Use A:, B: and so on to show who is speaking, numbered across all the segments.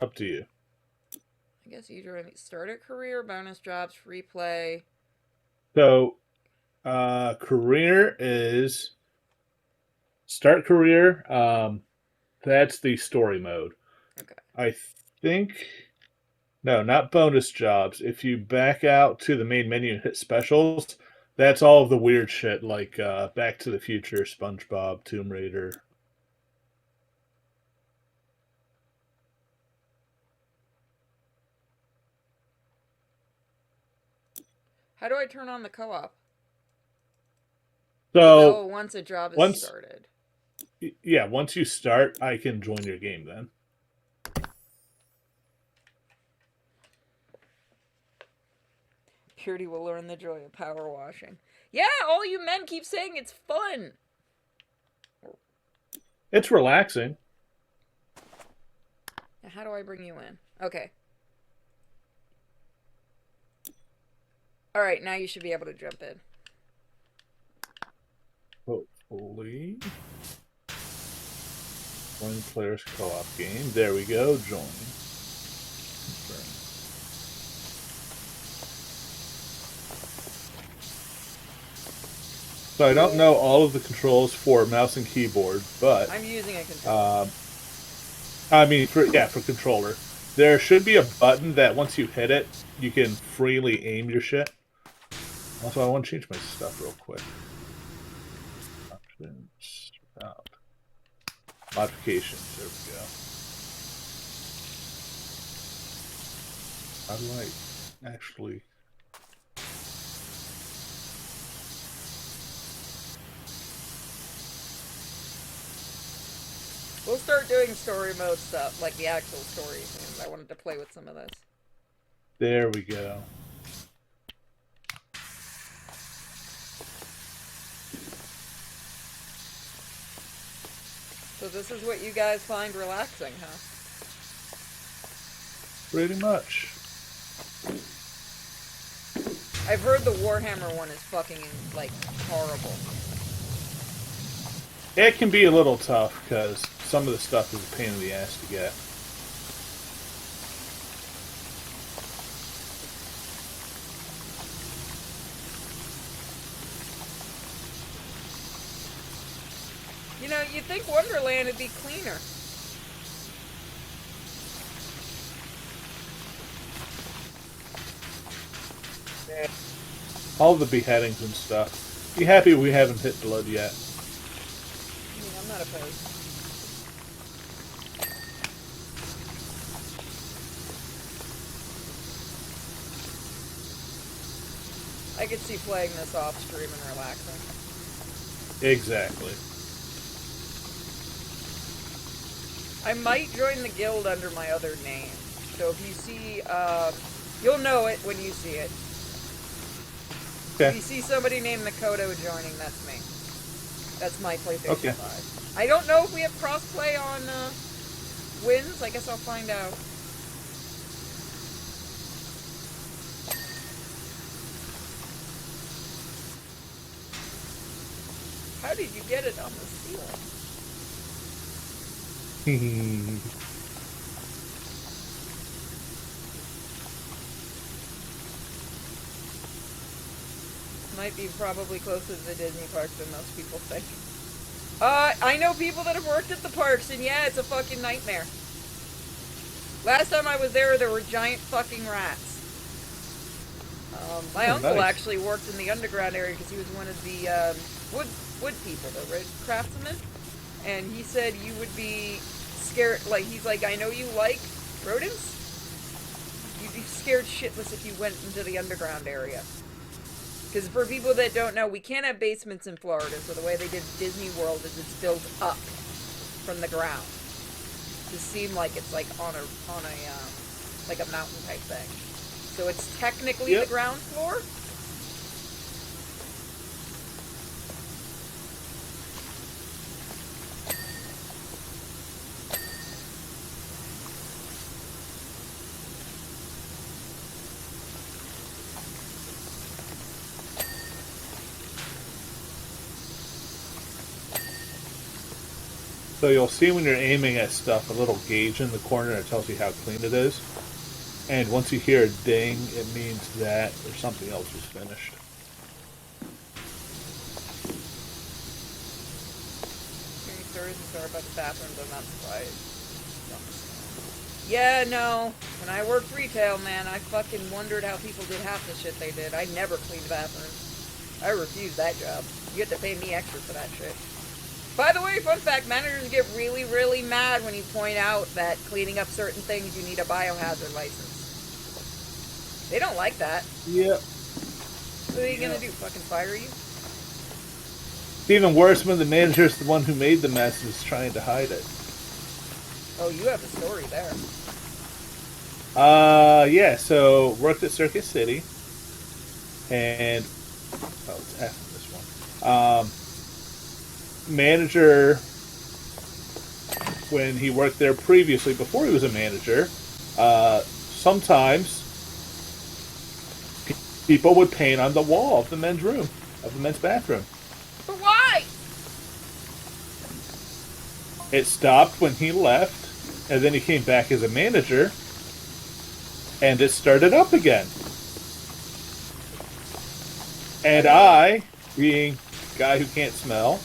A: Up to you.
B: I guess you start a career, bonus jobs, free play.
A: So, career is start career. That's the story mode.
B: Okay.
A: I think no, not bonus jobs. If you back out to the main menu and hit specials, that's all of the weird shit like Back to the Future, SpongeBob, Tomb Raider.
B: How do I turn on the co-op?
A: So
B: Oh, once a job is
A: once,
B: started.
A: yeah, once you start, I can join your game then.
B: Purity will learn the joy of power washing. Yeah, all you men keep saying it's fun.
A: It's relaxing.
B: How do I bring you in? Okay. All right, now you should be able to jump in.
A: Hopefully. Join players co-op game. There we go. Join. So I don't know all of the controls for mouse and keyboard, but
B: I'm using a controller.
A: uh, I mean, for controller, there should be a button that once you hit it, you can freely aim your shit. Also, I want to change my stuff real quick. Options, stop. Modifications. There we go. How do I actually?
B: We'll start doing story mode stuff, like the actual stories, and I wanted to play with some of this.
A: There we go.
B: So this is what you guys find relaxing, huh?
A: Pretty much.
B: I've heard the Warhammer one is fucking, like, horrible.
A: It can be a little tough because some of the stuff is a pain in the ass to get.
B: You know, you'd think Wonderland would be cleaner.
A: All the beheadings and stuff. Be happy we haven't hit blood yet.
B: I mean, I'm not opposed. I could see playing this off stream and relaxing.
A: Exactly.
B: I might join the guild under my other name. So if you see, you'll know it when you see it.
A: Okay.
B: If you see somebody named Makoto joining, that's me. That's my PlayStation
A: Okay.
B: 5. I don't know if we have crossplay on wins. I guess I'll find out. How did you get it on the ceiling? Might be probably closer to the Disney parks than most people think. I know people that have worked at the parks, and yeah, it's a fucking nightmare. Last time I was there, there were giant fucking rats. My uncle
A: nice.
B: actually worked in the underground area because he was one of the wood people, the craftsmen, and he said you would be scared. Like he's like, I know you like rodents. You'd be scared shitless if you went into the underground area. Because for people that don't know, we can't have basements in Florida, so the way they did Disney World is it's built up from the ground to seem like it's like on a like a mountain type thing. So it's technically the ground floor.
A: So you'll see when you're aiming at stuff a little gauge in the corner that tells you how clean it is. And once you hear a ding, it means that or something else is finished.
B: Stories and sorry about the bathrooms, I'm not surprised. Yeah, no. When I worked retail, man, I fucking wondered how people did half the shit they did. I never cleaned bathrooms. I refused that job. You have to pay me extra for that shit. By the way, fun fact, managers get really, really mad when you point out that cleaning up certain things you need a biohazard license. They don't like that.
A: Yep.
B: What are you gonna do, fucking fire you?
A: It's even worse when the manager's the one who made the mess and is trying to hide it.
B: Oh, you have a story there.
A: Yeah, so worked at Circuit City, and it's after this one. Manager, when he worked there previously, before he was a manager, sometimes people would paint on the wall of the men's room, of the men's bathroom.
B: But why?
A: It stopped when he left, and then he came back as a manager, and it started up again. And I, being a guy who can't smell,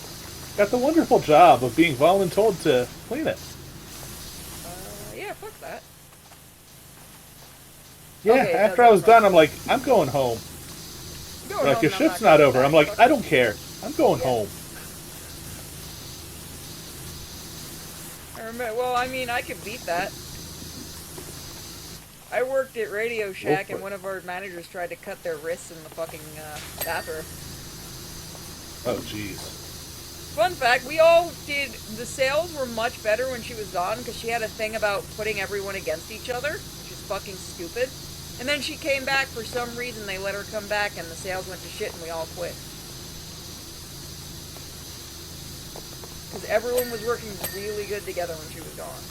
A: got the wonderful job of being voluntold to clean it.
B: Yeah, fuck that.
A: Yeah,
B: Okay,
A: after I was done, I'm like, I'm going home.
B: Going
A: Like,
B: home,
A: your
B: I'm
A: shift's
B: not
A: not
B: coming
A: over.
B: back.
A: I'm like,
B: Fuck
A: I don't care. I'm going
B: Yeah.
A: home.
B: I remember, well, I mean, I could beat that. I worked at Radio Shack, and one of our managers tried to cut their wrists in the fucking bathroom.
A: Oh, jeez.
B: Fun fact, we all did, the sales were much better when she was gone, because she had a thing about putting everyone against each other, which is fucking stupid. And then she came back, for some reason they let her come back, and the sales went to shit, and we all quit. Because everyone was working really good together when she was gone.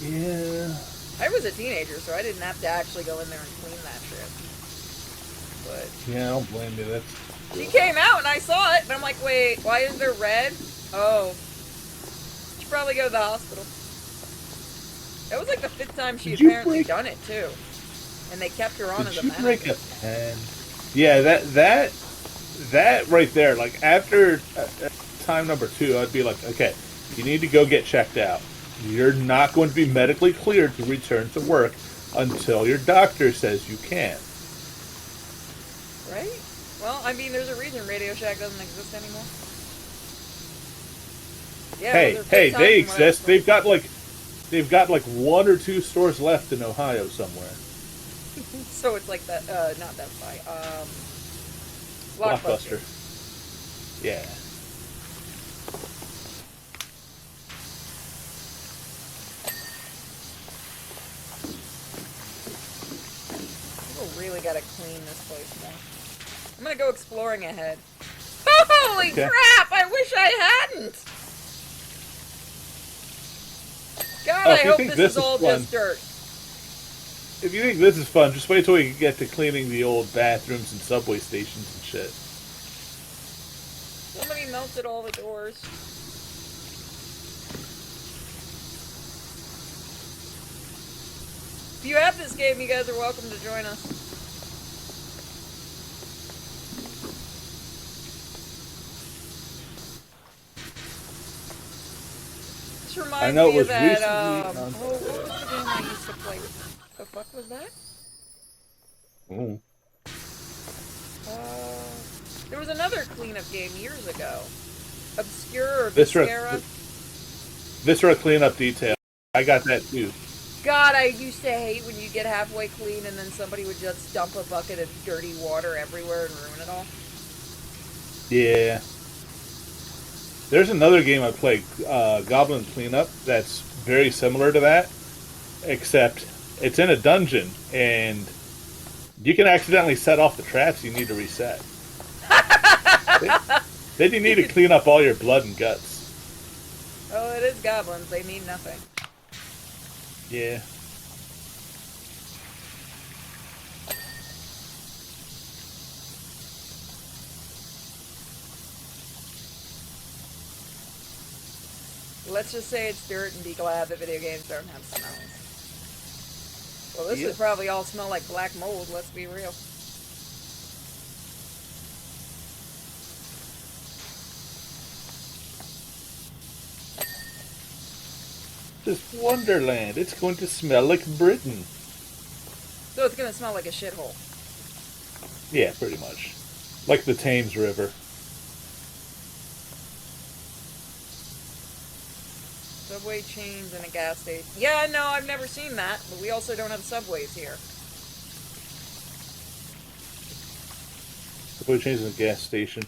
A: Yeah.
B: I was a teenager, so I didn't have to actually go in there and clean that shit. But
A: Yeah, I don't blame you. That's...
B: she came out and I saw it, and I'm like, wait, why is there red? Oh. She should probably go to the hospital. That was like the 5th time she
A: Did you
B: apparently
A: break-
B: done it, too. And they kept her on
A: Did
B: as a
A: you
B: manager.
A: break a pen? Yeah, that right there, like, after time number 2, I'd be like, okay, you need to go get checked out. You're not going to be medically cleared to return to work until your doctor says you can.
B: Right? Well, I mean, there's a reason Radio Shack doesn't exist anymore. Yeah, it was their
A: Hey,
B: fifth
A: they
B: time from what I was
A: exist. They've got like 1 or 2 stores left in Ohio somewhere.
B: told. So it's like that, not that Spy,
A: Blockbuster. Yeah.
B: People really gotta clean this place more. I'm gonna go exploring ahead. Holy
A: Okay.
B: crap! I wish I hadn't! God,
A: Oh,
B: I
A: if you
B: hope
A: think
B: this
A: this
B: is
A: is
B: all
A: fun.
B: just dirt.
A: If you think this is fun, just wait till we get to cleaning the old bathrooms and subway stations and shit.
B: Somebody melted all the doors. If you have this game, you guys are welcome to join us. This reminds
A: I know it
B: me
A: was
B: of that,
A: recently on-
B: what was the game I used to play? The fuck was that?
A: Ooh.
B: There was another cleanup game years ago. Obscure or
A: Viscera.
B: Viscera.
A: Viscera cleanup detail. I got that too.
B: God, I used to hate when you get halfway clean and then somebody would just dump a bucket of dirty water everywhere and ruin it all.
A: Yeah. There's another game I played, Goblin Cleanup, that's very similar to that, except it's in a dungeon, and you can accidentally set off the traps you need to reset. Then you need to clean up all your blood and guts.
B: Oh, it is goblins. They mean nothing.
A: Yeah.
B: let's just say it's dirt and be glad that video games don't have smells. Well, this would
A: Yep.
B: probably all smell like black mold, let's be real.
A: This Wonderland. It's going to smell like Britain.
B: So it's gonna smell like a shithole.
A: Yeah, pretty much. Like the Thames River.
B: Subway chains and a gas station. Yeah, no, I've never seen that, but we also don't have subways here.
A: Subway chains and a gas station.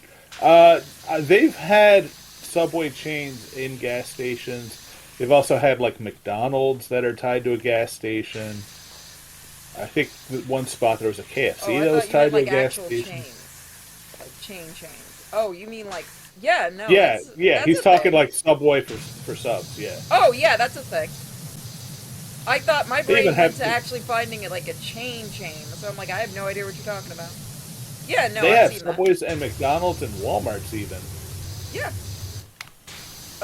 A: They've had Subway chains in gas stations. They've also had like McDonald's that are tied to a gas station. I think one spot there was a KFC that was tied to a gas station.
B: Chains. Like chains. Oh, you mean like... Yeah, no.
A: Yeah,
B: that's
A: he's
B: a
A: talking
B: thing.
A: like Subway for subs, yeah.
B: Oh, yeah, that's a thing. I thought my
A: They
B: brain
A: even
B: went
A: have
B: to actually finding it like a chain. So I'm like, I have no idea what you're talking about. Yeah, no,
A: They
B: I've
A: have
B: seen
A: Subways and McDonald's and Walmart's even.
B: that. Yeah.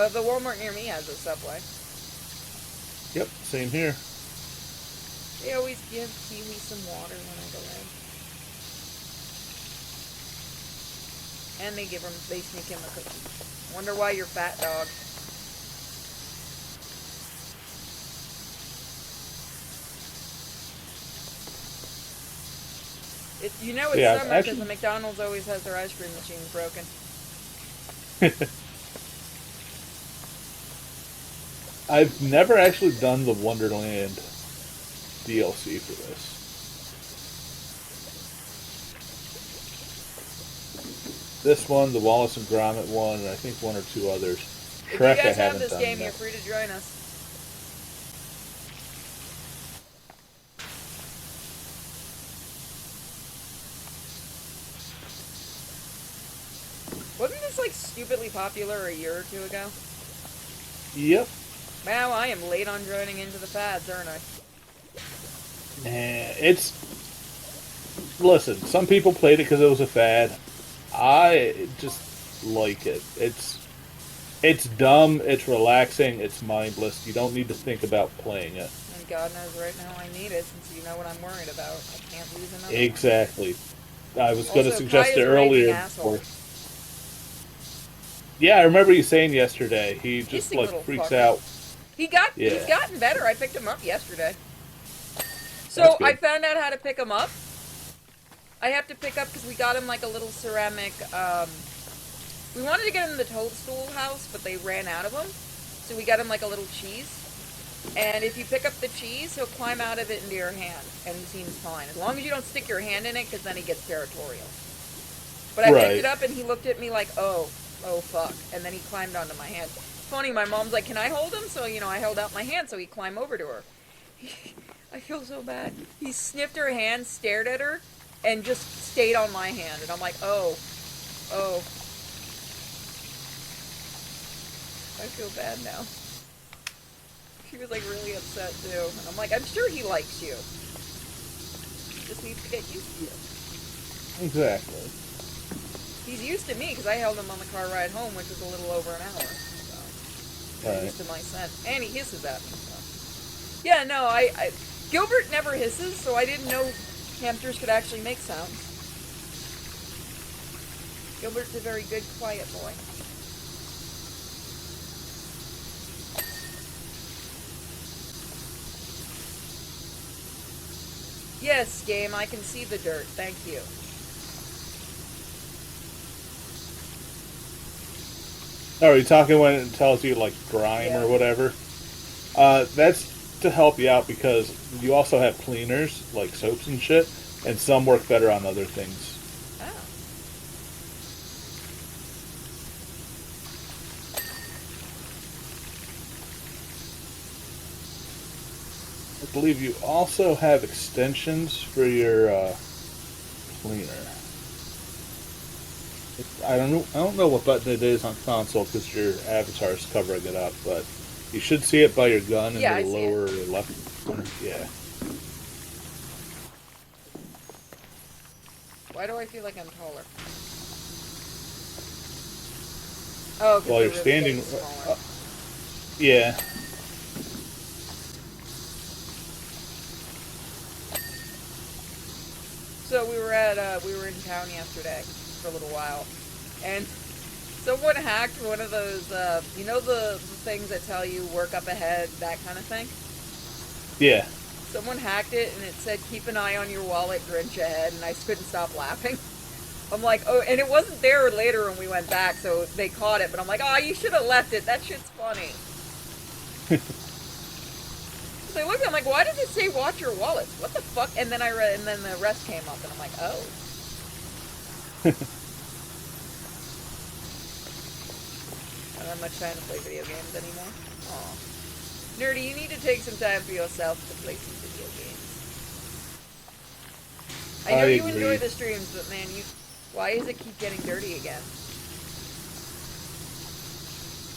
B: The Walmart near me has a Subway.
A: Yep, same here.
B: They always give Kiwi some water when I go in. And they sneak him a cookie. Wonder why you're fat, dog. You know it's summer because the McDonald's always has their ice cream machines broken.
A: I've never actually done the Wonderland DLC for this. This one, the Wallace and Gromit one, and I think one or two others.
B: If
A: Shrek,
B: you guys
A: I
B: have
A: haven't
B: this
A: done
B: game,
A: that.
B: you're free to join us. Wasn't this like stupidly popular a year or two ago?
A: Yep.
B: Wow, I am late on joining into the fads, aren't I?
A: It's... Listen, some people played it because it was a fad. I just like it. It's dumb, it's relaxing, it's mindless. You don't need to think about playing it.
B: And God knows right now I need it since you know what I'm worried about. I can't lose another
A: Exactly. I was
B: one.
A: going to
B: Also,
A: suggest
B: Kai
A: it
B: is a raging
A: earlier.
B: asshole.
A: Yeah, I remember you saying yesterday. He just
B: Hissy
A: like
B: little
A: freaks
B: fucker.
A: out.
B: He's gotten better. I picked him up yesterday. So I found out how to pick him up. I have to pick up because we got him like a little ceramic. We wanted to get him the toadstool house, but they ran out of them. So we got him like a little cheese. And if you pick up the cheese, he'll climb out of it into your hand, and he seems fine. As long as you don't stick your hand in it, because then he gets territorial. But I picked it up, and he looked at me like, oh fuck. And then he climbed onto my hand. It's funny, my mom's like, can I hold him? So, I held out my hand so he climbed over to her. I feel so bad. He sniffed her hand, stared at her, and just stayed on my hand. And I'm like, oh. I feel bad now. She was like really upset too. And I'm like, I'm sure he likes you. He just needs to get used to you.
A: Exactly.
B: He's used to me because I held him on the car ride home, which was a little over an hour. So he's used to my scent. And he hisses at me. So. Yeah, no, Gilbert never hisses, so I didn't know hamsters could actually make sounds. Gilbert's a very good, quiet boy. Yes, game, I can see the dirt. Thank you.
A: Oh, are you talking when it tells you, like, grime or whatever? That's to help you out because you also have cleaners, like soaps and shit, and some work better on other things. I believe you also have extensions for your cleaner. I don't know what button it is on console because your avatar is covering it up, but you should see it by your gun in the lower left corner. Yeah.
B: Why do I feel like I'm taller? Oh, because
A: While you're standing. Yeah.
B: So we were in town yesterday for a little while, and someone hacked one of those, you know, the things that tell you work up ahead, that kind of thing.
A: Yeah.
B: Someone hacked it, and it said keep an eye on your wallet, Grinch ahead, and I couldn't stop laughing. I'm like, oh, and it wasn't there later when we went back, so they caught it. But I'm like, oh, you should have left it. That shit's funny. So I looked, I'm like, why does it say watch your wallets? What the fuck? And then I read, and then the rest came up, and I'm like, oh. I don't have much time to play video games anymore. Aw. Nerdy, you need to take some time for yourself to play some video games. I know you enjoy the streams, but man, why does it keep getting dirty again?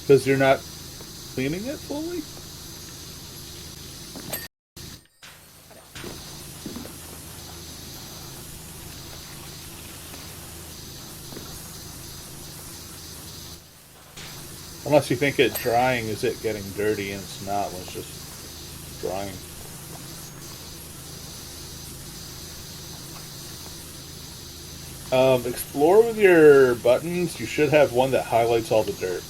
A: Because you're not cleaning it fully? Unless you think it drying is it getting dirty, and it's not when it's just drying. Explore with your buttons. You should have one that highlights all the dirt.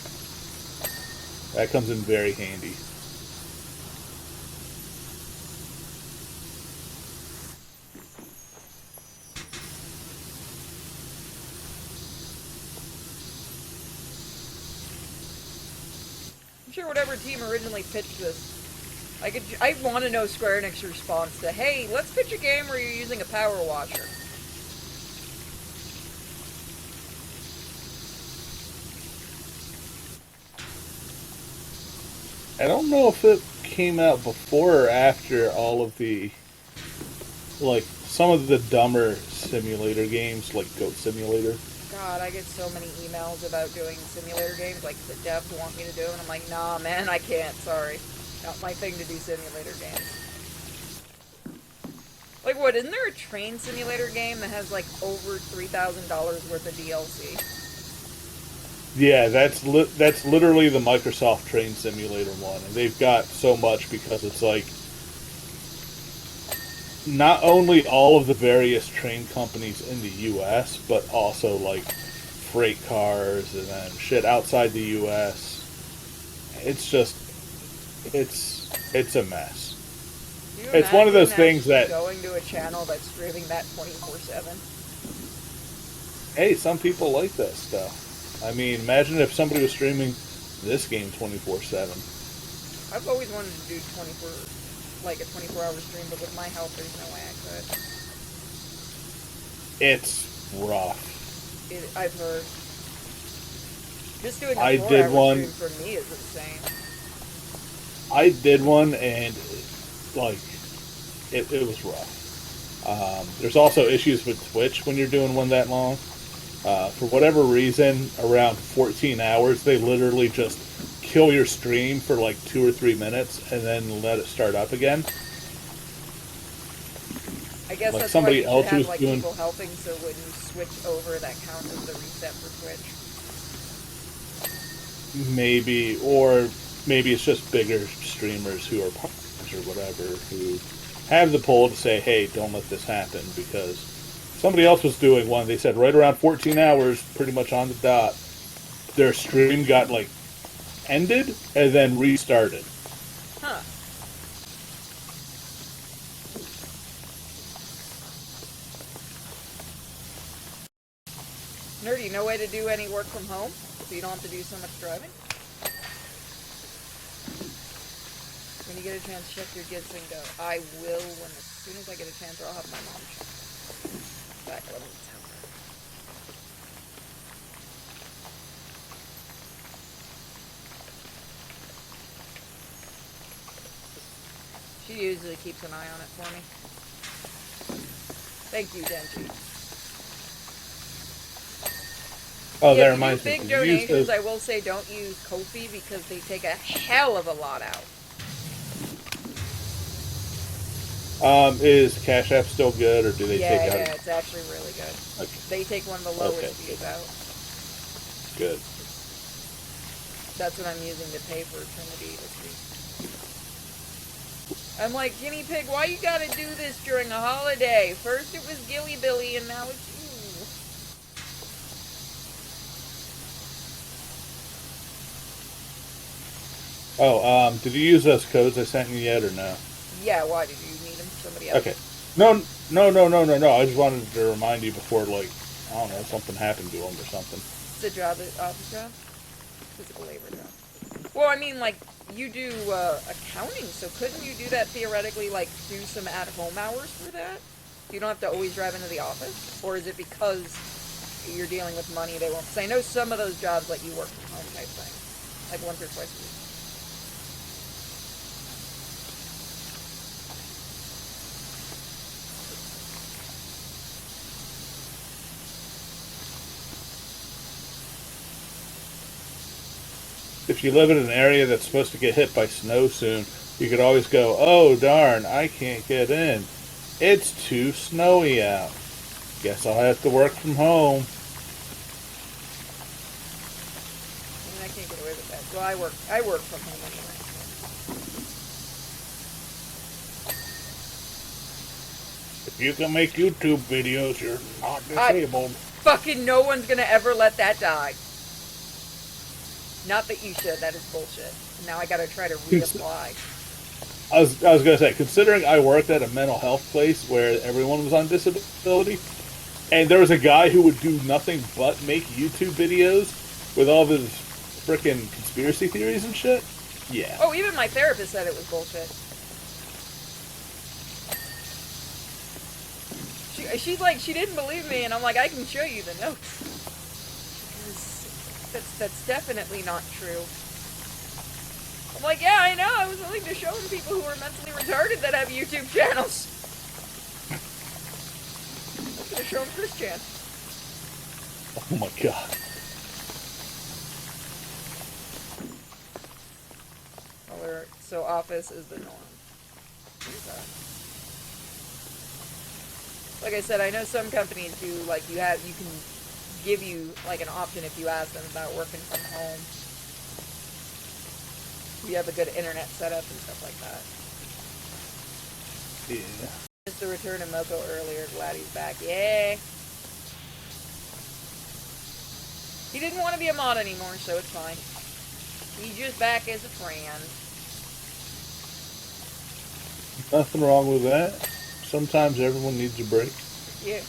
A: That comes in very handy.
B: I'm sure whatever team originally pitched this, I want to know Square Enix's response to, hey, let's pitch a game where you're using a power washer.
A: I don't know if it came out before or after all of the, like, some of the dumber simulator games, like Goat Simulator.
B: God, I get so many emails about doing simulator games, like the devs want me to do, and I'm like, nah, man, I can't, sorry. Not my thing to do simulator games. Like, what, isn't there a train simulator game that has, like, over $3,000 worth of DLC?
A: Yeah, that's literally the Microsoft Train Simulator one, and they've got so much because it's like not only all of the various train companies in the U.S., but also like freight cars and then shit outside the U.S. It's just it's a mess. It's one of those things that
B: going to a channel that's streaming that 24/7.
A: Hey, some people like that stuff. I mean, imagine if somebody was streaming this game 24/7.
B: I've always wanted to do 24-hour stream, but with my health, there's no way I could.
A: It's rough.
B: I've heard. Just doing a 4-hour stream for me is insane.
A: I did one, and like, it was rough. There's also issues with Twitch when you're doing one that long. For whatever reason, around 14 hours, they literally just kill your stream for like 2 or 3 minutes and then let it start up again.
B: I guess like that's somebody why you should have like doing people helping, so when you switch over, that counts as the reset for Twitch.
A: Maybe, or maybe it's just bigger streamers who are partners or whatever who have the pull to say, hey, don't let this happen, because somebody else was doing one. They said right around 14 hours, pretty much on the dot, their stream got like ended and then restarted.
B: Huh. Nerdy, no way to do any work from home, so you don't have to do so much driving? When you get a chance, check your Gits and go. I will as soon as I get a chance, or I'll have my mom check. Back, let me tell her. She usually keeps an eye on it for me. Thank you, Denji.
A: Oh, that reminds
B: me. Big donations, I will say don't use Ko-fi because they take a hell of a lot out.
A: Is Cash App still good, or do they take out?
B: Yeah, it's actually really good. Okay. They take one of the lowest fees out.
A: Good.
B: That's what I'm using to pay for Trinity this week. I'm like, guinea pig, why you gotta do this during a holiday? First it was Gilly Billy, and now it's you.
A: Oh, did you use those codes I sent you yet, or no?
B: Yeah, why did you need them? Somebody else?
A: Okay. No. I just wanted to remind you before, like, I don't know, something happened to them or something.
B: It's a job, office job? Physical labor job. Well, I mean, like, you do accounting, so couldn't you do that theoretically, like, do some at-home hours for that? You don't have to always drive into the office? Or is it because you're dealing with money they won't? Because I know some of those jobs let you work from home type thing. Like once or twice a week.
A: If you live in an area that's supposed to get hit by snow soon, you could always go, oh darn, I can't get in. It's too snowy out. Guess I'll have to work from home.
B: I mean, I can't get away with that. Well, I work from home anyway.
A: If you can make YouTube videos, you're not disabled.
B: Fucking no one's gonna ever let that die. Not that you should. That is bullshit. Now I gotta try to reapply.
A: I was gonna say, considering I worked at a mental health place where everyone was on disability, and there was a guy who would do nothing but make YouTube videos with all of his frickin' conspiracy theories and shit. Yeah.
B: Oh, even my therapist said it was bullshit. She's like, she didn't believe me, and I'm like, I can show you the notes. That's definitely not true. I'm like, yeah, I know. I was willing to show him people who are mentally retarded that have YouTube channels. I was gonna show him Christian.
A: Oh my god.
B: So office is the norm. Okay. Like I said, I know some companies do, like, you can give you, like, an option if you ask them about working from home. You have a good internet setup and stuff like that.
A: Yeah.
B: Just the return of Moko earlier. Glad he's back. Yay! He didn't want to be a mod anymore, so it's fine. He's just back as a friend.
A: Nothing wrong with that. Sometimes everyone needs a break.
B: Yeah.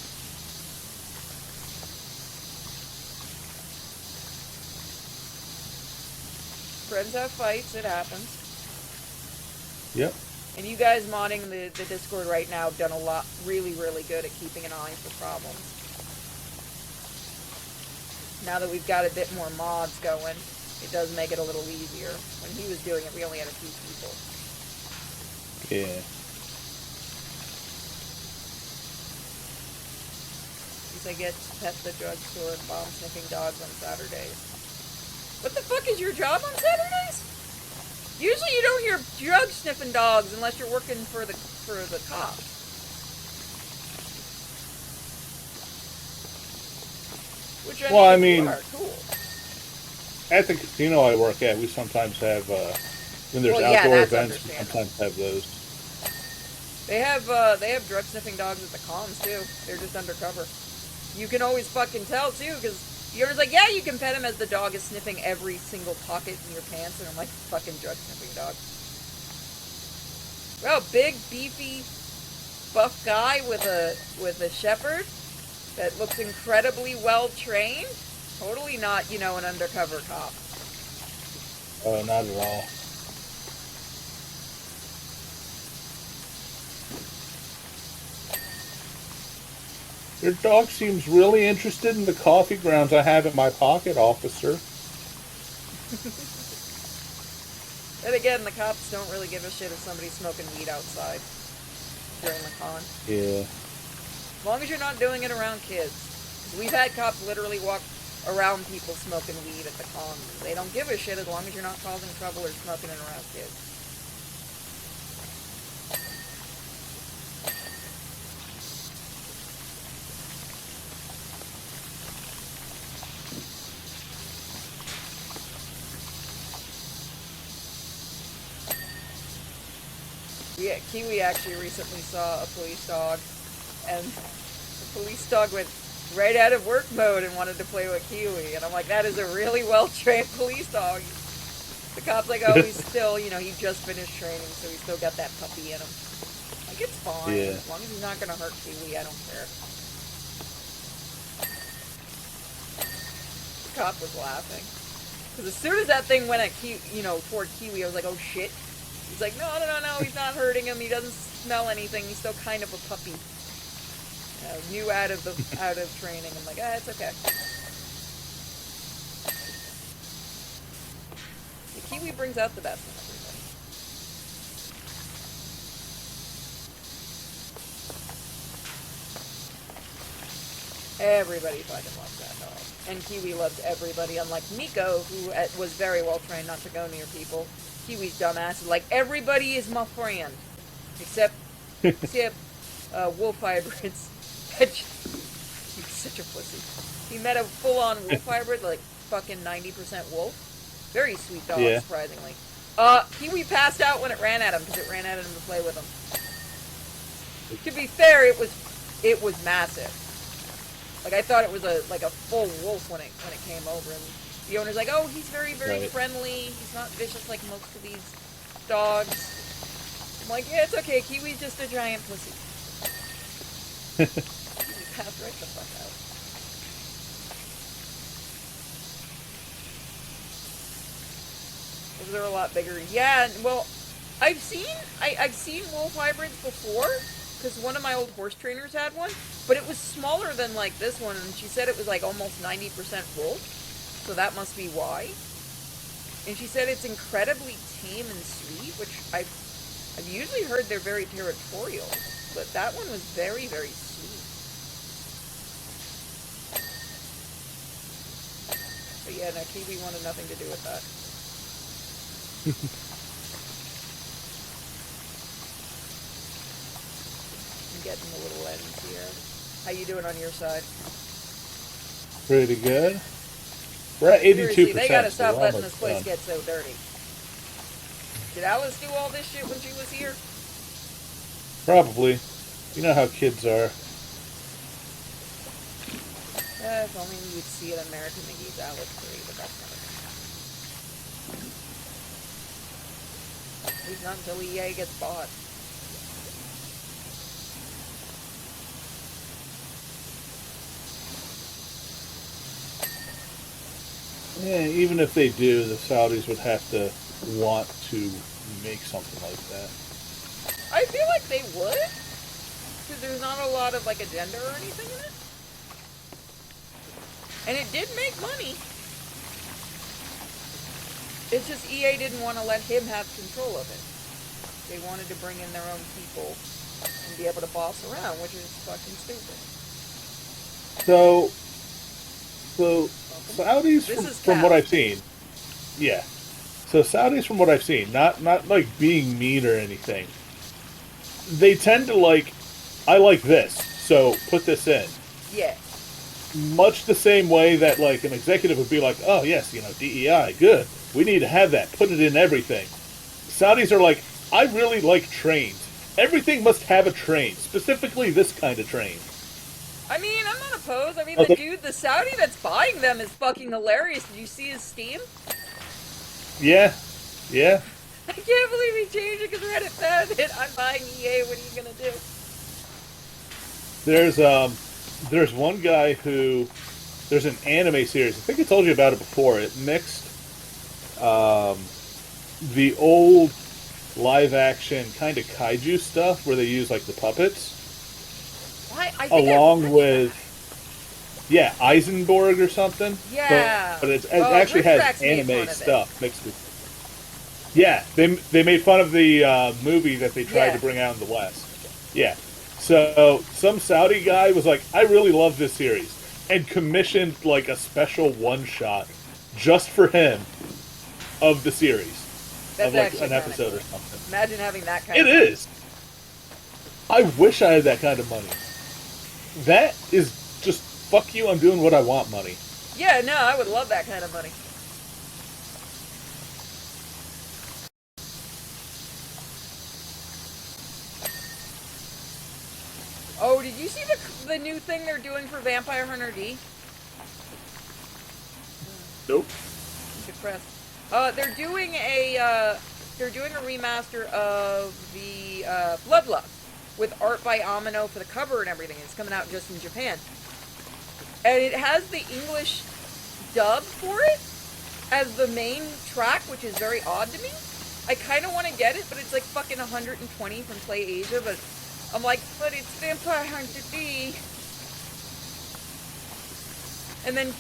B: Friends have fights, it happens.
A: Yep.
B: And you guys modding the Discord right now have done a lot, really, really good at keeping an eye for problems. Now that we've got a bit more mods going, it does make it a little easier. When he was doing it, we only had a few people.
A: Yeah.
B: I get to pet the drugstore and bomb sniffing dogs on Saturdays. What the fuck is your job on Saturdays? Usually you don't hear drug sniffing dogs unless you're working for the cops. Which I mean, cool.
A: At the casino I work at, we sometimes have when there's outdoor events, we sometimes have those.
B: They have drug sniffing dogs at the cons too. They're just undercover. You can always fucking tell too, because you're like, yeah, you can pet him as the dog is sniffing every single pocket in your pants, and I'm like, fucking drug sniffing dog. Well, big, beefy, buff guy with a shepherd that looks incredibly well trained. Totally not, an undercover cop.
A: Oh, not at all. Your dog seems really interested in the coffee grounds I have in my pocket, officer.
B: And again, the cops don't really give a shit if somebody's smoking weed outside during the con.
A: Yeah.
B: As long as you're not doing it around kids. We've had cops literally walk around people smoking weed at the con. They don't give a shit as long as you're not causing trouble or smoking it around kids. Yeah, Kiwi actually recently saw a police dog, and the police dog went right out of work mode and wanted to play with Kiwi. And I'm like, that is a really well trained police dog. The cop's like, oh, he's still, he just finished training, so he's still got that puppy in him. Like, it's fine.
A: Yeah.
B: As long as he's not going to hurt Kiwi, I don't care. The cop was laughing. Because as soon as that thing went at toward Kiwi, I was like, oh shit. He's like, no, he's not hurting him. He doesn't smell anything. He's still kind of a puppy. New out of training. I'm like, it's okay. The Kiwi brings out the best in everybody. Everybody fucking loves that dog. And Kiwi loves everybody, unlike Miko, who was very well trained not to go near people. Kiwi's dumbass is like, everybody is my friend. Except wolf hybrids. He's such a pussy. He met a full-on wolf hybrid, like fucking 90% wolf. Very sweet dog, surprisingly. Kiwi passed out when it ran at him, because it ran at him to play with him. To be fair, it was massive. Like, I thought it was a full wolf when it came over, and the owner's like, oh, he's very, very friendly. He's not vicious like most of these dogs. I'm like, yeah, it's okay. Kiwi's just a giant pussy. Kiwi passed right the fuck out. Those are a lot bigger. Yeah, well, I've seen wolf hybrids before, because one of my old horse trainers had one, but it was smaller than like this one, and she said it was like almost 90% wolf, so that must be why. And she said it's incredibly tame and sweet, which I've usually heard they're very territorial, but that one was very, very sweet. But yeah, no, Kiwi wanted nothing to do with that. I'm getting a little lens here. How you doing on your side?
A: Pretty good. We're at 82%.
B: They gotta stop letting this place get so dirty. Did Alice do all this shit when she was here?
A: Probably. You know how kids are.
B: If only you'd see an American McGee's Alice 3, but that's never gonna happen. At least not until EA gets bought.
A: Yeah, even if they do, the Saudis would have to want to make something like that.
B: I feel like they would, because there's not a lot of like agenda or anything in it. And it did make money. It's just EA didn't want to let him have control of it. They wanted to bring in their own people and be able to boss around, which is fucking stupid.
A: So Saudis, from what I've seen, yeah. So Saudis, from what I've seen, not like being mean or anything, they tend to like, I like this, so put this in.
B: Yeah.
A: Much the same way that like an executive would be like, oh yes, DEI, good. We need to have that. Put it in everything. Saudis are like, I really like trains. Everything must have a train, specifically this kind of train.
B: I mean, I'm not opposed. I mean, the Saudi that's buying them is fucking hilarious. Did you see his Steam?
A: Yeah.
B: I can't believe he changed it because Reddit found it. I'm buying EA. What are you gonna do?
A: There's one guy who, there's an anime series. I think I told you about it before. It mixed the old live-action kind of kaiju stuff where they use like the puppets. Along with, Eisenborg or something.
B: Yeah.
A: But it actually has anime stuff mixed with. Yeah, they made fun of the movie that they tried to bring out in the West. Yeah. So some Saudi guy was like, I really love this series, and commissioned like a special one-shot just for him of the series.
B: That's
A: of like
B: actually
A: an episode or something.
B: Imagine having that kind of
A: money. It is. I wish I had that kind of money. That is just, fuck you, I'm doing what I want money.
B: Yeah, no, I would love that kind of money. Oh, did you see the new thing they're doing for Vampire Hunter D?
A: Nope.
B: Depressed. They're doing a remaster of the Bloodlust with art by Amino for the cover and everything. It's coming out just in Japan, and it has the English dub for it as the main track, which is very odd to me. I kind of want to get it, but it's like fucking 120 from Play Asia. But I'm like, but it's Vampire Hunter D. And then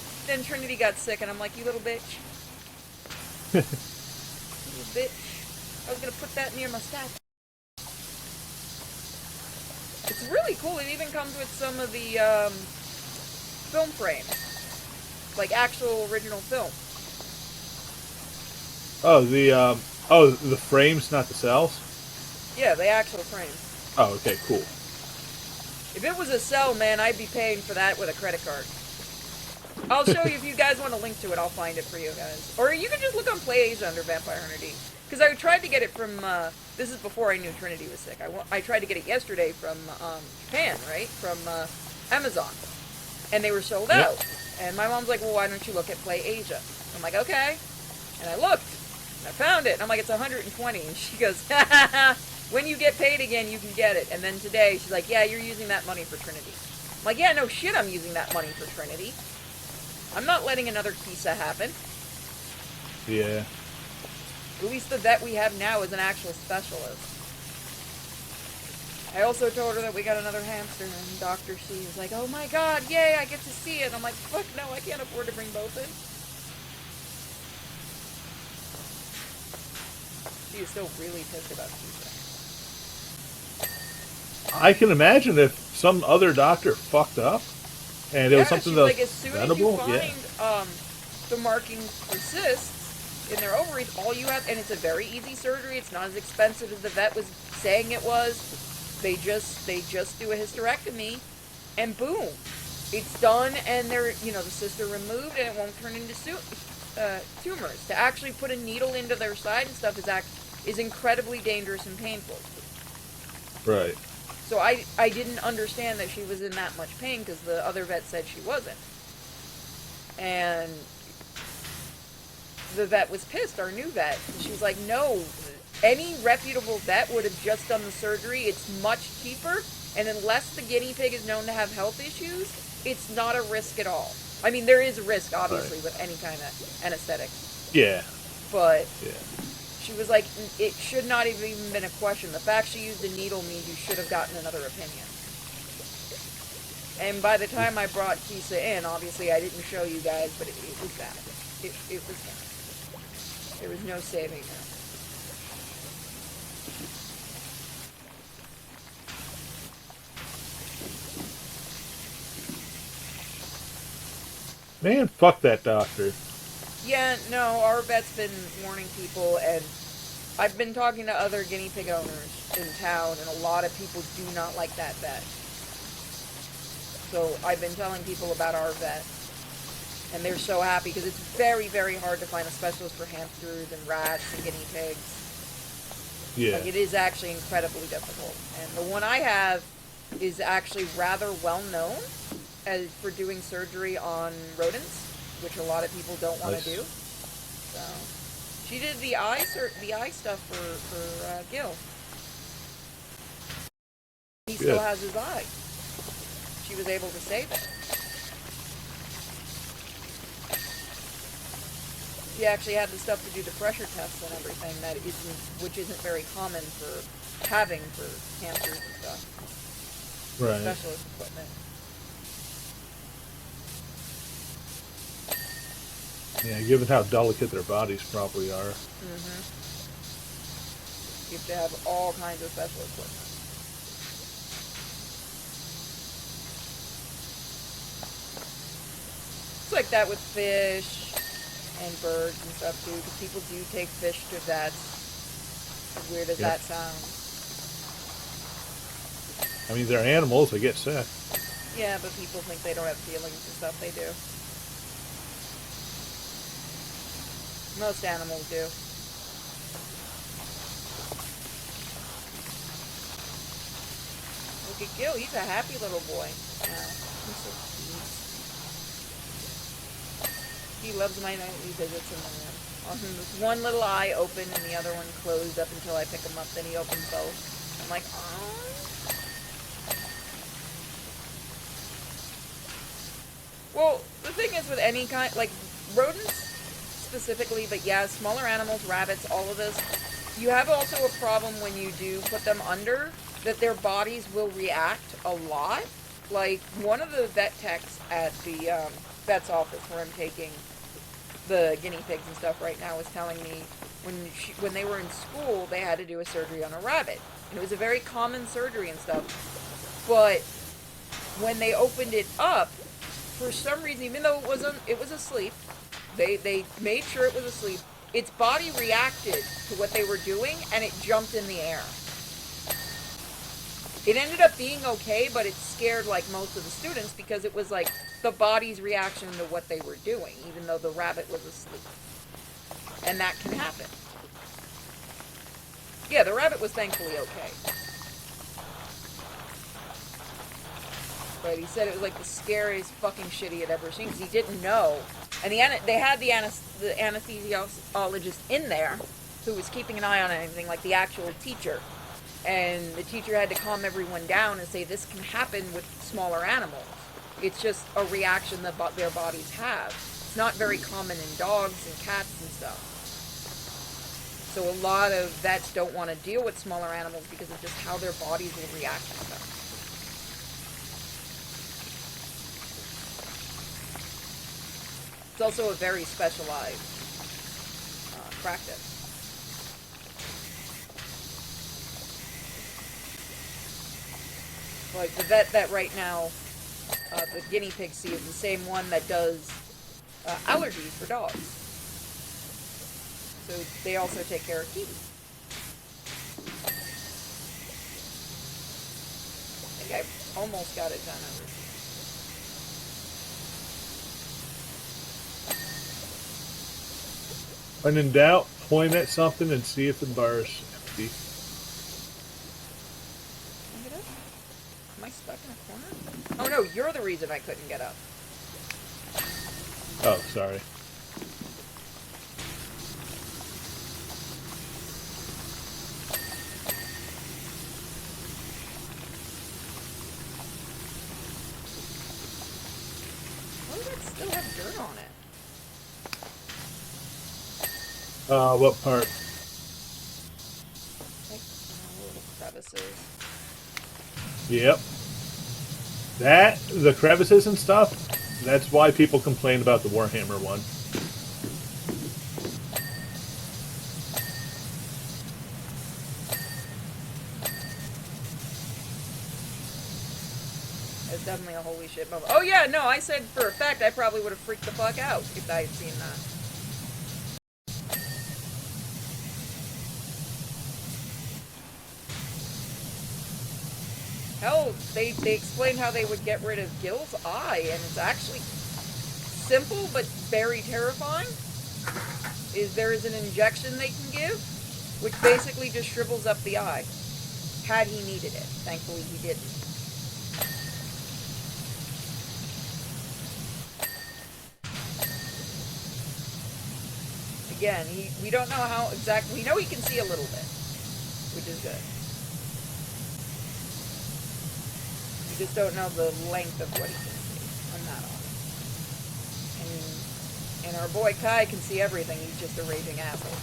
B: Trinity got sick, and I'm like, you little bitch. You little bitch. I was gonna put that near my stack. It's really cool. It even comes with some of the film frames, like actual original film.
A: Oh, the frames, not the cells.
B: Yeah, the actual frames.
A: Oh, okay, cool.
B: If it was a cell, man, I'd be paying for that with a credit card. I'll show you if you guys want a link to it. I'll find it for you guys, or you can just look on Play Asia under Vampire Hunter D. Because I tried to get it from. This is before I knew Trinity was sick. I tried to get it yesterday from Japan, right? From Amazon, and they were sold out. And my mom's like, "Well, why don't you look at Play Asia?" I'm like, "Okay," and I looked. I found it, and I'm like, it's 120, and she goes, when you get paid again, you can get it. And then today, she's like, yeah, you're using that money for Trinity. I'm like, yeah, no shit, I'm using that money for Trinity. I'm not letting another Kisa happen.
A: Yeah.
B: At least the vet we have now is an actual specialist. I also told her that we got another hamster, and Dr. C was like, oh my god, yay, I get to see it. I'm like, fuck no, I can't afford to bring both in. She is still really pissed about Kisa.
A: I can imagine if some other doctor fucked up, and it was something that was
B: like, as soon
A: preventable.
B: as you find the markings for cysts in their ovaries, all you have, and it's a very easy surgery. It's not as expensive as the vet was saying it was. They just do a hysterectomy, and boom, it's done. And they're the cysts are removed, and it won't turn into tumors. To actually put a needle into their side and stuff is incredibly dangerous and painful.
A: Right.
B: So I didn't understand that she was in that much pain because the other vet said she wasn't. And the vet was pissed, our new vet. And she was like, no, any reputable vet would have just done the surgery. It's much cheaper. And unless the guinea pig is known to have health issues, it's not a risk at all. I mean, there is a risk, obviously, with any kind of anesthetic.
A: Yeah.
B: But
A: yeah.
B: She was like, it should not have even been a question. The fact she used a needle means you should have gotten another opinion. And by the time I brought Kisa in, obviously I didn't show you guys, but it was bad. It was bad. There was no saving her.
A: Man, fuck that doctor.
B: Yeah, no, our vet's been warning people, and I've been talking to other guinea pig owners in town, and a lot of people do not like that vet. So I've been telling people about our vet, and they're so happy, because it's very, very hard to find a specialist for hamsters and rats and guinea pigs.
A: Yeah.
B: Like, it is actually incredibly difficult. And the one I have is actually rather well known as for doing surgery on rodents, which a lot of people don't want to do. So she did the eye stuff for Gil. He still has his eye. She was able to save it. She actually had the stuff to do the pressure tests and everything which isn't very common for having for hamsters and stuff.
A: Right.
B: Specialist equipment.
A: Yeah, given how delicate their bodies probably are.
B: Mm-hmm. You have to have all kinds of special equipment. It's like that with fish and birds and stuff too, because people do take fish to vets. As weird as that sounds.
A: I mean, they're animals, they get sick.
B: Yeah, but people think they don't have feelings and stuff. They do. Most animals do. Look at Gil. He's a happy little boy. He's so cute. He loves my nightly visits in the room. With one little eye open and the other one closed up until I pick him up. Then he opens both. I'm like, oh. Well, the thing is with any kind, like rodents specifically, but yeah, smaller animals, rabbits, all of this, you have also a problem when you do put them under, that their bodies will react a lot. Like, one of the vet techs at the vet's office where I'm taking the guinea pigs and stuff right now was telling me when they were in school, they had to do a surgery on a rabbit. And it was a very common surgery and stuff. But when they opened it up, for some reason, even though it was asleep, they made sure it was asleep, its body reacted to what they were doing, and it jumped in the air. It ended up being okay, but it scared like most of the students because it was like the body's reaction to what they were doing, even though the rabbit was asleep. And that can happen. Yeah, the rabbit was thankfully okay. But he said it was like the scariest fucking shit he had ever seen because he didn't know. And they had the anesthesiologist in there who was keeping an eye on anything, like the actual teacher. And the teacher had to calm everyone down and say this can happen with smaller animals. It's just a reaction that their bodies have. It's not very common in dogs and cats and stuff. So a lot of vets don't want to deal with smaller animals because of just how their bodies will react to stuff. It's also a very specialized practice. Like the vet that right now the guinea pigs see is the same one that does allergies for dogs. So they also take care of Kiwi. I think I almost got it done over.
A: When in doubt, point at something and see if the bar is empty.
B: Am I stuck in a corner? Oh no, you're the reason I couldn't get up.
A: Oh, sorry.
B: Why does that still have dirt on it?
A: What part?
B: Like, little crevices.
A: Yep. The crevices and stuff, that's why people complain about the Warhammer one.
B: It's definitely a holy shit moment. Oh yeah, no, I said for a fact I probably would have freaked the fuck out if I had seen that. Hell, they explained how they would get rid of Gil's eye, and it's actually simple but very terrifying. There is an injection they can give, which basically just shrivels up the eye. Had he needed it. Thankfully he didn't. Again, we don't know how exactly. We know he can see a little bit, which is good. We just don't know the length of what he can see on that arm. And our boy Kai can see everything. He's just a raging asshole.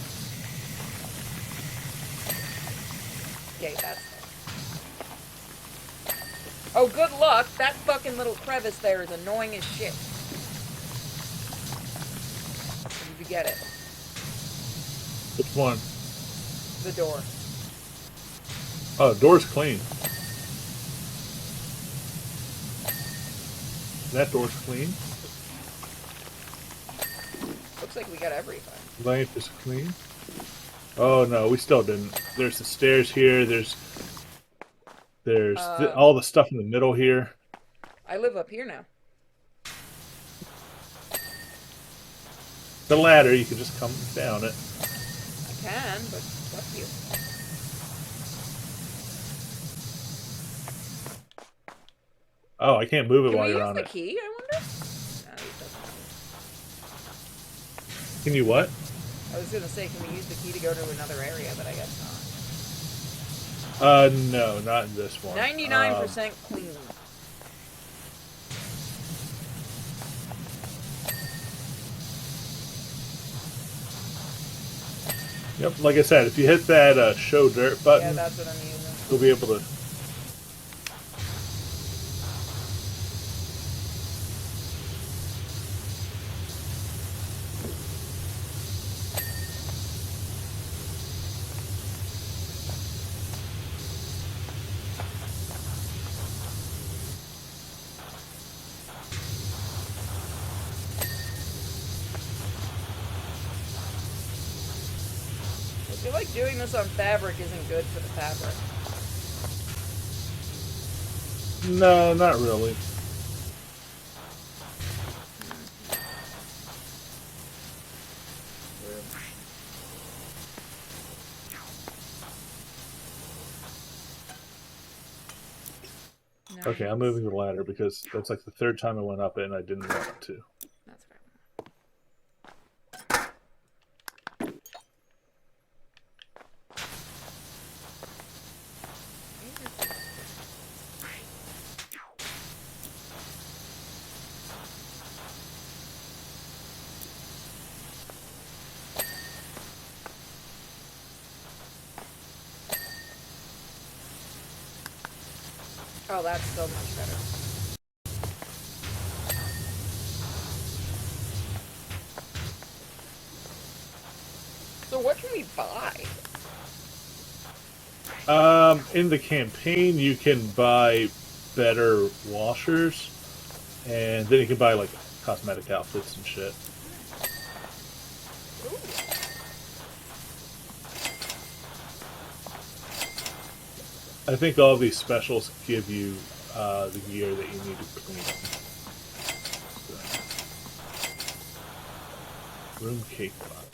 B: Okay, that's there. Oh, good luck. That fucking little crevice there is annoying as shit. Did you get it?
A: Which one?
B: The door.
A: Oh, the door's clean. That door's clean.
B: Looks like we got everything.
A: Lamp is clean. Oh no, we still didn't. There's the stairs here. There's all the stuff in the middle here.
B: I live up here now.
A: The ladder, you can just come down it.
B: I can, but fuck you.
A: Oh, I can't move it
B: Can
A: while
B: we
A: you're
B: use
A: on
B: the
A: it.
B: key, I wonder? No, it doesn't.
A: Can you what?
B: I was gonna say, can we use the key to go to another area, but I guess
A: No, not in this
B: not.
A: one.
B: 99% clean.
A: Yep, like I said, if you hit that show dirt
B: Yeah,
A: button,
B: that's what I'm using.
A: you'll be able to.
B: I feel like doing this on fabric isn't good for the fabric.
A: No, not really.
B: Nice.
A: Okay, I'm moving the ladder because that's like the third time I went up it and I didn't want to.
B: That's right. Oh, that's so much better. So what can we buy?
A: In the campaign, you can buy better washers, and then you can buy like cosmetic outfits and shit.
B: Ooh.
A: I think all these specials give you the gear that you need to clean them. So, room cake box.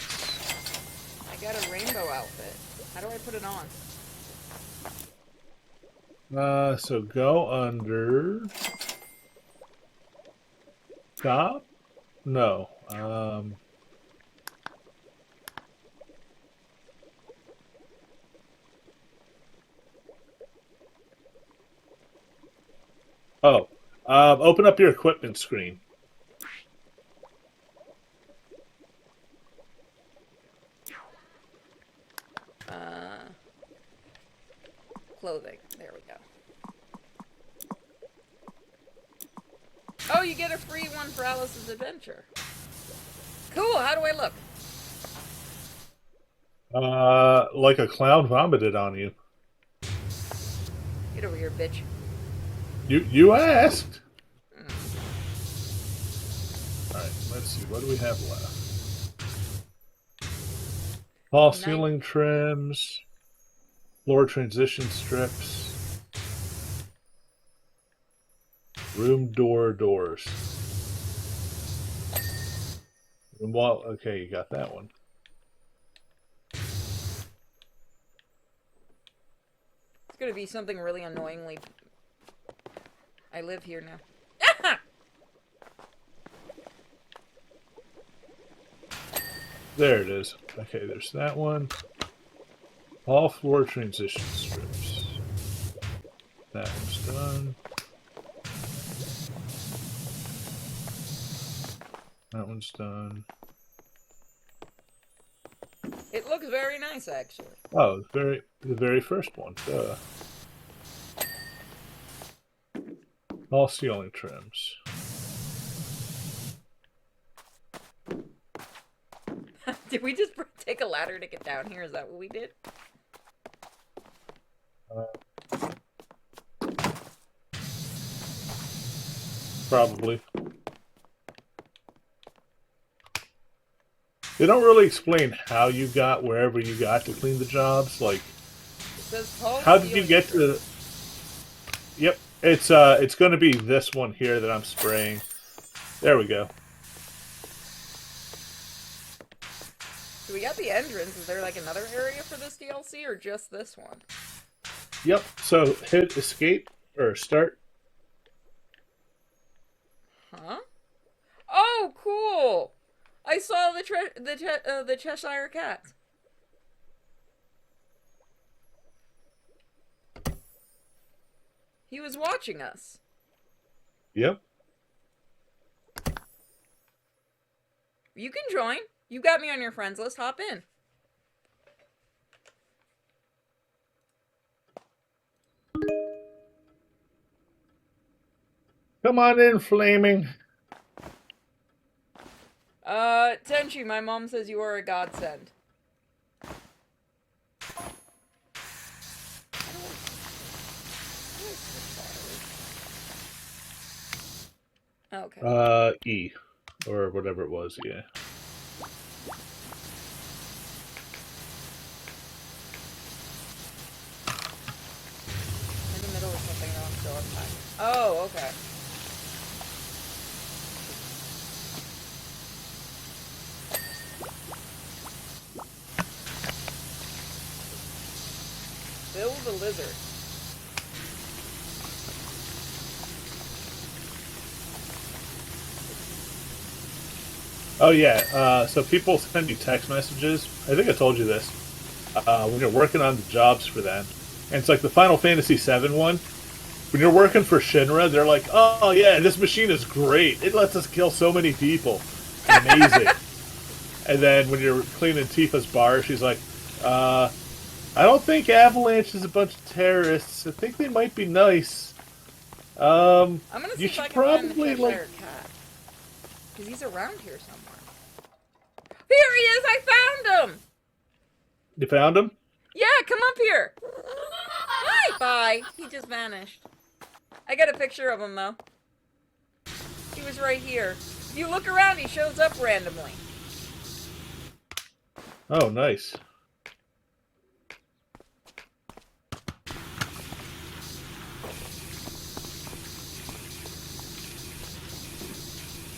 B: I got a rainbow outfit. How do I put it on?
A: So go under top? No. Oh. Open up your equipment screen.
B: Clothing. There we go. Oh, you get a free one for Alice's Adventure. Cool, how do I look?
A: Like a clown vomited on you.
B: Get over here, bitch.
A: You asked. All right, let's see. What do we have left? Fall ceiling trims, floor transition strips, room doors. Room wall. Okay, you got that one.
B: It's gonna be something really annoyingly. I live here now.
A: There it is. Okay, there's that one. All floor transition strips. That one's done. That one's done.
B: It looks very nice, actually.
A: Oh, the very first one. Duh. All ceiling trims.
B: Did we just take a ladder to get down here? Is that what we did?
A: Probably. They don't really explain how you got wherever you got to clean the jobs. Like,
B: It says Paul.
A: how did you get to? Yep, it's going to be this one here that I'm spraying. There we go.
B: So we got the entrance. Is there like another area for this DLC or just this one?
A: Yep. So hit escape or start.
B: Huh? Oh, cool! I saw the Cheshire Cat. He was watching us.
A: Yep.
B: You can join. You got me on your friends list. Hop in.
A: Come on in, Flaming.
B: Tenchi, my mom says you are a godsend. Okay.
A: E. Or whatever it was, yeah.
B: In the middle of something wrong, so I'm fine. Oh, okay. Bill the Lizard.
A: Oh yeah, so people send you text messages. I think I told you this. When you're working on the jobs for them. And it's like the Final Fantasy VII one. When you're working for Shinra, they're like, oh yeah, this machine is great. It lets us kill so many people. Amazing. And then when you're cleaning Tifa's bar, she's like, I don't think Avalanche is a bunch of terrorists. I think they might be nice.
B: I'm gonna see
A: you
B: if
A: should
B: I can find the
A: probably
B: Cheshire Cat. Because he's around here somewhere. Here he is! I found him!
A: You found him?
B: Yeah, come up here! Hi! Bye. He just vanished. I got a picture of him, though. He was right here. If you look around, he shows up randomly.
A: Oh, nice.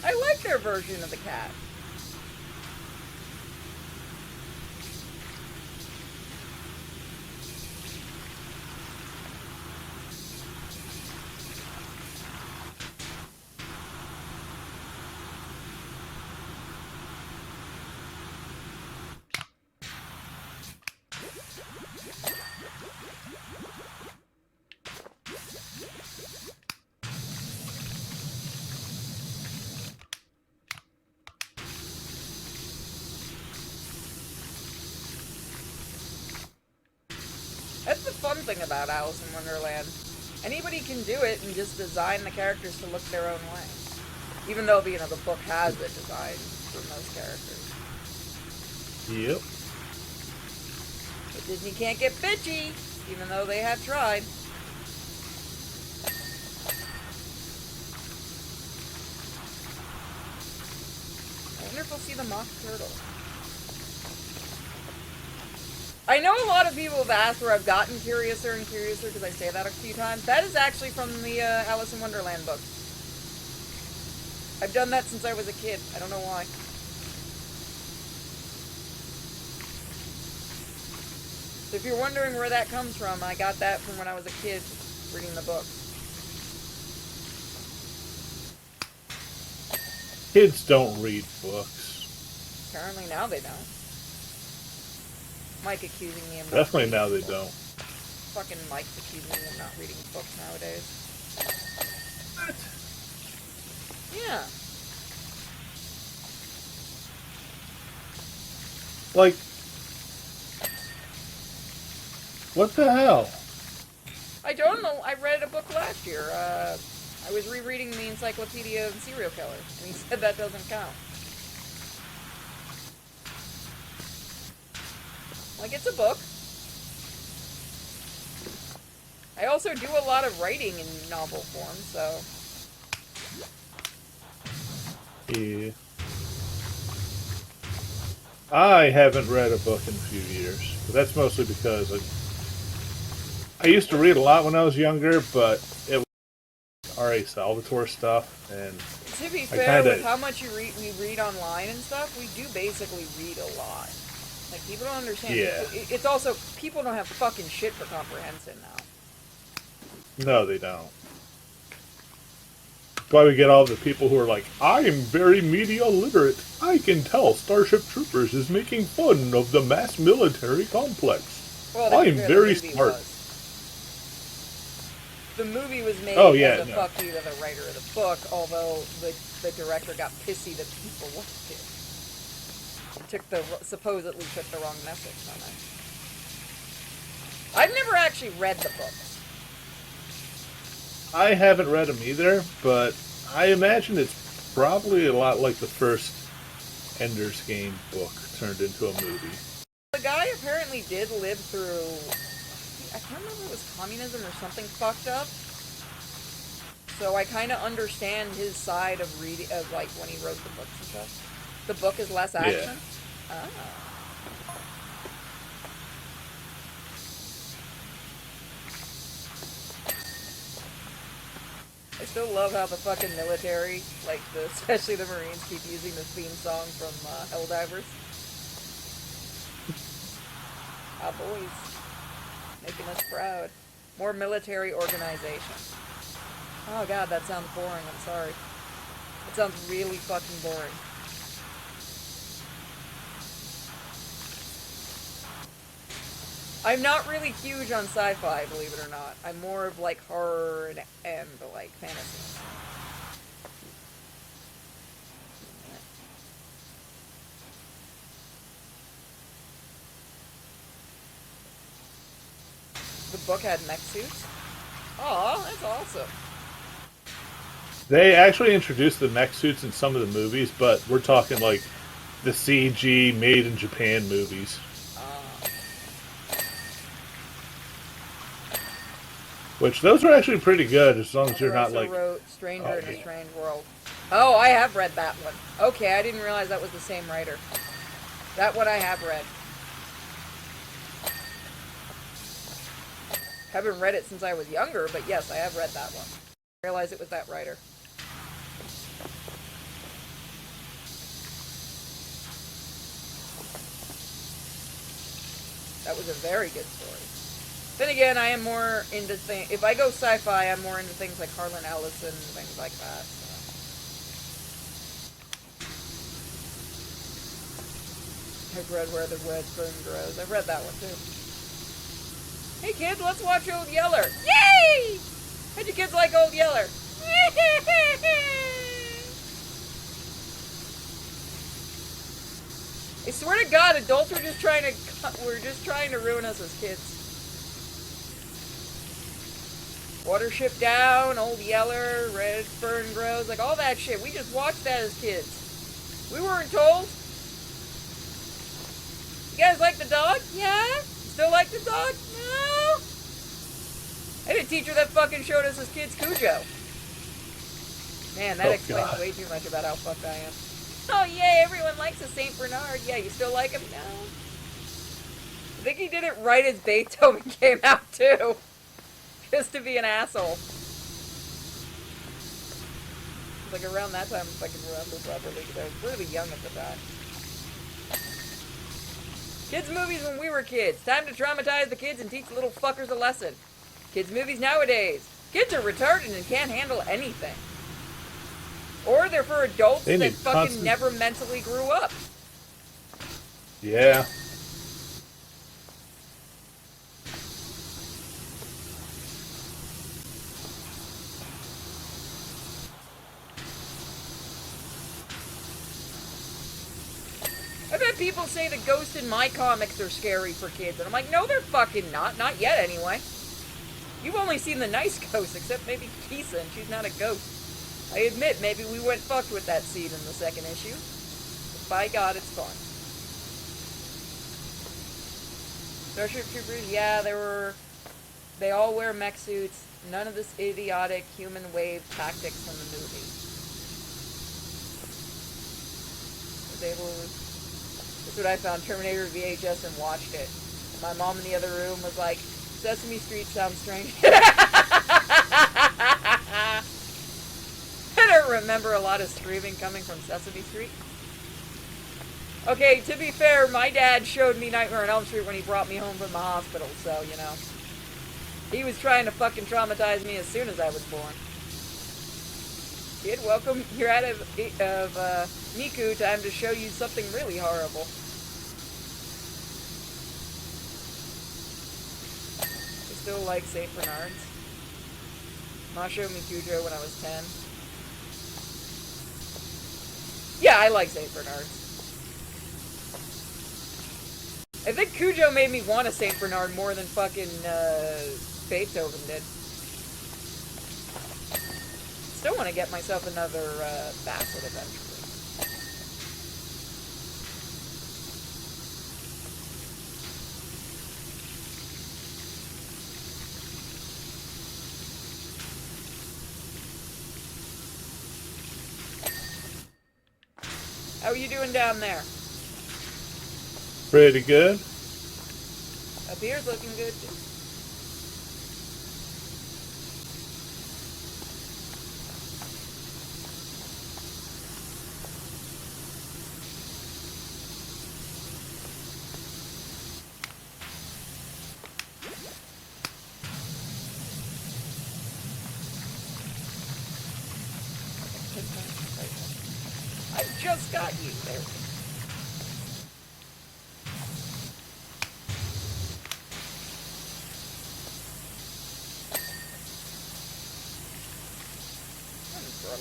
B: I like their version of the cat. That's the fun thing about Alice in Wonderland. Anybody can do it and just design the characters to look their own way. Even though, you know, the book has a design for most characters.
A: Yep.
B: But Disney can't get bitchy, even though they have tried. I wonder if we'll see the mock turtle. I know a lot of people have asked where I've gotten Curiouser and Curiouser because I say that a few times. That is actually from the Alice in Wonderland book. I've done that since I was a kid. I don't know why. So if you're wondering where that comes from, I got that from when I was a kid reading the book.
A: Kids don't read books.
B: Apparently now they don't. Mike accusing me of not
A: Definitely
B: reading
A: now they
B: books.
A: don't.
B: Fucking Mike's accusing me of not reading books nowadays.
A: What?
B: Yeah.
A: Like, what the hell?
B: I don't know. I read a book last year. I was rereading the Encyclopedia of Serial Killers, and he said that doesn't count. Like, it's a book. I also do a lot of writing in novel form, so...
A: Yeah. I haven't read a book in a few years, but that's mostly because I used to read a lot when I was younger, but it was R.A. Salvatore stuff, and
B: To be fair,
A: kinda...
B: with how much we read online and stuff, we do basically read a lot. Like, people don't understand.
A: Yeah.
B: It's also, people don't have fucking shit for comprehension now.
A: No, they don't. why we get all the people who are like, I'm very media literate. I can tell Starship Troopers is making fun of the mass military complex.
B: Well,
A: I'm very smart.
B: The movie was made as a fuck you to the writer of the book, although the director got pissy that people liked it. Supposedly took the wrong message from it. I've never actually read the books.
A: I haven't read them either, but I imagine it's probably a lot like the first Ender's Game book turned into a movie.
B: The guy apparently did live through, I can't remember if it was communism or something fucked up. So I kind of understand his side of reading, of like when he wrote the books and stuff. The book is less action.
A: Yeah.
B: Ah. I still love how the fucking military, like especially the Marines, keep using the theme song from Helldivers. Ah, boys. Making us proud. More military organization. Oh god, that sounds boring. I'm sorry. It sounds really fucking boring. I'm not really huge on sci-fi, believe it or not. I'm more of like horror and like fantasy. The book had mech suits? Aw, that's awesome.
A: They actually introduced the mech suits in some of the movies, but we're talking like the CG made in Japan movies. Which, those are actually pretty good, as long as you're not like...
B: wrote Stranger in a Strange World. Oh, I have read that one. Okay, I didn't realize that was the same writer. That one I have read. Haven't read it since I was younger, but yes, I have read that one. I realized it was that writer. That was a very good story. Then again, I am more into things... If I go sci-fi, I'm more into things like Harlan Ellison and things like that. So. I've read Where the Red Fern Grows. I've read that one, too. Hey, kids, let's watch Old Yeller. Yay! How'd you kids like Old Yeller? I swear to God, adults were just trying to ruin us as kids. Watership Down, Old Yeller, Red Fern Grows, like all that shit. We just watched that as kids. We weren't told. You guys like the dog? Yeah? Still like the dog? No? I had a teacher that fucking showed us as kids Cujo. Man, that explains way too much about how fucked I am. Oh, yay, everyone likes a St. Bernard. Yeah, you still like him? No. I think he did it right as Beethoven came out, too. Just to be an asshole. Like around that time, if I can remember properly, because I was really young at the time. Kids' movies when we were kids. Time to traumatize the kids and teach little fuckers a lesson. Kids' movies nowadays. Kids are retarded and can't handle anything. Or they're for adults that fucking never mentally grew up.
A: Yeah.
B: I bet people say the ghosts in my comics are scary for kids. And I'm like, no, they're fucking not. Not yet, anyway. You've only seen the nice ghosts, except maybe Kisa, and she's not a ghost. I admit, maybe we went fucked with that seed in the second issue. But by God, it's fun. Starship Troopers, yeah, they all wear mech suits. None of this idiotic human wave tactics from the movie. That's what I found, Terminator VHS, and watched it. My mom in the other room was like, Sesame Street sounds strange. I don't remember a lot of screaming coming from Sesame Street. Okay, to be fair, my dad showed me Nightmare on Elm Street when he brought me home from the hospital, so, you know. He was trying to fucking traumatize me as soon as I was born. Kid, welcome. You're out of Miku. Time to show you something really horrible. I still like St. Bernards. Ma showed me Cujo when I was 10. Yeah, I like St. Bernards. I think Cujo made me want a St. Bernard more than fucking Beethoven did. Still want to get myself another Basset eventually. How are you doing down there?
A: Pretty good.
B: Up here's looking good too. I just got you there.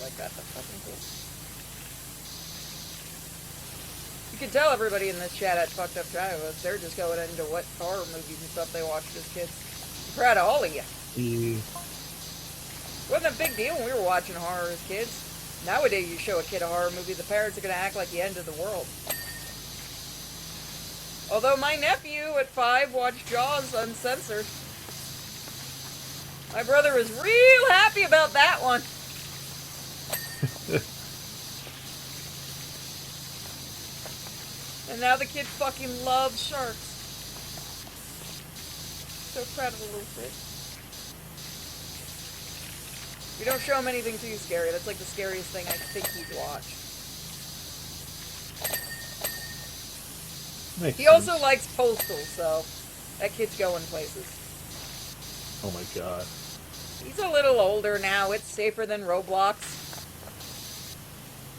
B: Like that, that's fucking cool. You can tell everybody in this chat at Fucked Up Drivers, they're just going into what horror movies and stuff they watched as kids. I'm proud of all of you. It wasn't a big deal when we were watching horror as kids. Nowadays, you show a kid a horror movie, the parents are going to act like the end of the world. Although my nephew at 5 watched Jaws uncensored. My brother was real happy about that one. And now the kid fucking loves sharks. So proud of the little kid. We don't show him anything too scary. That's like the scariest thing I think he'd watch. He also likes Postal, so that kid's going places.
A: Oh my god.
B: He's a little older now. It's safer than Roblox.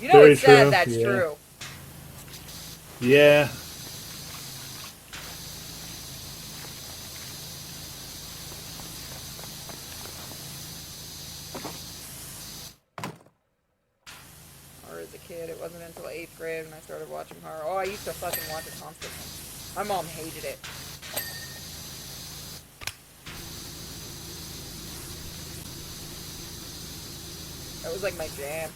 B: You know
A: Very
B: it's sad
A: true.
B: that's true.
A: Yeah.
B: Or as a kid, it wasn't until 8th grade when I started watching horror. Oh, I used to fucking watch it constantly. My mom hated it. That was like my jam.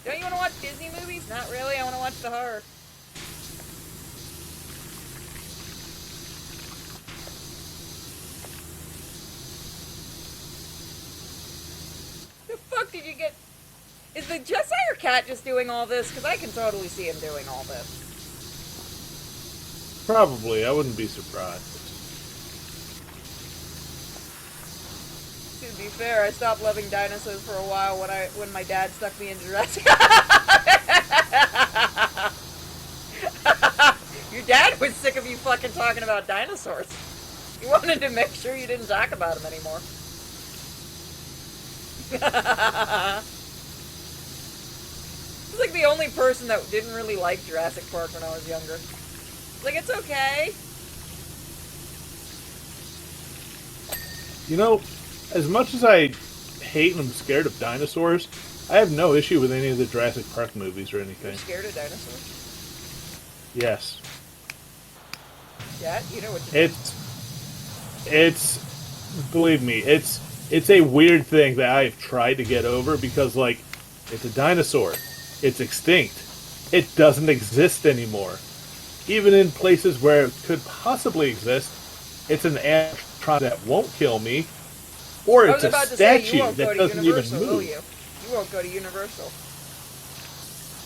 B: Don't you want to watch Disney movies? Not really. I want to watch the horror. The fuck did you get? Is the Jessire cat just doing all this? Because I can totally see him doing all this.
A: Probably. I wouldn't be surprised.
B: To be fair, I stopped loving dinosaurs for a while when my dad stuck me into Jurassic. Your dad was sick of you fucking talking about dinosaurs. He wanted to make sure you didn't talk about them anymore. He's like the only person that didn't really like Jurassic Park when I was younger. Like, it's okay.
A: You know, as much as I hate and I'm scared of dinosaurs, I have no issue with any of the Jurassic Park movies or anything.
B: You're scared of dinosaurs?
A: Yes.
B: Yeah, you know what you mean.
A: It's believe me, it's a weird thing that I've tried to get over because, like, it's a dinosaur. It's extinct. It doesn't exist anymore. Even in places where it could possibly exist, it's an animatronic that won't kill me, or it's a statue that doesn't even move.
B: You won't go to Universal.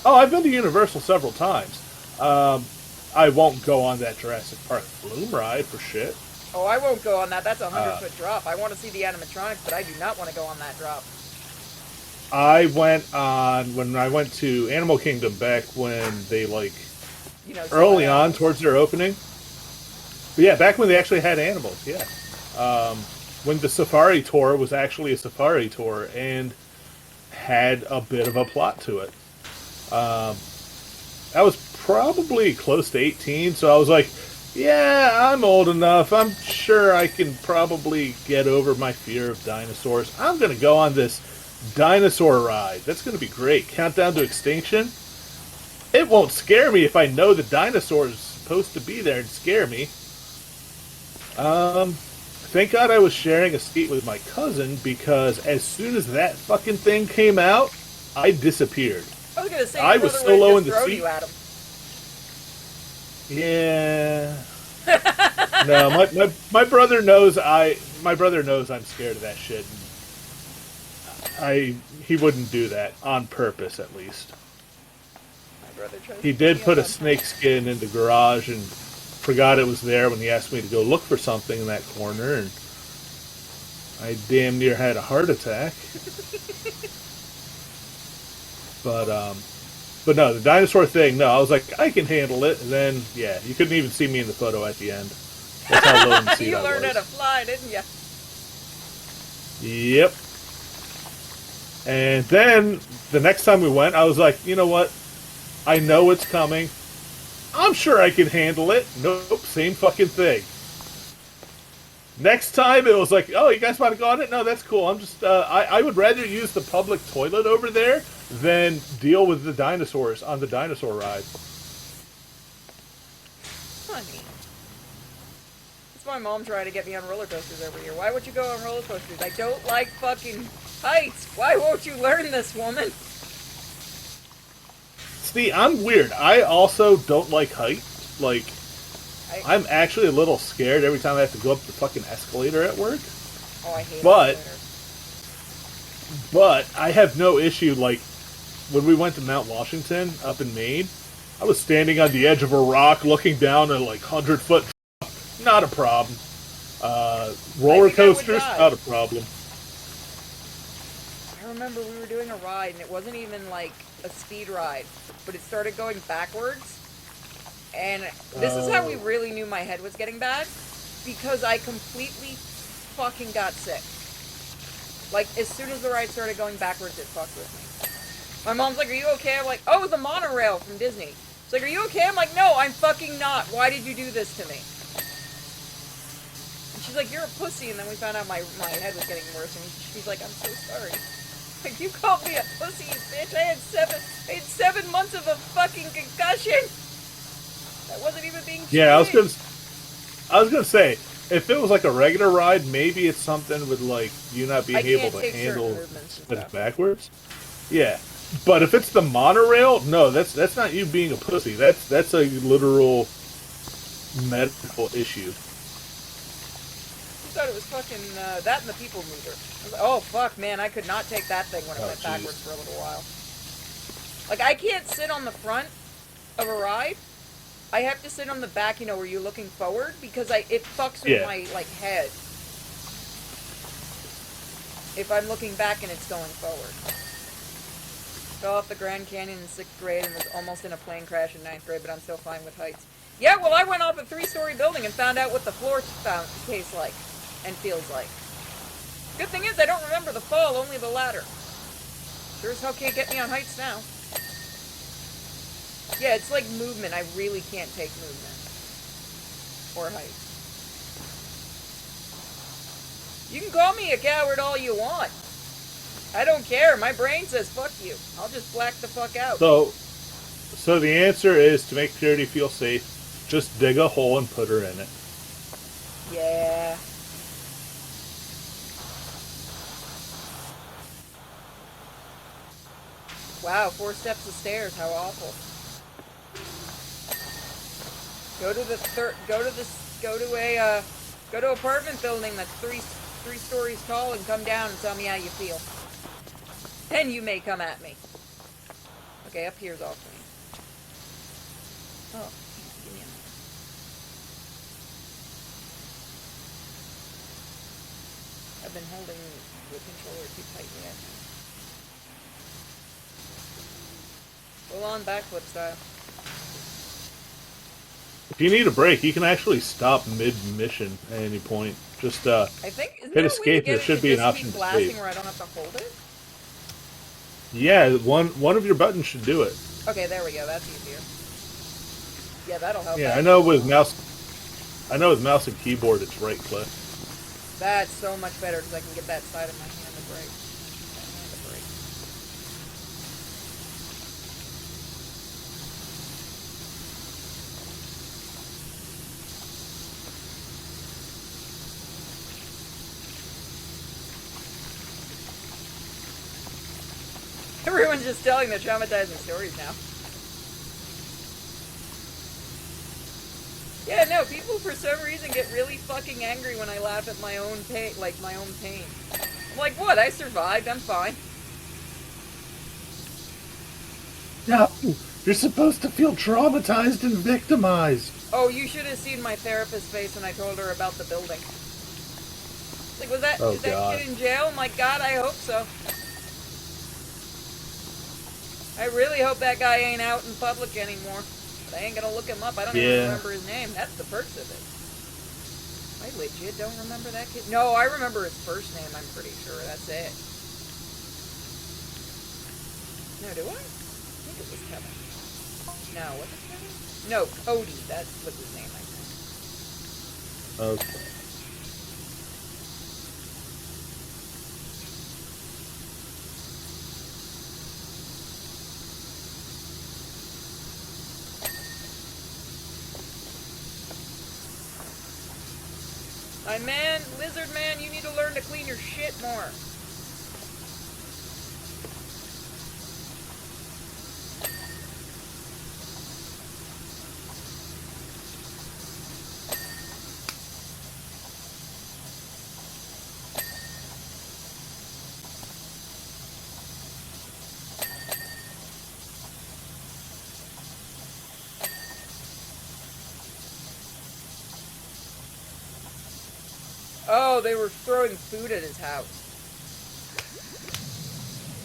A: Oh, I've been to Universal several times. I won't go on that Jurassic Park Bloom ride for shit.
B: Oh, I won't go on that. That's a 100-foot drop. I want to see the animatronics, but I do not want to go on that drop.
A: I went on when I went to Animal Kingdom back when they early on towards their opening. But yeah, back when they actually had animals. Yeah, when the safari tour was actually a safari tour, and had a bit of a plot to it. I was probably close to 18, so I was like, yeah, I'm old enough. I'm sure I can probably get over my fear of dinosaurs. I'm going to go on this dinosaur ride. That's going to be great. Countdown to extinction. It won't scare me if I know the dinosaur is supposed to be there and scare me. Thank God I was sharing a seat with my cousin, because as soon as that fucking thing came out, I disappeared.
B: I was gonna say,
A: I was so low in the seat.
B: you at him.
A: Yeah. No, my brother knows I'm scared of that shit. He wouldn't do that on purpose, at least.
B: My brother tries
A: He
B: to
A: did
B: beat me
A: put a
B: up on
A: snake skin in the garage and forgot it was there when he asked me to go look for something in that corner, and I damn near had a heart attack. But no, the dinosaur thing, no, I was like, I can handle it. And then, yeah, you couldn't even see me in the photo at the end. That's how low in the seat
B: You
A: I
B: learned
A: was.
B: how to fly, didn't you?
A: Yep. And then, the next time we went, I was like, you know what? I know it's coming. I'm sure I can handle it. Nope, same fucking thing. Next time, it was like, oh, you guys want to go on it? No, that's cool. I'm just, I would rather use the public toilet over there than deal with the dinosaurs on the dinosaur ride.
B: Funny. That's my mom trying to get me on roller coasters every year. Why would you go on roller coasters? I don't like fucking heights. Why won't you learn this, woman?
A: See, I'm weird. I also don't like heights. Like, I'm actually a little scared every time I have to go up the fucking escalator at work.
B: Oh, I hate escalators.
A: But I have no issue, like, when we went to Mount Washington up in Maine, I was standing on the edge of a rock looking down at, like, 100-foot drop. Not a problem. Roller coasters, not a problem.
B: I remember we were doing a ride, and it wasn't even, like, a speed ride, but it started going backwards. And this is how we really knew my head was getting bad, because I completely fucking got sick. Like, as soon as the ride started going backwards, it fucked with me. My mom's like, are you okay? I'm like, oh, the monorail from Disney. She's like, are you okay? I'm like, no, I'm fucking not. Why did you do this to me? And she's like, you're a pussy. And then we found out my head was getting worse, and she's like, I'm so sorry. Like, you called me a pussy, you bitch. I had 7 months of a fucking concussion. That wasn't even being serious.
A: Yeah, I was gonna say, if it was like a regular ride, maybe it's something with like you not being able to handle it backwards. Yeah, but if it's the monorail, no, that's not you being a pussy. That's a literal medical issue.
B: I thought it was fucking that and the people mover. I was like, oh fuck, man, I could not take that thing when it went backwards for a little while. Like, I can't sit on the front of a ride. I have to sit on the back, you know, where you're looking forward, because it fucks with my, like, head. If I'm looking back and it's going forward. Fell off the Grand Canyon in 6th grade and was almost in a plane crash in 9th grade, but I'm still fine with heights. Yeah, well, I went off a 3-story building and found out what the floor tastes like and feels like. Good thing is, I don't remember the fall, only the ladder. Sure as hell can't get me on heights now. Yeah, it's like movement. I really can't take movement. Or heights. You can call me a coward all you want. I don't care. My brain says fuck you. I'll just black the fuck out.
A: So the answer is, to make Purity feel safe, just dig a hole and put her in it.
B: Yeah. Wow, 4 steps of stairs. How awful. Go to an apartment building that's three stories tall and come down and tell me how you feel. Then you may come at me. Okay, up here's all clean. Oh, give me a minute. I've been holding the controller too tightly, I think. Full on backflip style.
A: If you need a break, you can actually stop mid-mission at any point. Just
B: I think,
A: hit escape. There should be an option to save.
B: Where I don't have to hold it.
A: Yeah, one of your buttons should do it.
B: Okay, there we go. That's easier. Yeah, that'll help.
A: Yeah,
B: out.
A: I know with mouse. I know with mouse and keyboard, it's right click.
B: That's so much better because I can get that side of my hand to break. That hand to break. Everyone's just telling their traumatizing stories now. Yeah, no, people for some reason get really fucking angry when I laugh at my own pain, like my own pain. I'm like, what? I survived. I'm fine.
A: No, you're supposed to feel traumatized and victimized.
B: Oh, you should have seen my therapist's face when I told her about the building. Like, is that
A: God.
B: kid in jail? I'm like, God, I hope so. I really hope that guy ain't out in public anymore. But I ain't gonna look him up. I don't even remember his name. That's the perks of it. I legit don't remember that kid. No, I remember his first name, I'm pretty sure. That's it. No, do I? I think it was Kevin. No, was it Kevin? No, Cody. That was his name, I think.
A: Okay.
B: My man, Lizard Man, you need to learn to clean your shit more. Oh, they were throwing food at his house.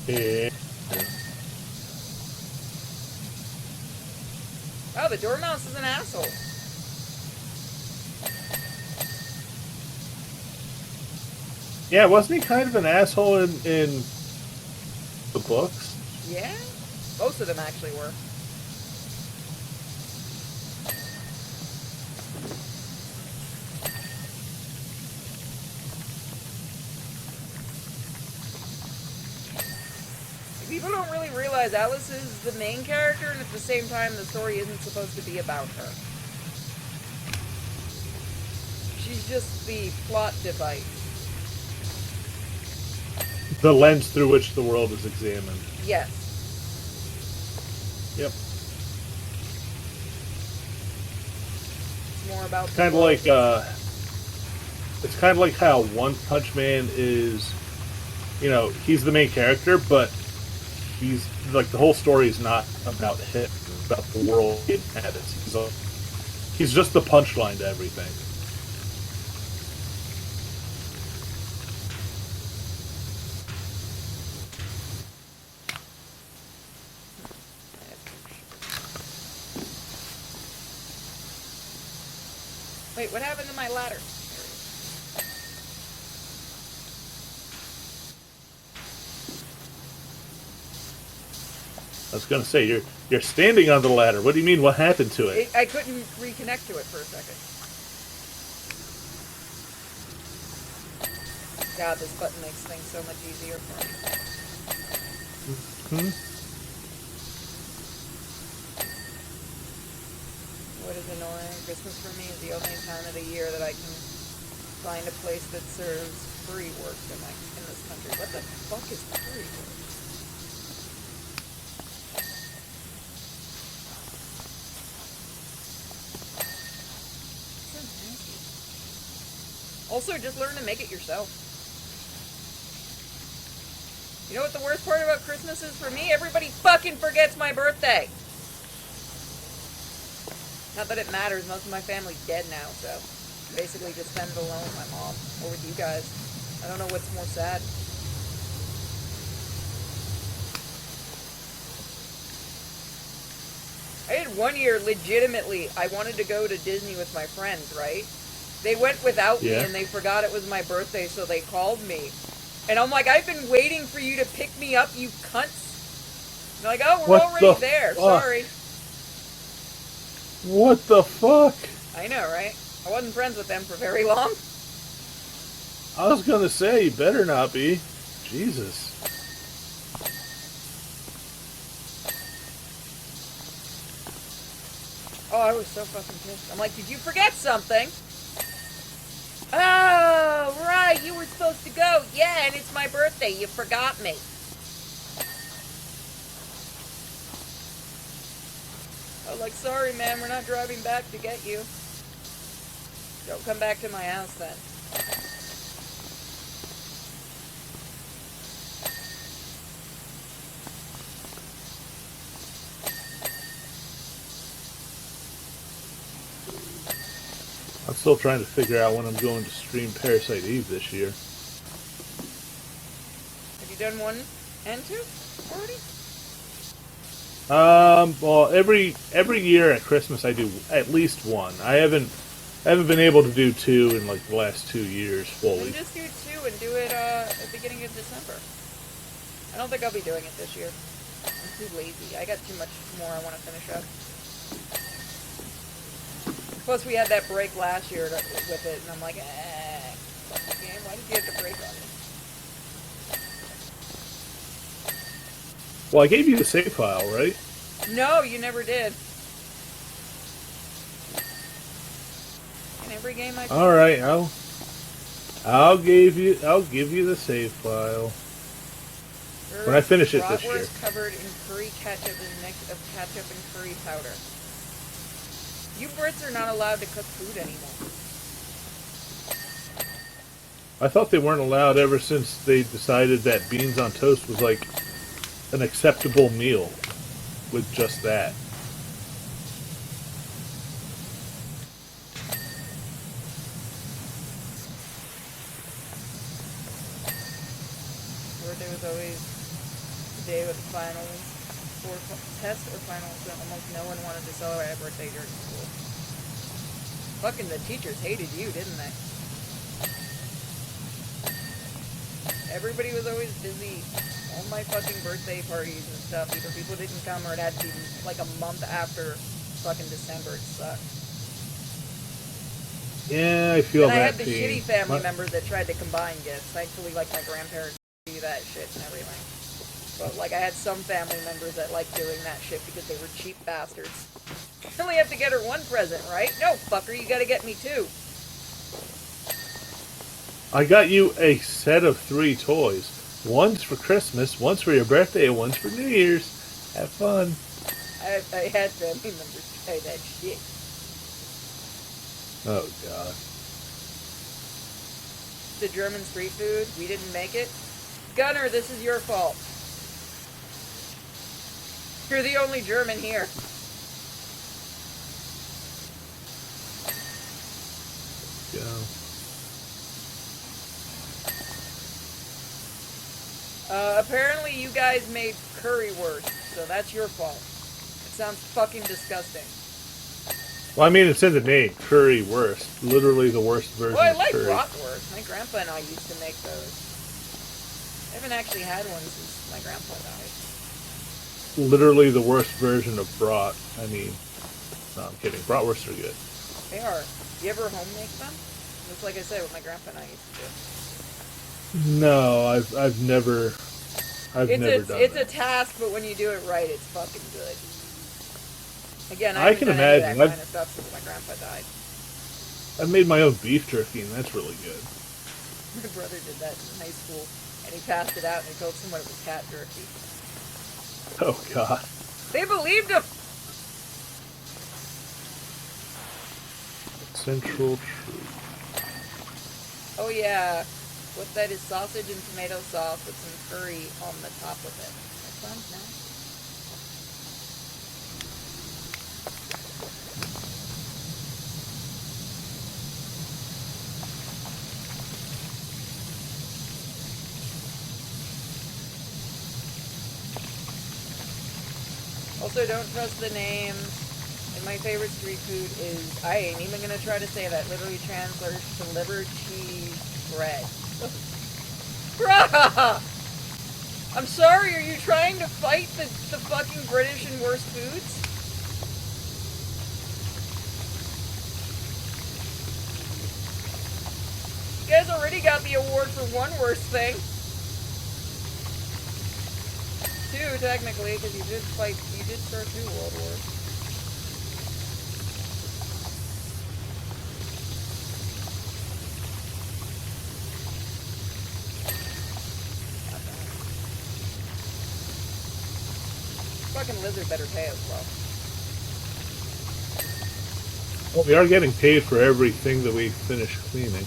A: Yeah.
B: Oh, the dormouse is an asshole.
A: Yeah, wasn't he kind of an asshole in the books?
B: Yeah? Most of them actually were. People don't really realize Alice is the main character, and at the same time, the story isn't supposed to be about her. She's just the plot device.
A: The lens through which the world is examined.
B: Yes.
A: Yep.
B: It's more about
A: Kind of like it's kind of like how One Punch Man is, you know, he's the main character, but he's like the whole story is not about him, it's about the world he inhabits. He's just the punchline to everything.
B: Wait, what happened to my ladder?
A: I was gonna say you're standing on the ladder. What do you mean? What happened to it?
B: I couldn't reconnect to it for a second. God, this button makes things so much easier for me. What is annoying? Christmas for me is the only time of the year that I can find a place that serves free work in this country. What the fuck is free work? So nasty. Also, just learn to make it yourself. You know what the worst part about Christmas is for me? Everybody fucking forgets my birthday. Not that it matters, most of my family's dead now, so basically just spend it alone with my mom or with you guys. I don't know what's more sad. I had one year, legitimately, I wanted to go to Disney with my friends, right? They went without me and they forgot it was my birthday, so they called me. And I'm like, I've been waiting for you to pick me up, you cunts. You're like, oh, we're
A: What
B: already
A: the
B: there.
A: fuck?
B: Sorry.
A: What the fuck?
B: I know, right? I wasn't friends with them for very long.
A: I was gonna say, you better not be. Jesus.
B: Oh, I was so fucking pissed. I'm like, did you forget something? Oh, right, you were supposed to go. Yeah, and it's my birthday. You forgot me. I was like, sorry, man, we're not driving back to get you. Don't come back to my house then.
A: I'm still trying to figure out when I'm going to stream Parasite Eve this year.
B: Have you done 1 and 2 already?
A: Well, every year at Christmas I do at least one. I haven't been able to do 2 in like the last 2 years fully.
B: Then just do 2 and do it at the beginning of December. I don't think I'll be doing it this year. I'm too lazy. I got too much more I want to finish up. Plus, we had that break last year with it, and I'm like, fuck the game. Why did you have to break on me?
A: Well, I gave you the save file, right?
B: No, you never did. In every game I play.
A: All right, I'll give you the save file when I finish it this year.
B: Bratwurst covered in curry ketchup and mix of ketchup and curry powder. You Brits are not allowed to cook food anymore.
A: I thought they weren't allowed ever since they decided that beans on toast was like an acceptable meal with just that.
B: Birthday was always the day with the finals or test or finals, and almost no one wanted to celebrate a birthday during school. Fucking the teachers hated you, didn't they? Everybody was always busy. All my fucking birthday parties and stuff, either people didn't come or it had to be like a month after fucking December. It sucked.
A: Yeah, I feel
B: And
A: that.
B: I had the shitty family members that tried to combine gifts. Thankfully, like my grandparents do that shit and everything. But like I had some family members that liked doing that shit because they were cheap bastards. I only have to get her one present, right? No, fucker, you gotta get me 2.
A: I got you a set of 3 toys. One's for Christmas, one's for your birthday, and one's for New Year's. Have fun.
B: I had family members try that shit.
A: Oh, God.
B: The German street food, we didn't make it. Gunner, this is your fault. You're the only German here.
A: Yeah.
B: Apparently you guys made currywurst, so that's your fault. It sounds fucking disgusting.
A: Well, I mean, it's in the name. Currywurst. Literally the worst version
B: Well, I
A: of
B: like
A: curry.
B: bratwurst. My grandpa and I used to make those. I haven't actually had one since my grandpa died.
A: Literally the worst version of brat. I mean, no, I'm kidding. Bratwursts are good.
B: They are. You ever home make them? It's like I said, what my grandpa and I used to do.
A: No, I've never done
B: It's
A: that.
B: a task, but when you do it right, it's fucking good. Again,
A: I
B: I
A: can
B: haven't done any of
A: imagine.
B: that kind of stuff since my grandpa died.
A: I've made my own beef jerky, and that's really good.
B: My brother did that in high school, and he passed it out, and he told someone it was cat jerky.
A: Oh, God.
B: They believed him!
A: Central Truth.
B: Oh yeah, what that is, sausage and tomato sauce with some curry on the top of it. That sounds nice. Also, don't trust the names. And my favorite street food is, I ain't even gonna try to say that, literally translates to liver cheese bread. Bruh! I'm sorry, are you trying to fight the fucking British and worst foods? You guys already got the award for one worst thing. Two, technically, because you did start 2 world wars. Fucking lizard better pay us well.
A: Well, we are getting paid for everything that we finish cleaning.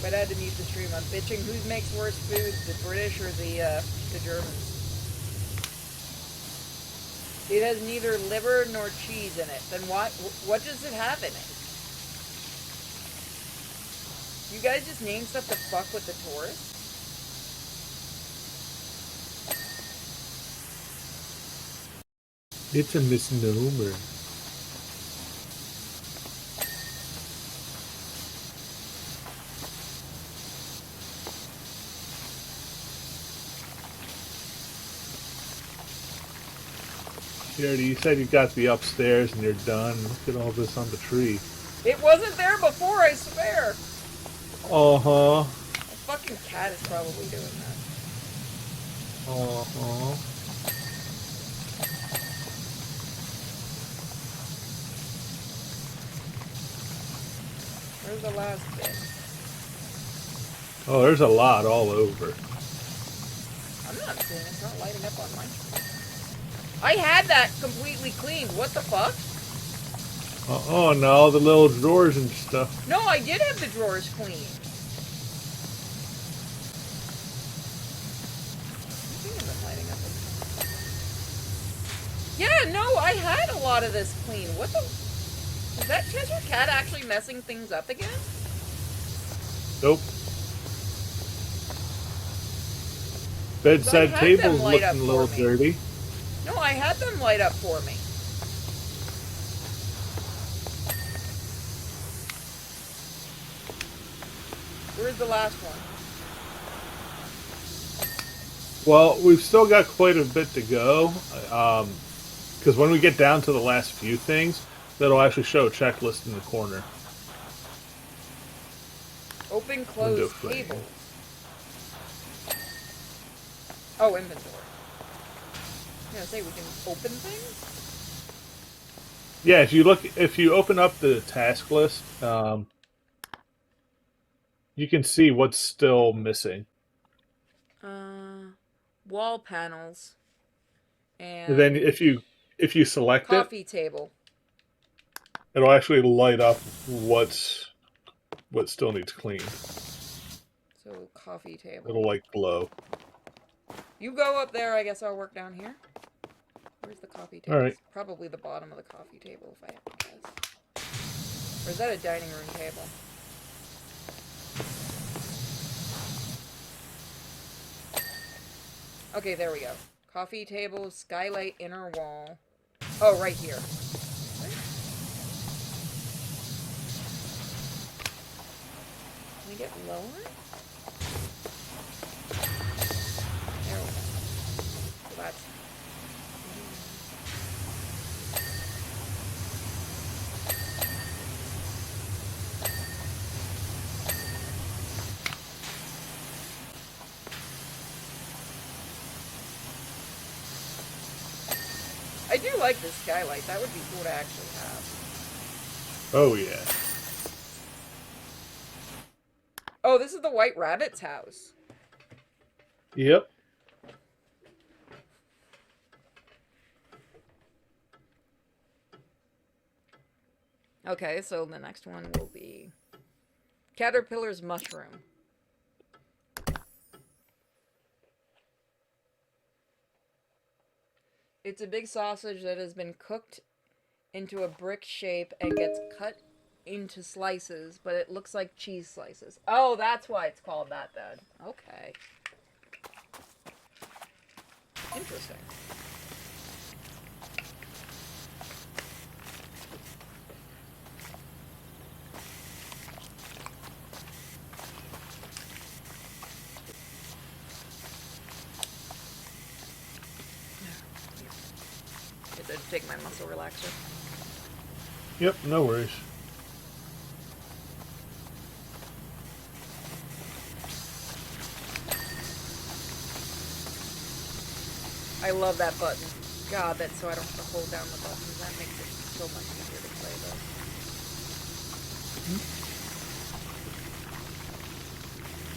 B: But I had to mute the stream. I'm bitching. Who makes worse food, the British or the Germans? It has neither liver nor cheese in it. Then what does it have in it? You guys just name stuff to fuck with the tourists?
A: It's a misnomer. You said you got the upstairs and you're done. Look at all this on the tree.
B: It wasn't there before, I swear.
A: Uh-huh.
B: A fucking cat is probably doing that.
A: Uh-huh.
B: Where's the last bit?
A: Oh, there's a lot all over.
B: I'm not seeing it. It's not lighting up on mine. I had that completely cleaned. What the fuck?
A: Oh, and all the little drawers and stuff.
B: No, I did have the drawers clean. This thing isn't lighting up. Yeah, no, I had a lot of this clean. What the... Is that Cheshire Cat actually messing things up again?
A: Nope. Bedside table's looking a little dirty.
B: No, I had them light up for me. Where's the last one?
A: Well, we've still got quite a bit to go. Because when we get down to the last few things, that'll actually show a checklist in the corner.
B: Open, close, table. Oh, inventory. I was gonna say we can open things?
A: Yeah, if you open up the task list, you can see what's still missing.
B: Wall panels. And
A: then if you select
B: coffee table.
A: It'll actually light up what still needs cleaned.
B: So coffee table.
A: It'll like glow.
B: You go up there, I guess I'll work down here. Where's the coffee table?
A: Alright.
B: Probably the bottom of the coffee table, if I have to guess. Or is that a dining room table? Okay, there we go. Coffee table, skylight, inner wall. Oh, right here. Can we get lower? There we go. So that's... I do like this skylight. That would be cool to actually have.
A: Oh, yeah.
B: Oh, this is the White Rabbit's house.
A: Yep.
B: Okay, so the next one will be Caterpillar's Mushroom. It's a big sausage that has been cooked into a brick shape and gets cut into slices, but it looks like cheese slices. Oh, that's why it's called that then. Okay. Interesting. take my muscle relaxer.
A: Yep, no worries.
B: I love that button. God, that's so I don't have to hold down the buttons. That makes it so much easier to play, though.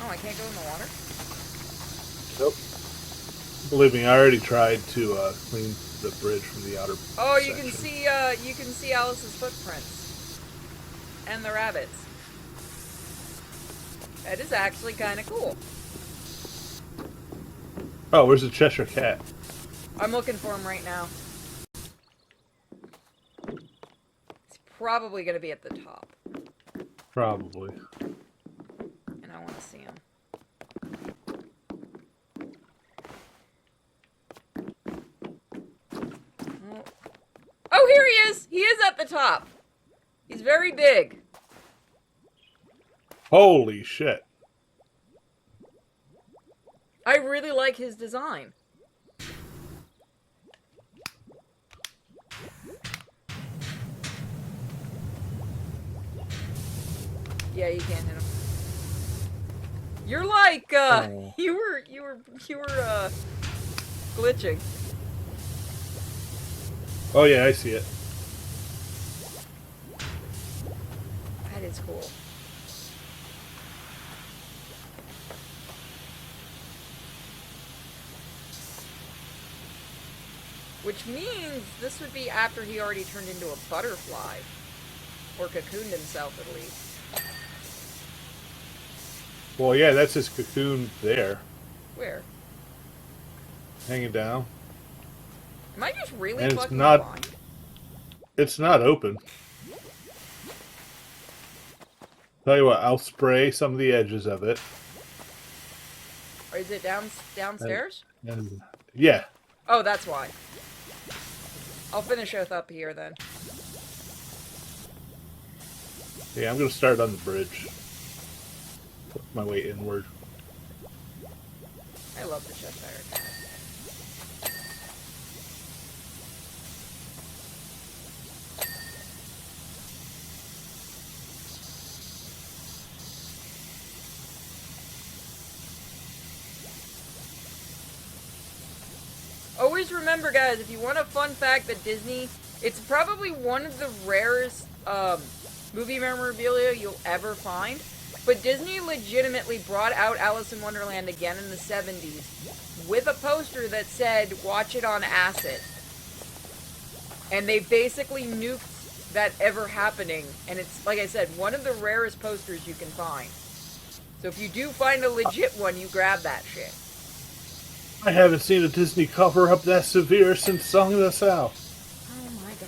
B: Oh, I can't go in the water?
A: Nope. Believe me, I already tried to clean the bridge from the outer
B: Oh,
A: section.
B: you can see Alice's footprints. And the rabbits. That is actually kind of cool.
A: Oh, where's the Cheshire Cat?
B: I'm looking for him right now. He's probably going to be at the top.
A: Probably.
B: And I want to see him. Oh, here he is! He is at the top! He's very big.
A: Holy shit.
B: I really like his design. Yeah, you can't hit him. You're like,
A: Oh.
B: you were glitching.
A: Oh yeah, I see it.
B: That is cool. Which means this would be after he already turned into a butterfly. Or cocooned himself, at least.
A: Well, yeah, that's his cocoon there.
B: Where?
A: Hanging down.
B: Am I just really
A: And
B: fucking
A: it's not
B: blind?
A: It's not open. Tell you what, I'll spray some of the edges of it.
B: Or is it downstairs?
A: And yeah.
B: Oh, that's why. I'll finish Oath up here then.
A: Yeah, I'm gonna start on the bridge. Put my way inward.
B: I love the Cheshire Cat. Always remember, guys, if you want a fun fact that Disney, it's probably one of the rarest movie memorabilia you'll ever find, but Disney legitimately brought out Alice in Wonderland again in the 70s with a poster that said, "Watch it on acid." And they basically nuked that ever happening, and it's, like I said, one of the rarest posters you can find. So if you do find a legit one, you grab that shit.
A: I haven't seen a Disney cover up that severe since Song of the South.
B: Oh my god.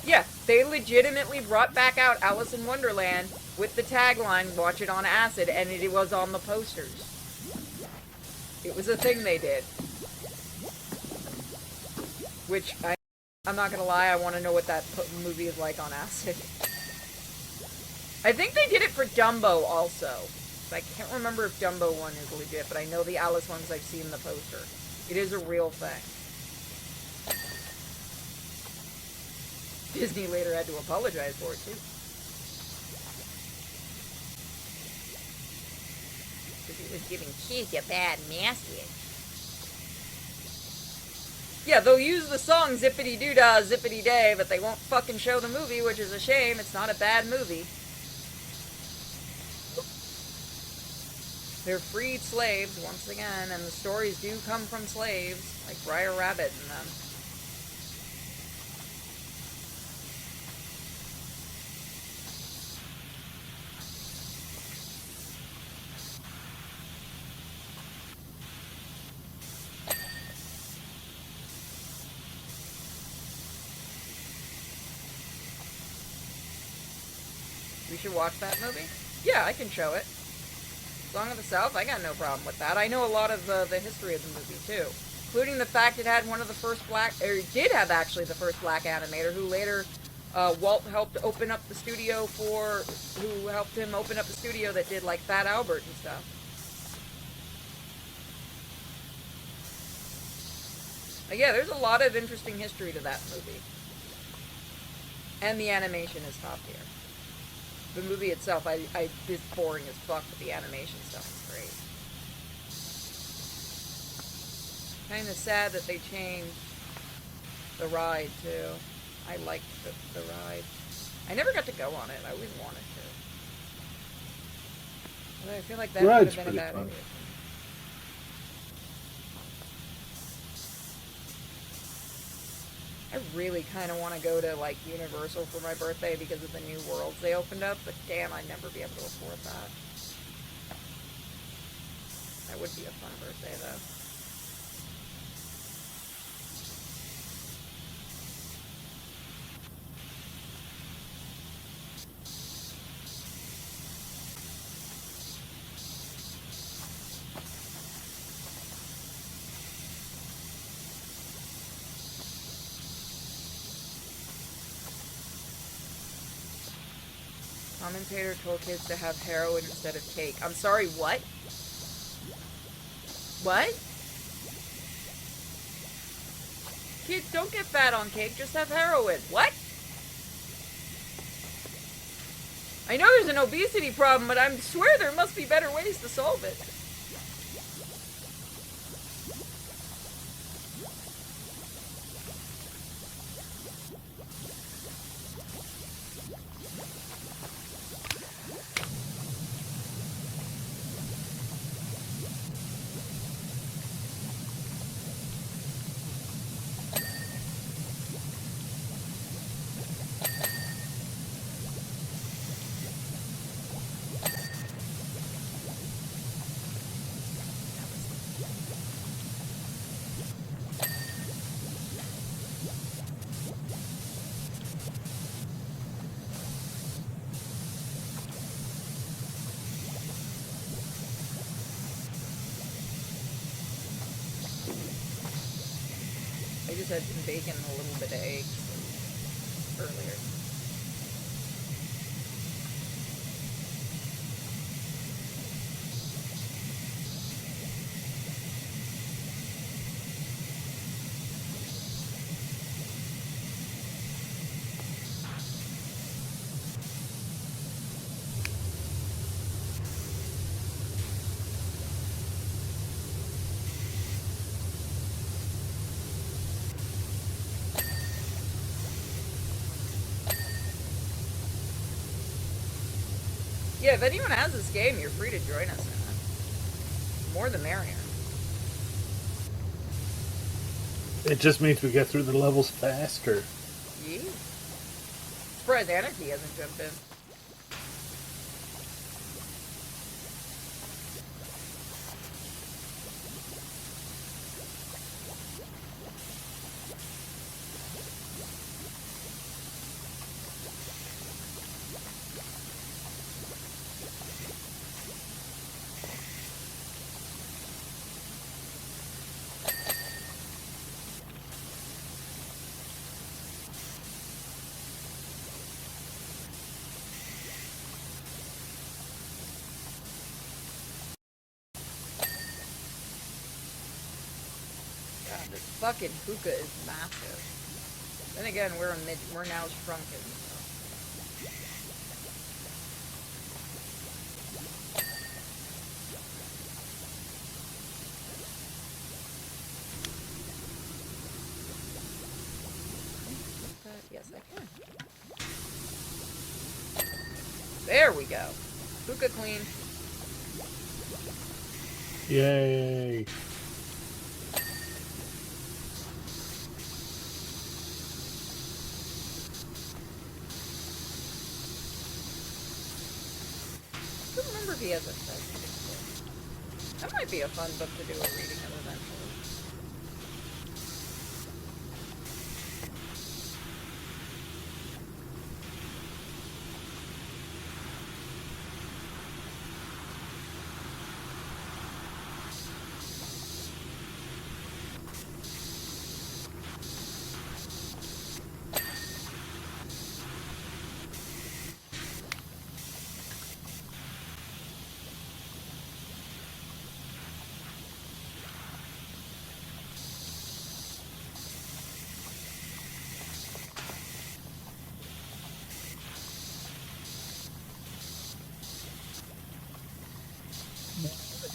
B: Yeah, they legitimately brought back out Alice in Wonderland with the tagline, "Watch it on acid," and it was on the posters. It was a thing they did. Which, I'm not gonna lie, I want to know what that movie is like on acid. I think they did it for Dumbo also. I can't remember if Dumbo one is legit, but I know the Alice ones I've seen in the poster. It is a real thing. Disney later had to apologize for it, too. Because it was giving kids a bad message. Yeah, they'll use the song Zippity Doo Dah, Zippity Day, but they won't fucking show the movie, which is a shame. It's not a bad movie. They're freed slaves, once again, and the stories do come from slaves, like Briar Rabbit and them. We should watch that movie? Yeah, I can show it. Song of the South, I got no problem with that. I know a lot of the history of the movie, too. Including the fact it had one of the first black, or it did have actually the first black animator, who later, Walt helped open up the studio for, who helped him open up the studio that did, like, Fat Albert and stuff. Yeah, there's a lot of interesting history to that movie. And the animation is top tier. The movie itself, is boring as fuck, but the animation stuff is great. Kind of sad that they changed the ride, too. I liked the ride. I never got to go on it. I always wanted to. But I feel like that would have been a bad idea. I really kind of want to go to, like, Universal for my birthday because of the new worlds they opened up, but damn, I'd never be able to afford that. That would be a fun birthday, though. Commentator told kids to have heroin instead of cake. I'm sorry, what? What? Kids, don't get fat on cake, just have heroin. What? I know there's an obesity problem, but I swear there must be better ways to solve it. I just had some bacon and a little bit of eggs earlier. Yeah, if anyone has this game, you're free to join us in it. More the merrier.
A: It just means we get through the levels faster.
B: Yee. Surprised Anarchy hasn't jumped in. This fucking hookah is massive. Then again, we're now shrunken. So. Yes, I can. There we go. Hookah clean.
A: Yay. I don't remember if he has a second. That might be a fun book to do a reading of eventually.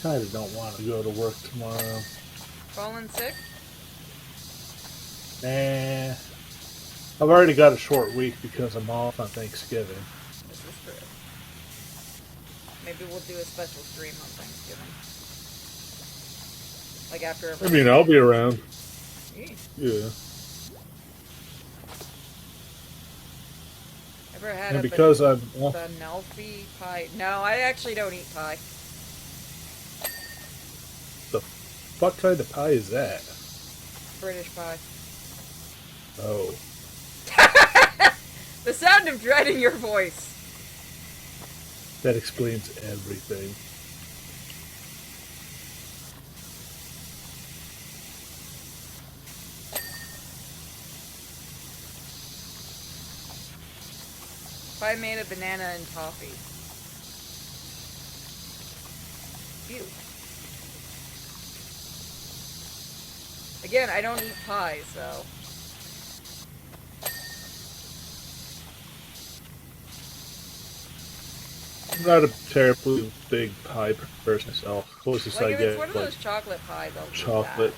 A: kind of don't want to go to work tomorrow.
B: Fallen sick?
A: Nah. I've already got a short week because I'm off on Thanksgiving.
B: This is true. Maybe we'll do a special stream on Thanksgiving. Like after
A: I mean, I'll be around. Yeah.
B: Ever had
A: And
B: a
A: because I'm off,
B: Banalfi pie? No, I actually don't eat pie.
A: the fuck kind of pie is that?
B: British pie.
A: Oh.
B: The sound of dread in your voice.
A: That explains everything.
B: Pie made of banana and toffee. Ew. Again, I don't eat pie, so...
A: I'm not a terribly big pie person myself. Closest
B: Like,
A: I
B: if
A: get,
B: it's one of
A: like
B: those chocolate pies, I'll
A: chocolate.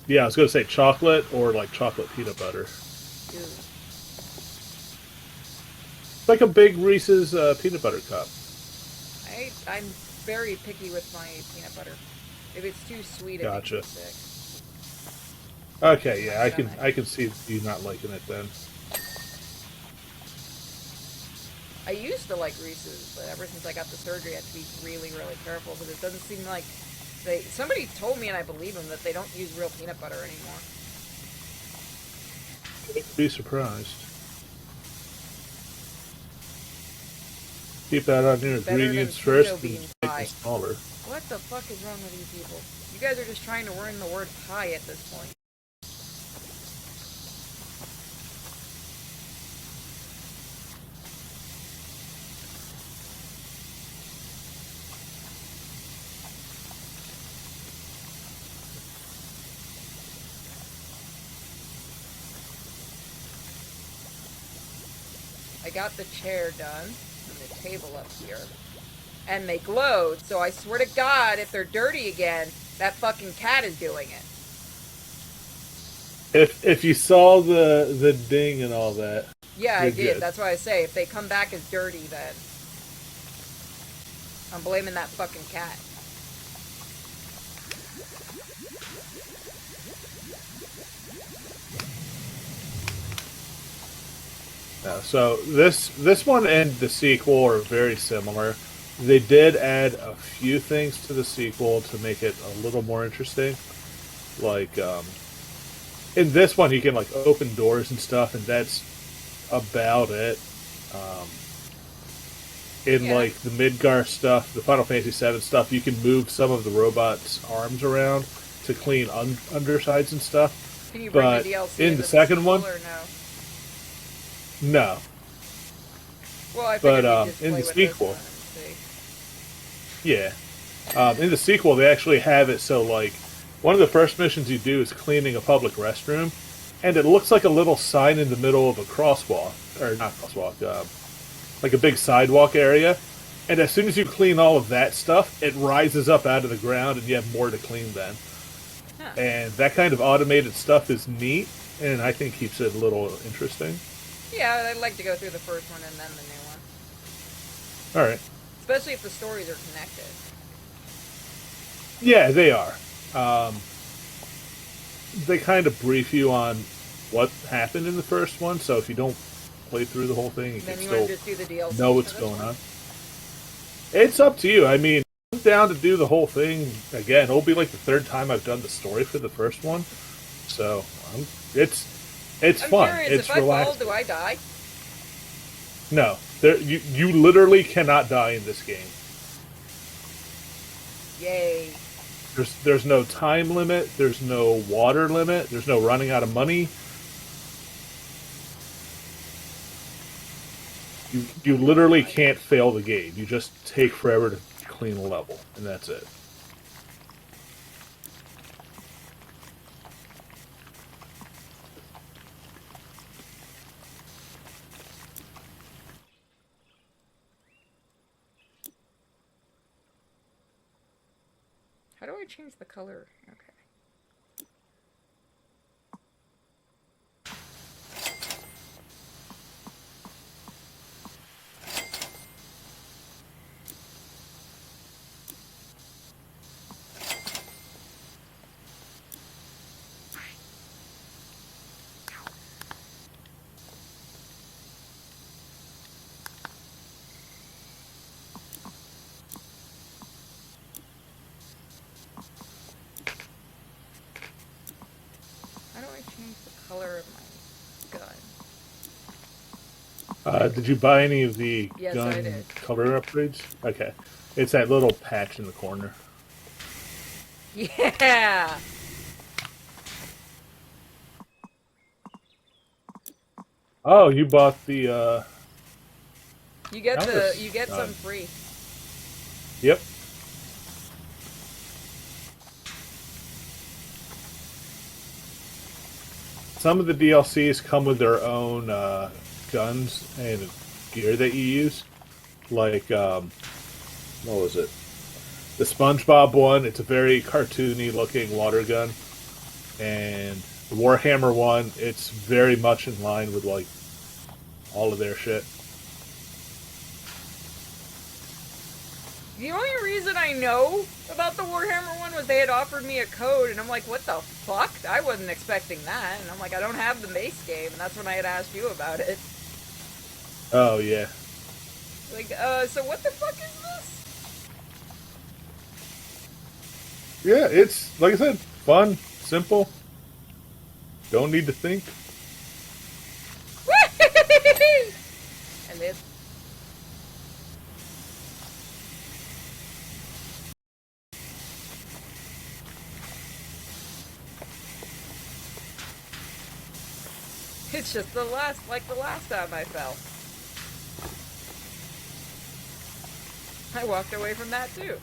B: do
A: Yeah, I was gonna say chocolate or like chocolate peanut butter.
B: that. Ew.
A: It's like a big Reese's peanut butter cup.
B: I'm very picky with my peanut butter. If it's too sweet, it
A: Gotcha.
B: makes me sick.
A: Okay, yeah,
B: My
A: I can see you not liking it then.
B: I used to like Reese's, but ever since I got the surgery, I have to be really, really careful because it doesn't seem like they. Somebody told me, and I believe them, that they don't use real peanut butter anymore.
A: Be surprised. Keep that on your ingredients first and make them smaller.
B: What the fuck is wrong with you people? You guys are just trying to learn the word pie at this point. I got the chair done and the table up here. And they glowed, so I swear to God, if they're dirty again, that fucking cat is doing it.
A: If you saw the ding and all that.
B: Yeah, I did.
A: Good.
B: That's why I say, if they come back as dirty, then I'm blaming that fucking cat.
A: So this one and the sequel are very similar. They did add a few things to the sequel to make it a little more interesting. Like in this one, you can like open doors and stuff, and that's about it. In like the Midgar stuff, the Final Fantasy VII stuff, you can move some of the robot's arms around to clean undersides and stuff.
B: Can you bring
A: but
B: the DLC
A: in the second one,
B: or no?
A: no.
B: Well, I figured
A: But
B: just
A: in
B: play
A: the
B: with this
A: sequel,
B: one and see.
A: yeah. In the sequel, they actually have it so, like, one of the first missions you do is cleaning a public restroom, and it looks like a little sign in the middle of a crosswalk, or not crosswalk, like a big sidewalk area. And as soon as you clean all of that stuff, it rises up out of the ground, and you have more to clean then.
B: Huh.
A: And that kind of automated stuff is neat, and I think keeps it a little interesting.
B: Yeah, I'd like to go through the first one and then the new one.
A: All right.
B: Especially if the stories are connected.
A: Yeah, they are. They kind of brief you on what happened in the first one, so if you don't play through the whole thing, you
B: Then
A: can
B: you want
A: still
B: to just do the DLC
A: know what's going on. It's up to you. I mean, I'm down to do the whole thing again. It'll be like the third time I've done the story for the first one, so it's
B: I'm
A: fun.
B: curious,
A: It's
B: if I fall,
A: relaxing.
B: do I die?
A: No, you literally cannot die in this game.
B: Yay.
A: There's no time limit. There's no water limit. There's no running out of money. You literally can't fail the game. You just take forever to clean a level, and that's it.
B: How do I change the color? Okay. How do I change the color of my gun?
A: Did you buy any of the
B: Yes, I
A: gun
B: did.
A: color upgrades? Okay. It's that little patch in the corner.
B: Yeah!
A: Oh, you bought the
B: You get
A: countless
B: you get some
A: gun.
B: free.
A: Yep. Some of the DLCs come with their own guns and gear that you use. Like, what was it? The SpongeBob one, it's a very cartoony looking water gun. And the Warhammer one, it's very much in line with, like, all of their shit.
B: The only reason I know about the Warhammer one was they had offered me a code, and I'm like, what the fuck? I wasn't expecting that. And I'm like, I don't have the base game, and that's when I had asked you about it.
A: Oh, yeah.
B: Like, so what the fuck is this?
A: Yeah, it's, like I said, fun, simple. Don't need to think.
B: I live. It's just the last time I fell. I walked away from that too.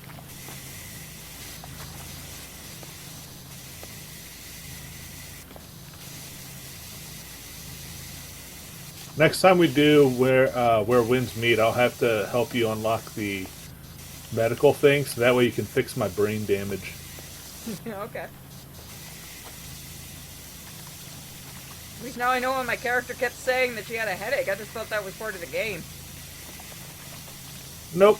A: Next time we do where winds meet, I'll have to help you unlock the medical thing, so that way you can fix my brain damage.
B: Okay. At least now I know when my character kept saying that she had a headache. I just thought that was part of the game.
A: Nope.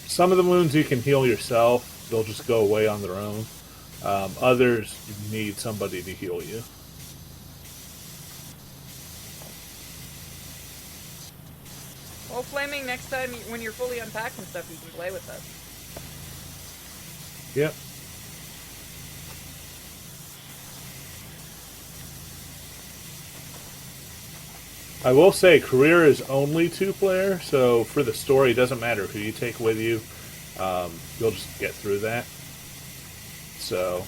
A: Some of the wounds you can heal yourself. They'll just go away on their own. Others need somebody to heal you.
B: Well, Flaming, next time when you're fully unpacked and stuff, you can play with us.
A: Yep. I will say, career is only 2-player, so for the story, it doesn't matter who you take with you. You'll just get through that. So,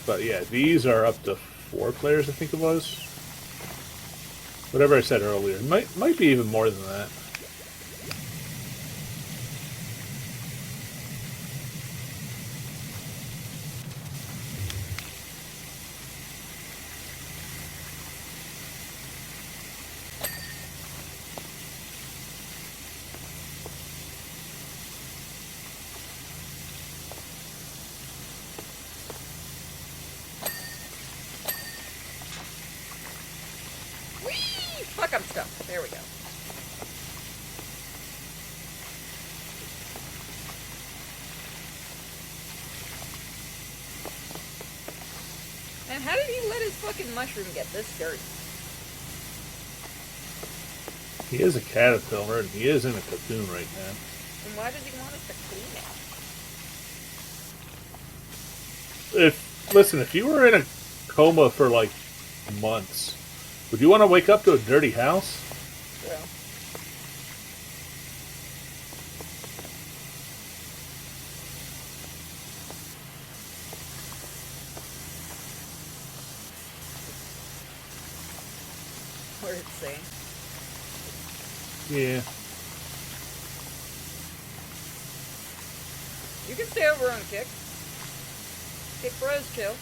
A: but yeah, these are up to 4 players, I think it was. Whatever I said earlier, might be even more than that.
B: Whee! Fuck, I'm stuck. There we go. And how did he let his fucking mushroom get this dirty?
A: He is a caterpillar, and he is in a cocoon right now.
B: And why does he want us to clean it?
A: Listen, if you were in a coma for like months, would you want to wake up to a dirty house?
B: Well, what did it say?
A: Yeah.
B: You can stay over on Kick. Kick Bros chill.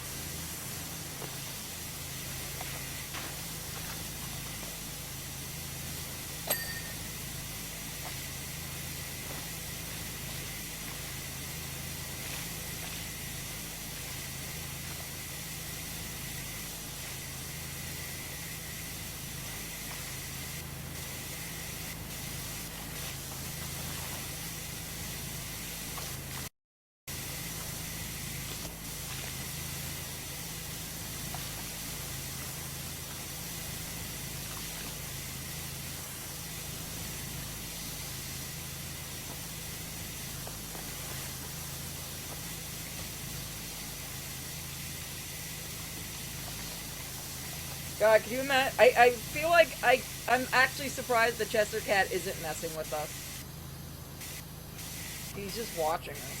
B: God, can you imagine? I feel like I'm actually surprised the Chester Cat isn't messing with us. He's just watching us.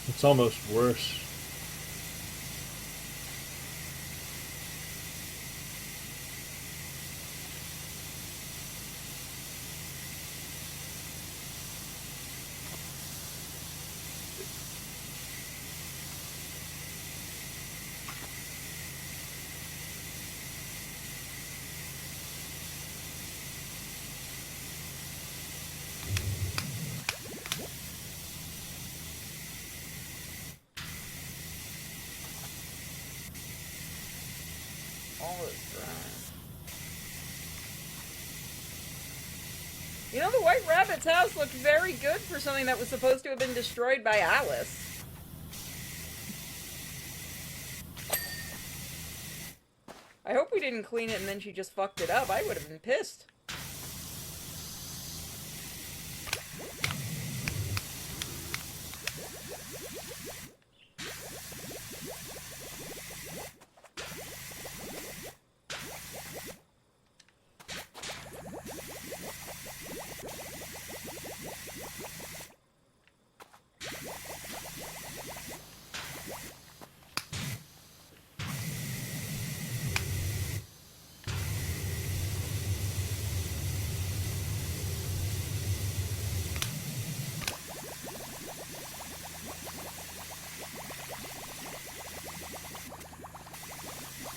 A: It's almost worse.
B: All is dry. You know, the White Rabbit's house looked very good for something that was supposed to have been destroyed by Alice. I hope we didn't clean it and then she just fucked it up. I would have been pissed.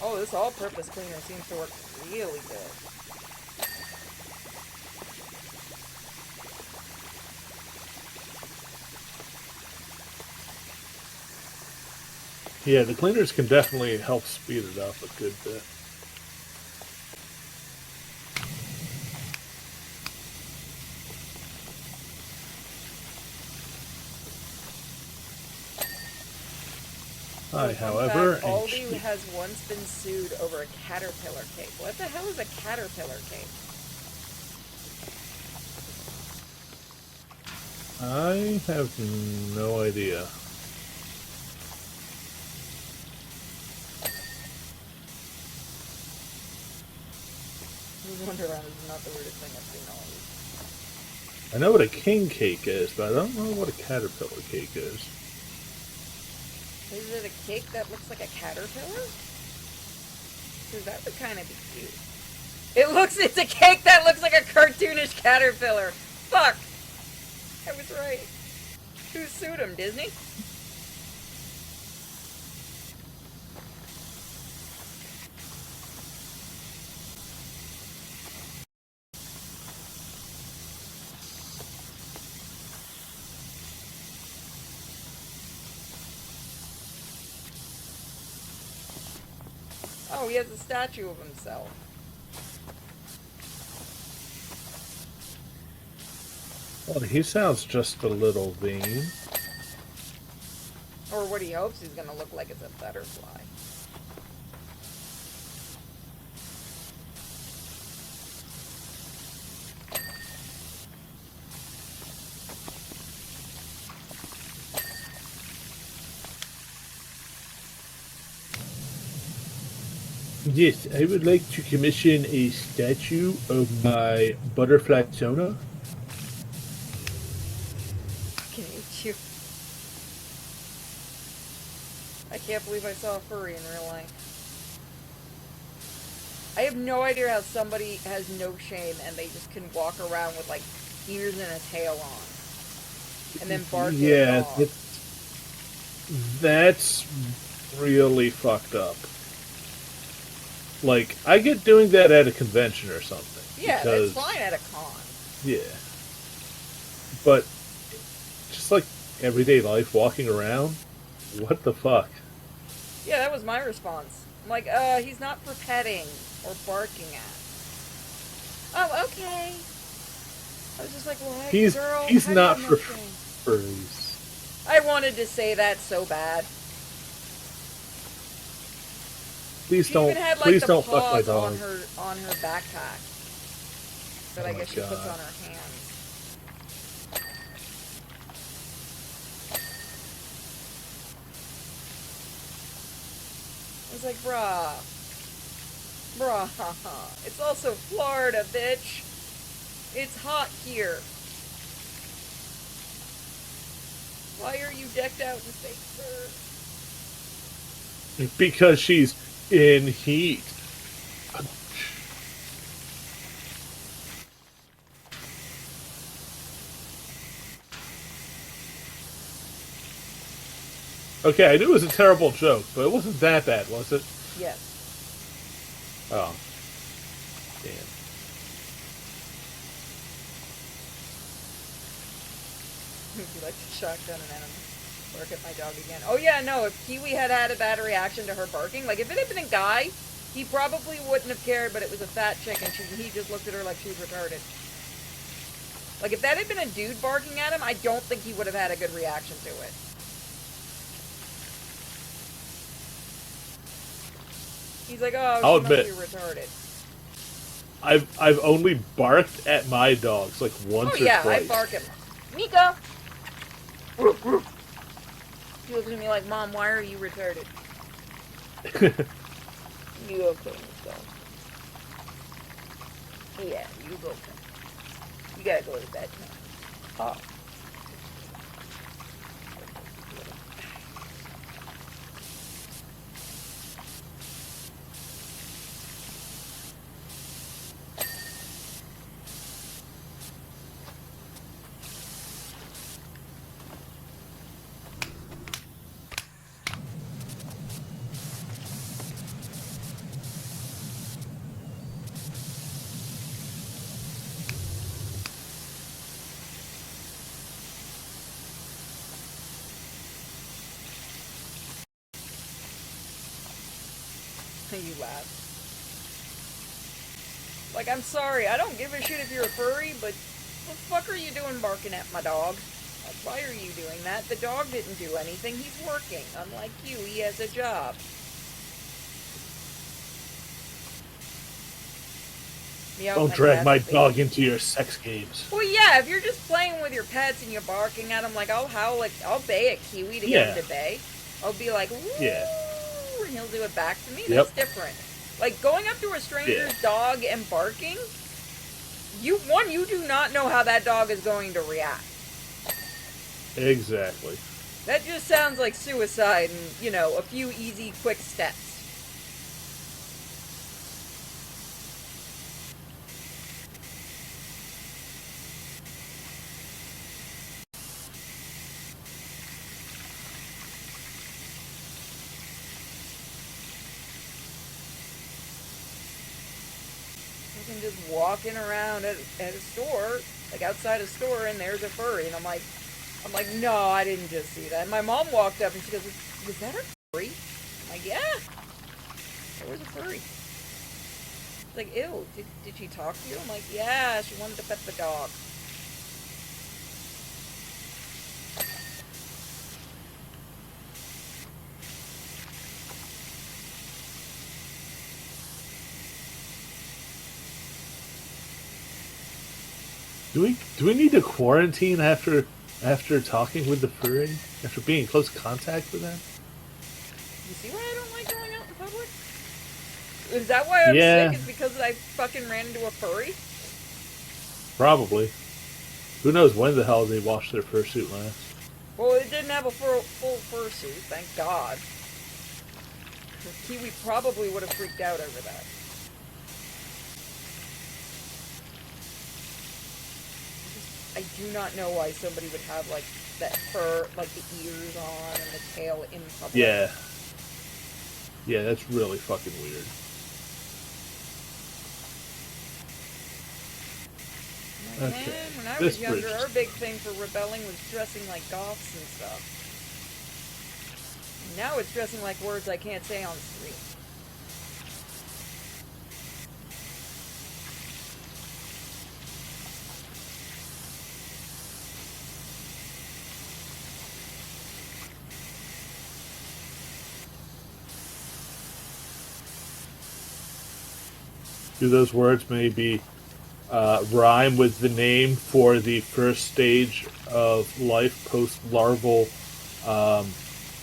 B: Oh, this all-purpose cleaner seems to work really good.
A: Yeah, the cleaners can definitely help speed it up a good bit. However,
B: fact, Aldi has once been sued over a caterpillar cake. What the hell is a caterpillar cake?
A: I have no idea.
B: Wonderland is not the weirdest thing I've seen all week.
A: I know what a king cake is, but I don't know what a caterpillar cake is.
B: Is it a cake that looks like a caterpillar? Because that would kind of be cute. It's a cake that looks like a cartoonish caterpillar. Fuck! I was right. Who sued him, Disney? Oh, he has a statue of himself.
A: Well, he sounds just a little vain.
B: Or what he hopes he's gonna look like is a butterfly.
A: Yes, I would like to commission a statue of my butterfly Sona.
B: Can eat you. I can't believe I saw a furry in real life. I have no idea how somebody has no shame and they just can walk around with like ears and a tail on. And then bark at a dog.
A: That's really fucked up. Like, I get doing that at a convention or something.
B: Yeah,
A: because,
B: that's fine at a con.
A: Yeah. But, just like everyday life, walking around, what the fuck?
B: Yeah, that was my response. I'm like, he's not for petting or barking at. Oh, okay. I was just like, well, hey, girl,
A: he's
B: how
A: not
B: do you
A: for
B: know things?
A: furries.
B: I wanted to say that so bad.
A: Please
B: She
A: don't.
B: even had, like,
A: Please
B: the
A: don't fuck my
B: paws
A: dog.
B: on her backpack that I
A: my
B: guess she puts
A: God.
B: on her hands. I was like, bruh. It's also Florida, bitch. It's hot here. Why are you decked out in fake fur?
A: Because she's in heat. Okay, I knew it was a terrible joke, but it wasn't that bad, was it?
B: Yes.
A: Oh. Damn.
B: Would you like to shotgun an enemy? Bark at my dog again. Oh yeah, no, if Kiwi had had a bad reaction to her barking, like if it had been a guy, he probably wouldn't have cared, but it was a fat chick and he just looked at her like she was retarded. Like if that had been a dude barking at him, I don't think he would have had a good reaction to it. He's like, oh,
A: I'll
B: she must
A: admit,
B: be retarded.
A: I've only barked at my dogs like once
B: Oh
A: or
B: yeah,
A: twice.
B: I bark at Mika. He looks at me like, Mom, why are you retarded? You okay, Mika? Yeah, you go. You gotta go to bed now. Oh. You laugh. Like, I'm sorry, I don't give a shit if you're a furry, but what the fuck are you doing barking at my dog? Like, why are you doing that? The dog didn't do anything, he's working. Unlike you, he has a job.
A: Don't drag my dog into your sex games.
B: Well, yeah, if you're just playing with your pets and you're barking at them, like, I'll howl, like, I'll bay at Kiwi to get him to bay. I'll be like, woo!
A: Yeah.
B: And he'll do it back to me. That's different. Like, going up to a stranger's dog and barking, you do not know how that dog is going to react.
A: Exactly.
B: That just sounds like suicide and, you know, a few easy, quick steps. Just walking around at a store, like outside a store, and there's a furry, and I'm like, no, I didn't just see that. And my mom walked up and she goes, was that a furry? I'm like, yeah, there was a furry. She's like, ew, did she talk to you? I'm like, yeah, she wanted to pet the dog.
A: Do we need to quarantine after talking with the furry? After being in close contact with them?
B: You see why I don't like going out in public? Is that why I'm sick? Is because I fucking ran into a furry?
A: Probably. Who knows when the hell they washed their fursuit last?
B: Well, it didn't have a full fursuit, thank God. Kiwi probably would have freaked out over that. I do not know why somebody would have, like, that fur, like, the ears on and the tail in public.
A: Yeah. Yeah, that's really fucking weird.
B: Okay. Man, when I was younger, our big thing for rebelling was dressing like goths and stuff. Now it's dressing like words I can't say on the street.
A: Do those words maybe rhyme with the name for the first stage of life post-larval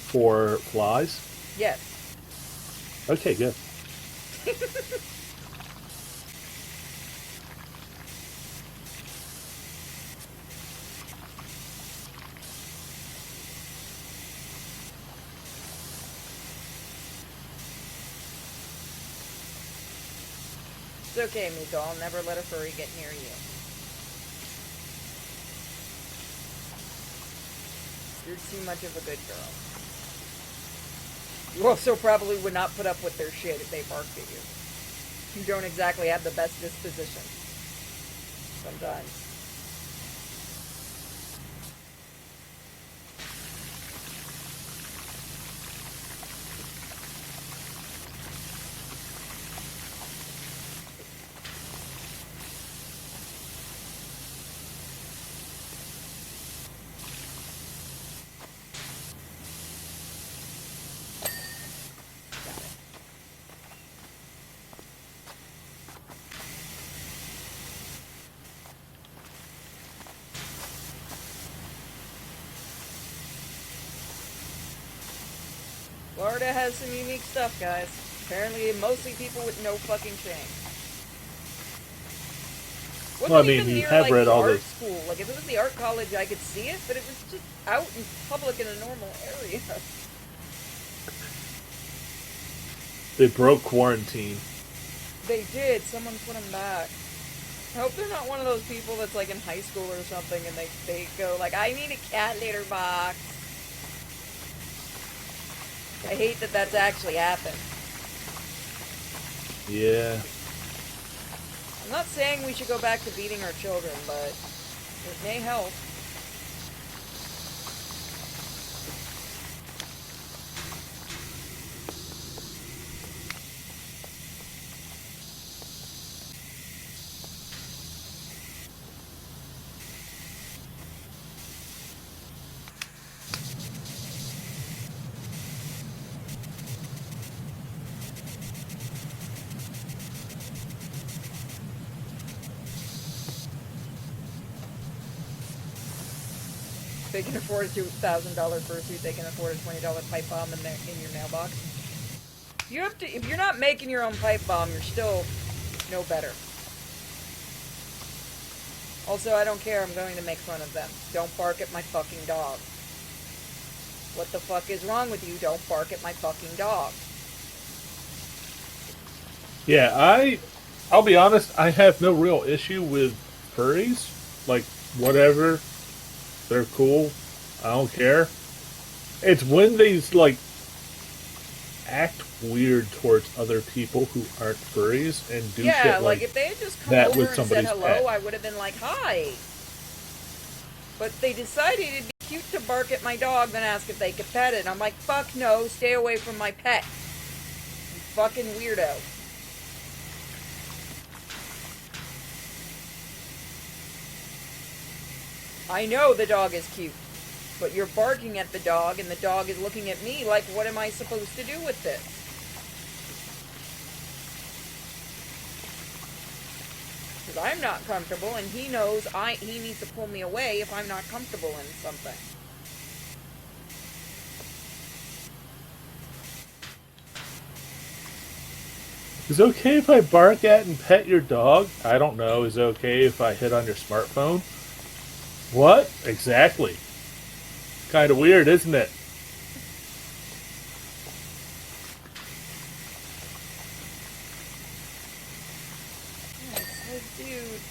A: for flies?
B: Yes.
A: Okay, good.
B: It's okay, Miko. I'll never let a furry get near you. You're too much of a good girl. You also probably would not put up with their shit if they barked at you. You don't exactly have the best disposition. Sometimes. Florida has some unique stuff, guys. Apparently, mostly people with no fucking shame.
A: Well, I
B: Wasn't
A: mean,
B: even
A: you
B: near,
A: have
B: like,
A: read
B: the
A: all
B: art
A: the.
B: school. Like, if it was the art college, I could see it, but it was just out in public in a normal area.
A: They broke quarantine.
B: They did. Someone put them back. I hope they're not one of those people that's, like, in high school or something, and they go, like, I need a cat litter box. I hate that that's actually happened.
A: Yeah.
B: I'm not saying we should go back to beating our children, but it may help. They can afford a $2,000 fursuit. They can afford a $20 pipe bomb in your mailbox. You have to. If you're not making your own pipe bomb, you're still no better. Also, I don't care. I'm going to make fun of them. Don't bark at my fucking dog. What the fuck is wrong with you? Don't bark at my fucking dog.
A: Yeah, I'll be honest, I have no real issue with furries. Like, whatever. They're cool. I don't care. It's when they, like, act weird towards other people who aren't furries and do
B: Yeah,
A: shit
B: like if they had just come
A: that
B: over
A: with
B: and said
A: somebody's
B: hello,
A: pet.
B: I would have been like, hi. But they decided it'd be cute to bark at my dog then ask if they could pet it. And I'm like, fuck no, stay away from my pet. You fucking weirdo. I know the dog is cute, but you're barking at the dog and the dog is looking at me like, what am I supposed to do with this? Because I'm not comfortable and he knows he needs to pull me away if I'm not comfortable in something.
A: Is it okay if I bark at and pet your dog? I don't know. Is it okay if I hit on your smartphone? What? Exactly. Kind of weird, isn't it?
B: Dude,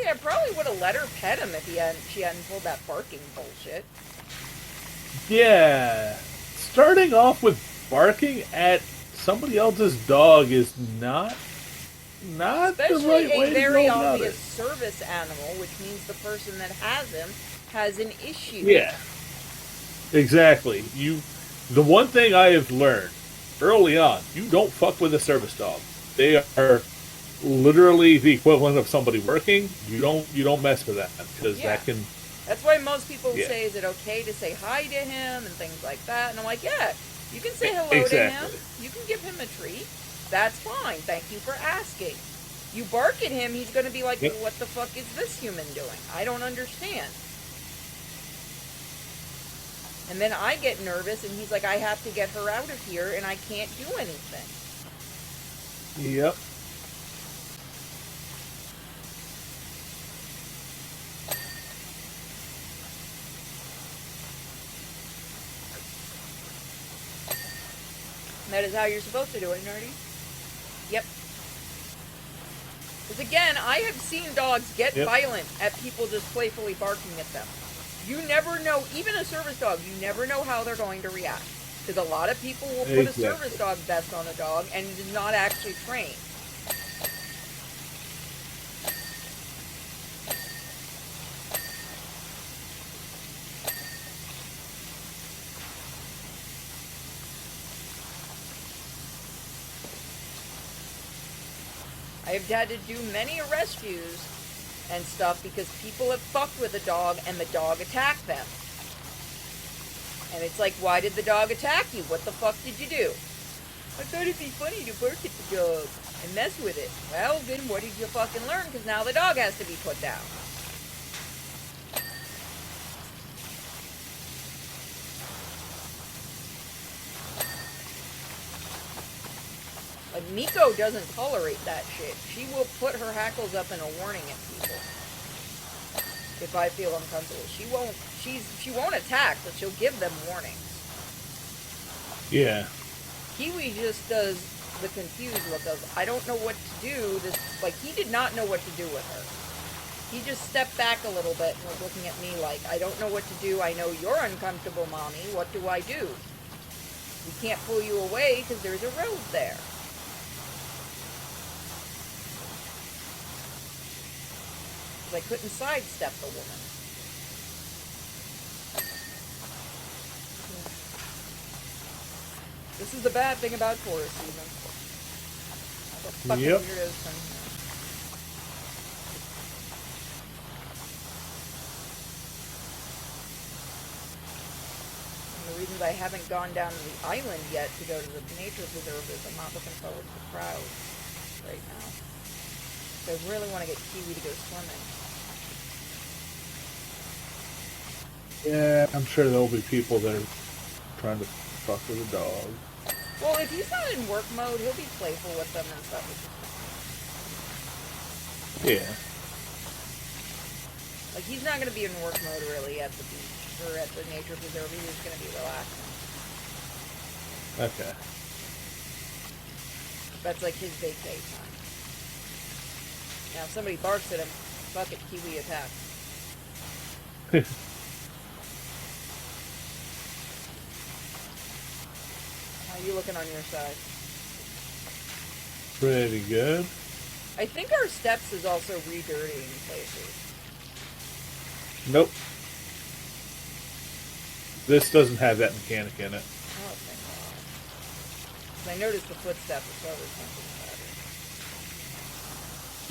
B: I probably would have let her pet him if she hadn't pulled that barking bullshit.
A: Yeah. Starting off with barking at somebody else's dog is not
B: Especially
A: the right way
B: a very
A: to go about
B: obvious
A: it.
B: service animal, which means the person that has him has an issue.
A: Yeah. Exactly. The one thing I have learned early on, you don't fuck with a service dog. They are literally the equivalent of somebody working. You don't mess with that because that can.
B: That's why most people
A: Yeah.
B: say, is it okay to say hi to him and things like that? And I'm like, yeah, you can say hello
A: Exactly.
B: to him. You can give him a treat. That's fine. Thank you for asking. You bark at him, he's going to be like,
A: Yep.
B: well, what the fuck is this human doing? I don't understand. And then I get nervous, and he's like, I have to get her out of here, and I can't do anything.
A: Yep.
B: And that is how you're supposed to do it, Nerdy. Yep. Because again, I have seen dogs get violent at people just playfully barking at them. You never know, even a service dog, you never know how they're going to react. Because a lot of people will put a service dog vest on a dog and it is not actually trained. I have had to do many rescues and stuff because people have fucked with a dog and the dog attacked them. And it's like, why did the dog attack you? What the fuck did you do? I thought it'd be funny to bark at the dog and mess with it. Well, then what did you fucking learn? Because now the dog has to be put down. Like, Miko doesn't tolerate that shit. She will put her hackles up in a warning at people. If I feel uncomfortable. She won't attack, but she'll give them warnings.
A: Yeah.
B: Kiwi just does the confused look of, I don't know what to do. This, like, he did not know what to do with her. He just stepped back a little bit and was looking at me like, I don't know what to do. I know you're uncomfortable, Mommy. What do I do? We can't pull you away because there's a road there. I couldn't sidestep the woman. This is the bad thing about tourist season. All the fucking weirdos come here. One of the reasons I haven't gone down to the island yet to go to the nature preserve is I'm not looking forward to the crowds right now. So I really want to get Kiwi to go swimming.
A: Yeah, I'm sure there'll be people that are trying to fuck with a dog.
B: Well, if he's not in work mode, he'll be playful with them and stuff.
A: Yeah.
B: Like, he's not going to be in work mode, really, at the beach or at the nature preserve. He's just going to be relaxing.
A: Okay.
B: That's like his vacay time. Now, if somebody barks at him, fuck it, Kiwi attacks. How are you looking on your side?
A: Pretty good.
B: I think our steps is also re-dirtying places.
A: Nope. This doesn't have that mechanic in it.
B: Oh, thank God. I noticed the footstep, so I was thinking about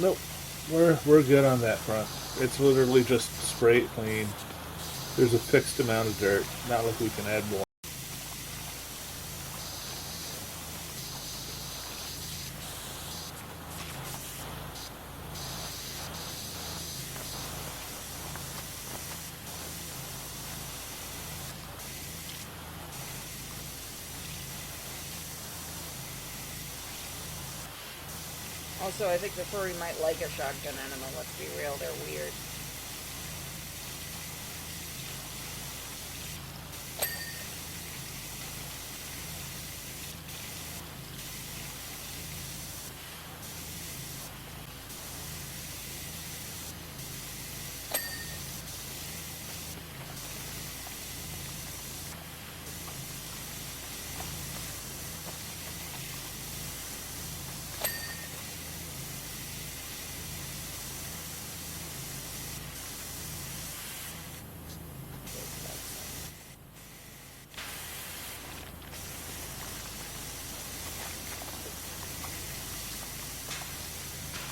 B: it.
A: Nope. We're good on that front. It's literally just spray it clean. There's a fixed amount of dirt. Not like we can add more.
B: Also, I think the furry might like a shotgun animal. Let's be real, they're weird.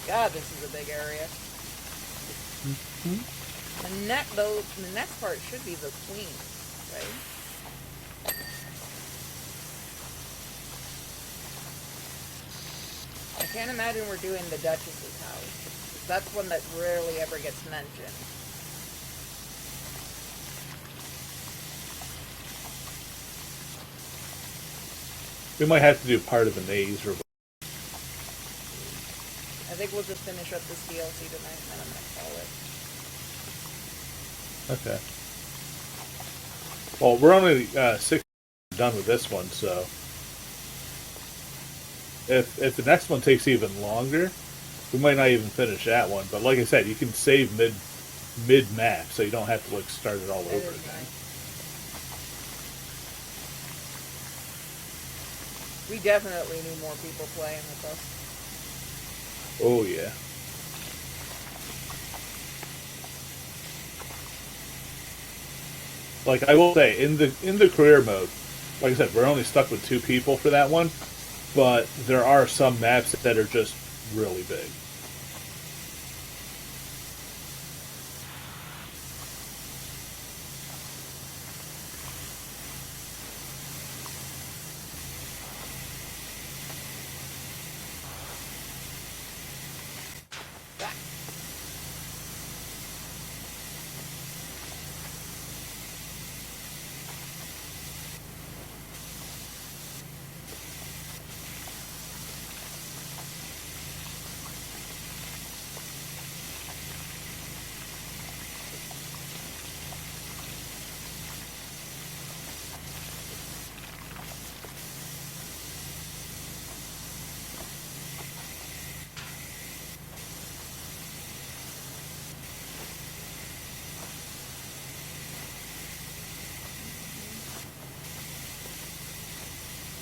B: God, this is a big area.
A: Mm-hmm.
B: The next part should be the queen, right? I can't imagine we're doing the Duchess's house. That's one that rarely ever gets mentioned.
A: We might have to do part of the maze or.
B: I think we'll just finish up this DLC tonight, and then I'm gonna call it.
A: Okay. Well, we're only 6 done with this one, so if the next one takes even longer, we might not even finish that one. But like I said, you can save mid map, so you don't have to like start it all
B: That
A: over
B: is
A: again.
B: nice. We definitely need more people playing with us.
A: Oh yeah. Like I will say, in the career mode, like I said, we're only stuck with 2 people for that one, but there are some maps that are just really big.
B: Ah.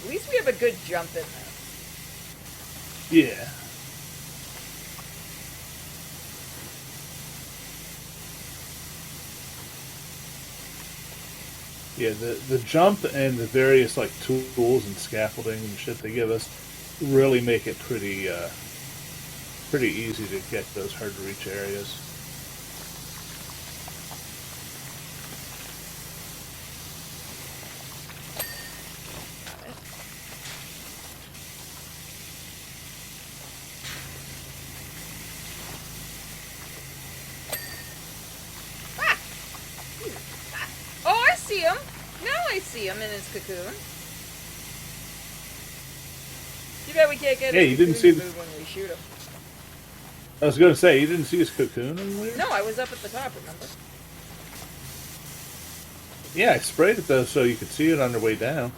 B: At least we have a good jump in this.
A: Yeah. Yeah, the jump and the various like tools and scaffolding and shit they give us really make it pretty easy to get those hard to reach areas.
B: Ah! Oh, I see him! Now I see him in his cocoon. Too bad we can't get
A: Yeah,
B: his
A: you didn't
B: cocoon
A: see
B: to move when we shoot him.
A: I was gonna say, you didn't see his cocoon anywhere?
B: No, I was up at the top, remember?
A: Yeah, I sprayed it though so you could see it on the way down.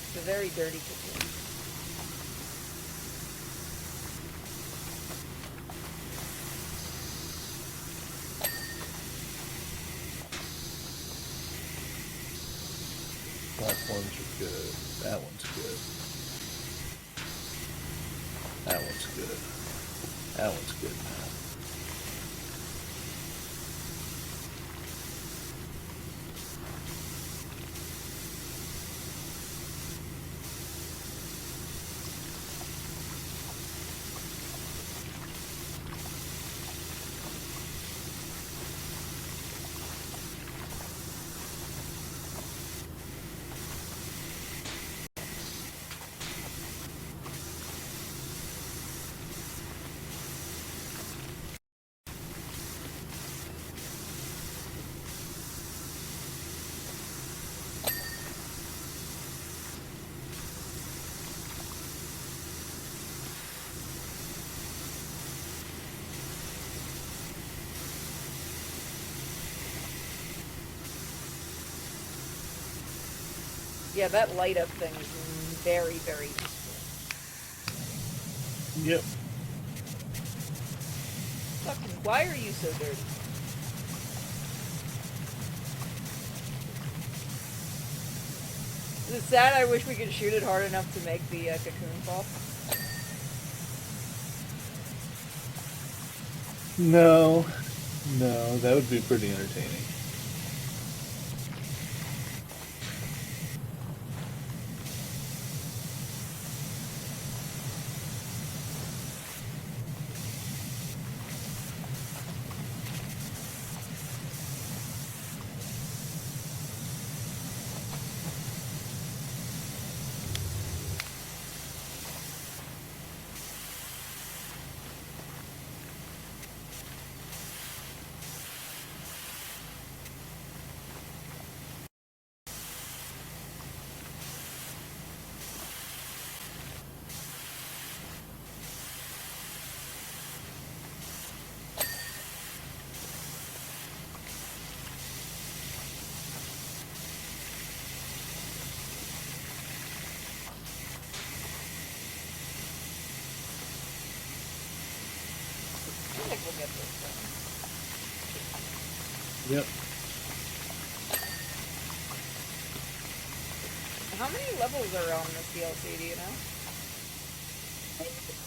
B: It's a very dirty cocoon.
A: Platforms are good. That one's good. That one's good. That one's good now.
B: Yeah, that light up thing is very, very useful.
A: Yep.
B: Fucking, why are you so dirty? Is it sad? I wish we could shoot it hard enough to make the cocoon fall.
A: No. No, that would be pretty entertaining.
B: we'll get this done.
A: Yep.
B: How many levels are on this DLC, do you know?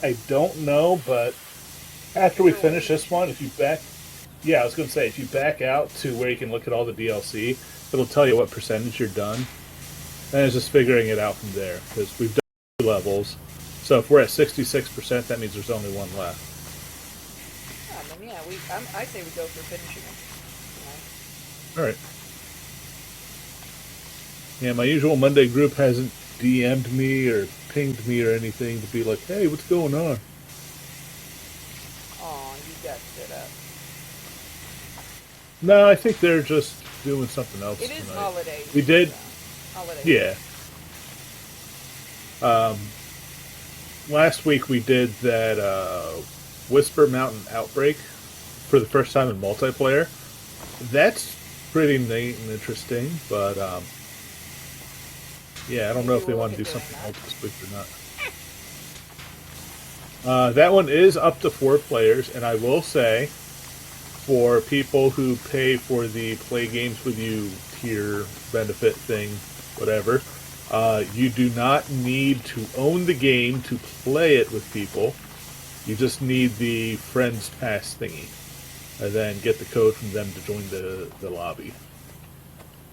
A: I don't know, but after we finish this one, if you back... Yeah, I was going to say, if you back out to where you can look at all the DLC, it'll tell you what percentage you're done. And it's just figuring it out from there, because we've done 2 levels. So if we're at 66%, that means there's only 1 left.
B: Then yeah, I say we go for finishing them.
A: Alright. Yeah, my usual Monday group hasn't DM'd me or pinged me or anything to be like, hey, what's going on?
B: Aw, you got shit up.
A: No, I think they're just doing something else
B: It is
A: tonight.
B: holidays.
A: We did.
B: Holidays.
A: Yeah. Last week we did that Whisper Mountain Outbreak for the first time in multiplayer. That's pretty neat and interesting, but yeah, I don't know if they want to do something else this week or not. That one is up to 4 players, and I will say, for people who pay for the Play Games With You tier benefit thing, whatever, you do not need to own the game to play it with people. You just need the Friends Pass thingy, and then get the code from them to join the lobby.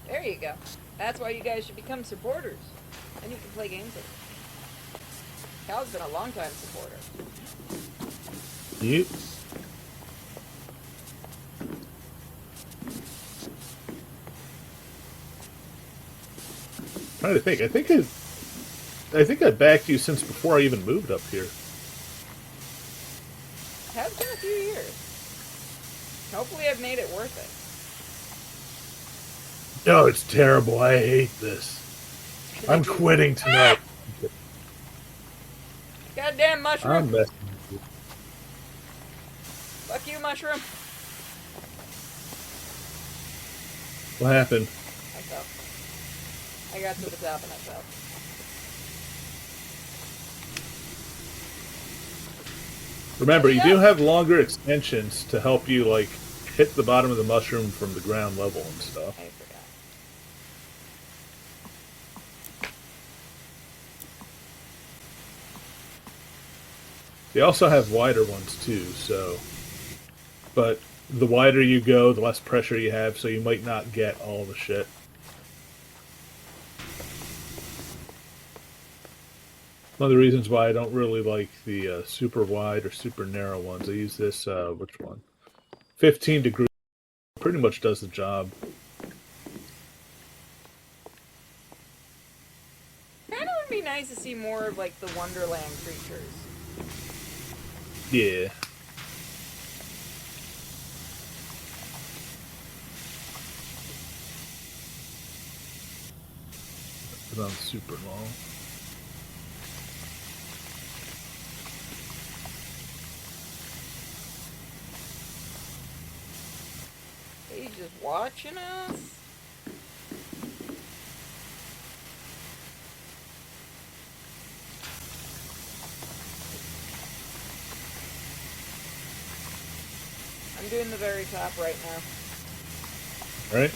B: There you go. That's why you guys should become supporters. And you can play games with them. Cal's been a long-time supporter.
A: Yep. Trying to think. I think I backed you since before I even moved up here.
B: It has been a few years. Hopefully I've made it worth it.
A: No, it's terrible. I hate this. I'm quitting tonight.
B: Goddamn mushroom!
A: I'm messing with you.
B: Fuck you, mushroom!
A: What happened?
B: I fell. I got to the top and I fell.
A: Remember, you do have longer extensions to help you, like, hit the bottom of the mushroom from the ground level and stuff.
B: I forgot.
A: They also have wider ones, too, so... But the wider you go, the less pressure you have, so you might not get all the shit. One of the reasons why I don't really like the super wide or super narrow ones, I use this, which one? 15 degrees. Pretty much does the job.
B: Kinda would be nice to see more of, like, the Wonderland creatures.
A: Yeah. Put on super long.
B: He's just watching us. I'm doing the very top right now.
A: Right?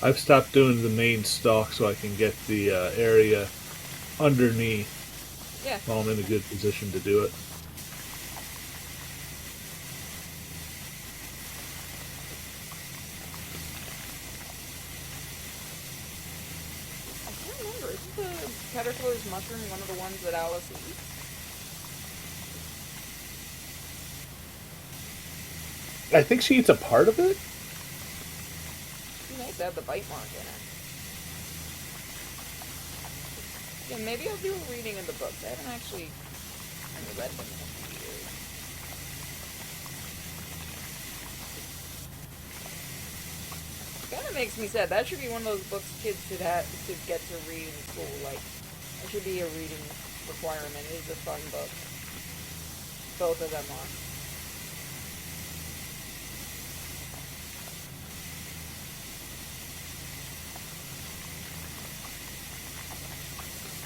A: I've stopped doing the main stalk so I can get the area underneath
B: Yeah.
A: while I'm in a good position to do it.
B: I can't remember. Isn't the caterpillar's mushroom one of the ones that Alice eats?
A: I think she eats a part of it.
B: She might have the bite mark in it. Yeah, maybe I'll do a reading of the books. I haven't actually read them in a few years. Kind of makes me sad. That should be one of those books kids should get to read in school. Like, it should be a reading requirement. It is a fun book. Both of them are.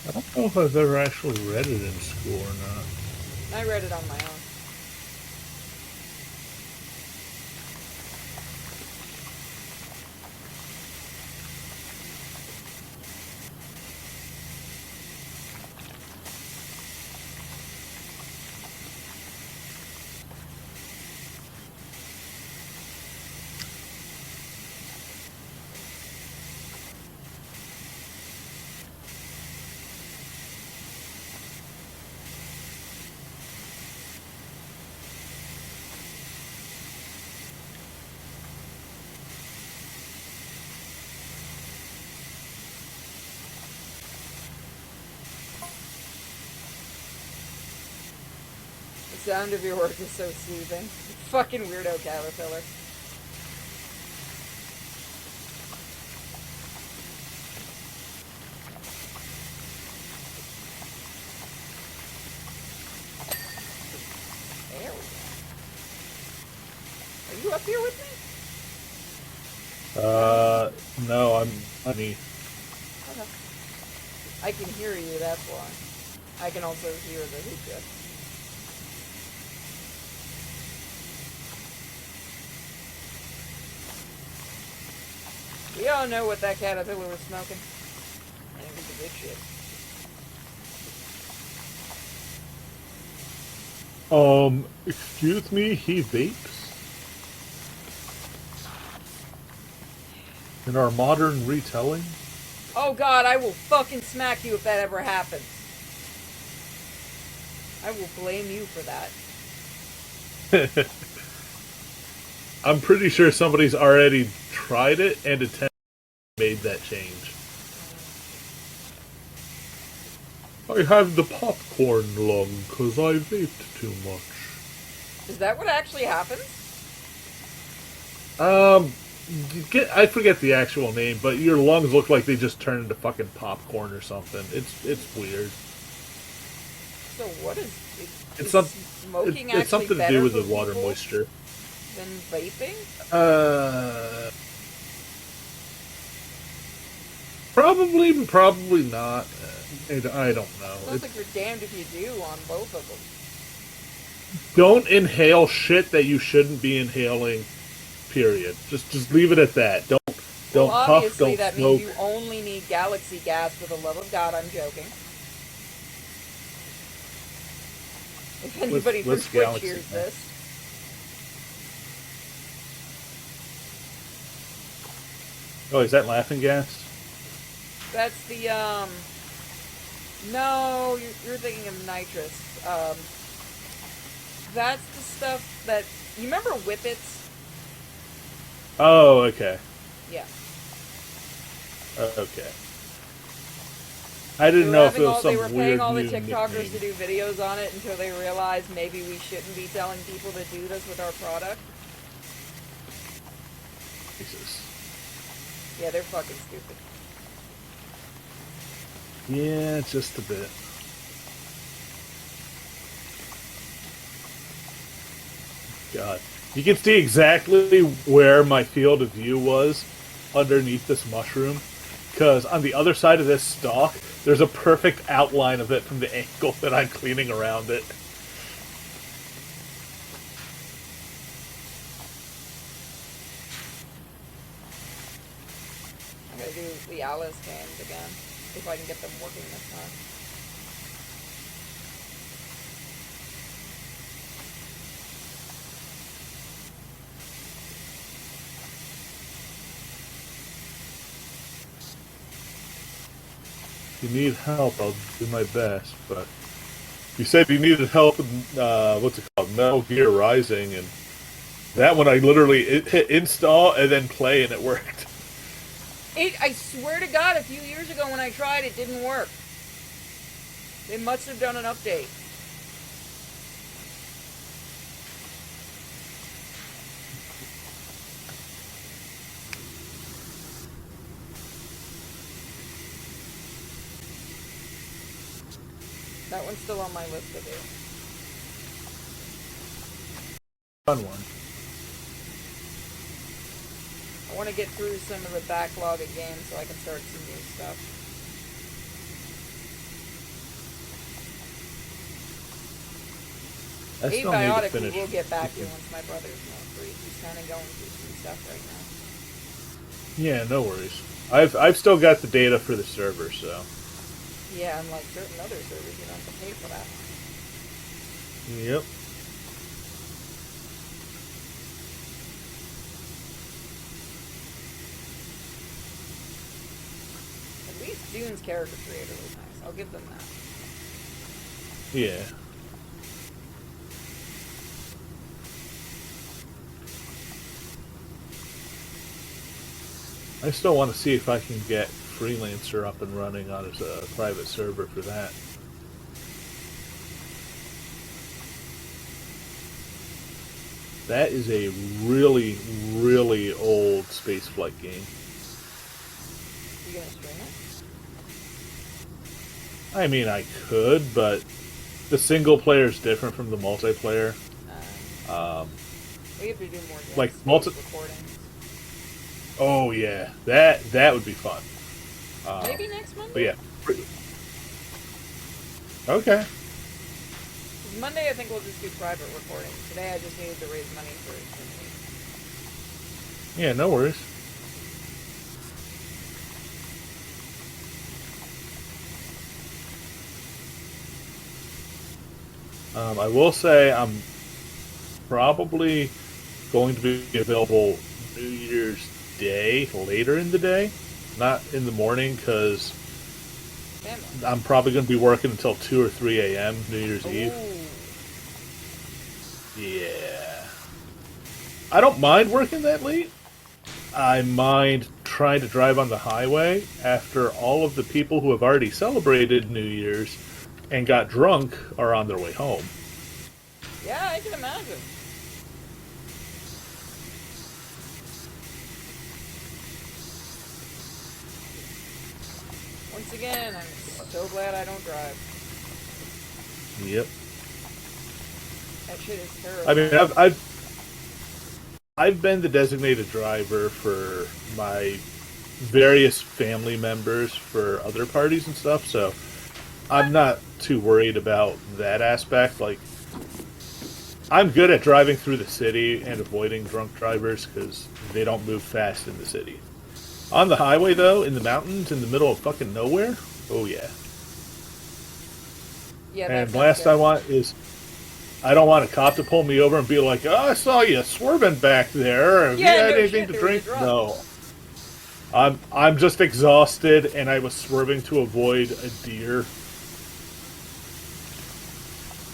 A: I don't know if I've ever actually read it in school or not.
B: I read it on my own. The sound of your work is so soothing. Fucking weirdo caterpillar. There we go. Are you up here with me?
A: No, I'm underneath.
B: Okay. I can hear you, that's why. I can also hear the hookah. We all know what that caterpillar was smoking. And it was a good shit.
A: Excuse me, he vapes? In our modern retelling?
B: Oh god, I will fucking smack you if that ever happens. I will blame you for that.
A: I'm pretty sure somebody's already tried it and made that change. I have the popcorn lung because I vaped too much.
B: Is that what actually happens?
A: I forget the actual name, but your lungs look like they just turned into fucking popcorn or something. It's weird.
B: So what is it?
A: It's
B: Smoking
A: it's something to do with the water
B: people
A: moisture.
B: than vaping?
A: Probably not. I don't know.
B: Sounds like you're damned if you do on both of them.
A: Don't inhale shit that you shouldn't be inhaling. Period. Just leave it at that. Don't
B: Well,
A: puff.
B: obviously
A: Don't
B: that
A: smoke.
B: means you only need galaxy gas. For the love of God, I'm joking. If anybody from
A: what's
B: Twitch
A: galaxy
B: hears
A: gas?
B: this.
A: Oh, is that laughing gas?
B: That's the, no, you're thinking of nitrous. That's the stuff that, you remember Whippets?
A: Oh, okay.
B: Yeah.
A: Okay. I didn't know if it was some
B: They were paying
A: weird
B: all the
A: new
B: TikTokers
A: nickname.
B: to do videos on it until they realized maybe we shouldn't be telling people to do this with our product.
A: Jesus.
B: Yeah, they're fucking stupid.
A: Yeah, just a bit. God. You can see exactly where my field of view was underneath this mushroom. Because on the other side of this stalk, there's a perfect outline of it from the angle that I'm cleaning around it.
B: I'm gonna do the Alice games again. If I can get them working this time.
A: If you need help, I'll do my best, but... You said you needed help with, what's it called? Metal Gear Rising, and... That one I literally hit install and then play and it worked.
B: I swear to God, a few years ago when I tried, it didn't work. They must have done an update. That one's still on my list to do.
A: Fun one.
B: I want to get through some of the backlog of games so I can start some new stuff.
A: I still need to
B: Abiotic we
A: finish.
B: will get back to once my brother's more free. He's kind of going through some stuff right
A: Yeah, no worries. I've still got the data for the server, so.
B: now. Yeah, unlike certain other servers, you don't have to pay for that.
A: Yep.
B: At least June's character creator was nice. I'll give them that.
A: Yeah. I still want to see if I can get Freelancer up and running on his private server for that. That is a really, really old spaceflight game.
B: You gonna stream it?
A: I mean, I could, but the single player is different from the multiplayer.
B: We have to do more
A: Like,
B: recordings.
A: Oh yeah, that would be fun.
B: Maybe next Monday?
A: But yeah. Okay.
B: 'Cause Monday I think we'll just do private recordings. Today I just needed to raise money for Infinity.
A: Yeah, no worries. I will say I'm probably going to be available New Year's Day, later in the day, not in the morning, because I'm probably going to be working until 2 or 3 a.m. New Year's Eve. Yeah. I don't mind working that late. I mind trying to drive on the highway after all of the people who have already celebrated New Year's and got drunk are on their way home.
B: Yeah, I can imagine. Once again, I'm so glad I don't drive.
A: Yep.
B: That shit is terrible.
A: I mean, I've been the designated driver for my various family members for other parties and stuff, so I'm not too worried about that aspect. Like, I'm good at driving through the city and avoiding drunk drivers because they don't move fast in the city. On the highway, though, in the mountains, in the middle of fucking nowhere, oh yeah.
B: Yeah,
A: And last I want is, I don't want a cop to pull me over and be like, "Oh, I saw you swerving back there. Have you had anything to drink?" No. I'm just exhausted, and I was swerving to avoid a deer.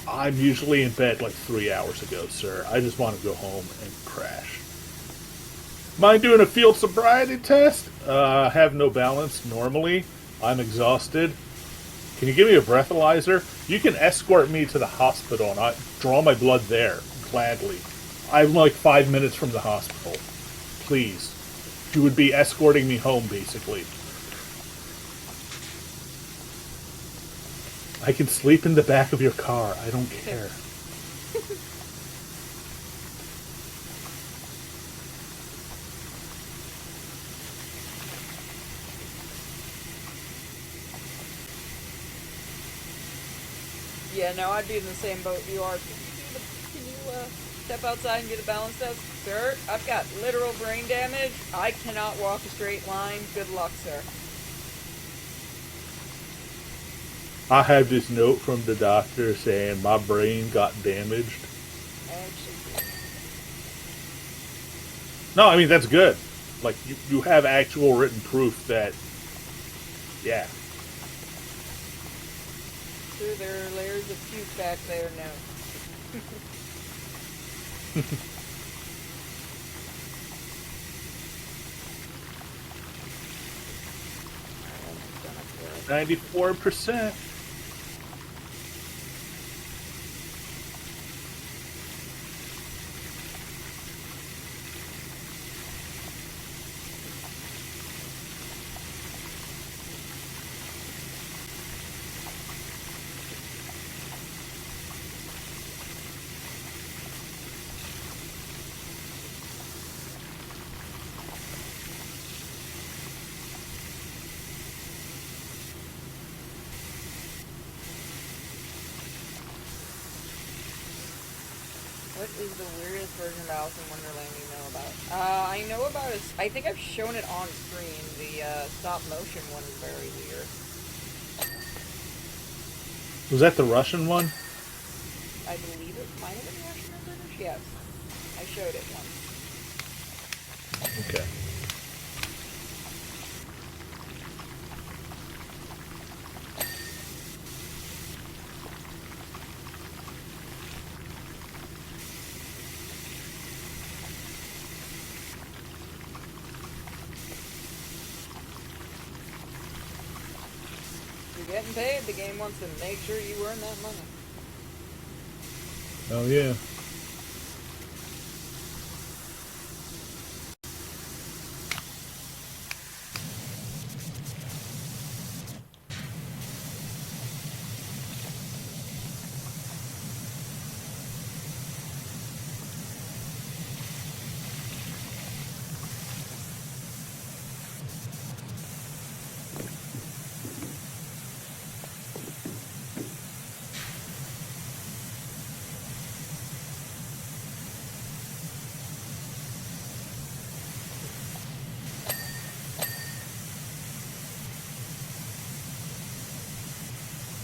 A: I'm usually in bed like 3 hours ago, sir. I just want to go home and crash. Mind doing a field sobriety test? Have no balance normally. I'm exhausted. Can you give me a breathalyzer? You can escort me to the hospital and I draw my blood there, gladly. I'm like 5 minutes from the hospital. Please. You would be escorting me home, basically. I can sleep in the back of your car. I don't care.
B: Yeah, no, I'd be in the same boat you are. Can you step outside and get a balance test? Sir, I've got literal brain damage. I cannot walk a straight line. Good luck, sir.
A: I have this note from the doctor saying my brain got damaged. No, I mean, that's good. Like, you have actual written proof that, yeah.
B: Sure, there are layers of puke back there now.
A: Alright, 94%.
B: is the weirdest version of Alice in Wonderland you know about? I know about it. I think I've shown it on screen. The stop motion one is very weird.
A: Was that the Russian one?
B: I believe it might have been Russian or British. Yes, I showed it once.
A: Okay.
B: You're getting paid. The game wants to make sure you earn that money.
A: Oh yeah.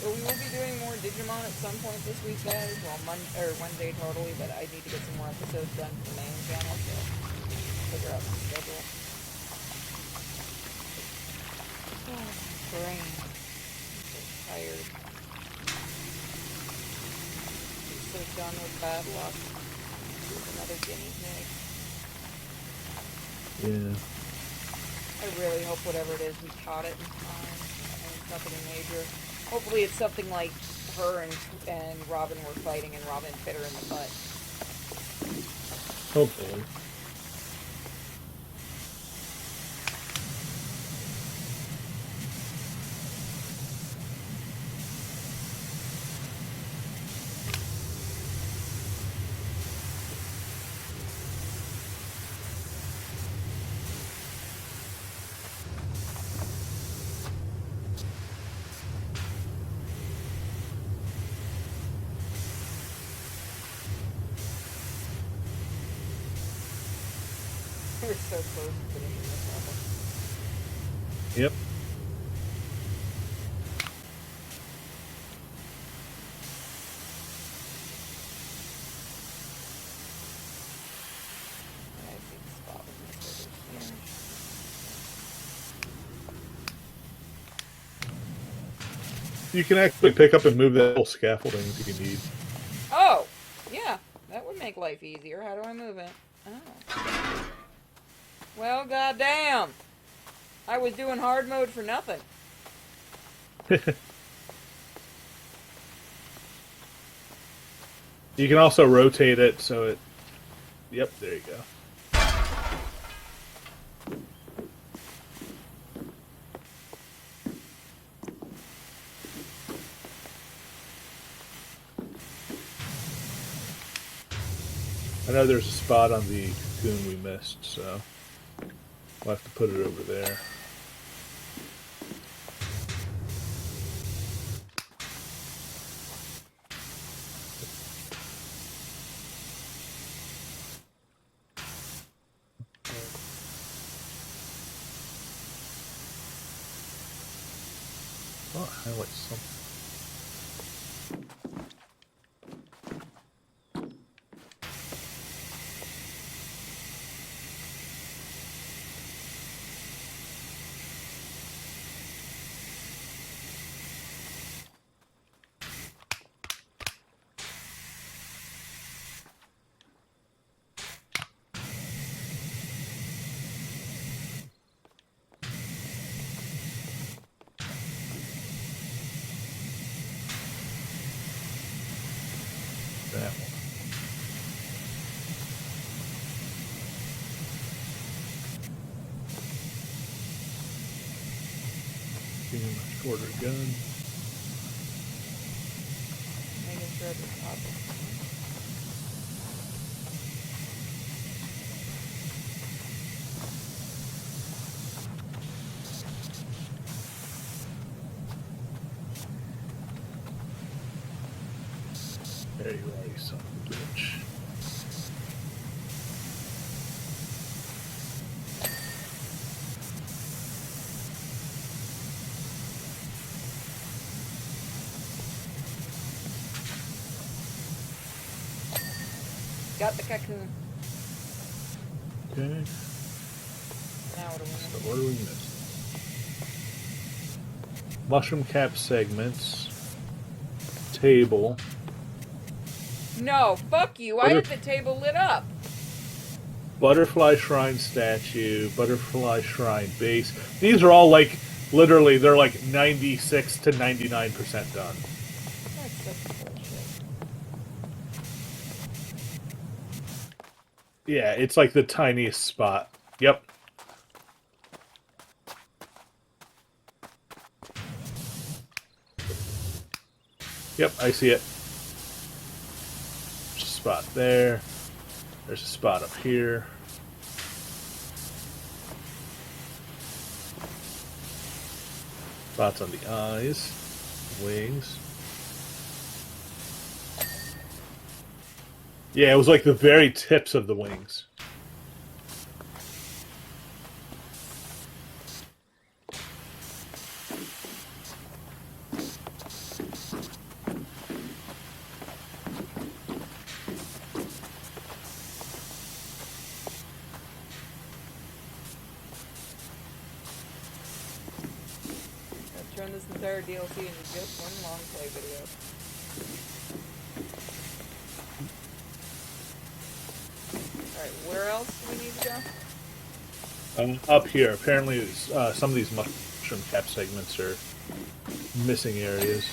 B: So we will be doing more Digimon at some point this week, guys. Well, Wednesday totally, but I need to get some more episodes done for the main channel, so figure out the schedule. Oh, brain. I'm so tired. I'm so done with bad luck. Here's another guinea pig.
A: Yeah.
B: I really hope whatever it is, we caught it in time. And it's nothing major. Hopefully it's something like her and Robin were fighting and Robin bit her in the butt.
A: Hopefully.
B: We're so close to finishing this level.
A: Yep.
B: I see the spot with my fingers here.
A: You can actually pick up and move that whole scaffolding if you need.
B: Oh! Yeah, that would make life easier. How do I move it? Oh. Well, goddamn! I was doing hard mode for nothing.
A: You can also rotate it so it... Yep, there you go. I know there's a spot on the cocoon we missed, so we'll have to put it over there. Oh, highlight something. That one. Give him a shorter gun.
B: Making sure the top is...
A: There you are, you son of a bitch.
B: Got the cocoon.
A: Okay.
B: Now what do we
A: So
B: miss?
A: what do we miss? Mushroom cap segments. Table.
B: No, fuck you. I
A: Butter,
B: had the table lit up.
A: butterfly shrine statue. Butterfly shrine base. These are all like literally they're like 96 to 99% done.
B: That's such bullshit.
A: Yeah, it's like the tiniest spot. Yep. Yep, I see it. There's a spot there. There's a spot up here. Spots on the eyes, wings. Yeah, it was like the very tips of the wings.
B: I've turned this entire DLC into just one long play video. Alright, where else do we need to go?
A: Up here, apparently some of these mushroom cap segments are missing areas.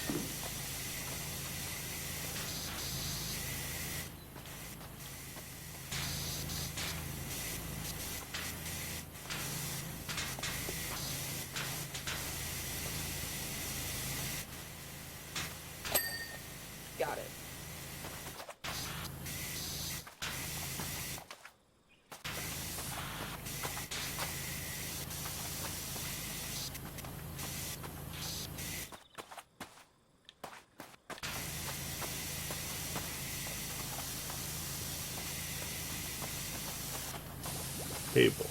B: Got it.
A: Table.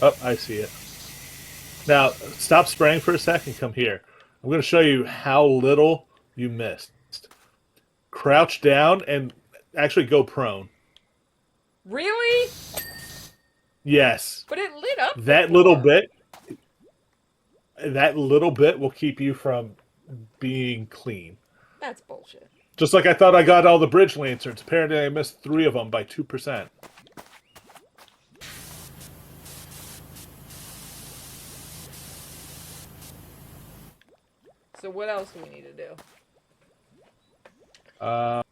A: Oh, I see it. Now, stop spraying for a second. Come here. I'm going to show you how little you missed. Crouch down and actually go prone.
B: Really?
A: Yes.
B: But it lit up
A: That
B: before.
A: little bit will keep you from being clean.
B: That's bullshit.
A: Just like I thought I got all the bridge lanterns. Apparently I missed 3 of them by 2%.
B: So what else do we need to do?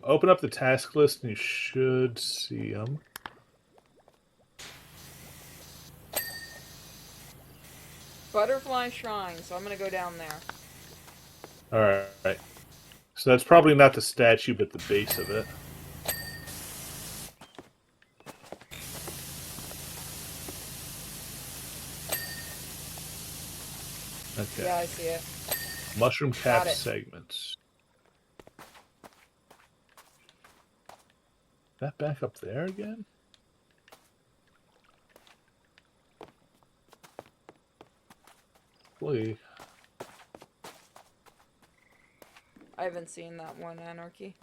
A: Open up the task list and you should see them.
B: Butterfly shrine, so I'm gonna go down there.
A: Alright. So that's probably not the statue, but the base of it. Okay.
B: Yeah, I see it.
A: Mushroom cap
B: Got it.
A: segments. That back up there again? Boy.
B: I haven't seen that one, Anarchy.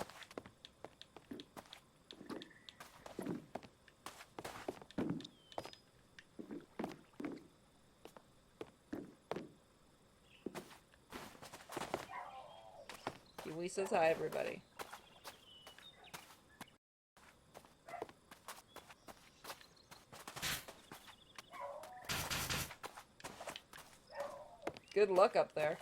B: Kiwi says hi, everybody. Good luck up there.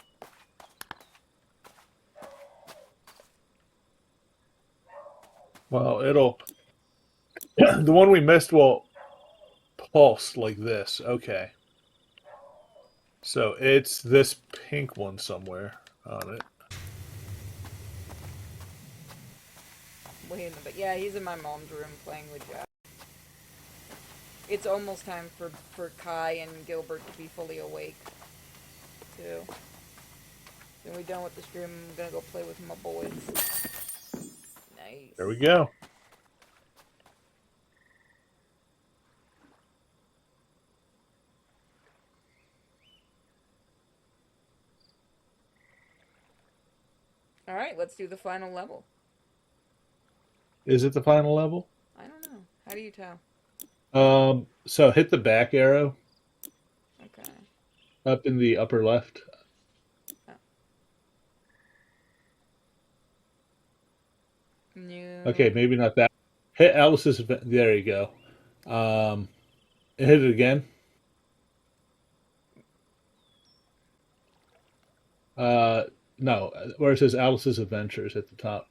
A: Well, it'll... the one we missed will pulse like this. Okay. So it's this pink one somewhere on it.
B: Wait a minute. Yeah, he's in my mom's room playing with Jack. It's almost time for Kai and Gilbert to be fully awake, too. Then we're done with the stream. I'm gonna go play with my boys. Nice.
A: There we go.
B: Alright, let's do the final level.
A: Is it the final level?
B: I don't know. How do you tell?
A: So hit the back arrow
B: Okay.
A: up in the upper left.
B: Oh. New.
A: Okay, maybe not that. Hit Alice's. There you go. Um, hit it again. Uh, no, where it says Alice's Adventures at the top.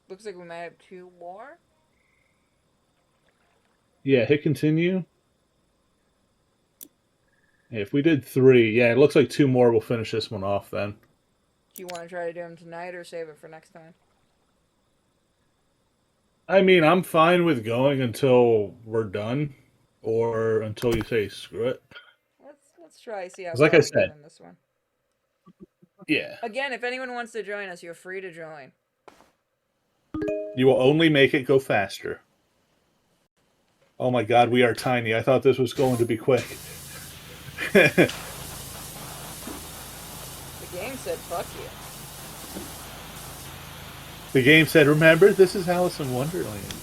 B: Looks like we might have two more.
A: Yeah, hit continue. If we did three, yeah, it looks like two more will finish this one off then.
B: Do you want to try to do them tonight or save it for next time?
A: I mean, I'm fine with going until we're done or until you say screw it.
B: Let's try see how
A: 'Cause like I
B: far we get
A: said,
B: in this one.
A: yeah,
B: Again, if anyone wants to join us, you're free to join.
A: you will only make it go faster. Oh my god, we are tiny. I thought this was going to be quick.
B: The game said fuck you.
A: The game said, remember, this is Alice in Wonderland.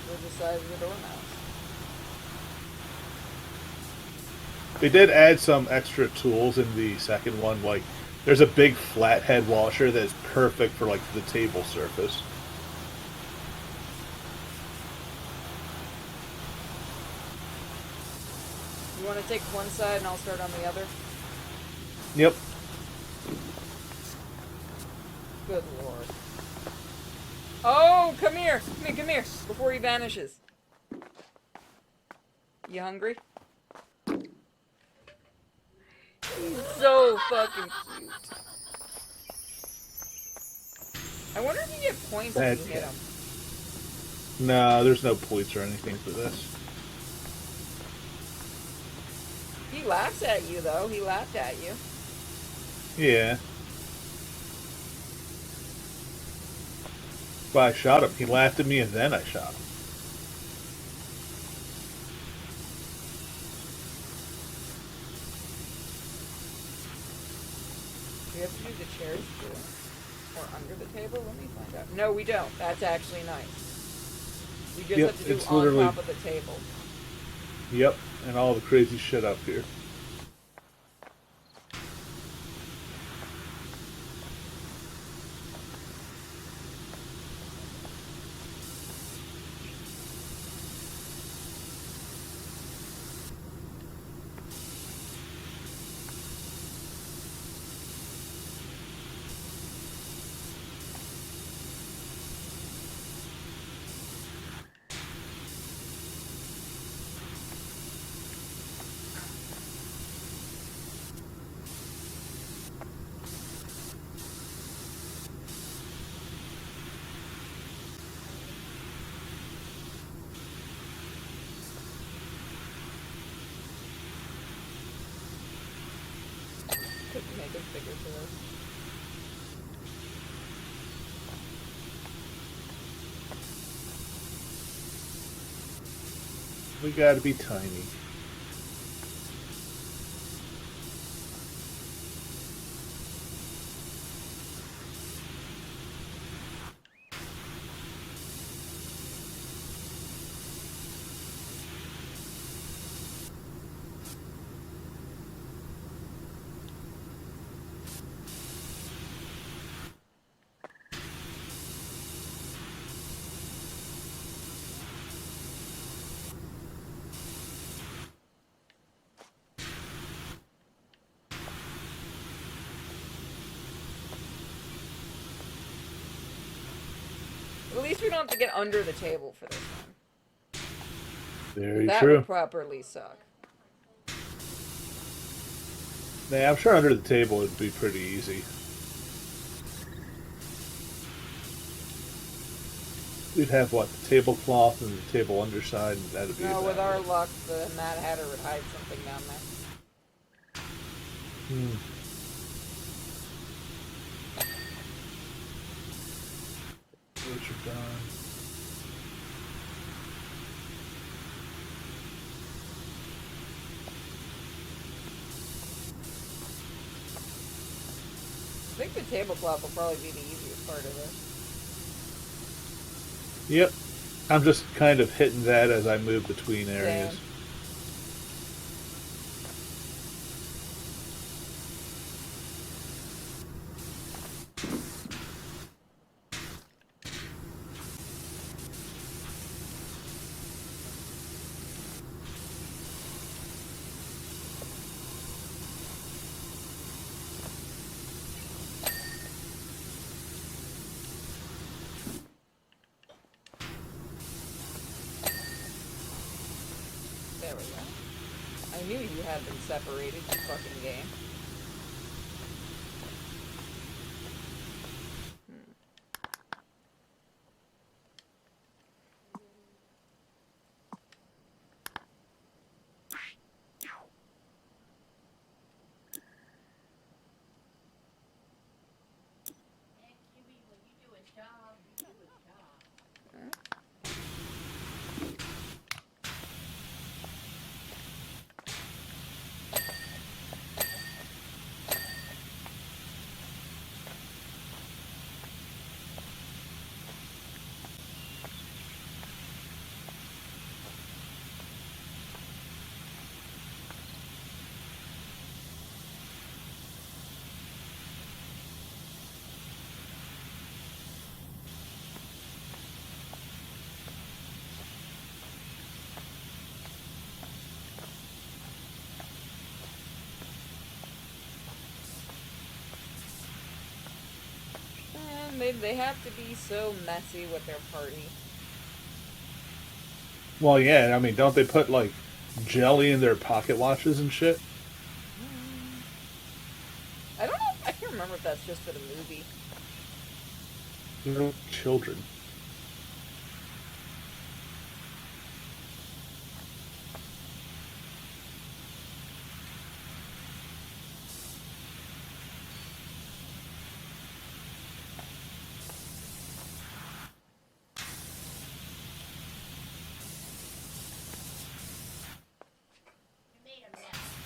B: We're the size of the dormouse.
A: They did add some extra tools in the second one, like there's a big flathead washer that's perfect for like the table surface.
B: You want to take one side and I'll start on the other?
A: Yep.
B: Good lord. Oh, come here! Come here, before he vanishes. You hungry? He's so fucking cute. I wonder if you get points when you hit him.
A: No, there's no points or anything for this.
B: He laughs at you, though. He laughed at you.
A: Yeah. Well, I shot him. He laughed at me and then I shot him.
B: Do we have to do the chairs too? Or under the table? Let me find out. No, we don't. That's actually nice. We just have to do on top of the table.
A: Yep, and all the crazy shit up here.
B: Could make it bigger for this.
A: We gotta be tiny.
B: At least we don't have to get under the table for this one.
A: Very
B: that
A: true.
B: Would properly suck.
A: Yeah, I'm sure under the table would be pretty easy. We'd have, what, the tablecloth and the table underside, and that'd be
B: No, with our luck, the Mad Hatter would hide something down there.
A: What you've done.
B: think the tablecloth will probably be the easiest part of it.
A: Yep. I'm just kind of hitting that as I move between areas.
B: Same. There we go. I knew you had them separated, you fucking game. They have to be so messy with their party.
A: Well, yeah, I mean, don't they put, like, jelly in their pocket watches and shit?
B: I don't know. I can't remember if that's just for the movie.
A: They're children.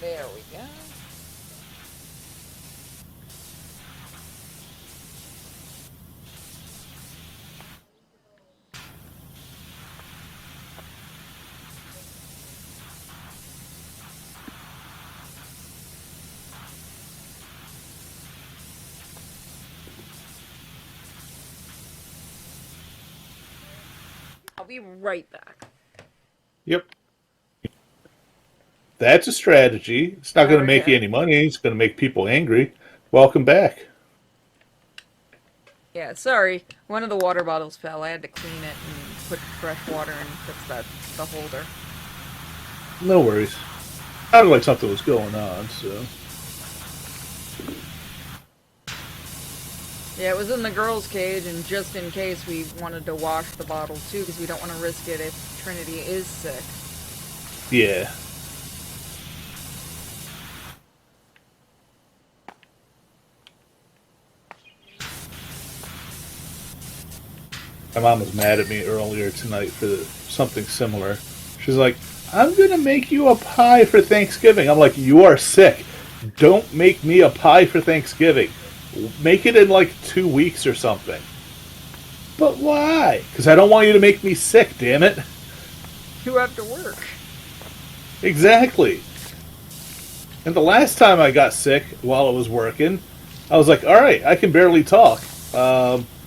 B: There we go. I'll be right back.
A: Yep. That's a strategy. It's not going to make you
B: Okay.
A: any money. It's going to make people angry. Welcome back.
B: Yeah, sorry. One of the water bottles fell. I had to clean it and put fresh water and fix the holder.
A: No worries. Sounded like something was going on, so.
B: Yeah, it was in the girls' cage, and just in case, we wanted to wash the bottle too, because we don't want to risk it if Trinity is sick.
A: Yeah. My mom was mad at me earlier tonight for something similar. She's like, I'm going to make you a pie for Thanksgiving. I'm like, you are sick. Don't make me a pie for Thanksgiving. Make it in like 2 weeks or something. But why? Because I don't want you to make me sick, damn it.
B: You have to work.
A: Exactly. And the last time I got sick while I was working, I was like, alright, I can barely talk.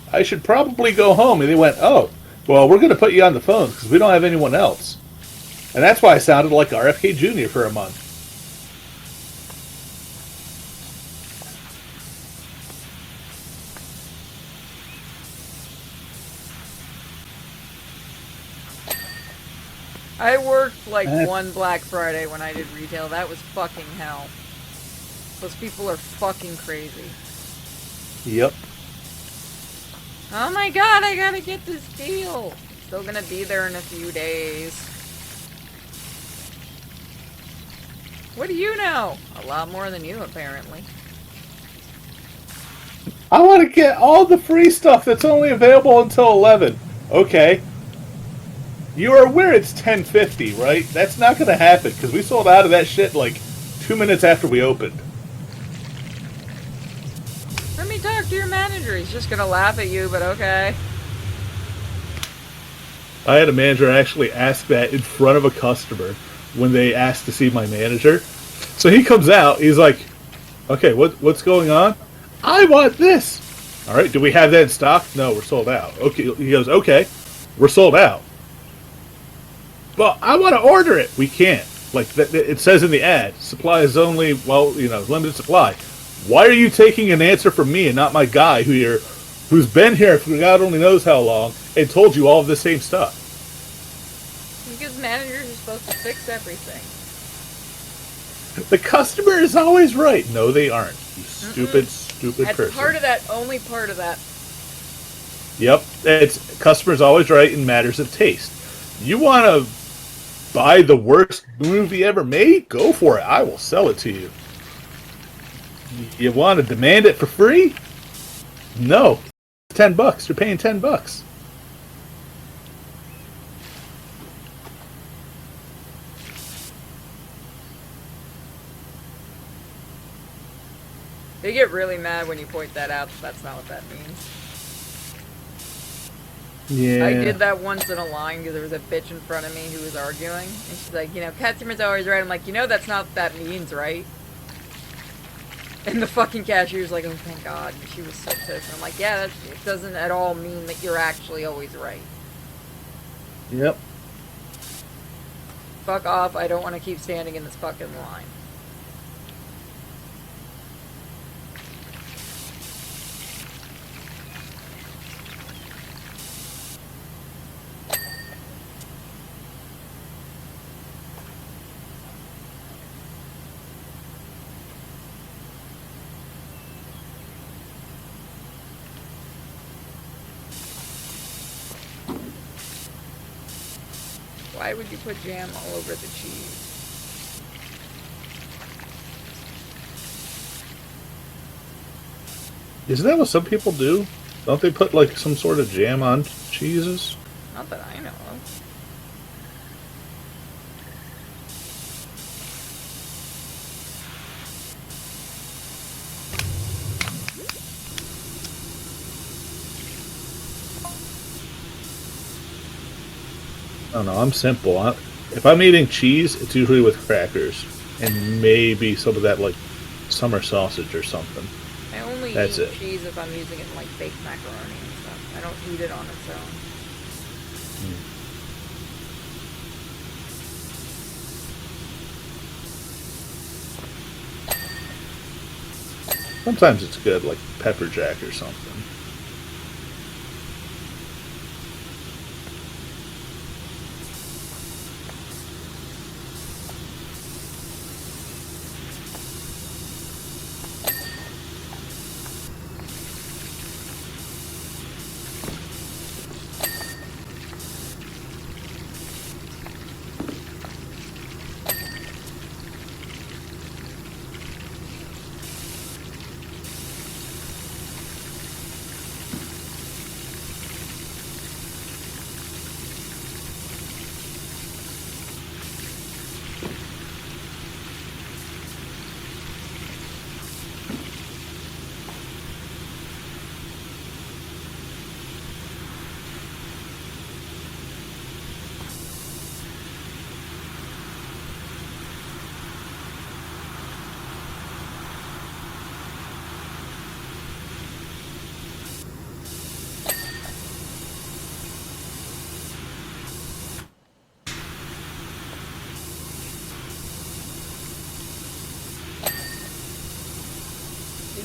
A: I should probably go home. And they went, oh, well, we're going to put you on the phone because we don't have anyone else. And that's why I sounded like RFK Jr. for a month.
B: I worked like one Black Friday when I did retail. That was fucking hell. Those people are fucking crazy.
A: Yep.
B: Oh my god, I gotta get this deal. Still gonna be there in a few days. What do you know? A lot more than you, apparently.
A: I want to get all the free stuff that's only available until 11. Okay. You are aware it's 10:50, right? That's not going to happen because we sold out of that shit like 2 minutes after we opened.
B: Let me tell talk to your manager. He's just gonna laugh at you, but okay.
A: I had a manager actually ask that in front of a customer when they asked to see my manager. So he comes out, he's like, okay, what's going on? I want this. All right, do we have that in stock? No, we're sold out. Okay, he goes, okay, we're sold out. Well, I want to order it. We can't. Like it says in the ad, supply is only, well, limited supply. Why are you taking an answer from me and not my guy who's been here for God only knows how long and told you all of the same stuff?
B: Because managers are supposed to fix everything.
A: The customer is always right. No, they aren't. You stupid
B: That's
A: person.
B: part of that. Only part of that.
A: Yep, it's customer's always right in matters of taste. You want to buy the worst movie ever made? Go for it. I will sell it to you. You want to demand it for free? No. $10. You're paying $10.
B: They get really mad when you point that out. That's not what that means.
A: Yeah.
B: I did that once in a line because there was a bitch in front of me who was arguing. And she's like, customer's always right. I'm like, that's not what that means, right? And the fucking cashier's like, oh, thank God. And she was so pissed. And I'm like, yeah, it doesn't at all mean that you're actually always right.
A: Yep.
B: Fuck off. I don't want to keep standing in this fucking line. Why would you put jam all over the cheese?
A: Isn't that what some people do? Don't they put like some sort of jam on cheeses?
B: Not that I know of.
A: I don't know. I'm simple. If I'm eating cheese, it's usually with crackers and maybe some of that like summer sausage or something.
B: I only eat cheese if I'm using it in like baked macaroni and stuff. I don't eat it on its own.
A: Sometimes it's good, like pepper jack or something.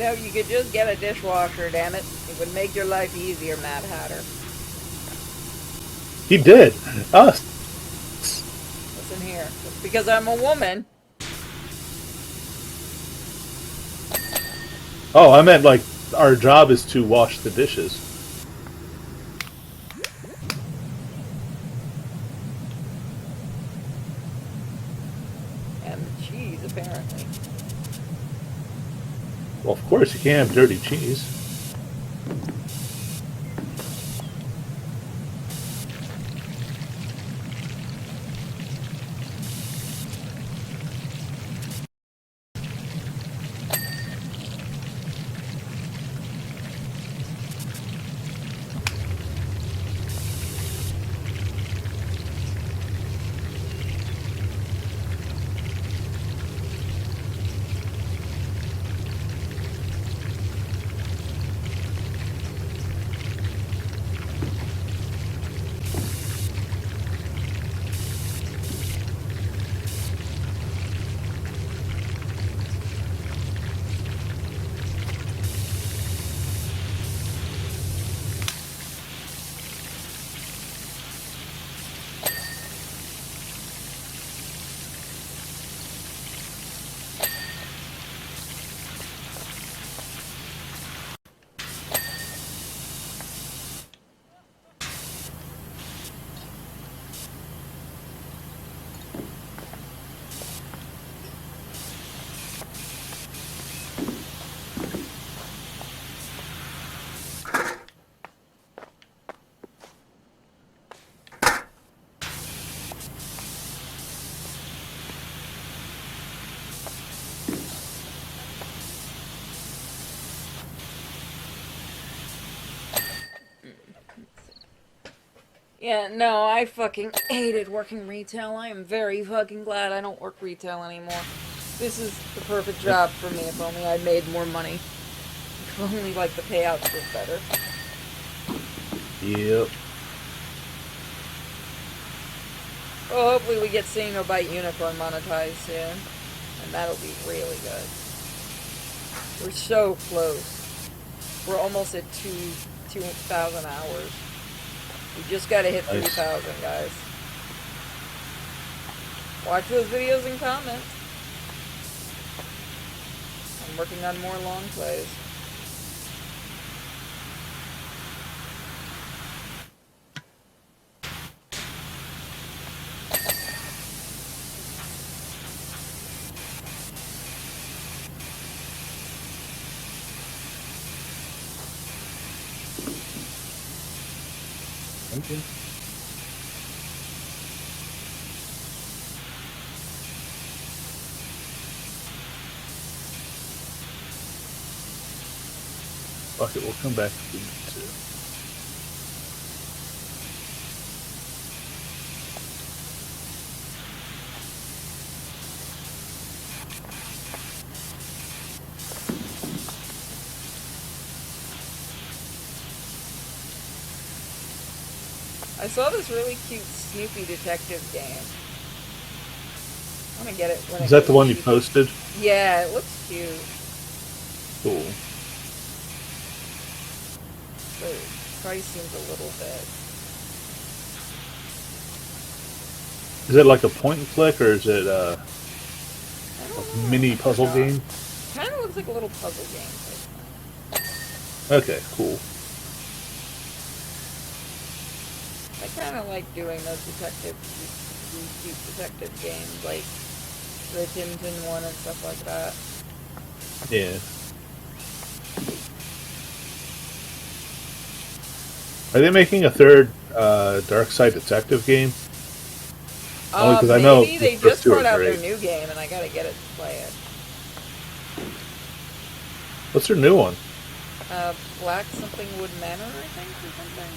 B: You could just get a dishwasher, damn it. It would make your life easier, Mad Hatter.
A: He did. Us.
B: Listen here. Just because I'm a woman.
A: Oh, I meant like our job is to wash the dishes.
B: And the cheese, apparently.
A: Well, of course, you can't have dirty cheese.
B: Yeah, no, I fucking hated working retail. I am very fucking glad I don't work retail anymore. This is the perfect
A: Yep.
B: job for me if only I made more money. If only, like, the payouts were better.
A: Yep.
B: Well, hopefully we get Seeing No Bite Unicorn monetized soon. And that'll be really good. We're so close. We're almost at 2,000 hours. We just gotta hit
A: Nice.
B: 3,000, guys. Watch those videos and comment. I'm working on more long plays.
A: Thank you. Fuck it, we'll come back if we need to.
B: I saw this really cute Snoopy detective game. I'm gonna get it when
A: Is
B: it
A: that the
B: goes
A: one you
B: cheap.
A: posted?
B: Yeah, it looks cute.
A: Cool.
B: The price seems a little bit.
A: Is it like a point and click, or is it a
B: I don't know.
A: mini
B: I
A: puzzle
B: forgot.
A: game?
B: Kind of looks like a little puzzle game.
A: Okay, cool.
B: I kind of like doing those detective games, like the Tintin one and stuff like that.
A: Yeah. Are they making a third Dark Side Detective game? Only because I know
B: Maybe they
A: the first
B: just
A: two
B: brought
A: are
B: out their
A: great.
B: new game, and I gotta get it to play it.
A: What's their new one?
B: Black something Wood Manor, I think, or something.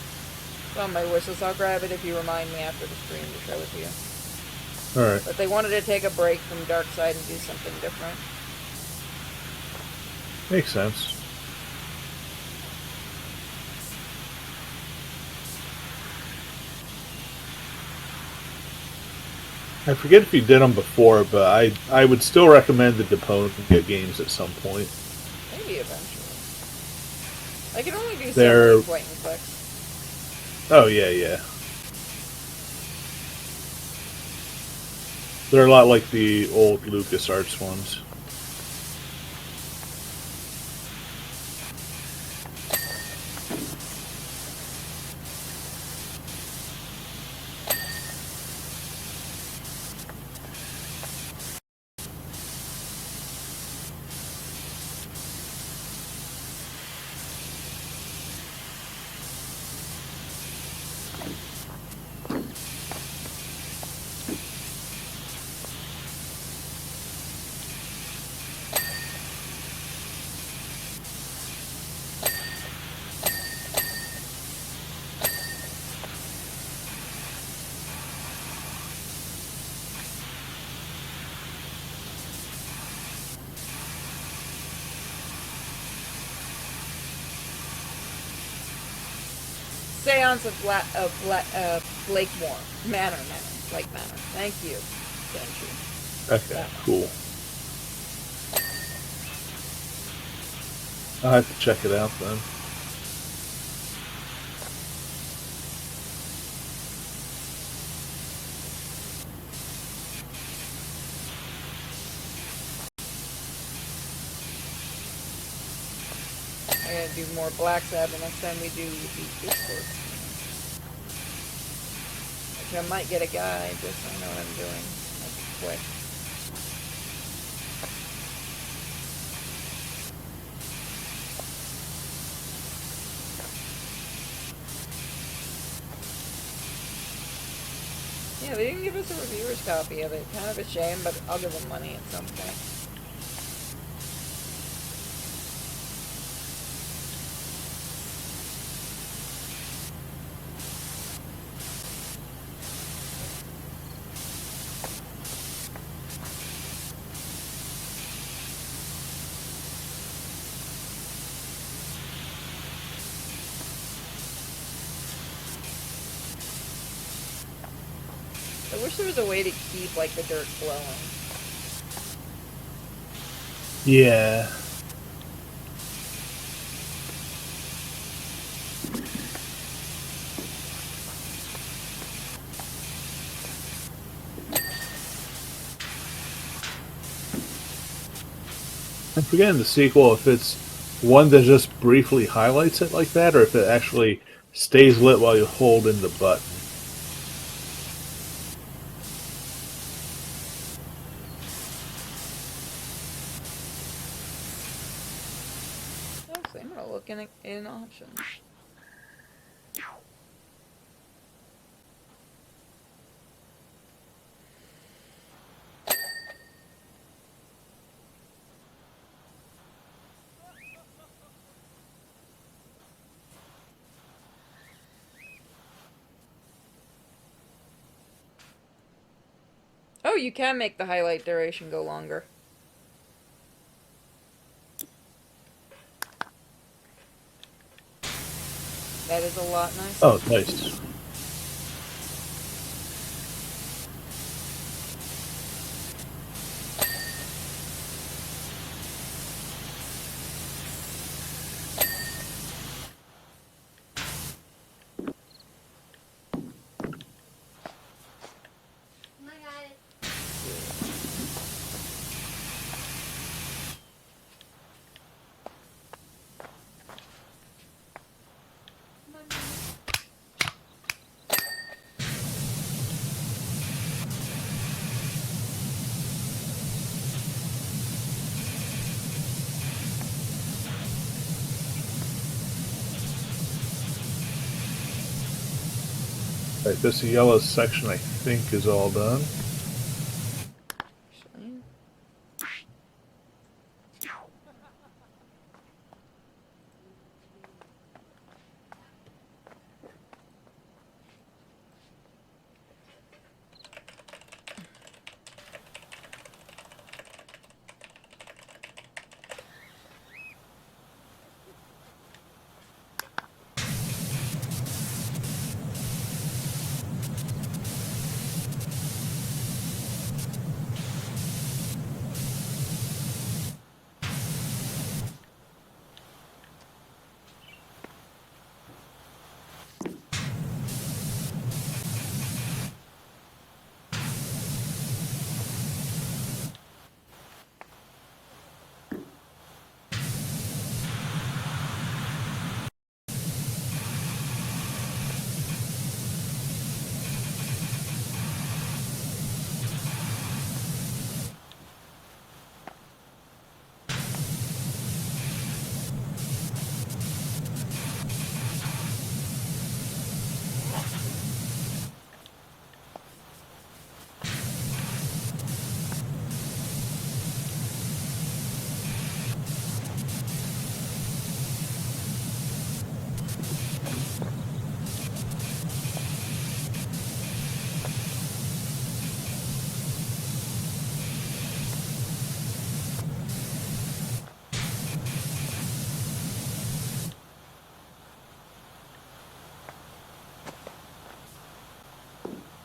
B: It's on my wish list. I'll grab it if you remind me after the stream to show it to you.
A: All right.
B: But they wanted to take a break from Dark Side and do something different.
A: Makes sense. I forget if you did them before, but I would still recommend the Deponia games at some point.
B: Maybe eventually. I can only do
A: They're-
B: several point and clicks.
A: Oh yeah, yeah. They're a lot like the old LucasArts ones.
B: Seance of Blakemore. Manor. Blake Manor. Thank you.
A: Okay,
B: Yeah.
A: cool. I'll have to check it out then.
B: I gotta do more Black Sabbath the next time we do the Discord. Which I might get a guide just so I know what I'm doing. That's quick. Yeah, they didn't give us a reviewer's copy of it. Kind of a shame, but I'll give them money at some point. I wish there was a way to keep, like, the dirt flowing.
A: Yeah. I'm forgetting the sequel if it's one that just briefly highlights it like that, or if it actually stays lit while you hold in the button.
B: Okay, I'm gonna look in options. Oh, you can make the highlight duration go longer. That is a lot nicer.
A: Oh, nice. Right, this yellow section I think is all done.
B: Actually.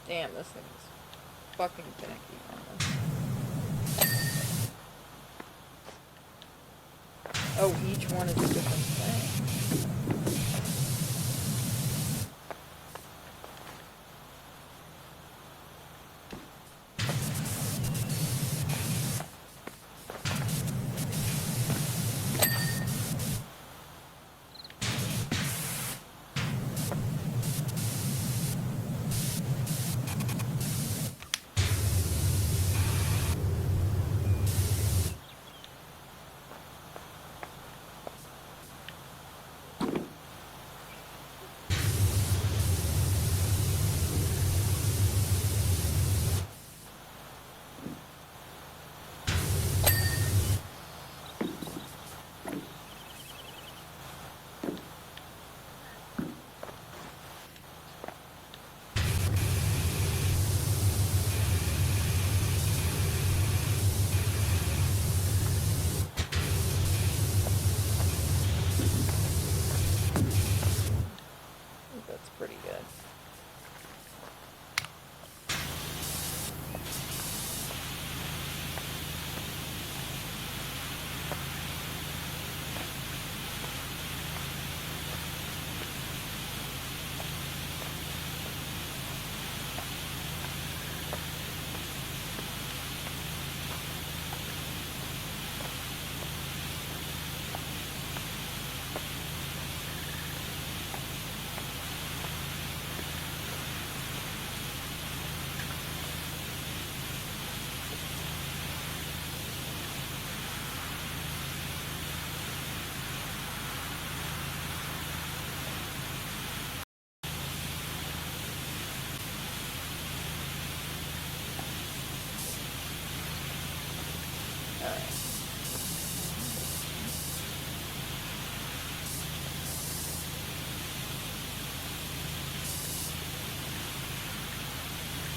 B: Damn, this thing is fucking finicky. Oh, each one is a different thing.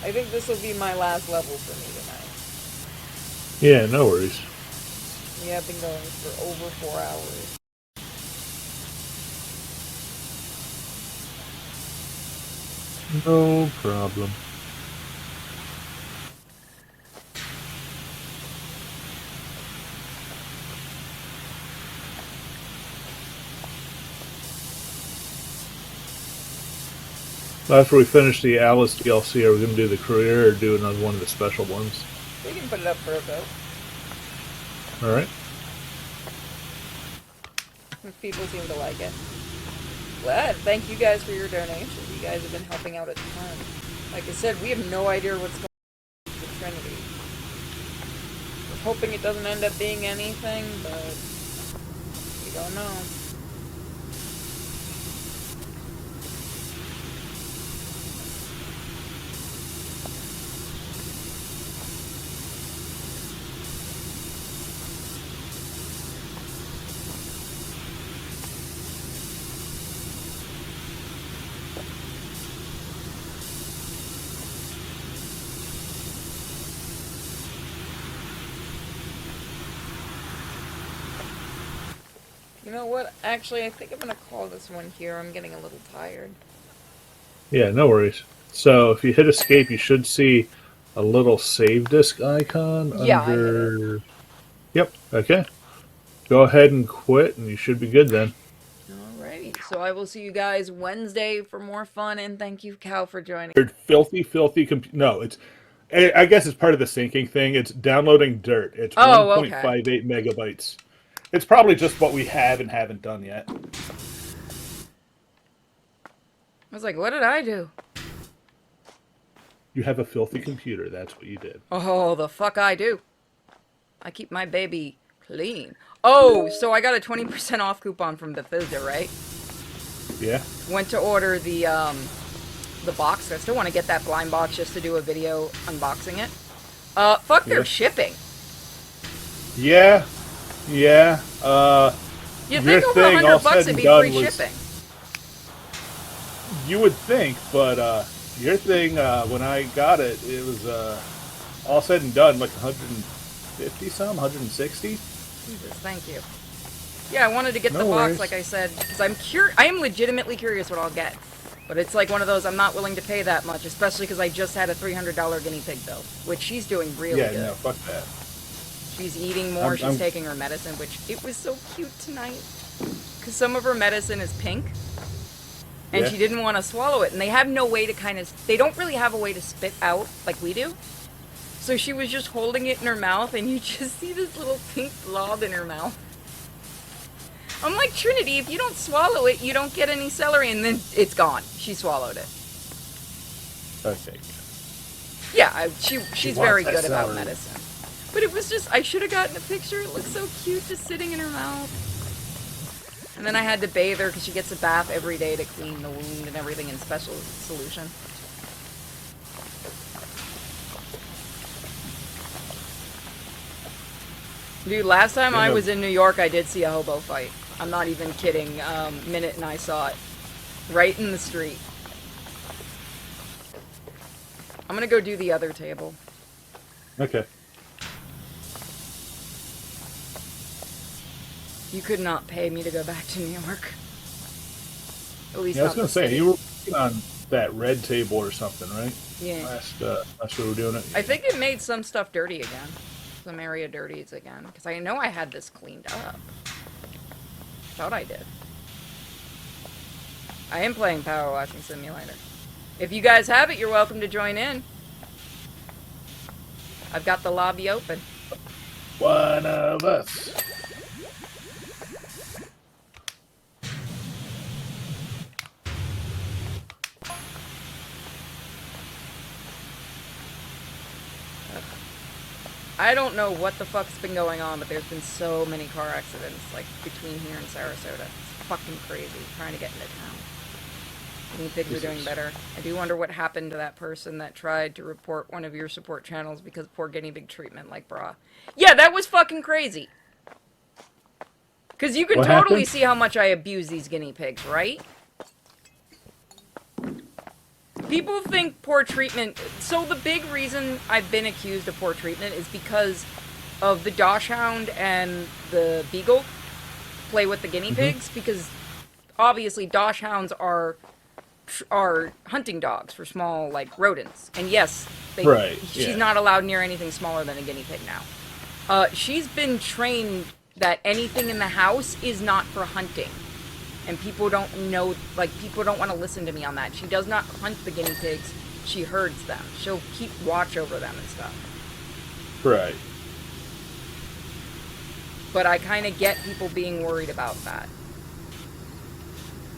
B: I think this will be my last level for me tonight.
A: Yeah, no worries.
B: We have been going for over 4 hours.
A: No problem. After we finish the Alice DLC, are we going to do the career or do another one of the special ones?
B: We can put it up for a vote.
A: Alright.
B: People seem to like it. Glad. Thank you guys for your donations. You guys have been helping out a ton. Like I said, we have no idea what's going on with Trinity. We're hoping it doesn't end up being anything, but we don't know. You know what? Actually, I think I'm gonna call this one here. I'm getting a little tired.
A: Yeah, no worries. So if you hit escape, you should see a little save disk icon
B: Yeah,
A: under... Yep, okay. Go ahead and quit, and you should be good then.
B: Alrighty, so I will see you guys Wednesday for more fun, and thank you, Cal, for joining.
A: Filthy no, it's... I guess it's part of the syncing thing. It's downloading dirt. It's 1.58 megabytes. It's probably just what we have and haven't done yet.
B: I was like, what did I do?
A: You have a filthy computer. That's what you did.
B: Oh, the fuck I do. I keep my baby clean. Oh, so I got a 20% off coupon from Bethesda, right?
A: Yeah.
B: Went to order the box. I still want to get that blind box just to do a video unboxing it. Fuck their shipping.
A: Yeah. Yeah.
B: You'd think over $100 it'd be free shipping.
A: You would think, but your thing, when I got it, it was all said and done like 150 some, 160.
B: Jesus, thank you. Yeah, I wanted to get the box, like I said, because I am legitimately curious what I'll get. But it's like one of those, I'm not willing to pay that much, especially because I just had a $300 guinea pig bill, which she's doing really good.
A: Yeah, no, fuck that.
B: She's eating more, she's taking her medicine, which it was so cute tonight. Because some of her medicine is pink, and she didn't want to swallow it. And they have no way to they don't really have a way to spit out like we do. So she was just holding it in her mouth, and you just see this little pink blob in her mouth. I'm like, Trinity, if you don't swallow it, you don't get any celery, and then it's gone. She swallowed it.
A: Okay.
B: Yeah, she's very good about medicine. But it was just, I should have gotten a picture. It looks so cute just sitting in her mouth. And then I had to bathe her because she gets a bath every day to clean the wound and everything in special solution. Dude, last time I was in New York, I did see a hobo fight. I'm not even kidding. Minute and I saw it. Right in the street. I'm gonna go do the other table.
A: Okay.
B: You could not pay me to go back to New York. At least
A: I was going to say, you were working on that red table or something, right?
B: Yeah.
A: Last we were doing it.
B: I think it made some stuff dirty again. Some area dirties again. Because I know I had this cleaned up. Thought I did. I am playing PowerWash Simulator. If you guys have it, you're welcome to join in. I've got the lobby open.
A: One of us.
B: I don't know what the fuck's been going on, but there's been so many car accidents, like, between here and Sarasota. It's fucking crazy, trying to get into town. Guinea pigs are doing better. I do wonder what happened to that person that tried to report one of your support channels because poor guinea pig treatment, like, brah. Yeah, that was fucking crazy. Because you can totally see how much I abuse these guinea pigs, right? People think poor treatment. So the big reason I've been accused of poor treatment is because of the Dachshund and the Beagle play with the guinea pigs, because obviously Dachshunds are hunting dogs for small, like, rodents. And yes,
A: Right.
B: she's
A: Yeah.
B: not allowed near anything smaller than a guinea pig now. She's been trained that anything in the house is not for hunting. And people don't know, like, people don't want to listen to me on that. She does not hunt the guinea pigs. She herds them. She'll keep watch over them and stuff.
A: Right.
B: But I kind of get people being worried about that.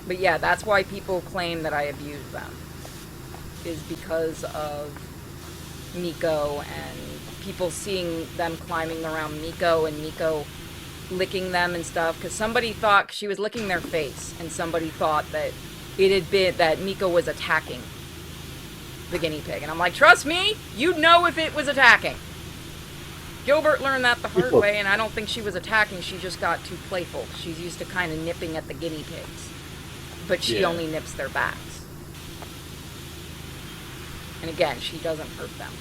B: But yeah, that's why people claim that I abuse them. Is because of Miko and people seeing them climbing around Miko and Miko licking them and stuff. Because somebody thought she was licking their face, and somebody thought that it had been that Miko was attacking the guinea pig. And I'm like, trust me, you'd know if it was attacking. Gilbert learned that the hard way, and I don't think she was attacking. She just got too playful. She's used to kind of nipping at the guinea pigs. But she only nips their backs. And again, she doesn't hurt them.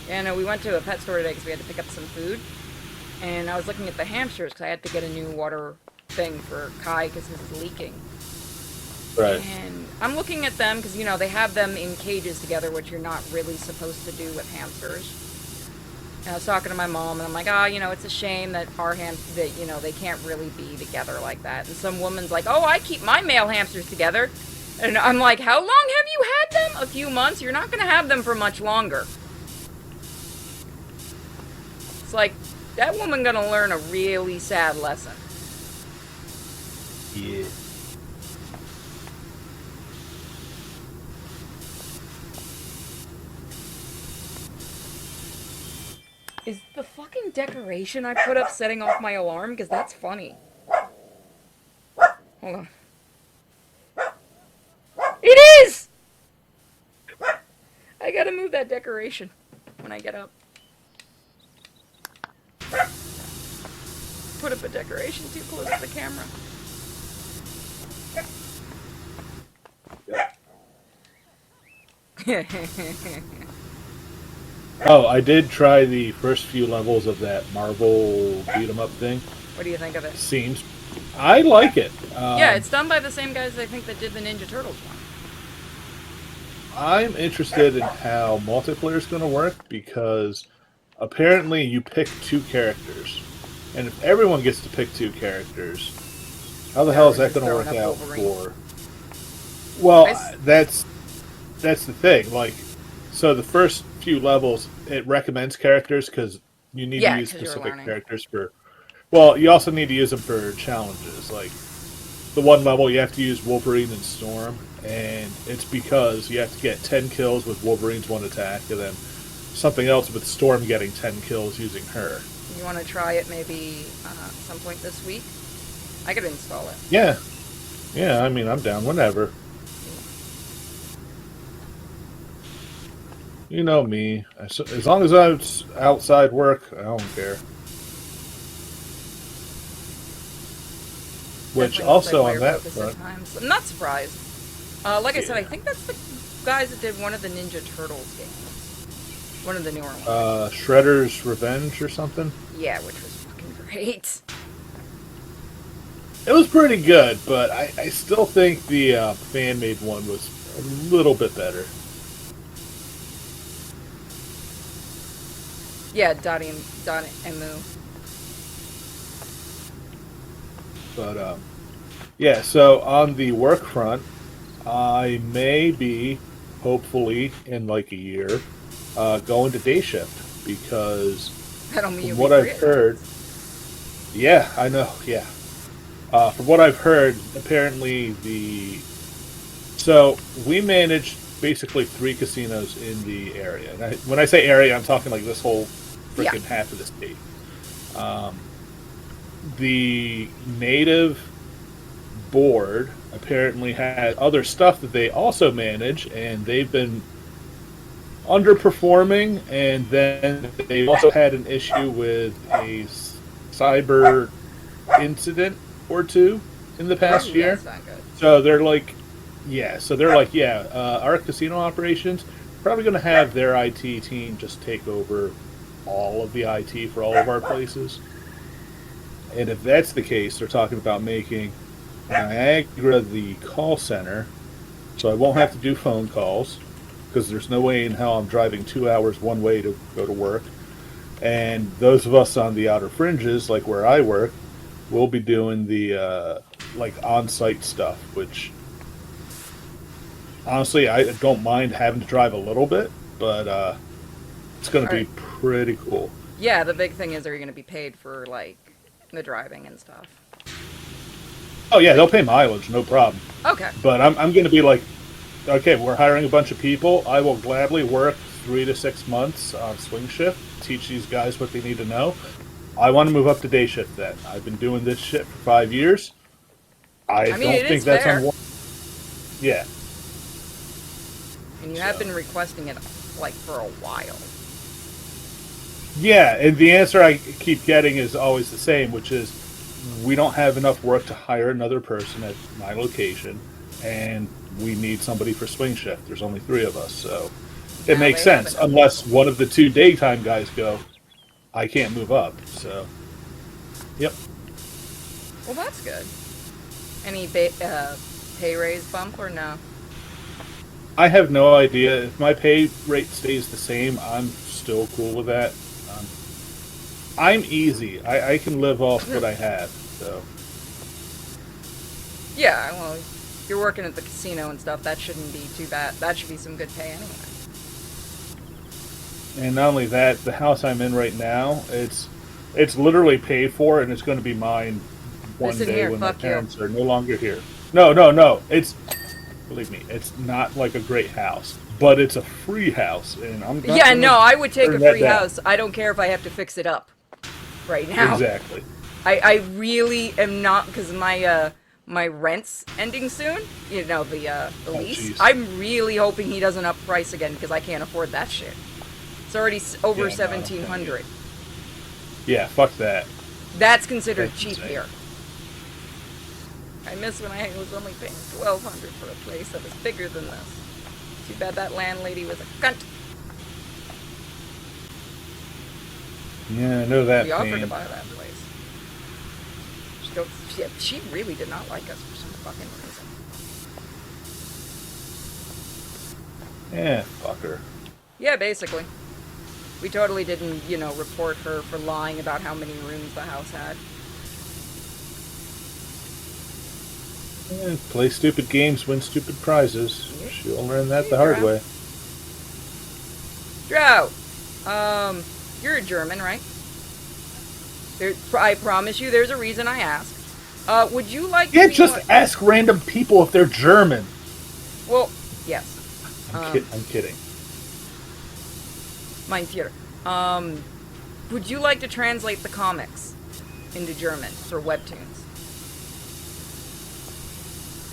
B: Yeah, no, we went to a pet store today because we had to pick up some food. And I was looking at the hamsters because I had to get a new water thing for Kai because his is leaking.
A: Right.
B: And I'm looking at them because, you know, they have them in cages together, which you're not really supposed to do with hamsters. And I was talking to my mom, and I'm like, you know, it's a shame that that, you know, they can't really be together like that. And some woman's like, oh, I keep my male hamsters together. And I'm like, how long have you had them? A few months? You're not going to have them for much longer. It's like, that woman going to learn a really sad lesson.
A: Yeah.
B: Is the fucking decoration I put up setting off my alarm? Because that's funny. Hold on. It is! I gotta move that decoration when I get up. Put up a decoration too close to the camera.
A: Oh, I did try the first few levels of that Marvel beat 'em up thing.
B: What do you think of it?
A: I like it.
B: Yeah, it's done by the same guys I think that did the Ninja Turtles one.
A: I'm interested in how multiplayer is going to work because apparently you pick 2 characters. And if everyone gets to pick 2 characters, how the hell is that going to work out for... Well, that's the thing. Like, so the first few levels, it recommends characters because you need to use specific characters for... Well, you also need to use them for challenges. Like, the one level, you have to use Wolverine and Storm, and it's because you have to get 10 kills with Wolverine's one attack, and then something else with Storm getting 10 kills using her.
B: You want to try it maybe some point this week? I could install it.
A: Yeah. Yeah, I mean, I'm down whenever. You know me. As long as it's outside work, I don't care. Which also on that front...
B: I'm not surprised. Like I said, I think that's the guys that did one of the Ninja Turtles games. One of the newer ones.
A: Shredder's Revenge or something?
B: Yeah, which was fucking great.
A: It was pretty good, but I still think the fan-made one was a little bit better.
B: Yeah, Dottie and Moo.
A: But, yeah, so on the work front, I may be, hopefully, in like a year, going to day shift because from what I've heard... Yeah, I know, yeah. From what I've heard, apparently So, we manage basically 3 casinos in the area. And when I say area, I'm talking like this whole freaking half of the state. The native board apparently had other stuff that they also manage, and they've been underperforming, and then they also had an issue with a cyber incident or two in the past
B: Yeah,
A: year.
B: it's not good.
A: So they're like, our casino operations probably going to have their IT team just take over all of the IT for all of our places. And if that's the case, they're talking about making Niagara the call center, so I won't have to do phone calls because there's no way in hell I'm driving 2 hours one way to go to work. And those of us on the outer fringes, like where I work, will be doing the like on-site stuff, which honestly I don't mind having to drive a little bit, but it's going to be pretty cool.
B: Yeah, the big thing is, are you going to be paid for like the driving and stuff?
A: Oh yeah, they'll pay mileage, no problem.
B: Okay.
A: But I'm going to be like, okay, we're hiring a bunch of people. I will gladly work 3 to 6 months on swing shift, teach these guys what they need to know. I want to move up to day shift then. I've been doing this shit for 5 years. I
B: mean,
A: don't think that's
B: fair.
A: unwarranted. Yeah.
B: And you have been requesting it like for a while.
A: Yeah, and the answer I keep getting is always the same, which is we don't have enough work to hire another person at my location, and we need somebody for swing shift. There's only 3 of us, so it makes sense. Unless one of the 2 daytime guys go, I can't move up. So, yep.
B: Well, that's good. Any pay raise bump or no?
A: I have no idea. If my pay rate stays the same, I'm still cool with that. I'm easy. I can live off what I have. So.
B: Yeah, well, you're working at the casino and stuff. That shouldn't be too bad. That should be some good pay anyway.
A: And not only that, the house I'm in right now, it's literally paid for, and it's going to be mine one day when my parents are no longer here. No. It's, believe me, it's not like a great house, but it's a free house, and I'm not
B: I would take a free house. I don't care if I have to fix it up right now.
A: Exactly.
B: I really am not, because my rent's ending soon. You know, the lease.
A: Geez.
B: I'm really hoping he doesn't up price again because I can't afford that shit. It's already over $1,700.
A: Yeah, fuck that.
B: That's considered
A: That's
B: cheap
A: insane.
B: here. I miss when I was only paying $1,200 for a place that was bigger than this. Too bad that landlady was a cunt.
A: Yeah, I know that.
B: We offered to buy that place. She really did not like us for some fucking reason.
A: Yeah, fuck her.
B: Yeah, basically. We totally didn't, report her for lying about how many rooms the house had.
A: Yeah, play stupid games, win stupid prizes. Yep. She'll learn that the hard way.
B: Drow, you're a German, right? I promise you, there's a reason I ask. Would you like to
A: just ask random people if they're German.
B: Well, yes.
A: I'm kidding.
B: Mein Führer. Would you like to translate the comics into German for webtoons?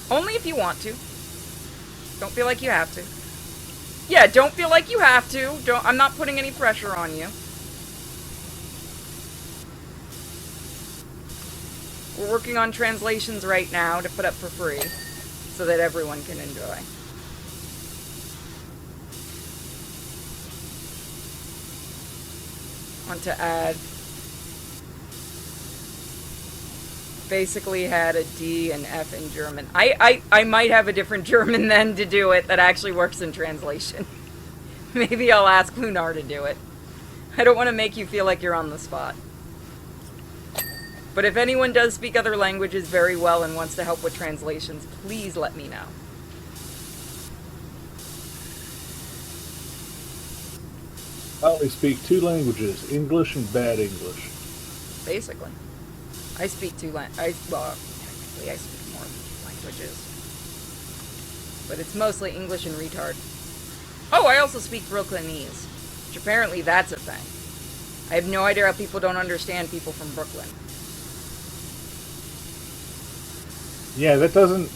B: Only if you want to. Don't feel like you have to. Yeah, don't feel like you have to. I'm not putting any pressure on you. We're working on translations right now to put up for free so that everyone can enjoy. Want to add, basically had a D and F in German. I might have a different German then to do it that actually works in translation. Maybe I'll ask Lunar to do it. I don't want to make you feel like you're on the spot. But if anyone does speak other languages very well and wants to help with translations, please let me know.
A: I only speak 2 languages, English and bad English.
B: Basically. I speak 2 languages. Technically I speak more languages. But it's mostly English and retard. Oh, I also speak Brooklynese, which apparently that's a thing. I have no idea how people don't understand people from Brooklyn.
A: Yeah, that doesn't...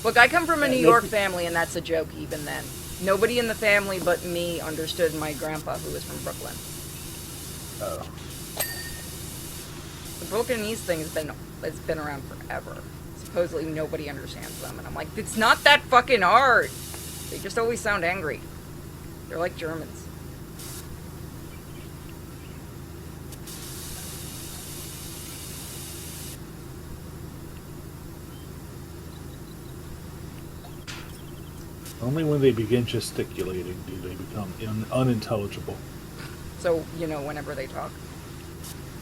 B: Look, I come from a New York family, and that's a joke even then. Nobody in the family but me understood my grandpa, who was from Brooklyn.
A: Oh.
B: The Brooklynese thing it's been around forever. Supposedly nobody understands them, and I'm like, it's not that fucking hard. They just always sound angry. They're like Germans.
A: Only when they begin gesticulating do they become unintelligible.
B: So, you know, whenever they talk.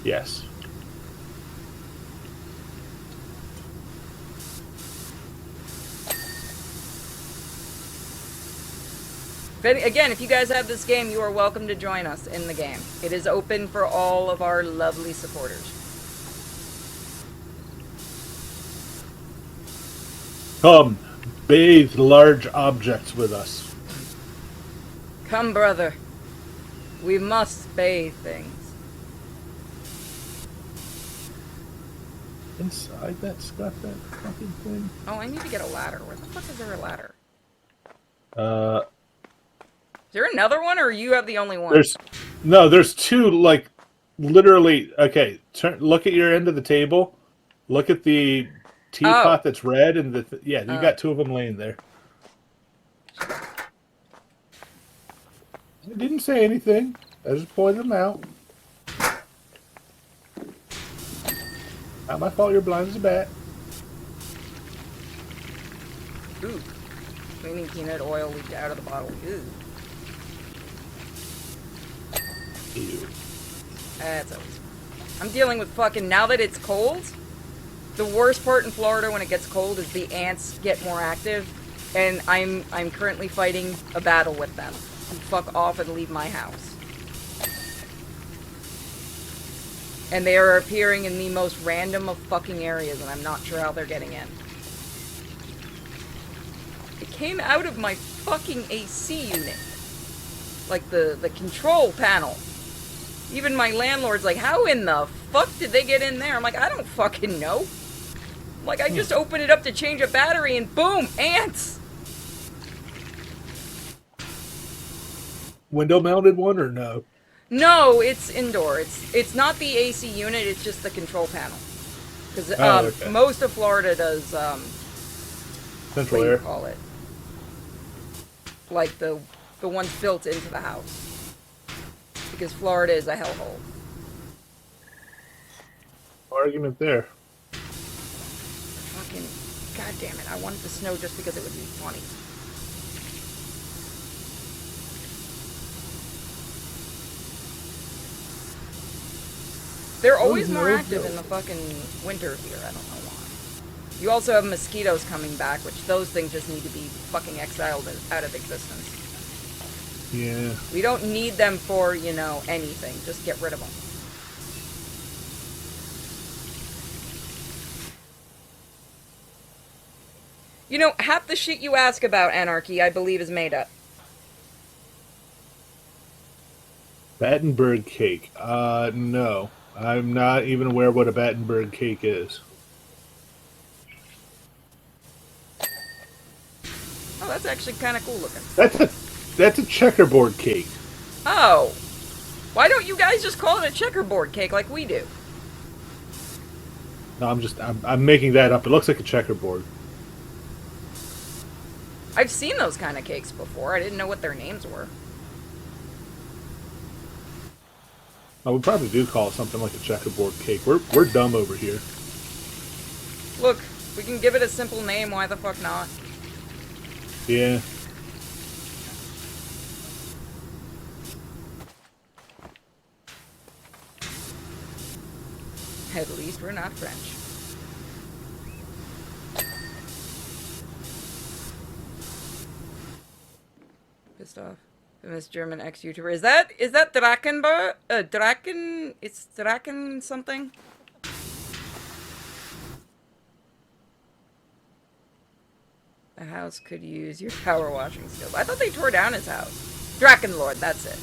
A: Yes.
B: Again, if you guys have this game, you are welcome to join us in the game. It is open for all of our lovely supporters.
A: Come, bathe large objects with us.
B: Come, brother. We must bathe things.
A: Inside that's got that fucking thing.
B: Oh, I need to get a ladder. Where the fuck is there a ladder? Is there another one, or you have the only one?
A: There's two, like, literally. Okay, look at your end of the table. Look at the teapot that's red, and you got two of them laying there. I didn't say anything. I just pointed them out. Not my fault you're blind as a bat.
B: Ooh. Cleaning peanut oil leaked out of the bottle. Ooh.
A: Ew.
B: That's always... I'm dealing with fucking... Now that it's cold, the worst part in Florida when it gets cold is the ants get more active, and I'm currently fighting a battle with them. Fuck off and leave my house. And they are appearing in the most random of fucking areas, and I'm not sure how they're getting in. It came out of my fucking AC unit. Like the control panel. Even my landlord's like, how in the fuck did they get in there? I'm like, I don't fucking know. Like, I just opened it up to change a battery and boom, ants!
A: Window mounted one or no?
B: No, it's indoor. It's not the AC unit, it's just the control panel. Because
A: okay.
B: Most of Florida does,
A: central
B: what do
A: air.
B: you call it? Like the ones built into the house. Because Florida is a hellhole.
A: Argument there.
B: Fucking, god damn it, I wanted to snow just because it would be funny. They're always more active in the fucking winter here, I don't know why. You also have mosquitoes coming back, which those things just need to be fucking exiled out of existence.
A: Yeah.
B: We don't need them for, you know, anything. Just get rid of them. You know, half the shit you ask about anarchy, I believe, is made up.
A: Battenberg cake. No. I'm not even aware what a Battenberg cake is.
B: Oh, that's actually kind of cool looking.
A: That's a checkerboard cake.
B: Oh. Why don't you guys just call it a checkerboard cake like we do?
A: No, I'm making that up. It looks like a checkerboard.
B: I've seen those kind of cakes before. I didn't know what their names were.
A: Oh, we probably do call it something like a checkerboard cake. We're dumb over here.
B: Look, we can give it a simple name. Why the fuck not?
A: Yeah.
B: At least we're not French. Pissed off. Famous German ex-YouTuber. Is that Drakenberg? Draken? It's Draken something? The house could use your power washing skills. I thought they tore down his house. Drakenlord, that's it.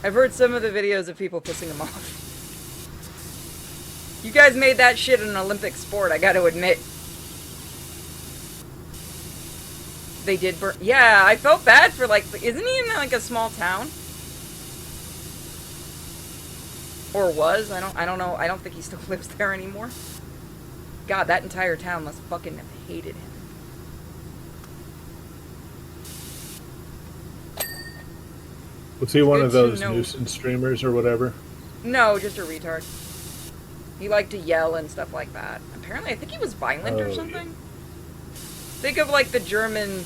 B: I've heard some of the videos of people pissing him off. You guys made that shit an Olympic sport, I gotta admit. They did burn. Yeah, I felt bad for, like, isn't he in, like, a small town? Or was? I don't know. I don't think he still lives there anymore. God, that entire town must fucking have hated him.
A: Was he
B: It's
A: one
B: good
A: of
B: to
A: those
B: know.
A: nuisance streamers or whatever?
B: No, just a retard. He liked to yell and stuff like that. Apparently, I think he was violent or
A: Oh,
B: something.
A: yeah.
B: Think of, like, the German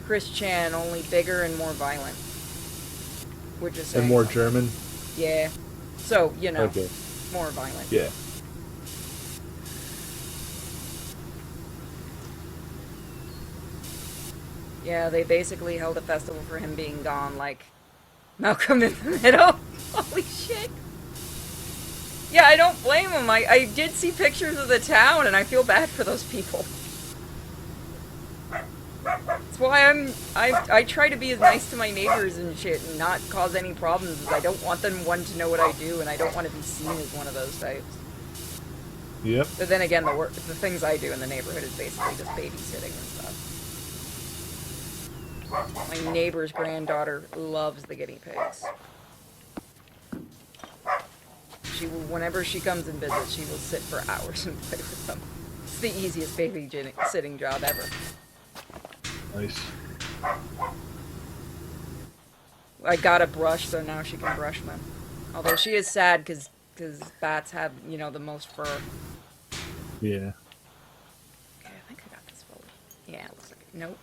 B: Chris Chan, only bigger and more violent. We're just saying.
A: And more
B: something.
A: German?
B: Yeah. So, you know,
A: Okay.
B: more violent.
A: Yeah.
B: Yeah, they basically held a festival for him being gone, like Malcolm in the Middle. Holy shit. Yeah, I don't blame him. I did see pictures of the town, and I feel bad for those people. That's why I try to be as nice to my neighbors and shit, and not cause any problems. I don't want them, one, to know what I do, and I don't want to be seen as one of those types.
A: Yep.
B: But then again, the things I do in the neighborhood is basically just babysitting and stuff. My neighbor's granddaughter loves the guinea pigs. She will, whenever she comes and visits, she will sit for hours and play with them. It's the easiest babysitting job ever.
A: Nice.
B: I got a brush, so now she can brush them. Although she is sad because bats have, you know, the most fur.
A: Yeah.
B: Okay, I think I got this folder. Yeah, it looks like it. Nope.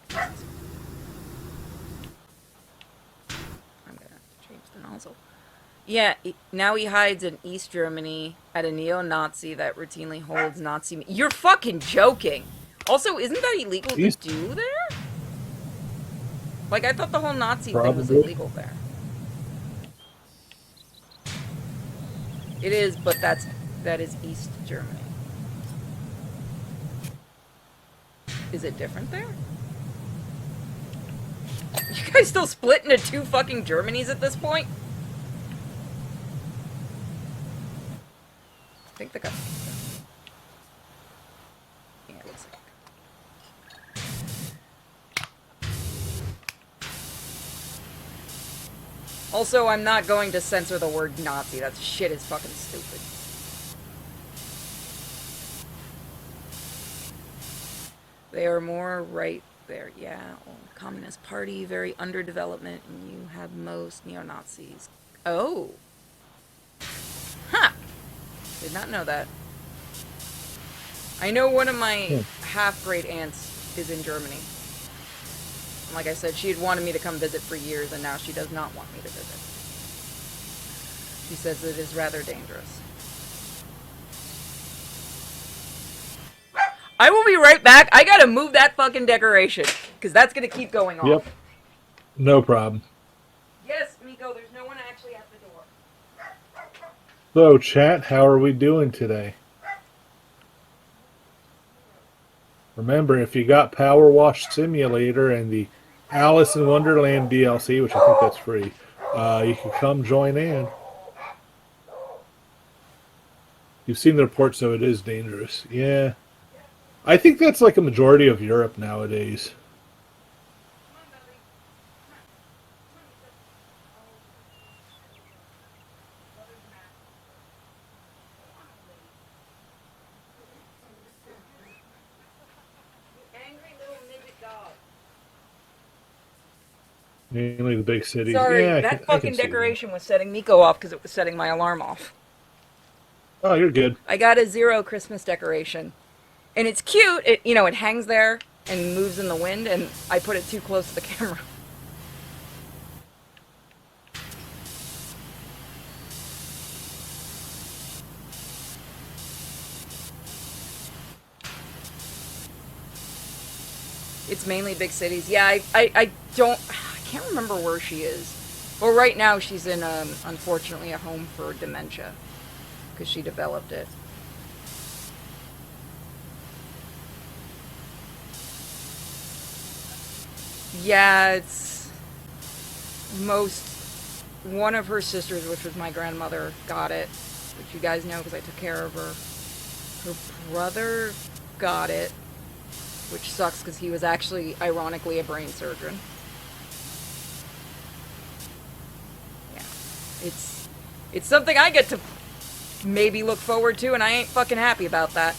B: I'm gonna change the nozzle. Yeah, now he hides in East Germany at a neo-Nazi that routinely holds Nazi... You're fucking joking! Also, isn't that illegal to do there? Like, I thought the whole Nazi thing was illegal there. It is, but that is East Germany. Is it different there? You guys still split into two fucking Germanys at this point? I think the guy... Yeah, it looks like... Also, I'm not going to censor the word Nazi. That shit is fucking stupid. They are more right there. Yeah, Communist Party, very underdevelopment, and you have most neo-Nazis. Oh. Huh. Did not know that. I know one of my half-great aunts is in Germany. Like I said, she had wanted me to come visit for years, and now she does not want me to visit. She says it is rather dangerous. I will be right back. I gotta move that fucking decoration, because that's gonna keep going off.
A: Yep. No problem.
B: Yes, Miko, there's no one actually at the door.
A: So, chat, how are we doing today? Remember, if you got PowerWash Simulator and the Alice in Wonderland DLC, which I think that's free, you can come join in. You've seen the reports, so it is dangerous. Yeah. I think that's like a majority of Europe nowadays. Mainly the big cities.
B: Sorry,
A: yeah,
B: that fucking decoration was setting Miko off because it was setting my alarm off.
A: Oh, you're good.
B: I got a Zero Christmas decoration. And it's cute. It, you know, it hangs there and moves in the wind, and I put it too close to the camera. It's mainly big cities. Yeah, I can't remember where she is. Well, right now she's in, unfortunately, a home for dementia. Because she developed it. Yeah, it's... One of her sisters, which was my grandmother, got it. Which you guys know because I took care of her. Her brother got it. which sucks because he was actually, ironically, a brain surgeon. Yeah. It's something I get to maybe look forward to, and I ain't fucking happy about that.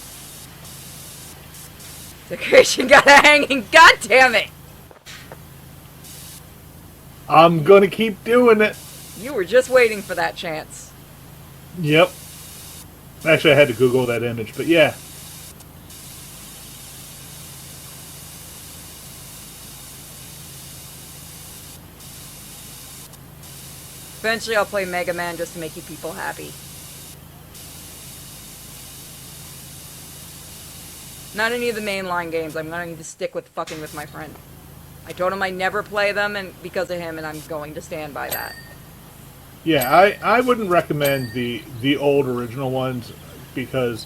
B: Decoration got a hanging. God damn it!
A: I'm gonna keep doing it.
B: You were just waiting for that chance.
A: Yep. Actually, I had to Google that image, but yeah.
B: Eventually I'll play Mega Man just to make you people happy. Not any of the mainline games. I'm gonna need to stick with fucking with my friend. I told him I'd never play them and because of him, and I'm going to stand by that.
A: Yeah, I wouldn't recommend the old original ones because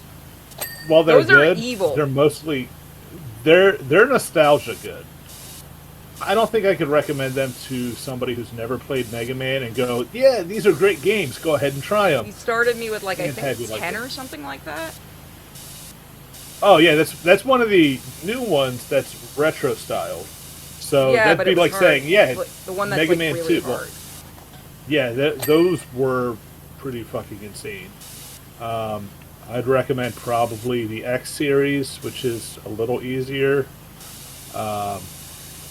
A: while they're
B: Those are
A: good,
B: evil.
A: they're mostly they're nostalgia good. I don't think I could recommend them to somebody who's never played Mega Man and go, yeah, these are great games. Go ahead and try them.
B: He started me with, like, I
A: And
B: think
A: have you
B: 10
A: like
B: or something like that.
A: Oh yeah, that's one of the new ones that's retro styled. So
B: Yeah, but
A: that'd
B: it
A: be
B: was
A: like
B: hard.
A: saying, yeah,
B: The one that's,
A: Mega
B: like,
A: Man
B: really
A: 2. Well,
B: hard.
A: yeah, those were pretty fucking insane. I'd recommend probably the X series, which is a little easier.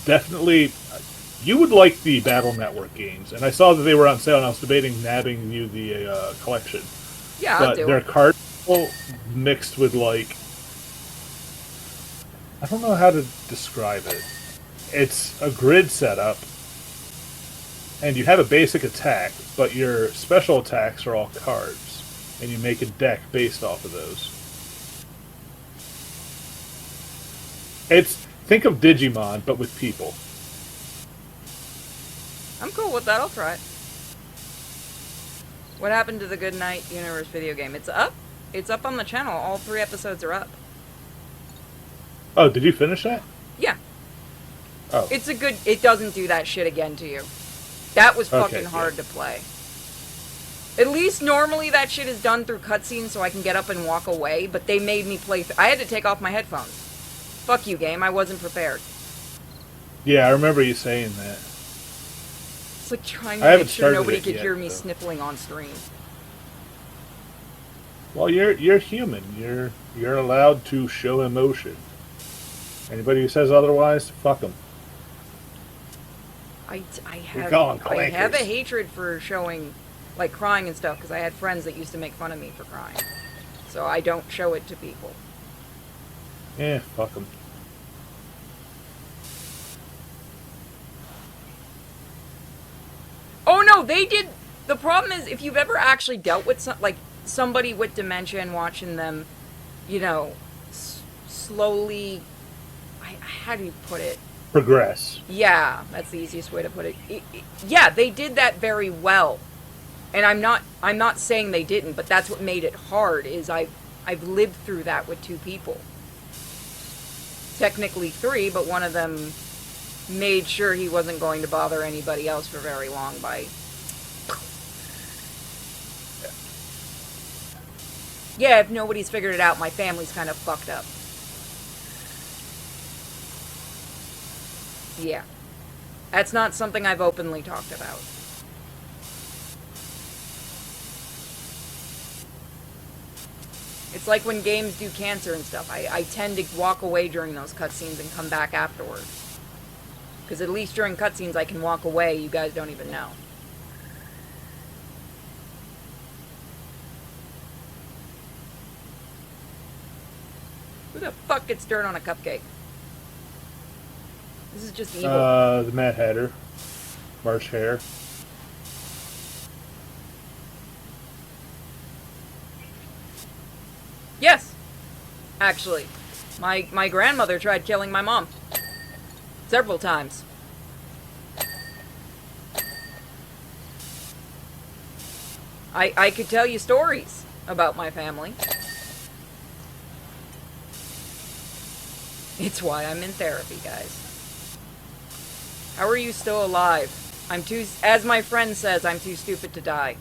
A: Definitely, you would like the Battle Network games, and I saw that they were on sale, and I was debating nabbing you the collection.
B: Yeah, I'll
A: But
B: do
A: they're
B: it.
A: card mixed with like, I don't know how to describe it. It's a grid setup, and you have a basic attack, but your special attacks are all cards, and you make a deck based off of those. Think of Digimon, but with people.
B: I'm cool with that. I'll try it. What happened to the Goodnight Universe video game? It's up. It's up on the channel. All 3 episodes are up.
A: Oh, did you finish that?
B: Yeah.
A: Oh.
B: It's a good... It doesn't do that shit again to you. That was fucking hard to play. At least normally that shit is done through cutscenes so I can get up and walk away, but they made me play... I had to take off my headphones. Fuck you, game. I wasn't prepared.
A: Yeah, I remember you saying that.
B: It's like trying
A: I
B: to
A: haven't
B: make sure
A: started
B: nobody
A: it
B: could
A: yet,
B: hear me
A: so.
B: sniffling on stream.
A: Well, you're human. You're allowed to show emotion. Anybody who says otherwise, fuck them.
B: I
A: going
B: have a
A: clankers.
B: hatred for showing, like, crying and stuff, because I had friends that used to make fun of me for crying. So I don't show it to people.
A: Yeah, fuck them.
B: Oh no, they did. The problem is, if you've ever actually dealt with somebody with dementia and watching them, you know, slowly. How do you put it?
A: Progress.
B: Yeah, that's the easiest way to put it. Yeah, they did that very well, and I'm not saying they didn't, but that's what made it hard. Is I've lived through that with 2 people. Technically 3, but one of them made sure he wasn't going to bother anybody else for very long by... Yeah, if nobody's figured it out, my family's kind of fucked up. Yeah. That's not something I've openly talked about. It's like when games do cancer and stuff. I tend to walk away during those cutscenes and come back afterwards. Because at least during cutscenes I can walk away, you guys don't even know. Who the fuck gets dirt on a cupcake? This is just evil.
A: The Mad Hatter. March Hare.
B: Yes! Actually. My grandmother tried killing my mom. Several times. I could tell you stories about my family. It's why I'm in therapy, guys. How are you still alive? As my friend says, I'm too stupid to die.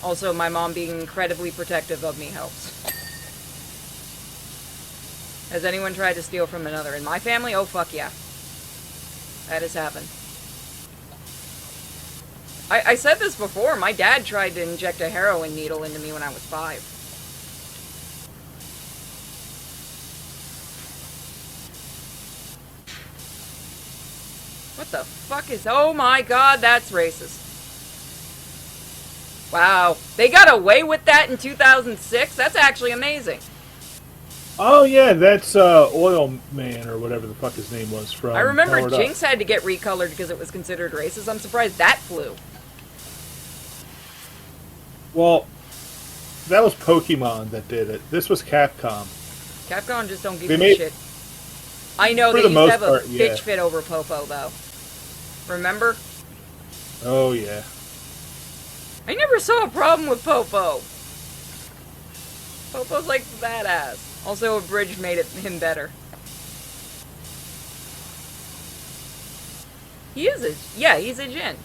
B: Also, my mom being incredibly protective of me helps. Has anyone tried to steal from another? In my family? Oh, fuck yeah. That has happened. I said this before. My dad tried to inject a heroin needle into me when I was 5. What the fuck is... Oh my god, that's racist. Wow. They got away with that in 2006? That's actually amazing.
A: Oh yeah, that's Oil Man or whatever the fuck his name was from.
B: I remember
A: Powered
B: Jinx
A: Up.
B: had to get recolored because it was considered racist. I'm surprised that flew.
A: Well, that was Pokemon that did it. This was Capcom.
B: Capcom just don't give
A: They
B: you
A: made-
B: shit. I know,
A: For
B: they
A: the
B: used to
A: most
B: have a
A: part, yeah.
B: bitch fit over Popo, though. Remember?
A: Oh yeah.
B: I never saw a problem with Popo. Popo's like badass. Also, a bridge made him better. He is a... Yeah, he's a Jin.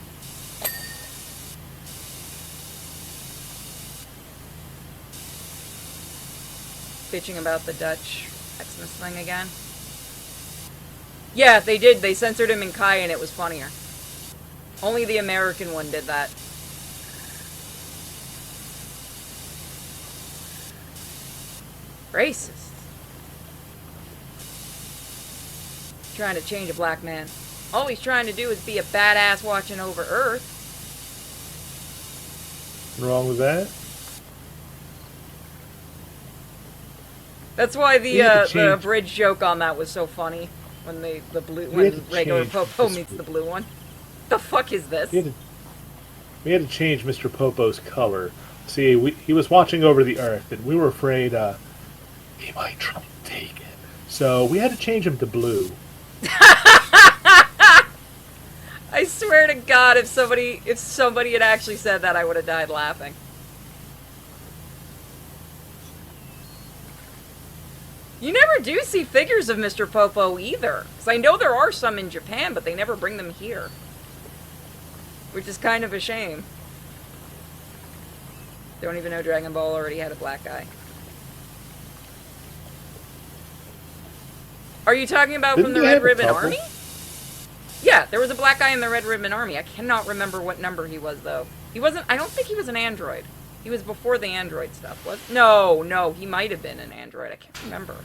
B: Bitching about the Dutch Xmas thing again. Yeah, they did. They censored him in Kai and it was funnier. Only the American one did that. Racist. Trying to change a black man. All he's trying to do is be a badass watching over Earth.
A: What's wrong with that?
B: That's why
A: We had to
B: the
A: change-
B: bridge joke on that was so funny when the blue
A: We had
B: when
A: to
B: regular
A: change
B: Popo
A: this-
B: meets the blue one. The fuck is this?
A: We had to change Mr. Popo's color. See, he was watching over the Earth, and we were afraid he might try to take it. So we had to change him to blue.
B: I swear to God, if somebody had actually said that, I would have died laughing. You never do see figures of Mr. Popo either. Because I know there are some in Japan, but they never bring them here. Which is kind of a shame. Don't even know Dragon Ball already had a black guy. Are you talking about
A: Didn't
B: from the
A: they
B: Red
A: have a
B: Ribbon
A: couple?
B: Army? Yeah, there was a black guy in the Red Ribbon Army. I cannot remember what number he was, though. He wasn't... I don't think he was an android. He was before the android stuff, was... No, he might have been an android. I can't remember.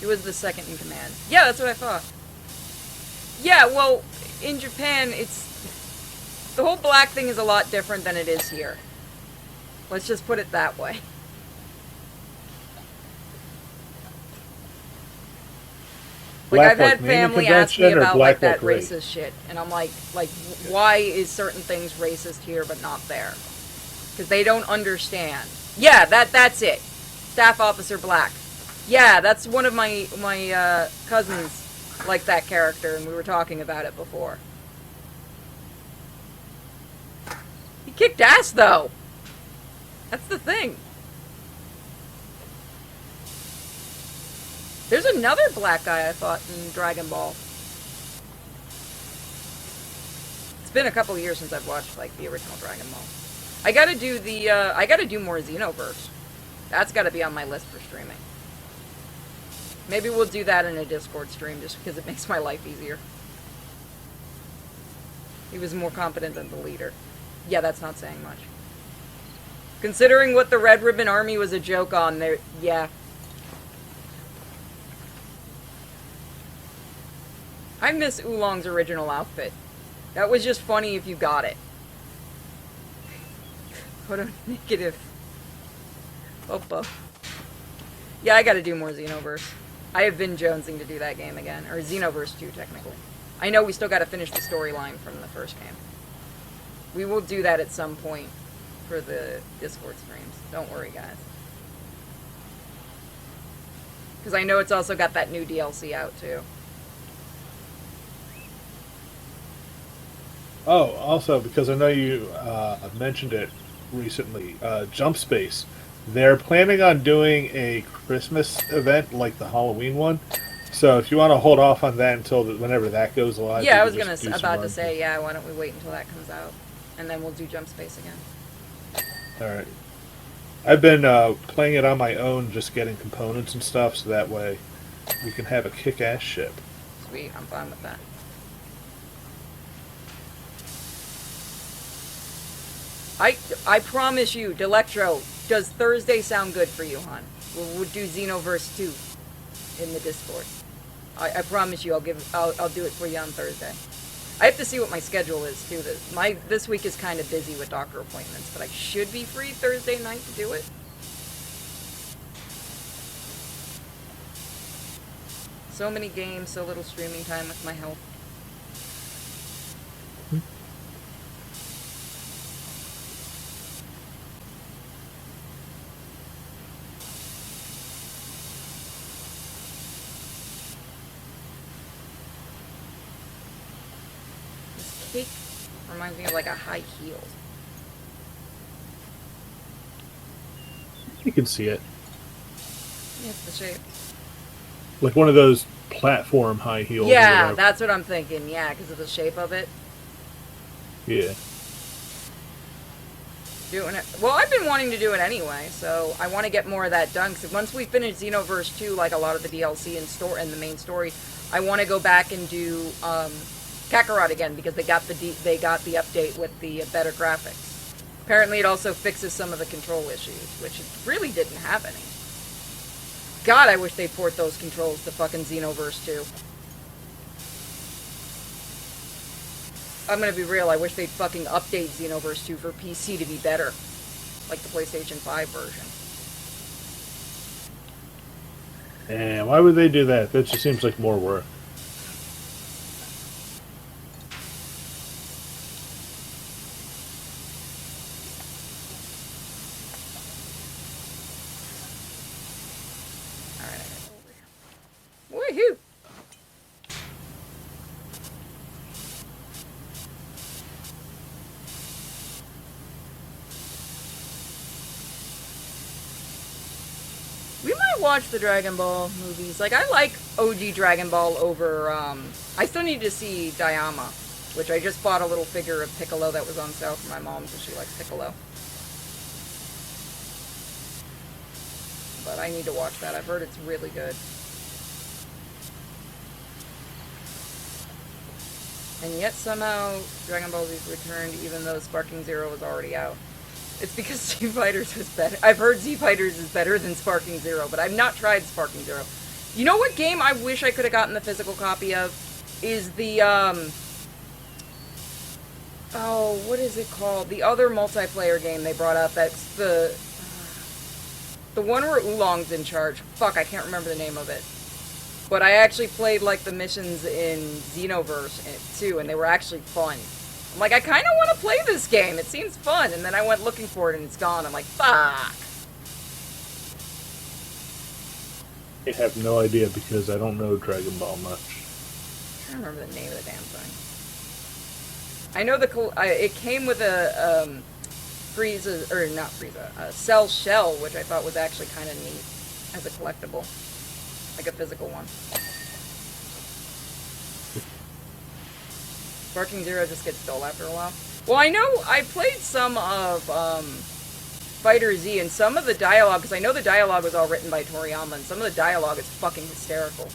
B: He was the second in command. Yeah, that's what I thought. Yeah, well, in Japan, it's... The whole black thing is a lot different than it is here. Let's just put it that way. Like,
A: Black
B: I've had
A: Book naming
B: family ask me
A: convention or
B: about,
A: Black
B: like, that
A: Book rape?
B: racist shit. And I'm like, why is certain things racist here but not there? Because they don't understand. Yeah, that's it. Staff Officer Black. Yeah, that's one of my cousins like that character, and we were talking about it before. He kicked ass, though. That's the thing. There's another black guy I thought in Dragon Ball. It's been a couple years since I've watched, like, the original Dragon Ball. I gotta do I gotta do more Xenoverse. That's gotta be on my list for streaming. Maybe we'll do that in a Discord stream, just because it makes my life easier. He was more competent than the leader. Yeah, that's not saying much. Considering what the Red Ribbon Army was a joke on, there, yeah. I miss Oolong's original outfit. That was just funny if you got it. Photo negative. Opa. Yeah, I gotta do more Xenoverse. I have been jonesing to do that game again. Or Xenoverse 2, technically. I know we still gotta finish the storyline from the first game. We will do that at some point for the Discord streams. Don't worry, guys. Because I know it's also got that new DLC out, too.
A: Oh, also, because I know you mentioned it recently, Jump Space. They're planning on doing a Christmas event like the Halloween one, So if you want to hold off on that until whenever that goes live,
B: Yeah,
A: we
B: I
A: can
B: was
A: just do some
B: about to
A: runs.
B: say, yeah, why don't we wait until that comes out? And then we'll do Jump Space again.
A: All right. I've been playing it on my own, just getting components and stuff, so that way we can have a kick-ass ship.
B: Sweet, I'm fine with that. I promise you, Delectro, does Thursday sound good for you, hon? We'll do Xenoverse 2 in the Discord. I promise you, I'll do it for you on Thursday. I have to see what my schedule is too. This week is kind of busy with doctor appointments, but I should be free Thursday night to do it. So many games, so little streaming time with my health. This cake reminds me of like a high heel.
A: You can see it.
B: Yeah, it's the shape.
A: Like one of those platform high heels.
B: Yeah, that's what I'm thinking. Yeah, because of the shape of it.
A: Yeah.
B: Doing it. Well, I've been wanting to do it anyway, so I want to get more of that done. Because once we finish Xenoverse 2, like a lot of the DLC and the main story, I want to go back and do Kakarot again because they got the update with the better graphics. Apparently, it also fixes some of the control issues, which it really didn't have any. God, I wish they port those controls to fucking Xenoverse 2. I'm gonna be real, I wish they'd fucking update Xenoverse 2 for PC to be better. Like the PlayStation 5 version.
A: And why would they do that? That just seems like more work.
B: Alright, I gotta go over here. Woohoo! We might watch the Dragon Ball movies. Like, I like OG Dragon Ball over, I still need to see Dayama, which I just bought a little figure of Piccolo that was on sale for my mom because she likes Piccolo. But I need to watch that. I've heard it's really good. And yet somehow Dragon Ball Z returned even though Sparking Zero was already out. It's because Z Fighters was better. I've heard Z Fighters is better than Sparking Zero, but I've not tried Sparking Zero. You know what game I wish I could have gotten the physical copy of? Is the, oh, what is it called? The other multiplayer game they brought out that's the one where Oolong's in charge. Fuck, I can't remember the name of it. But I actually played, like, the missions in Xenoverse, too, and they were actually fun. I'm like, I kind of want to play this game. It seems fun. And then I went looking for it, and it's gone. I'm like, fuck.
A: I have no idea because I don't know Dragon Ball much.
B: I don't remember the name of the damn thing. I know it came with a, Frieza, or not Frieza, a Cell shell, which I thought was actually kind of neat as a collectible. Like a physical one. Sparking Zero just gets dull after a while. Well, I know I played some of Fighter Z, and some of the dialogue, because I know the dialogue was all written by Toriyama, and some of the dialogue is fucking hysterical.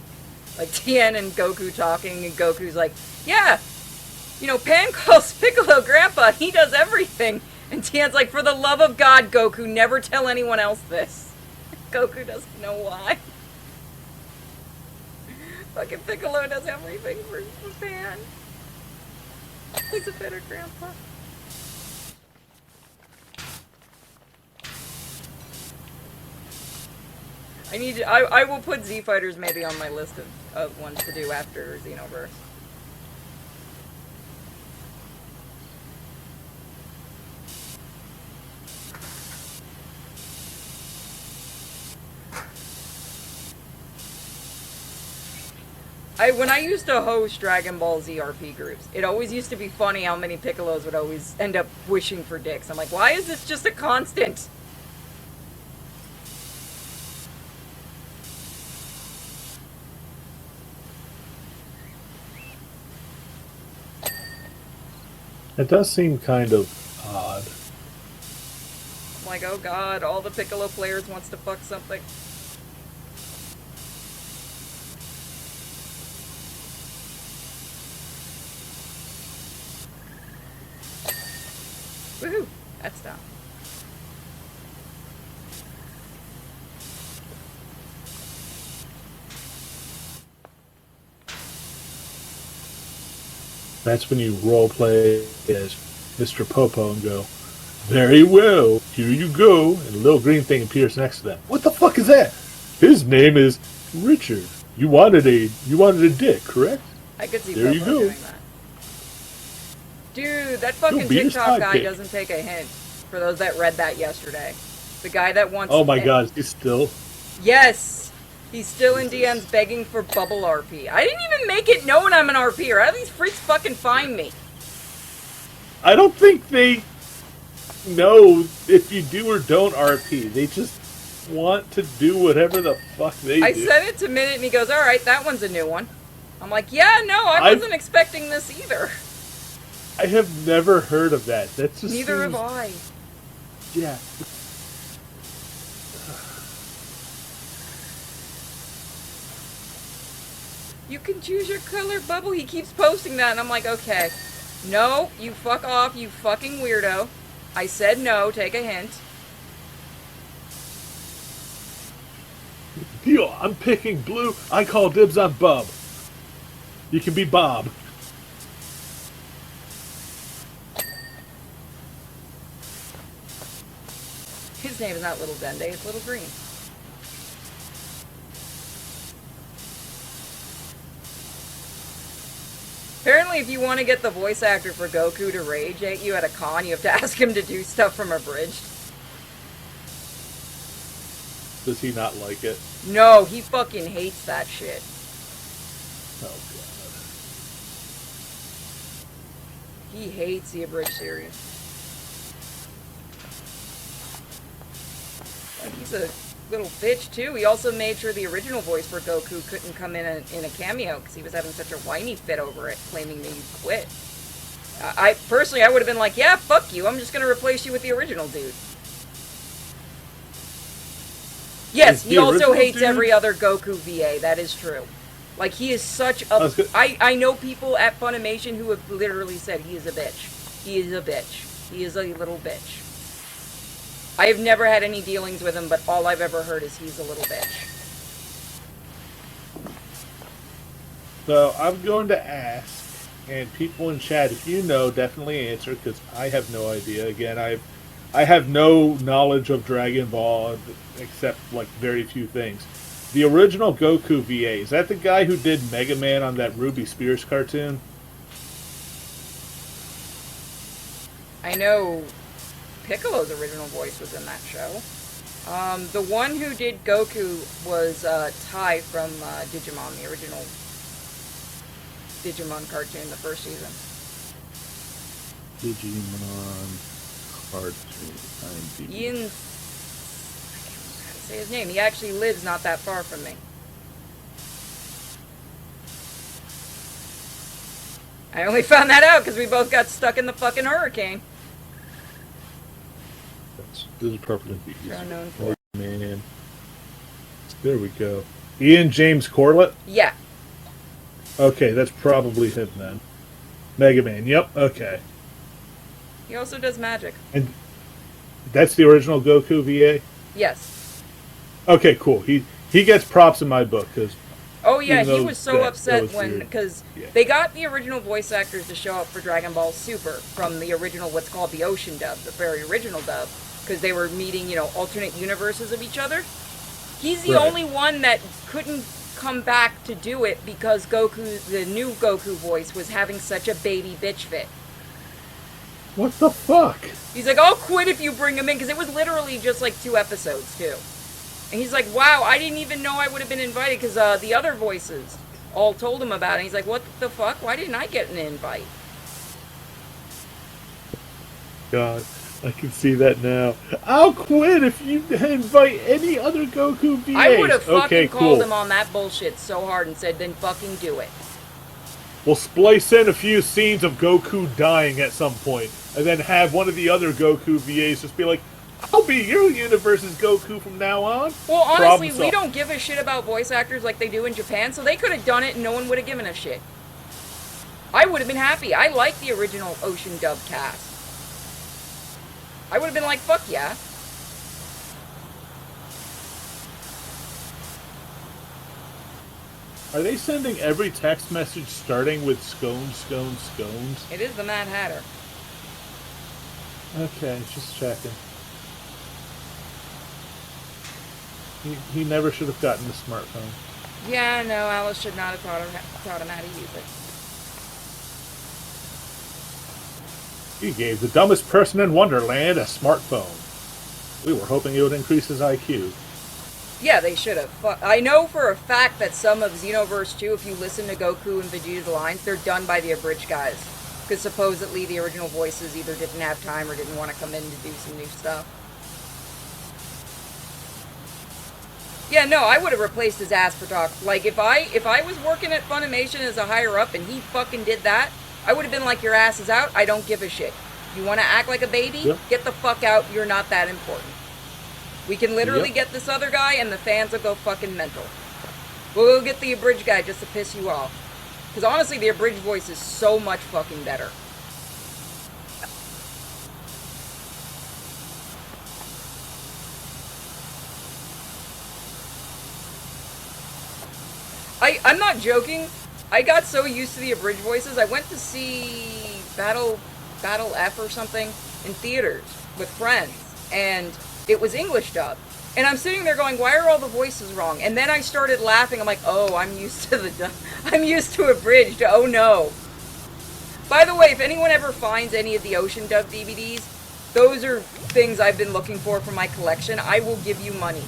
B: Like Tien and Goku talking, and Goku's like, yeah, you know, Pan calls Piccolo Grandpa, he does everything. And Tien's like, for the love of God, Goku, never tell anyone else this. Goku doesn't know why. Fucking Piccolo does everything for Pan. He's a better grandpa. I will put Z Fighters maybe on my list of ones to do after Xenoverse. When I used to host Dragon Ball Z RP groups, it always used to be funny how many Piccolos would always end up wishing for dicks. I'm like, why is this just a constant?
A: It does seem kind of odd.
B: I'm like, oh god, all the Piccolo players wants to fuck something. Woohoo! That's down.
A: That's when you roleplay as Mr. Popo and go, very well, here you go. And a little green thing appears next to them. What the fuck is that? His name is Richard. You wanted a dick, correct?
B: I could see
A: There you
B: Popo
A: go.
B: doing that. Dude, that fucking
A: be his
B: TikTok guy
A: sidekick.
B: doesn't take a hint. For those that read that yesterday. The guy that wants...
A: Oh my god, he's still...
B: Yes! He's still in DMs begging for bubble RP. I didn't even make it known I'm an RPer. How do these freaks fucking find me?
A: I don't think they know if you do or don't RP. They just want to do whatever the fuck they
B: I
A: do.
B: said it to Minute and he goes, alright, that one's a new one. I'm like, yeah, no, I wasn't expecting this either.
A: I have never heard of that. That's just
B: Neither
A: seems,
B: have I.
A: Yeah.
B: You can choose your color bubble. He keeps posting that and I'm like, okay. No, you fuck off, you fucking weirdo. I said no, take a hint.
A: Deal, I'm picking blue. I call dibs on Bub. You can be Bob.
B: His name is not Little Dende, it's Little Green. Apparently, if you want to get the voice actor for Goku to rage at you at a con, you have to ask him to do stuff from Abridged.
A: Does he not like it?
B: No, he fucking hates that shit.
A: Oh god.
B: He hates the Abridged series. Like, he's a little bitch, too. He also made sure the original voice for Goku couldn't come in a cameo because he was having such a whiny fit over it, claiming that you quit. I personally, I would have been like, yeah, fuck you. I'm just going to replace you with the original dude. Yes, he also hates every other Goku VA. That is true. Like, he is such a... I know people at Funimation who have literally said he is a bitch. He is a bitch. He is a little bitch. I have never had any dealings with him, but all I've ever heard is he's a little bitch.
A: So I'm going to ask, and people in chat, if you know, definitely answer, because I have no idea. Again, I have no knowledge of Dragon Ball except like very few things. The original Goku VA, is that the guy who did Mega Man on that Ruby Spears cartoon?
B: I know Piccolo's original voice was in that show. The one who did Goku was Tai from Digimon, the original Digimon cartoon, the first season.
A: Digimon cartoon.
B: Ian... I can't remember how to say his name. He actually lives not that far from me. I only found that out because we both got stuck in the fucking hurricane.
A: This is perfectly
B: They're known for.
A: Man. There we go. Ian James Corlett?
B: Yeah.
A: Okay, that's probably him then. Mega Man, yep, okay.
B: He also does magic.
A: And that's the original Goku VA?
B: Yes.
A: Okay, cool. He gets props in my book, because...
B: Oh yeah, he was so upset when...
A: weird.
B: Because
A: Yeah.
B: they got the original voice actors to show up for Dragon Ball Super from the original, what's called the Ocean dub, the very original dub, because they were meeting, you know, alternate universes of each other. He's the
A: Right.
B: only one that couldn't come back to do it because Goku, the new Goku voice, was having such a baby bitch fit.
A: What the fuck?
B: He's like, I'll quit if you bring him in, because it was literally just like 2 episodes, too. And he's like, wow, I didn't even know I would have been invited, because the other voices all told him about it. And he's like, what the fuck? Why didn't I get an invite?
A: God, I can see that now. I'll quit if you invite any other Goku VAs.
B: I would have fucking
A: okay,
B: called
A: cool.
B: him on that bullshit so hard and said, then fucking do it.
A: We'll splice in a few scenes of Goku dying at some point, and then have one of the other Goku VAs just be like, I'll be your universe's Goku from now on.
B: Well, honestly, we don't give a shit about voice actors like they do in Japan, so they could have done it and no one would have given a shit. I would have been happy. I like the original Ocean dub cast. I would have been like, fuck yeah.
A: Are they sending every text message starting with scones, scones, scones?
B: It is the Mad Hatter.
A: Okay, just checking. He never should have gotten a smartphone.
B: Yeah, no, Alice should not have taught him how to use it.
A: He gave the dumbest person in Wonderland a smartphone. We were hoping it would increase his IQ.
B: Yeah, they should have. I know for a fact that some of Xenoverse 2, if you listen to Goku and Vegeta's lines, they're done by the abridged guys. Because supposedly the original voices either didn't have time or didn't want to come in to do some new stuff. Yeah, no, I would have replaced his ass for talk. Like, if I was working at Funimation as a higher up and he fucking did that, I would have been like, your ass is out, I don't give a shit. You want to act like a baby? Yep. Get the fuck out, you're not that important. We can literally get this other guy and the fans will go fucking mental. We'll get the abridged guy just to piss you off. Because honestly, the abridged voice is so much fucking better. I'm not joking. I got so used to the abridged voices, I went to see Battle F or something in theaters with friends, and it was English dub. And I'm sitting there going, why are all the voices wrong? And then I started laughing. I'm like, oh, I'm used to I'm used to abridged. Oh no. By the way, if anyone ever finds any of the Ocean dub DVDs, those are things I've been looking for my collection. I will give you money.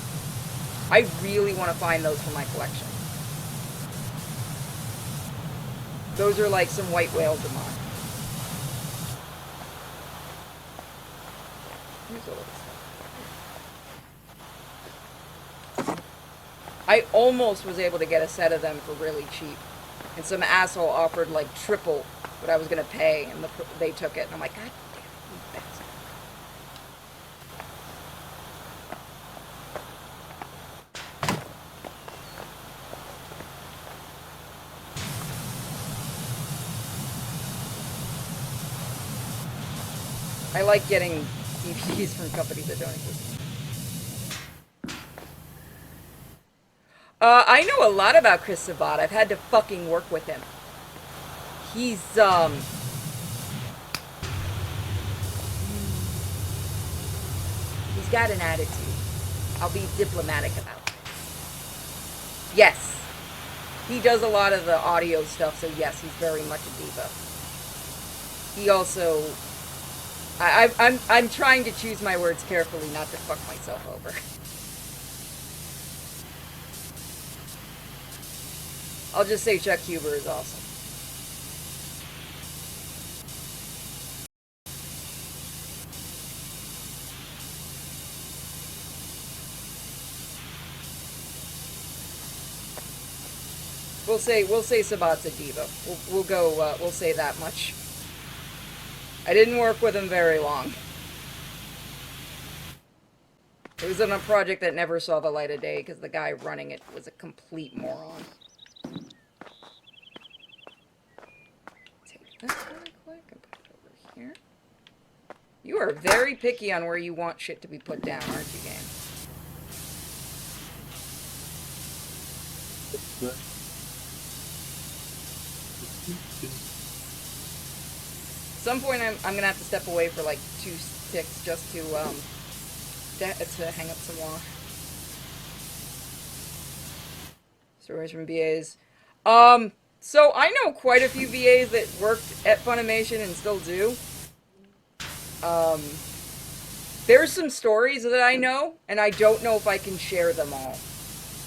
B: I really want to find those for my collection. Those are like some white whales of mine. Here's all this stuff. I almost was able to get a set of them for really cheap. And some asshole offered like triple what I was going to pay, and they took it. And I'm like, God damn it, you bastard. I like getting DVDs from companies that don't exist. I know a lot about Chris Sabat. I've had to fucking work with him. He's got an attitude. I'll be diplomatic about it. Yes. He does a lot of the audio stuff, so yes, he's very much a diva. He also... I'm trying to choose my words carefully not to fuck myself over. I'll just say Chuck Huber is awesome. We'll say Sabat's a diva. We'll say that much. I didn't work with him very long. It was on a project that never saw the light of day because the guy running it was a complete moron. Take this really quick and put it over here. You are very picky on where you want shit to be put down, aren't you, game? At some point, I'm gonna have to step away for like 2 ticks just to hang up some wash. Stories from VAs. So I know quite a few VAs that worked at Funimation and still do. There's some stories that I know, and I don't know if I can share them all.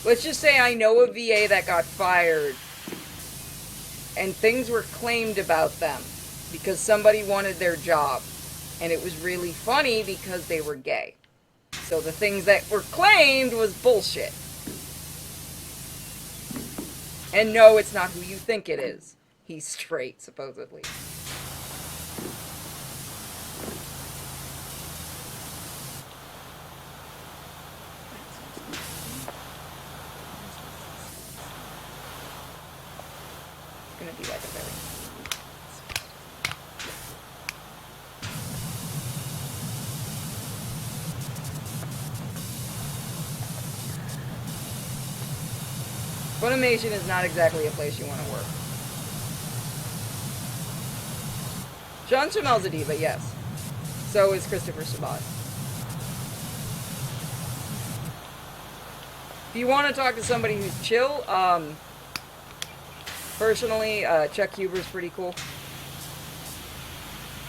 B: Let's just say I know a VA that got fired, and things were claimed about them because somebody wanted their job. And it was really funny because they were gay. So the things that were claimed was bullshit. And no, it's not who you think it is. He's straight, supposedly. It's gonna be like a very... Funimation is not exactly a place you want to work. Jean Chamel's a diva, yes. So is Christopher Sabat. If you want to talk to somebody who's chill, personally, Chuck Huber's pretty cool.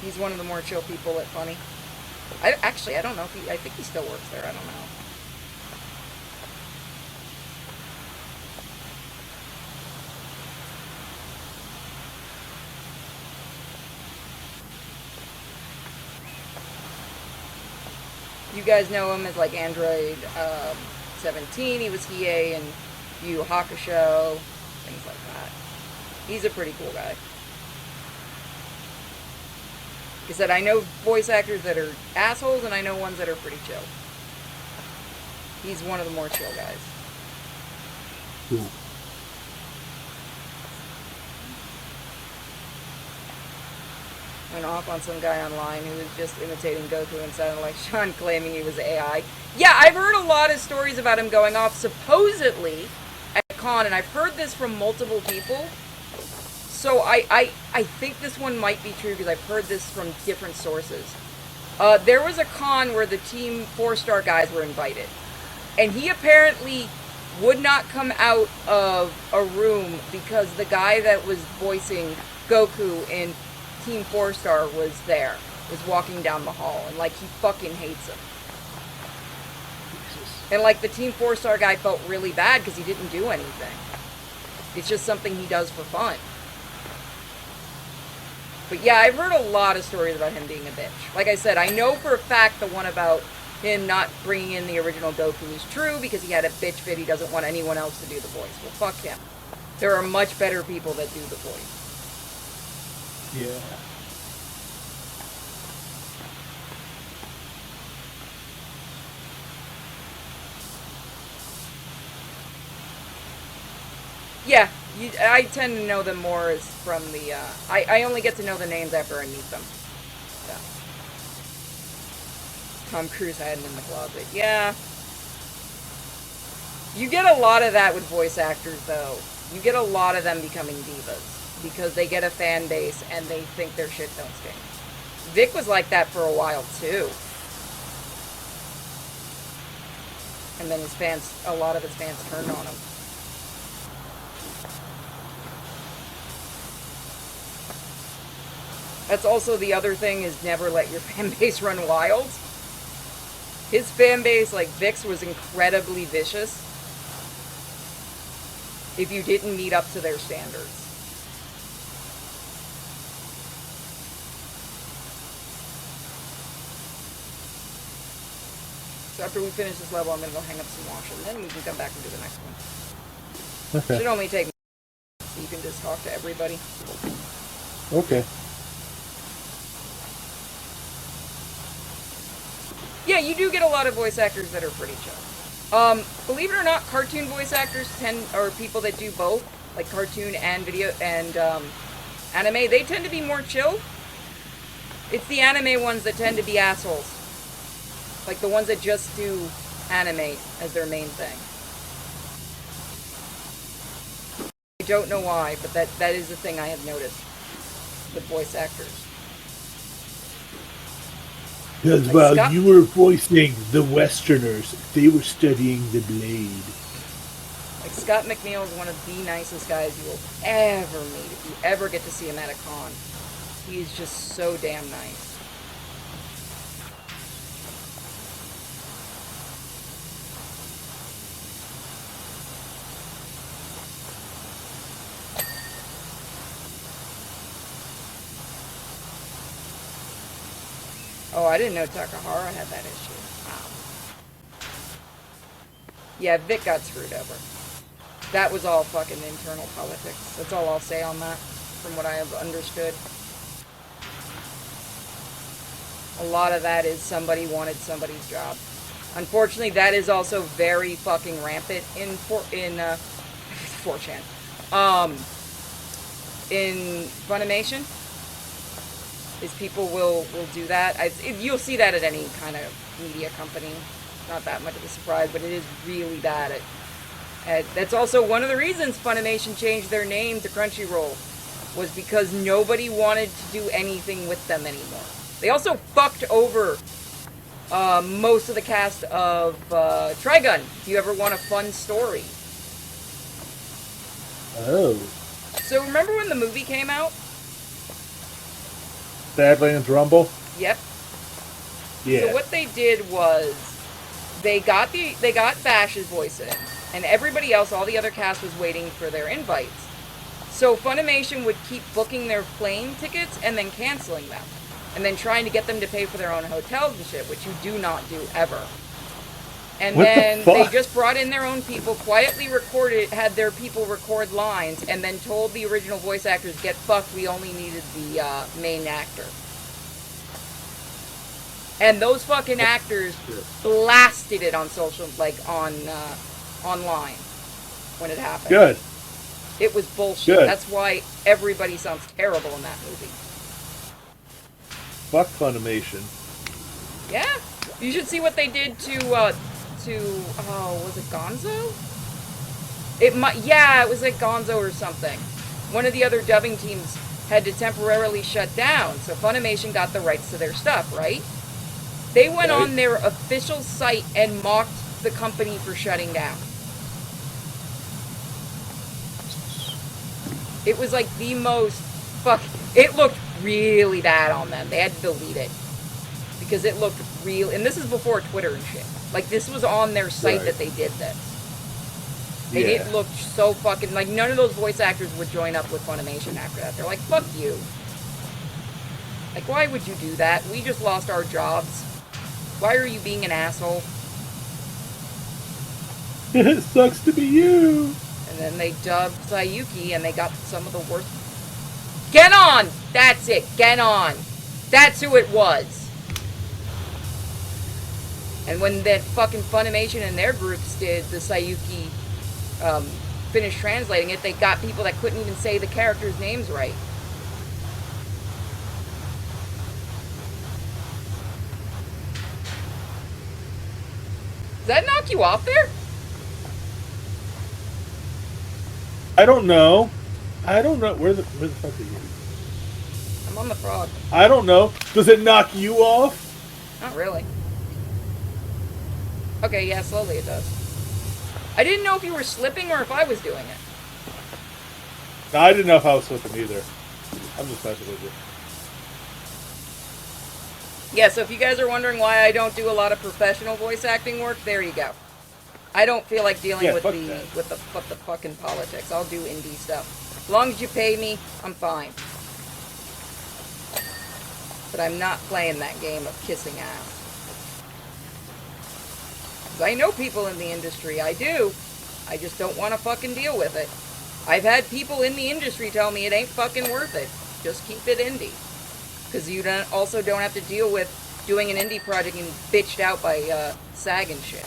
B: He's one of the more chill people at Funny. I don't know if I think he still works there, I don't know. You guys know him as like Android 17. He was Hiei and Yu Yu Hakusho, things like that. He's a pretty cool guy. Like I said, I know voice actors that are assholes, and I know ones that are pretty chill. He's one of the more chill guys.
A: Cool.
B: Went off on some guy online who was just imitating Goku and sounded like Sean, claiming he was AI. Yeah, I've heard a lot of stories about him going off supposedly at con, and I've heard this from multiple people. So I think this one might be true because I've heard this from different sources. There was a con where the Team 4-star guys were invited, and he apparently would not come out of a room because the guy that was voicing Goku in Team 4-star was walking down the hall, and like he fucking hates him.
A: Jesus.
B: And like the Team 4-star guy felt really bad because he didn't do anything. It's just something he does for fun. But yeah, I've heard a lot of stories about him being a bitch. Like I said, I know for a fact the one about him not bringing in the original Goku is true because he had a bitch fit. He doesn't want anyone else to do the voice. Well, fuck him. There are much better people that do the voice.
A: Yeah.
B: Yeah, I tend to know them more as from the, I only get to know the names after I meet them. So. Tom Cruise hiding in the closet. Yeah. You get a lot of that with voice actors, though. You get a lot of them becoming divas. Because they get a fan base and they think their shit don't stink. Vic was like that for a while, too. And then a lot of his fans turned on him. That's also the other thing, is never let your fan base run wild. His fan base, like Vic's, was incredibly vicious if you didn't meet up to their standards. So after we finish this level, I'm going to go hang up some wash, and then we can come back and do the next one.
A: Okay.
B: Should only take so you can just talk to everybody.
A: Okay.
B: Yeah, you do get a lot of voice actors that are pretty chill. Believe it or not, cartoon voice actors or people that do both, like cartoon and video and anime, they tend to be more chill. It's the anime ones that tend to be assholes. Like the ones that just do anime as their main thing. I don't know why, but that is the thing I have noticed with voice actors.
A: Because
B: Like
A: while
B: Scott-
A: you were voicing the Westerners, they were studying the blade.
B: Like Scott McNeil is one of the nicest guys you will ever meet if you ever get to see him at a con. He's just so damn nice. Oh, I didn't know Takahara had that issue. Wow. Yeah, Vic got screwed over. That was all fucking internal politics. That's all I'll say on that. from what I have understood. A lot of that is somebody wanted somebody's job. Unfortunately, that is also very fucking rampant in 4chan. In Funimation, is people will do that. You'll see that at any kind of media company. Not that much of a surprise, but it is really bad. That's also one of the reasons Funimation changed their name to Crunchyroll, was because nobody wanted to do anything with them anymore. They also fucked over most of the cast of Trigun, if you ever want a fun story.
A: Oh.
B: So remember when the movie came out?
A: Badlands Rumble?
B: Yep.
A: Yeah.
B: So what they did was they got Bash's voice in, and everybody else, all the other cast, was waiting for their invites. So Funimation would keep booking their plane tickets and then canceling them, and then trying to get them to pay for their own hotels and shit, which you do not do ever. And
A: What
B: then
A: the fuck?
B: they just brought in their own people, quietly had their people record lines, and then told the original voice actors, "Get fucked, we only needed the main actor." And those fucking actors blasted it on social, online when it happened.
A: Good.
B: It was bullshit.
A: Good.
B: That's why everybody sounds terrible in that movie.
A: Fuck Funimation.
B: Yeah, you should see what they did to was it Gonzo? It was like Gonzo or something. One of the other dubbing teams had to temporarily shut down, so Funimation got the rights to their stuff, right? They went on their official site and mocked the company for shutting down. It was like the most it looked really bad on them. They had to delete it because it looked real, and this is before Twitter and shit. Like, this was on their site that they did this. And it looked so fucking, like, none of those voice actors would join up with Funimation after that. They're like, fuck you. Like, why would you do that? We just lost our jobs. Why are you being an asshole?
A: It sucks to be you.
B: And then they dubbed Sayuki, and they got some of the worst. Get on! That's it. Get on. That's who it was. And when that fucking Funimation and their groups did the Sayuki, finished translating it, they got people that couldn't even say the characters' names right. Does that knock you off there?
A: I don't know. Where the fuck are you?
B: I'm on the frog.
A: I don't know. Does it knock you off?
B: Not really. Okay, yeah, slowly it does. I didn't know if you were slipping or if I was doing it.
A: No, I didn't know if I was slipping either. I'm just messing with you.
B: Yeah, so if you guys are wondering why I don't do a lot of professional voice acting work, there you go. I don't feel like dealing with the fucking politics. I'll do indie stuff. As long as you pay me, I'm fine. But I'm not playing that game of kissing ass. I know people in the industry, I do. I just don't want to fucking deal with it. I've had people in the industry tell me it ain't fucking worth it. Just keep it indie. Because you also don't have to deal with doing an indie project and bitched out by SAG and shit.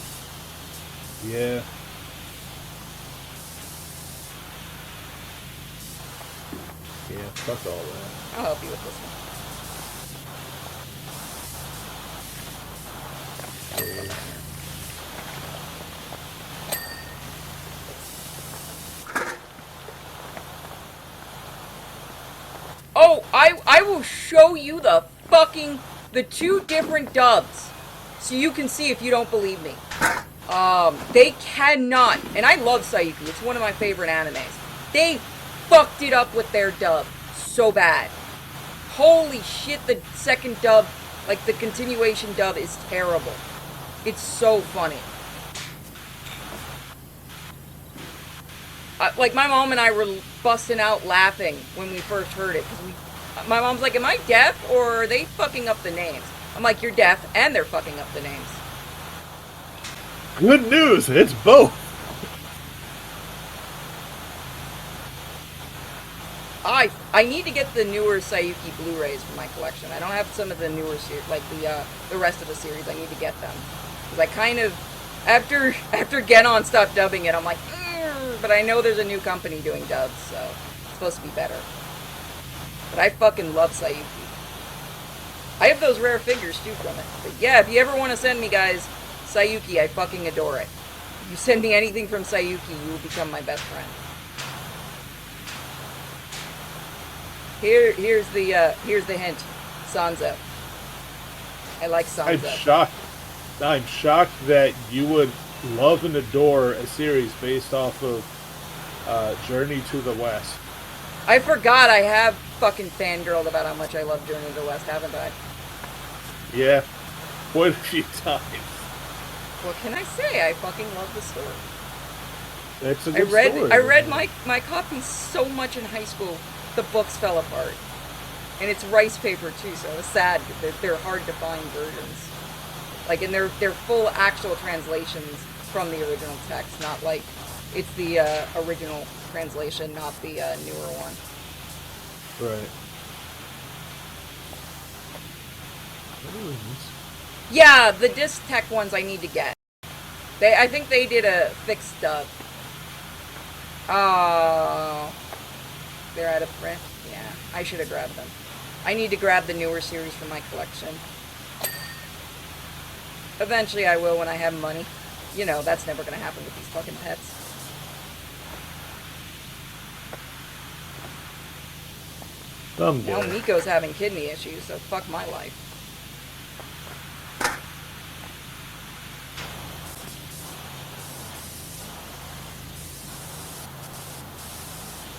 A: Yeah. Yeah, fuck all that.
B: I'll help you with this one. Oh, I will show you the two different dubs, so you can see if you don't believe me. They cannot, and I love Sayuki, it's one of my favorite animes. They fucked it up with their dub so bad. Holy shit, the second dub, like the continuation dub, is terrible. It's so funny. Like, my mom and I were busting out laughing when we first heard it. My mom's like, am I deaf, or are they fucking up the names? I'm like, you're deaf, and they're fucking up the names.
A: Good news, it's both.
B: I need to get the newer Sayuki Blu-rays for my collection. I don't have some of the newer series, like the rest of the series. I need to get them because I kind of after Genon stopped dubbing it, I'm like, but I know there's a new company doing dubs, so it's supposed to be better. But I fucking love Sayuki. I have those rare figures too from it. But yeah, if you ever want to send me, guys, Sayuki, I fucking adore it. If you send me anything from Sayuki, you will become my best friend. Here's the hint. Sanzo. I like Sanzo.
A: I'm shocked that you would love and adore a series based off of Journey to the West.
B: I forgot I have fucking fangirled about how much I love Journey to the West, haven't I?
A: Yeah, quite a few times.
B: What can I say? I fucking love the story.
A: It's a good story.
B: I read my copies so much in high school, the books fell apart. And it's rice paper too, so it's sad. They're hard to find versions. Like, and they're full actual translations from the original text, not like it's the original translation, not the newer one.
A: Right.
B: Yeah, the disc tech ones I need to get. I think they did a fixed dub. Oh, they're out of print. Yeah, I should have grabbed them. I need to grab the newer series for my collection. Eventually I will when I have money. You know, that's never going to happen with these fucking pets. Now Miko's having kidney issues, so fuck my life.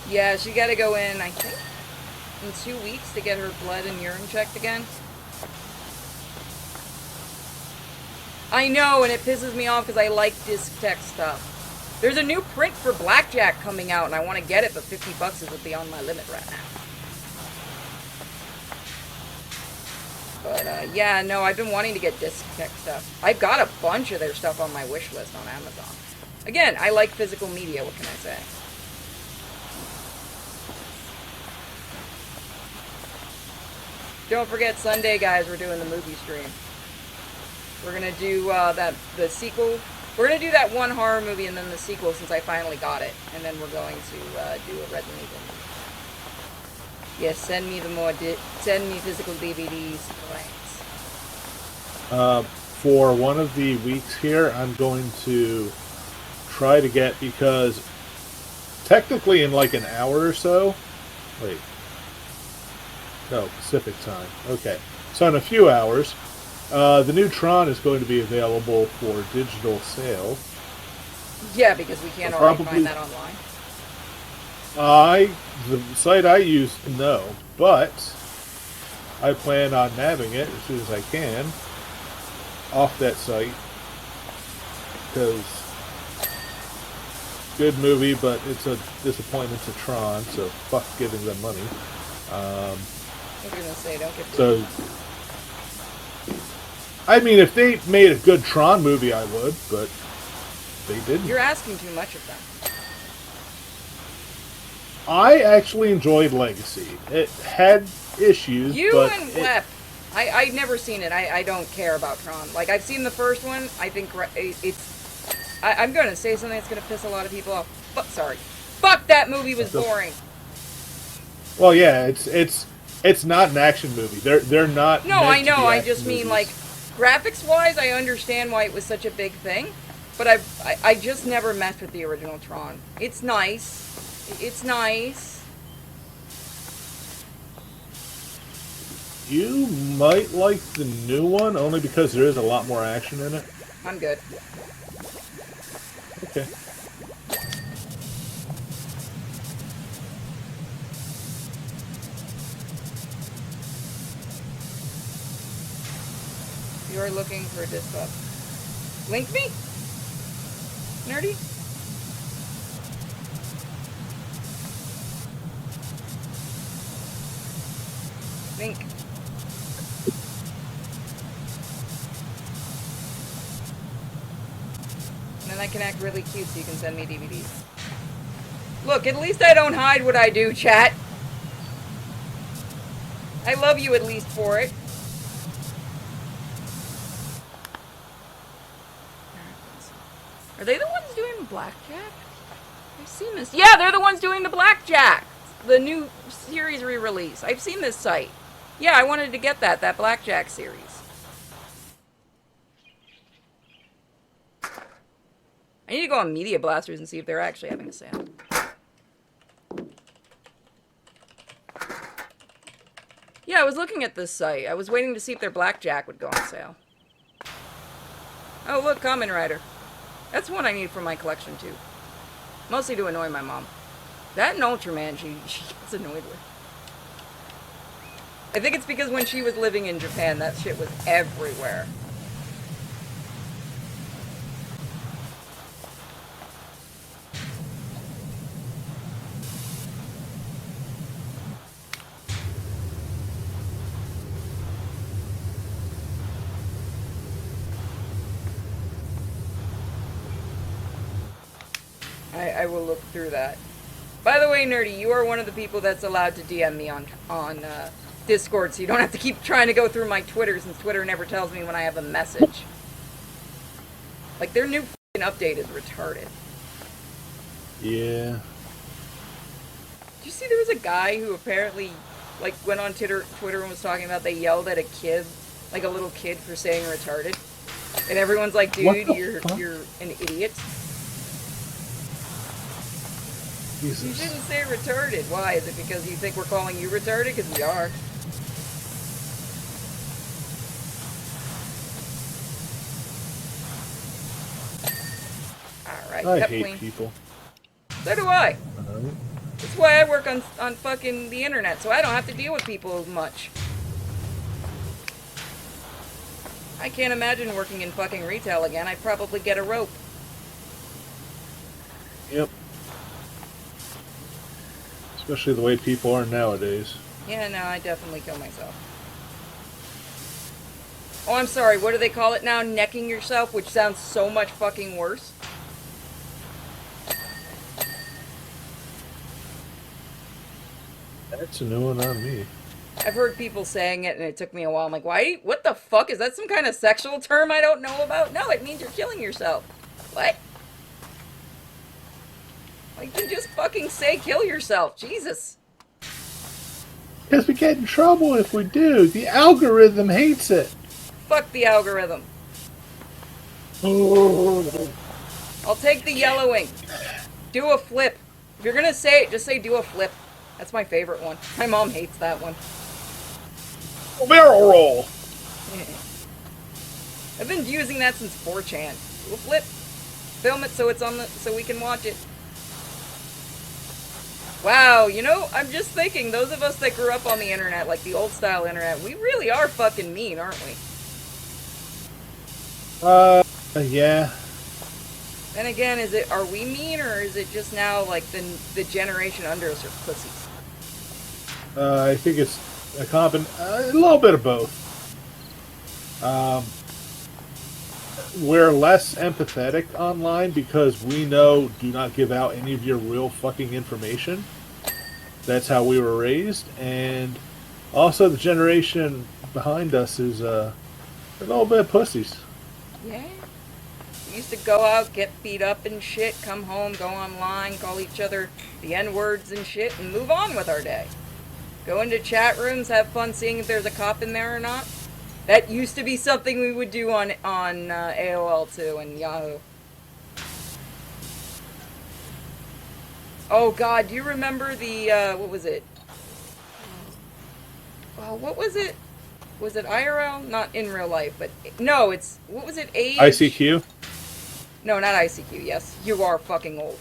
B: Yeah, she gotta go in, I think, in 2 weeks to get her blood and urine checked again. I know, and it pisses me off because I like disc tech stuff. There's a new print for Blackjack coming out, and I want to get it, but $50 is beyond my limit right now. But, yeah, no, I've been wanting to get disc tech stuff. I've got a bunch of their stuff on my wish list on Amazon. Again, I like physical media, what can I say? Don't forget Sunday, guys, we're doing the movie stream. We're gonna do the sequel. We're gonna do that one horror movie and then the sequel since I finally got it, and then we're going to do a Resident Evil movie. Yes, send me send me physical DVDs. Thanks.
A: For one of the weeks here, I'm going to try to get, because technically in like an hour or so. Wait. No, Pacific time. Okay. So in a few hours, the new Tron is going to be available for digital sale.
B: Yeah, because we can't already find that online.
A: The site I use, no, but I plan on nabbing it as soon as I can off that site, because good movie, but it's a disappointment to Tron, so fuck giving them money.
B: I was gonna say, don't get
A: so. I mean, if they made a good Tron movie, I would, but they didn't.
B: You're asking too much of them.
A: I actually enjoyed Legacy. It had issues, but
B: and Wep. I've never seen it. I don't care about Tron. Like, I've seen the first one. I think it's... I'm going to say something that's going to piss a lot of people off. But, sorry. Fuck, that movie was boring.
A: Well, yeah, it's not an action movie. They're not.
B: No, I know. I just mean, like, graphics-wise, I understand why it was such a big thing. But I just never messed with the original Tron. It's nice. It's nice.
A: You might like the new one, only because there is a lot more action in it.
B: I'm good.
A: Okay.
B: You're looking for a disc up. Link me? Nerdy? Link. And then I can act really cute so you can send me DVDs. Look, at least I don't hide what I do, chat. I love you at least for it. Are they the ones doing blackjack? I've seen this. Yeah, they're the ones doing the blackjack. The new series re-release. I've seen this site. Yeah, I wanted to get that blackjack series. I need to go on Media Blasters and see if they're actually having a sale. Yeah, I was looking at this site. I was waiting to see if their blackjack would go on sale. Oh, look, Kamen Rider. That's one I need for my collection, too. Mostly to annoy my mom. That and Ultraman, she gets annoyed with. I think it's because when she was living in Japan, that shit was everywhere. I will look through that. By the way, Nerdy, you are one of the people that's allowed to DM me on Discord, so you don't have to keep trying to go through my Twitter, since Twitter never tells me when I have a message. Like, their new f***ing update is retarded.
A: Yeah.
B: Did you see there was a guy who apparently, like, went on Twitter and was talking about they yelled at a kid, like a little kid, for saying retarded? And everyone's like, dude, you're an idiot.
A: Jesus.
B: You shouldn't say retarded. Why? Is it because you think we're calling you retarded? Because we are. Alright,
A: I
B: kept
A: hate
B: clean.
A: people.
B: So do I. That's why I work on fucking the internet, so I don't have to deal with people as much. I can't imagine working in fucking retail again. I'd probably get a rope.
A: Yep. Especially the way people are nowadays.
B: Yeah, no, I definitely kill myself. Oh, I'm sorry, what do they call it now? Necking yourself, which sounds so much fucking worse.
A: That's a new one on me.
B: I've heard people saying it, and it took me a while. I'm like, why? What the fuck? Is that some kind of sexual term I don't know about? No, it means you're killing yourself. What? Like, then just fucking say kill yourself. Jesus.
A: Because we get in trouble if we do. The algorithm hates it.
B: Fuck the algorithm.
A: Oh.
B: I'll take the yellowing. Do a flip. If you're gonna say it, just say do a flip. That's my favorite one. My mom hates that one.
A: Barrel roll.
B: I've been using that since 4chan. Do a flip. Film it so it's on so we can watch it. Wow, you know, I'm just thinking, those of us that grew up on the internet, like the old style internet, we really are fucking mean, aren't we?
A: Yeah.
B: Then again, are we mean, or is it just now, like, the generation under us are pussies?
A: I think it's a little bit of both. We're less empathetic online because we know do not give out any of your real fucking information. That's how we were raised. And also the generation behind us is a little bit of pussies.
B: Yeah. We used to go out, get beat up and shit, come home, go online, call each other the N-words and shit, and move on with our day. Go into chat rooms, have fun seeing if there's a cop in there or not. That used to be something we would do on AOL too and Yahoo. Oh god, do you remember the, what was it? Oh, what was it? Was it IRL? Not in real life, but... No, it's... What was it? Age?
A: ICQ?
B: No, not ICQ, yes. You are fucking old.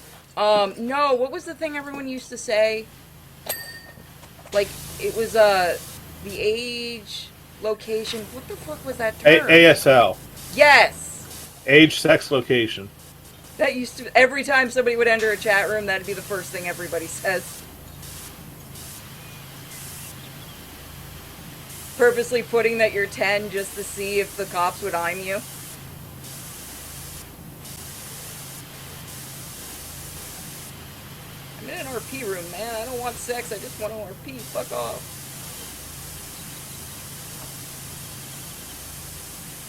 B: No, what was the thing everyone used to say? Like, it was, the age... Location. What the fuck was that term?
A: ASL.
B: Yes!
A: Age, sex, location.
B: That used to... Every time somebody would enter a chat room, that'd be the first thing everybody says. Purposely putting that you're 10 just to see if the cops would I'm you. I'm in an RP room, man. I don't want sex. I just want an RP. Fuck off.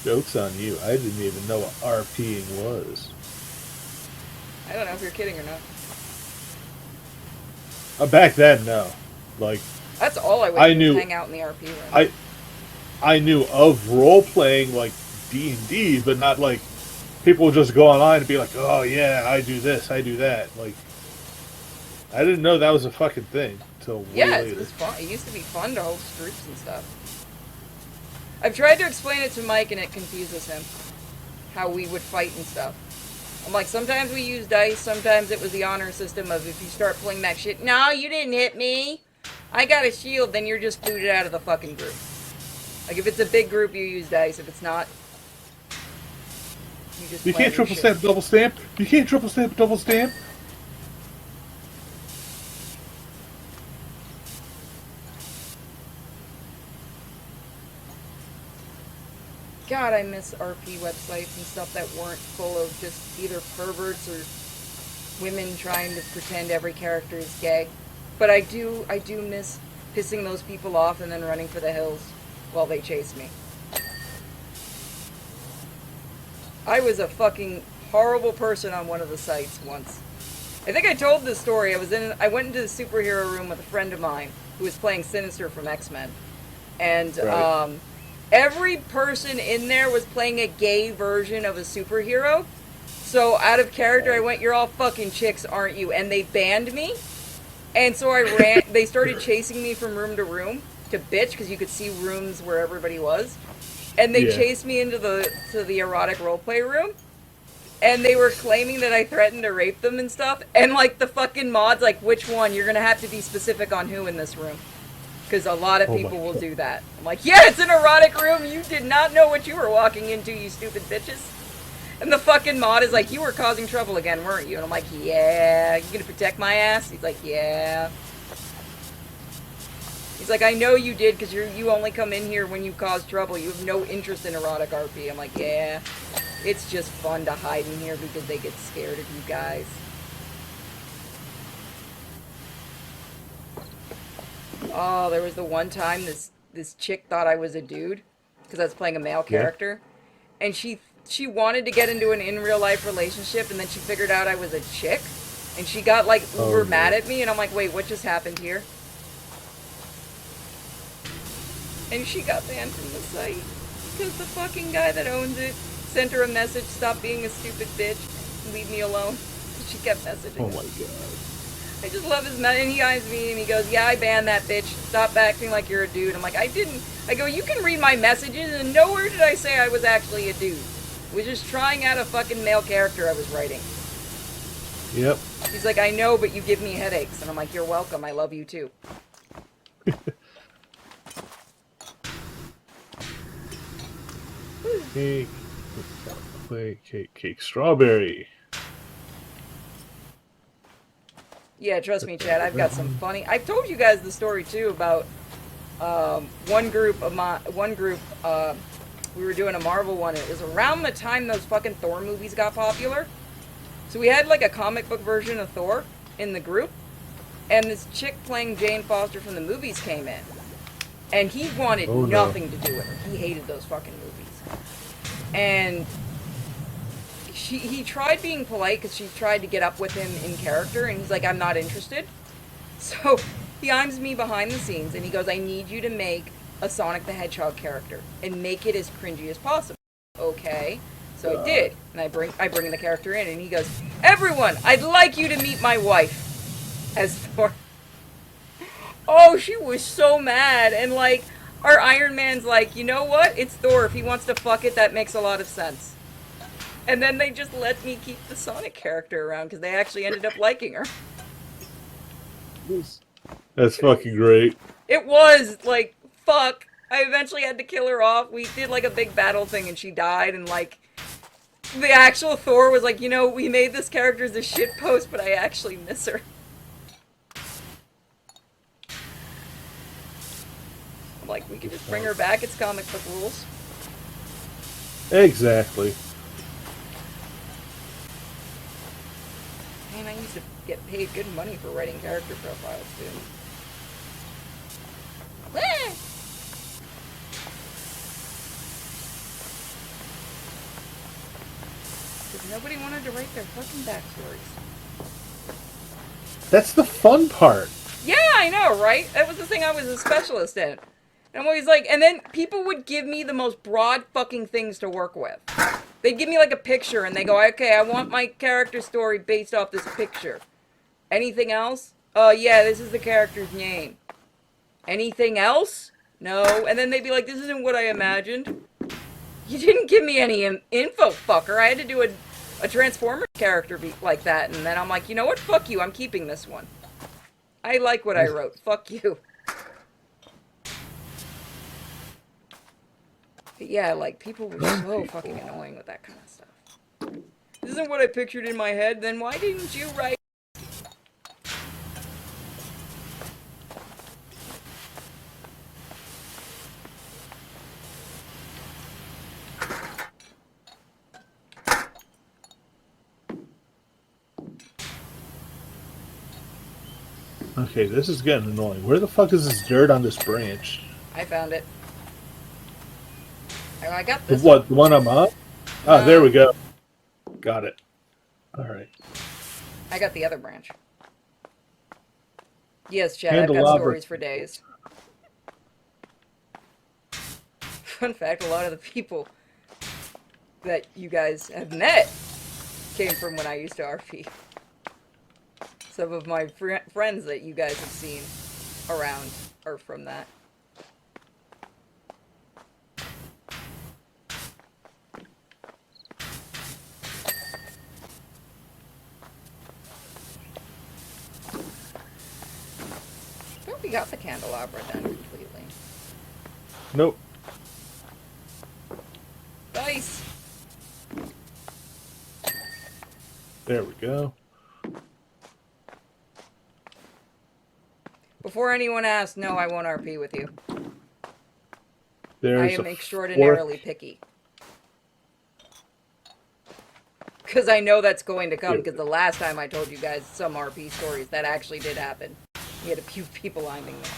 A: Joke's on you. I didn't even know what RPing was.
B: I don't know if you're kidding or not.
A: Back then, no. Like,
B: That's all I would
A: I
B: do
A: knew
B: is hang out in the RP room.
A: I knew of role playing like D&D, but not like people would just go online and be like, "Oh yeah, I do this, I do that." Like, I didn't know that was a fucking thing until way
B: Yeah,
A: later.
B: it was fun. It used to be fun to host groups and stuff. I've tried to explain it to Mike and it confuses him. How we would fight and stuff. I'm like, sometimes we use dice, sometimes it was the honor system of if you start pulling that shit, no, you didn't hit me. I got a shield, then you're just booted out of the fucking group. Like, if it's a big group, you use dice. If it's not, you just
A: You
B: plan
A: can't
B: your
A: triple
B: shit.
A: stamp, double stamp. You can't triple stamp, double stamp.
B: God, I miss RP websites and stuff that weren't full of just either perverts or women trying to pretend every character is gay. But I do miss pissing those people off and then running for the hills while they chase me. I was a fucking horrible person on one of the sites once. I think I told this story. I went into the superhero room with a friend of mine who was playing Sinister from X-Men. And
A: Right.
B: every person in there was playing a gay version of a superhero. So out of character, I went, "You're all fucking chicks, aren't you?" And they banned me. And so I ran. They started chasing me from room to room to bitch because you could see rooms where everybody was. And they
A: Yeah.
B: chased me into the erotic roleplay room. And they were claiming that I threatened to rape them and stuff. And like the fucking mods, like, which one? You're gonna have to be specific on who in this room. Because a lot of
A: Oh my
B: people will
A: God.
B: do that. I'm like, yeah, it's an erotic room. You did not know what you were walking into, you stupid bitches. And the fucking mod is like, you were causing trouble again, weren't you? And I'm like, yeah. You gonna protect my ass? He's like, yeah. He's like, I know you did because you only come in here when you cause trouble. You have no interest in erotic RP. I'm like, yeah. It's just fun to hide in here because they get scared of you guys. Oh, there was the one time this chick thought I was a dude because I was playing a male
A: Yeah.
B: character, and she wanted to get into an in real life relationship, and then she figured out I was a chick, and she got like uber
A: Oh,
B: mad
A: no.
B: at me, and I'm like, wait, what just happened here? And she got banned from the site because the fucking guy that owns it sent her a message, stop being a stupid bitch, leave me alone. She kept messaging
A: Oh
B: him.
A: my god.
B: I just love his message, and he eyes me and he goes, yeah, I banned that bitch, stop acting like you're a dude. I'm like, I didn't. I go, you can read my messages, and nowhere did I say I was actually a dude. I was just trying out a fucking male character I was writing.
A: Yep.
B: He's like, I know, but you give me headaches. And I'm like, you're welcome, I love you too.
A: Cake. Cake. Strawberry.
B: Yeah, trust me, Chad, I've got some funny... I've told you guys the story, too, about one group, we were doing a Marvel one. It was around the time those fucking Thor movies got popular. So we had, like, a comic book version of Thor in the group, and this chick playing Jane Foster from the movies came in. And he wanted nothing to do with her. He hated those fucking movies. And... he tried being polite because she tried to get up with him in character, and he's like, I'm not interested. So he IMs me behind the scenes, and he goes, I need you to make a Sonic the Hedgehog character and make it as cringy as possible. Okay. So I did, and I bring the character in, and he goes, everyone, I'd like you to meet my wife as Thor. Oh, she was so mad, and like, our Iron Man's like, you know what? It's Thor. If he wants to fuck it, that makes a lot of sense. And then they just let me keep the Sonic character around because they actually ended up liking her.
A: That's fucking great.
B: It was, like, fuck. I eventually had to kill her off. We did, like, a big battle thing and she died, and, like, the actual Thor was like, you know, we made this character as a shitpost, but I actually miss her. I'm like, we could just bring her back. It's comic book rules.
A: Exactly.
B: Man, I used to get paid good money for writing character profiles, too. Nobody wanted to write their fucking backstories.
A: That's the fun part.
B: Yeah, I know, right? That was the thing I was a specialist in. And I'm always like, and then people would give me the most broad fucking things to work with. They'd give me like a picture and they go, okay, I want my character story based off this picture. Anything else? Oh, yeah, this is the character's name. Anything else? No. And then they'd be like, this isn't what I imagined. You didn't give me any info, fucker. I had to do a Transformers character like that. And then I'm like, you know what? Fuck you. I'm keeping this one. I like what I wrote. Fuck you. But yeah, like, people were so fucking annoying with that kind of stuff. This isn't what I pictured in my head. Then why didn't you write?
A: Okay, this is getting annoying. Where the fuck is this dirt on this branch?
B: I found it. I got this.
A: What, the one I'm up? Oh, there we go. Got it. Alright.
B: I got the other branch. Yes, Chad, I've got stories for days. Fun fact, a lot of the people that you guys have met came from when I used to RP. Some of my friends that you guys have seen around are from that. I thought we got the candelabra done completely.
A: Nope.
B: Dice!
A: There we go.
B: Before anyone asks, no, I won't RP with you.
A: There's
B: I am extraordinarily picky. Because I know that's going to come, because the last time I told you guys some RP stories, that actually did happen. We had a few people lining them.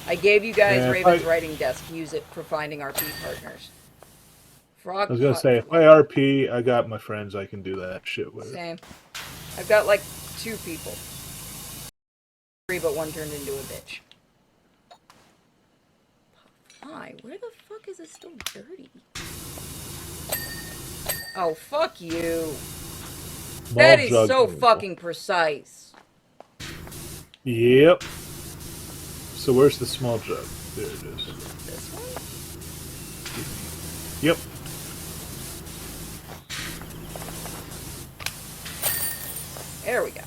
B: I gave you guys Raven's writing desk. Use it for finding RP partners. Frog
A: I was going to say, if I RP, I got my friends I can do that shit with.
B: Same. I've got like 2 people. 3, but one turned into a bitch. Why? Where the fuck is it still dirty? Oh, fuck you. That is so fucking precise.
A: Yep. So where's the small jug? There it is.
B: This one?
A: Yep.
B: There we go.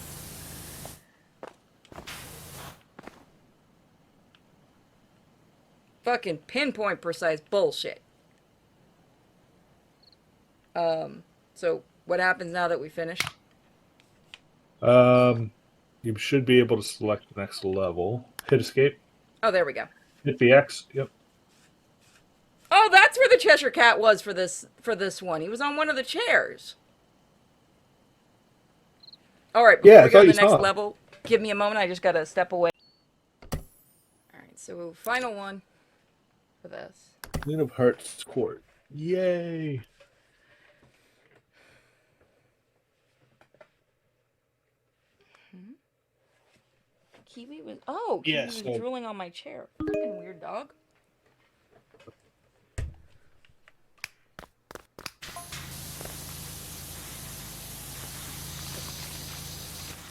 B: Fucking pinpoint precise bullshit. So what happens now that we finish?
A: You should be able to select the next level. Hit escape.
B: Oh, there we go.
A: Hit the X. Yep.
B: Oh, that's where the Cheshire Cat was for this one. He was on one of the chairs. All right, before we go to the next level, give me a moment. I just gotta step away. All right, so final one for this.
A: Queen of Hearts Court. Yay!
B: Kiwi was... Oh, Kiwi was drooling on my chair. Fucking weird dog.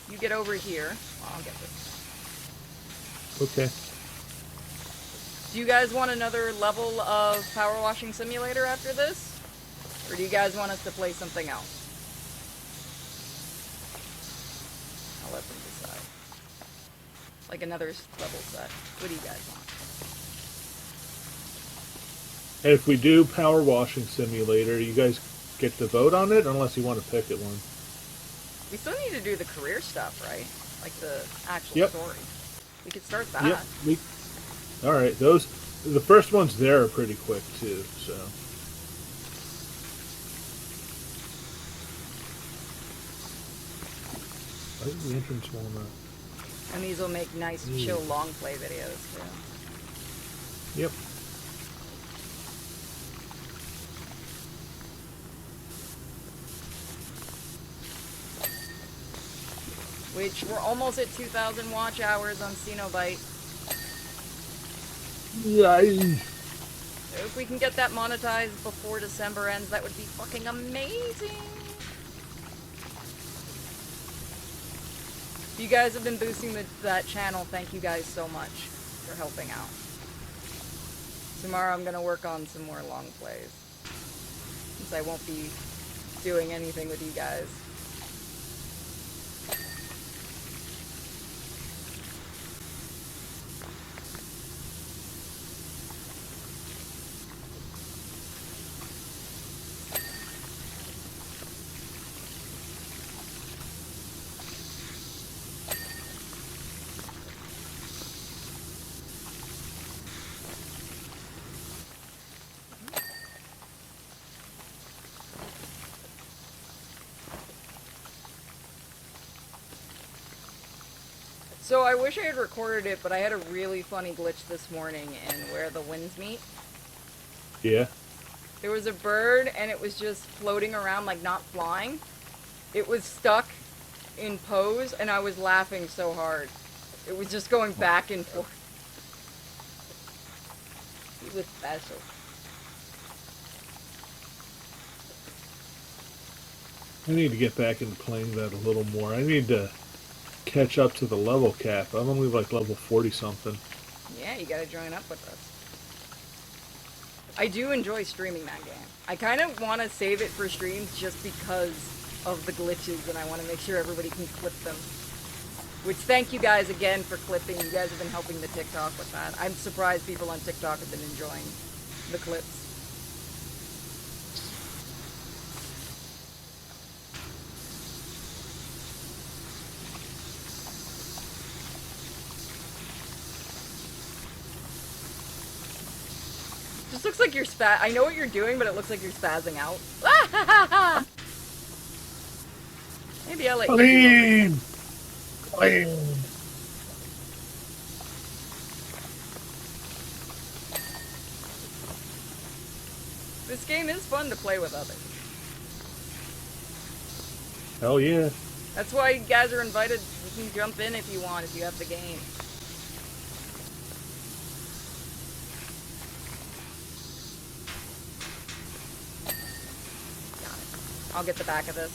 B: You get over here. Well, I'll get this.
A: Okay.
B: Do you guys want another level of PowerWashing Simulator after this? Or do you guys want us to play something else? I'll let them decide. Like another level set. What do you guys want?
A: And if we do Power Washing Simulator, you guys get to vote on it, unless you want to pick it one.
B: We still need to do the career stuff, right? Like the actual story. We could start that.
A: Yep. All right. Those, the first ones there are pretty quick too. So. Why is the entrance wall not?
B: And these will make nice, chill, long play videos too.
A: Yep.
B: which we're almost at 2,000 watch hours on Cenobite.
A: Yay.
B: If we can get that monetized before December ends, that would be fucking amazing. You guys have been boosting that channel. Thank you guys so much for helping out. Tomorrow I'm gonna work on some more long plays, since I won't be doing anything with you guys. So I wish I had recorded it, but I had a really funny glitch this morning in Where the Winds Meet.
A: Yeah.
B: There was a bird and it was just floating around, like not flying. It was stuck in pose and I was laughing so hard. It was just going back and forth. It was special.
A: I need to get back into playing that a little more. I need to catch up to the level cap. I'm only like level 40 something.
B: Yeah, you gotta join up with us. I do enjoy streaming that game. I kind of want to save it for streams just because of the glitches and I want to make sure everybody can clip them. Which, thank you guys again for clipping. You guys have been helping the TikTok with that. I'm surprised people on TikTok have been enjoying the clips. Just looks like you're I know what you're doing, but it looks like you're spazzing out. Maybe I'll let you
A: Clean! Clean!
B: This game is fun to play with others.
A: Hell yeah.
B: That's why you guys are invited. You can jump in if you want, if you have the game. Got it. I'll get the back of this.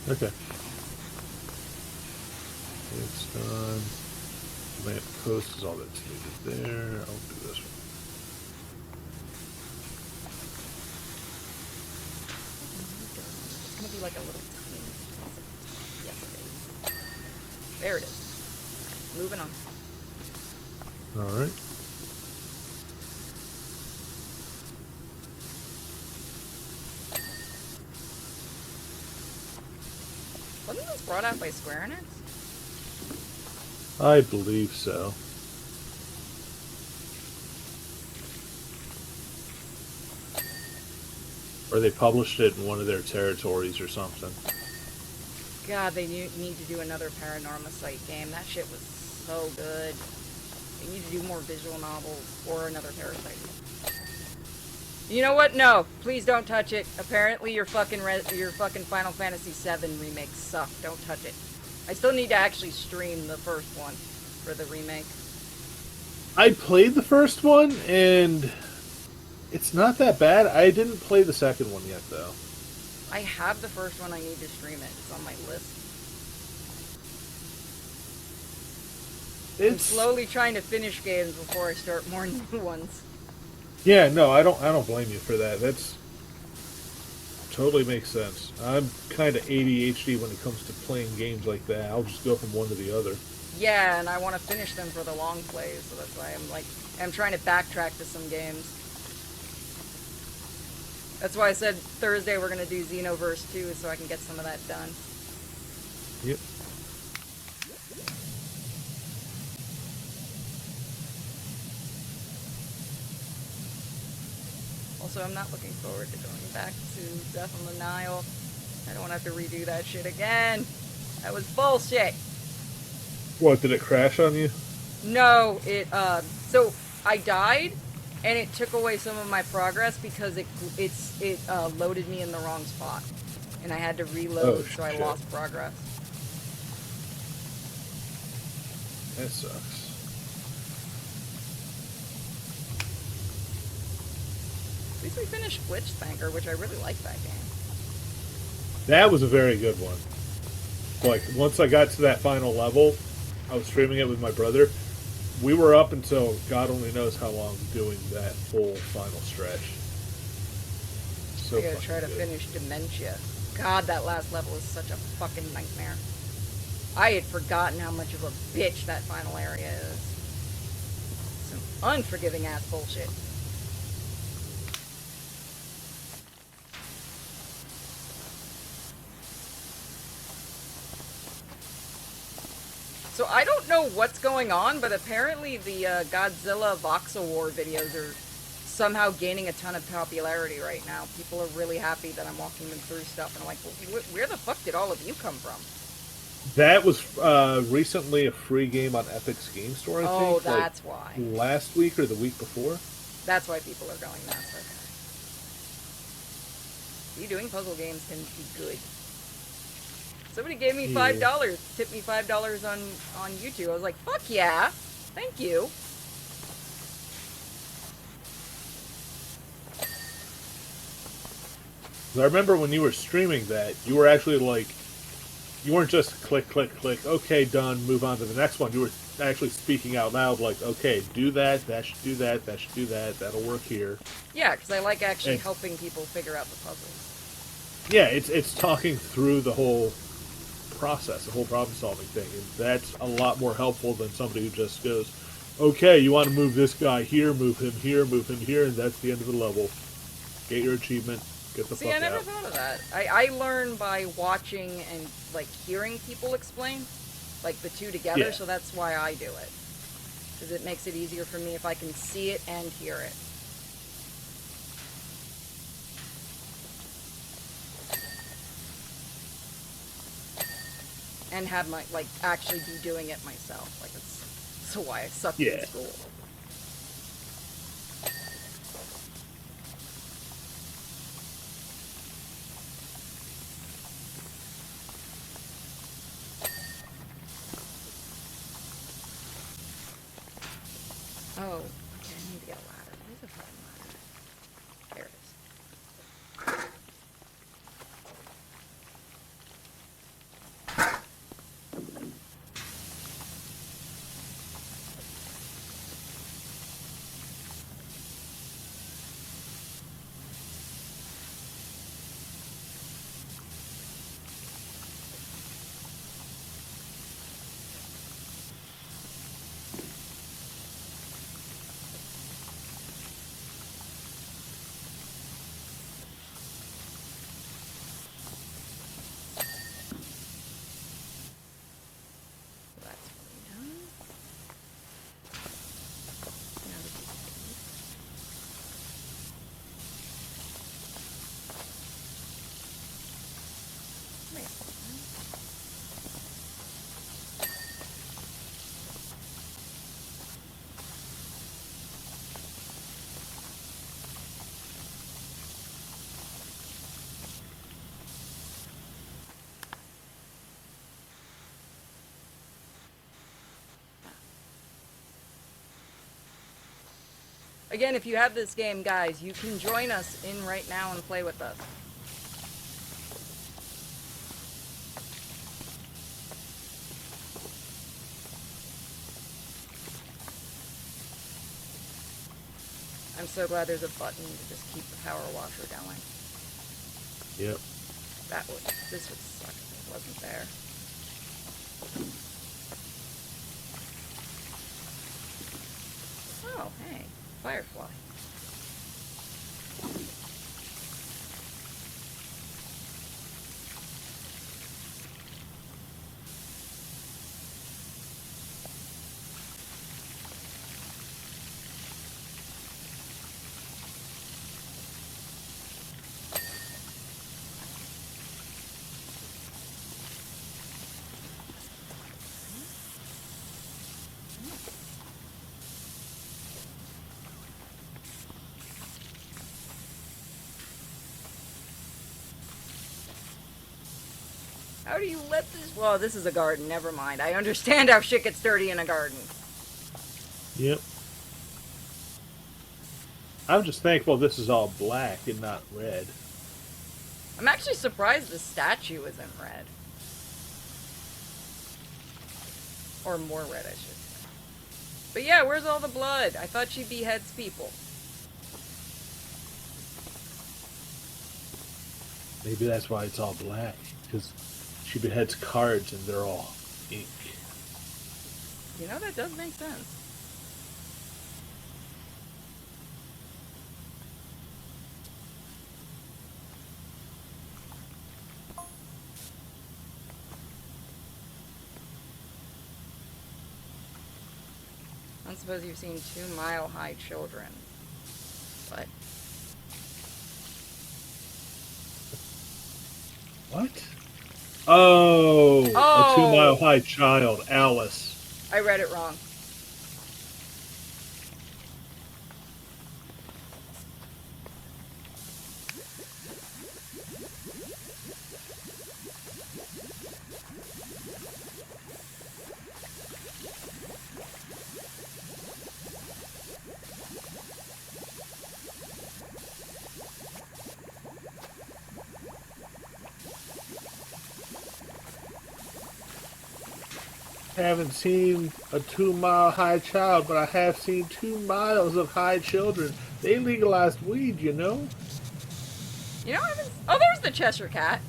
A: Okay. It's done. Lamp post is all that's needed there. I'll do this one.
B: It's gonna be like a little tiny. Yes, it is. There it is. Moving on.
A: Alright.
B: Wasn't this brought out by Square Enix?
A: I believe so. Or they published it in one of their territories or something.
B: God, they need to do another Paranorma Site game. That shit was so good. They need to do more visual novels or another Parasite. You know what? No, please don't touch it. Apparently, your fucking Final Fantasy VII remake sucked. Don't touch it. I still need to actually stream the first one for the remake.
A: I played the first one, and it's not that bad. I didn't play the second one yet, though.
B: I have the first one. I need to stream it. It's on my list. I'm slowly trying to finish games before I start more new ones.
A: Yeah, no, I don't blame you for that. That's totally makes sense. I'm kind of ADHD when it comes to playing games like that. I'll just go from one to the other.
B: Yeah, and I want to finish them for the long plays, so that's why I'm trying to backtrack to some games. That's why I said Thursday we're gonna do Xenoverse 2, so I can get some of that done.
A: Yep.
B: Also, I'm not looking forward to going back to Death on the Nile. I don't want to have to redo that shit again. That was bullshit.
A: What, did it crash on you?
B: No, so I died, and it took away some of my progress because it loaded me in the wrong spot. And I had to reload, so I lost progress.
A: That sucks.
B: At least we finished Glitch Spanker, which I really like that game.
A: That was a very good one. Like, once I got to that final level, I was streaming it with my brother. We were up until God only knows how long doing that full final stretch. So
B: I gotta try to
A: good.
B: finish Dementia. God, that last level is such a fucking nightmare. I had forgotten how much of a bitch that final area is. Some unforgiving ass bullshit. So I don't know what's going on, but apparently the Godzilla Voxel War videos are somehow gaining a ton of popularity right now. People are really happy that I'm walking them through stuff, and I'm like, well, where the fuck did all of you come from?
A: That was recently a free game on Epic's Game Store, I think.
B: Oh, that's why.
A: Last week or the week before.
B: That's why people are going nuts. Okay. You doing puzzle games can be good. Somebody gave me $5, tipped me $5 on YouTube. I was like, fuck yeah, thank you.
A: I remember when you were streaming that, you were actually like, you weren't just click, click, click, okay, done, move on to the next one. You were actually speaking out loud, like, okay, do that should do that should do that, that'll work here.
B: Yeah, because I like actually helping people figure out the puzzles.
A: Yeah, it's talking through the whole process, the whole problem-solving thing, and that's a lot more helpful than somebody who just goes, okay, you want to move this guy here, move him here, and that's the end of the level. Get your achievement. Get the fuck out.
B: See, I never thought of that. I learn by watching and, like, hearing people explain, like, the two together, so that's why I do it. Because it makes it easier for me if I can see it and hear it. And have my, like, actually be doing it myself. Like, it's so why I suck in school. Oh, okay, I need to get a ladder. Where's the fucking ladder? There it is. Again, if you have this game, guys, you can join us in right now and play with us. I'm so glad there's a button to just keep the power washer going.
A: Yep.
B: This would suck if it wasn't there. Oh, hey, firefly. How do you let this... Well, this is a garden. Never mind. I understand how shit gets dirty in a garden.
A: Yep. I'm just thankful this is all black and not red.
B: I'm actually surprised the statue isn't red. Or more red, I should say. But yeah, where's all the blood? I thought she beheads people.
A: Maybe that's why it's all black. Because she beheads cards and they're all ink.
B: You know, that does make sense. I don't suppose you've seen 2 mile-high children. What?
A: What? Oh! A 2 mile
B: Oh!
A: high child, Alice.
B: I read it wrong.
A: Haven't seen a 2 mile high child, but I have seen 2 miles of high children. They legalized weed, you know?
B: You know, oh, there's the Cheshire Cat.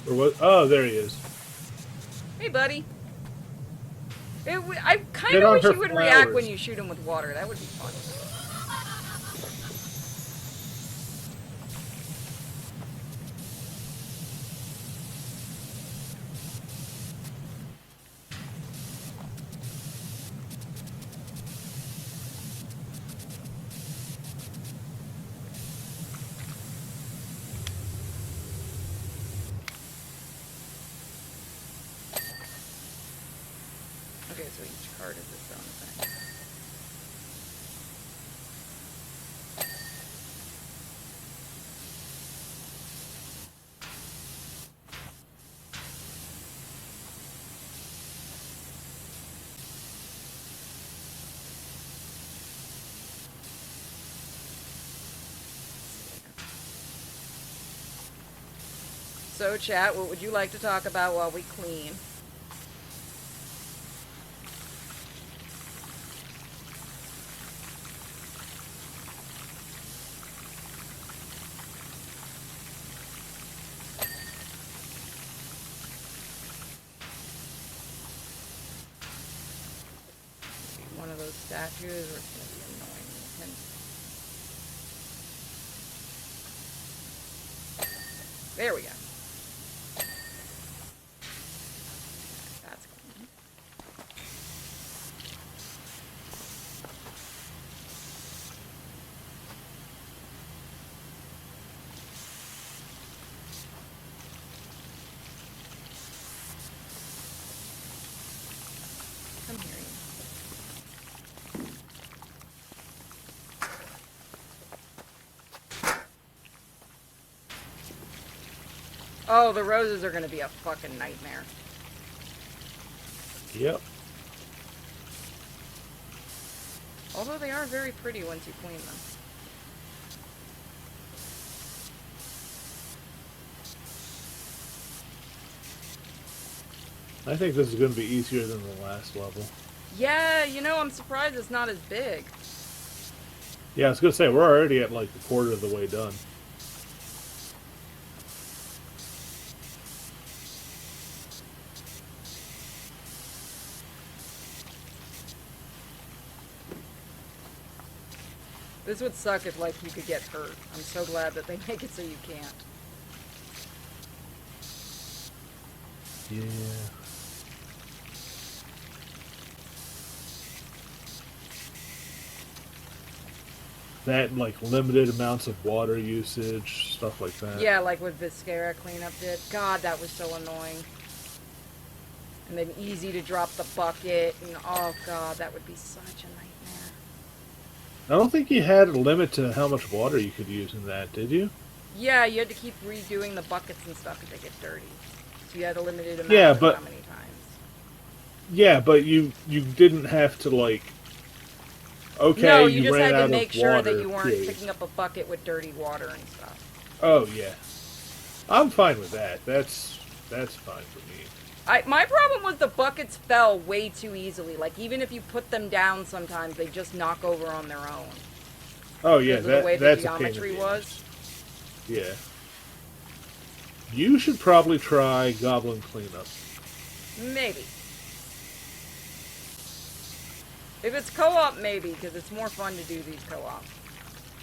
A: Or what? Oh, there he is.
B: Hey, buddy. I kind
A: Get
B: of
A: on
B: wish
A: her
B: you would react when
A: flowers.
B: you shoot him with water. That would be fun. Okay, so each card is its own thing. So, chat, what would you like to talk about while we clean? One of those statues, or it's going to be annoying. There we go. That's clean. Come here, you. Oh, the roses are going to be a fucking nightmare.
A: Yep.
B: Although they are very pretty once you clean them.
A: I think this is going to be easier than the last level.
B: Yeah, you know, I'm surprised it's not as big.
A: Yeah, I was going to say, we're already at like a quarter of the way done.
B: This would suck if, like, you could get hurt. I'm so glad that they make it so you can't.
A: Yeah. That, like, limited amounts of water usage, stuff like that.
B: Yeah, like what Viscera cleanup did. God, that was so annoying. And then easy to drop the bucket. And, oh, God, that would be such a nightmare.
A: I don't think you had a limit to how much water you could use in that, did you?
B: Yeah, you had to keep redoing the buckets and stuff because they get dirty. So you had a limited amount
A: Yeah,
B: of
A: but
B: how many times.
A: yeah, but you didn't have to like.
B: No,
A: Okay,
B: you
A: you
B: just
A: ran
B: had to
A: out
B: make
A: of
B: sure that
A: water.
B: you weren't
A: Period.
B: picking up a bucket with dirty water and stuff.
A: Oh yeah, I'm fine with that. That's fine for me.
B: My problem was the buckets fell way too easily. Like, even if you put them down sometimes, they just knock over on their own.
A: Oh yeah,
B: Because of the way the
A: that's a pain in
B: geometry
A: the
B: was.
A: ass. Yeah. You should probably try Goblin Cleanup.
B: Maybe. If it's co-op, maybe, because it's more fun to do these co-op.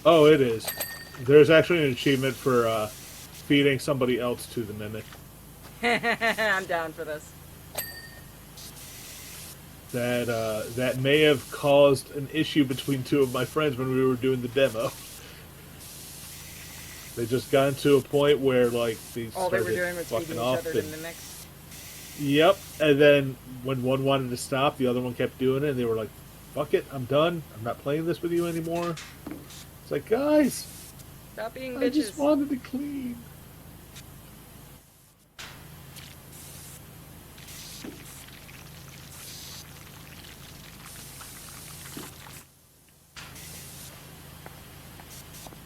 A: Oh, it is. There's actually an achievement for feeding somebody else to the mimic.
B: I'm down for this.
A: That may have caused an issue between two of my friends when we were doing the demo. They just got into a point where like these
B: All they were
A: started
B: doing was
A: fucking
B: feeding each
A: off
B: other
A: and,
B: in the mix.
A: yep, and then when one wanted to stop, the other one kept doing it, and they were like, "Fuck it, I'm done. I'm not playing this with you anymore." It's like, guys,
B: Stop being
A: I just
B: bitches.
A: wanted to clean.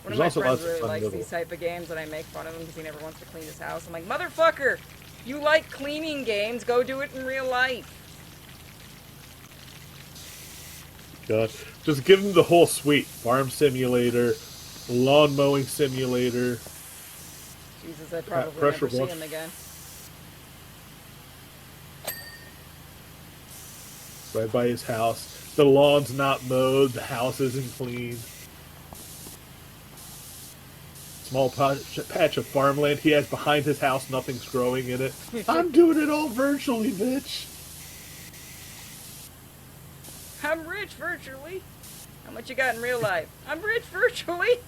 B: One of
A: There's
B: my
A: also
B: friends
A: lots of
B: really
A: fun
B: likes
A: little.
B: these type of games, and I make fun of him because he never wants to clean his house. I'm like, motherfucker, you like cleaning games, go do it in real life.
A: God, just give them the whole suite: farm simulator, lawn mowing simulator,
B: Jesus, I'd probably
A: pressure
B: never see
A: wash.
B: him again.
A: Right by his house. The lawn's not mowed. The house isn't clean. Small patch of farmland he has behind his house. Nothing's growing in it. I'm doing it all virtually, bitch.
B: I'm rich virtually. How much you got in real life? I'm rich virtually.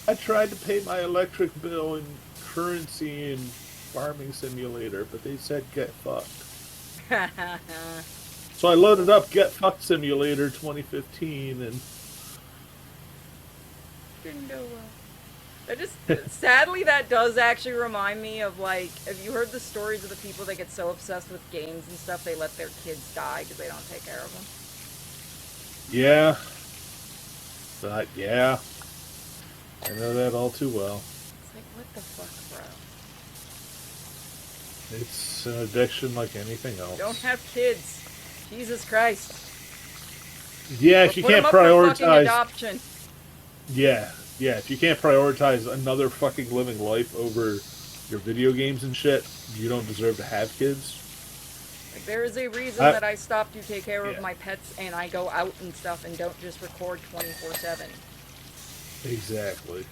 A: I tried to pay my electric bill in currency and farming simulator, but they said get fucked. So I loaded up Get Fucked Simulator 2015 and
B: Didn't go well. That just sadly that does actually remind me of, like, have you heard the stories of the people that get so obsessed with games and stuff they let their kids die because they don't take care of them?
A: yeah. But yeah. I know that all too well.
B: It's like, what the fuck, bro?
A: It's an addiction like anything else.
B: Don't have kids. Jesus Christ.
A: Yeah,
B: Or
A: if you
B: put 'em
A: can't
B: up for fucking
A: prioritize.
B: adoption.
A: Yeah, yeah. If you can't prioritize another fucking living life over your video games and shit, you don't deserve to have kids.
B: Like, there is a reason
A: I-
B: that I stopped to take care
A: Yeah.
B: of my pets and I go out and stuff and don't just record 24/7.
A: Exactly.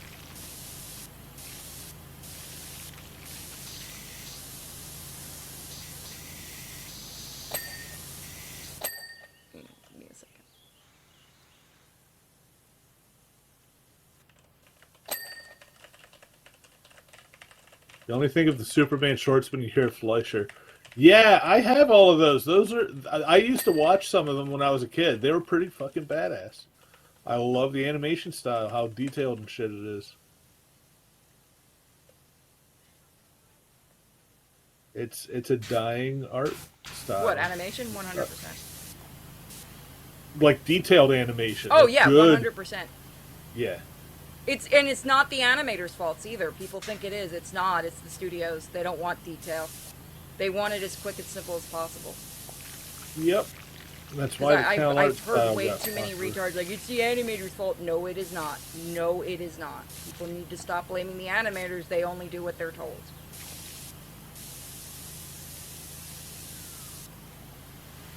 B: Give me a second.
A: You only think of the Superman shorts when you hear Fleischer. Yeah, I have all of those. Those are. I used to watch some of them when I was a kid. They were pretty fucking badass. I love the animation style, how detailed and shit it is. It's a dying art style.
B: What, animation? 100%.
A: Like detailed animation.
B: Oh,
A: It's
B: yeah,
A: good.
B: 100%.
A: Yeah.
B: It's not the animators' faults either. People think it is. It's not. It's the studios. They don't want detail. They want it as quick and simple as possible.
A: Yep. That's
B: 'Cause
A: why the
B: I've
A: art style
B: heard way
A: got
B: too many
A: popular.
B: retards like, it's the animator's fault. No, it is not. No, it is not. People need to stop blaming the animators. They only do what they're told.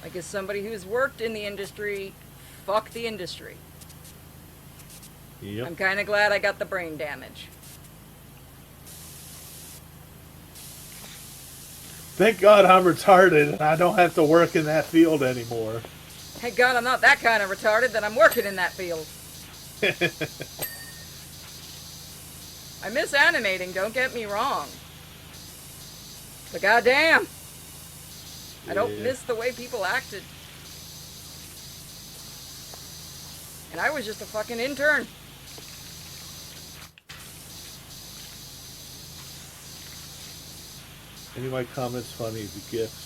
B: Like, as somebody who's worked in the industry, fuck the industry.
A: Yep.
B: I'm kind of glad I got the brain damage.
A: Thank God I'm retarded and I don't have to work in that field anymore.
B: Thank God I'm not that kind of retarded that I'm working in that field. I miss animating, don't get me wrong. But goddamn, I don't
A: Yeah.
B: miss the way people acted. And I was just a fucking intern.
A: Any of my comments funny? The gifts.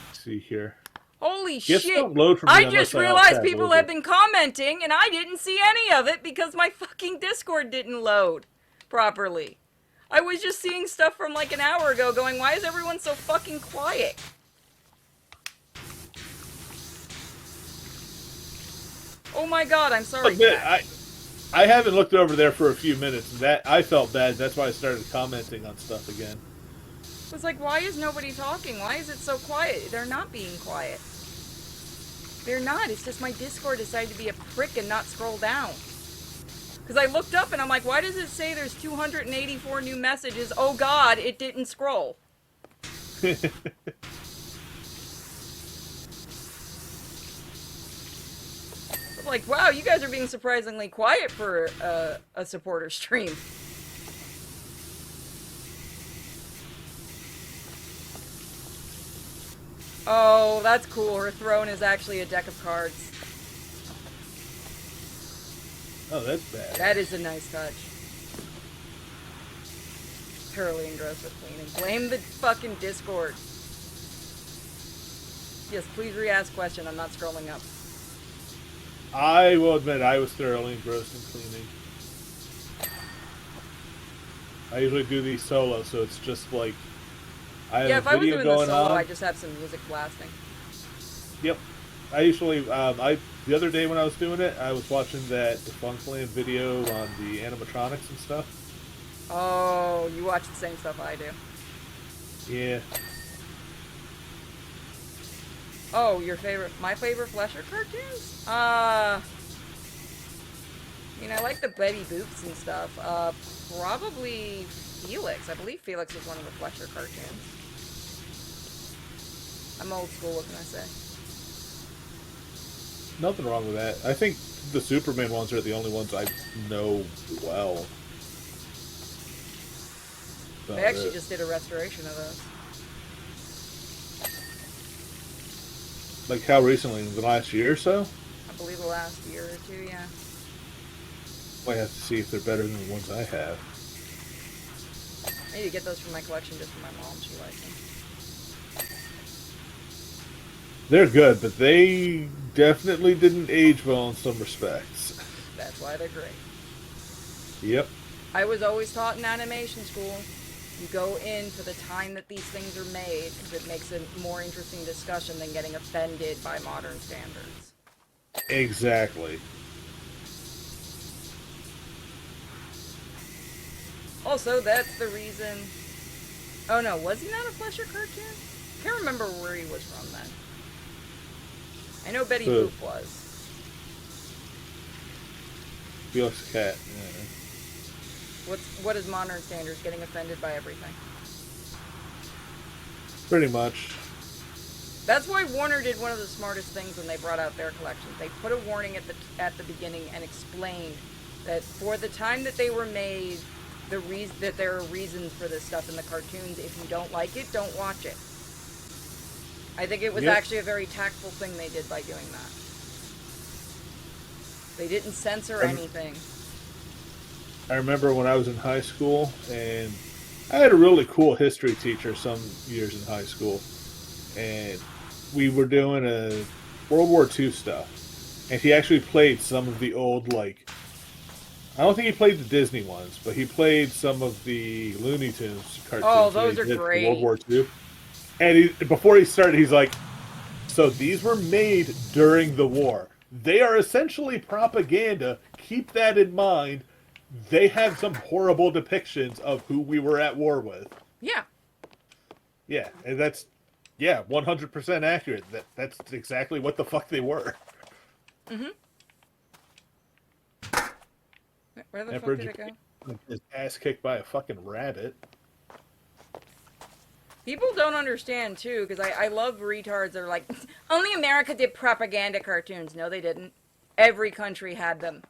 A: Let's see here.
B: Holy
A: Gifts
B: shit!
A: don't load for me
B: I just
A: unless I alt
B: realized
A: tab
B: people have
A: over.
B: been commenting and I didn't see any of it because my fucking Discord didn't load properly. I was just seeing stuff from like an hour ago going, why is everyone so fucking quiet? Oh my god, I'm sorry,
A: Admit,
B: chat.
A: I haven't looked over there for a few minutes. That I felt bad. That's why I started commenting on stuff again.
B: It was like, why is nobody talking? Why is it so quiet? They're not being quiet. They're not. It's just my Discord decided to be a prick and not scroll down. Because I looked up and I'm like, why does it say there's 284 new messages? Oh god, it didn't scroll. I'm like, wow, you guys are being surprisingly quiet for a supporter stream. Oh, that's cool. Her throne is actually a deck of cards.
A: Oh, that's bad.
B: That is a nice touch. Thoroughly engrossed with cleaning. Blame the fucking Discord. Yes, please re-ask question. I'm not scrolling up.
A: I will admit I was thoroughly engrossed in cleaning. I usually do these solo, so it's just like I have
B: Yeah, if
A: a
B: I was
A: video
B: doing the
A: going
B: solo,
A: on.
B: I just have some music blasting.
A: Yep. I usually the other day when I was doing it, I was watching that Defunctland video on the animatronics and stuff.
B: Oh, you watch the same stuff I do.
A: Yeah.
B: Oh, my favorite Fleischer cartoons? I mean, I like the Betty Boops and stuff. Probably Felix. I believe Felix was one of the Fleischer cartoons. I'm old school, what can I say?
A: Nothing wrong with that. I think the Superman ones are the only ones I know well.
B: They actually just did a restoration of those.
A: Like how recently? In the last year or so?
B: I believe the last year or two, yeah.
A: I have to see if they're better than the ones I have.
B: I need to get those from my collection just for my mom. She likes them.
A: They're good, but they definitely didn't age well in some respects.
B: That's why they're great.
A: Yep.
B: I was always taught in animation school, you go in for the time that these things are made, because it makes a more interesting discussion than getting offended by modern standards.
A: Exactly.
B: Also, that's the reason... Oh no, was he not a Fleischer cartoon? I can't remember where he was from then. I know Betty Boop was.
A: Felix Cat. Yeah.
B: What is modern standards? Getting offended by everything.
A: Pretty much.
B: That's why Warner did one of the smartest things when they brought out their collections. They put a warning at the beginning and explained that for the time that they were made, that there are reasons for this stuff in the cartoons. If you don't like it, don't watch it. I think it was actually a very tactful thing they did by doing that. They didn't censor anything.
A: I remember when I was in high school, and I had a really cool history teacher some years in high school, and we were doing a World War II stuff, and he actually played some of the old, like, I don't think he played the Disney ones, but he played some of the Looney Tunes cartoons.
B: Oh, those are great.
A: World War II. And before he started, he's like, so these were made during the war. They are essentially propaganda. Keep that in mind. They have some horrible depictions of who we were at war with.
B: Yeah.
A: Yeah, and that's 100% accurate. That's exactly what the fuck they were.
B: Mm-hmm. Where the fuck did it go?
A: His ass kicked by a fucking rabbit.
B: People don't understand, too, because I love retards that are like, only America did propaganda cartoons. No, they didn't. Every country had them.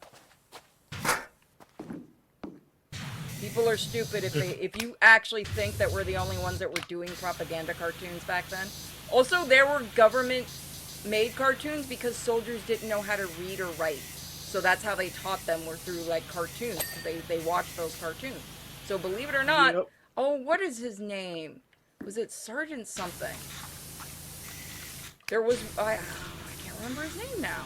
B: People are stupid if you actually think that we're the only ones that were doing propaganda cartoons back then. Also, there were government-made cartoons because soldiers didn't know how to read or write. So that's how they taught them, were through, like, cartoons, because they watched those cartoons. So believe it or not, Oh, what is his name? Was it Sergeant something? There was I can't remember his name now.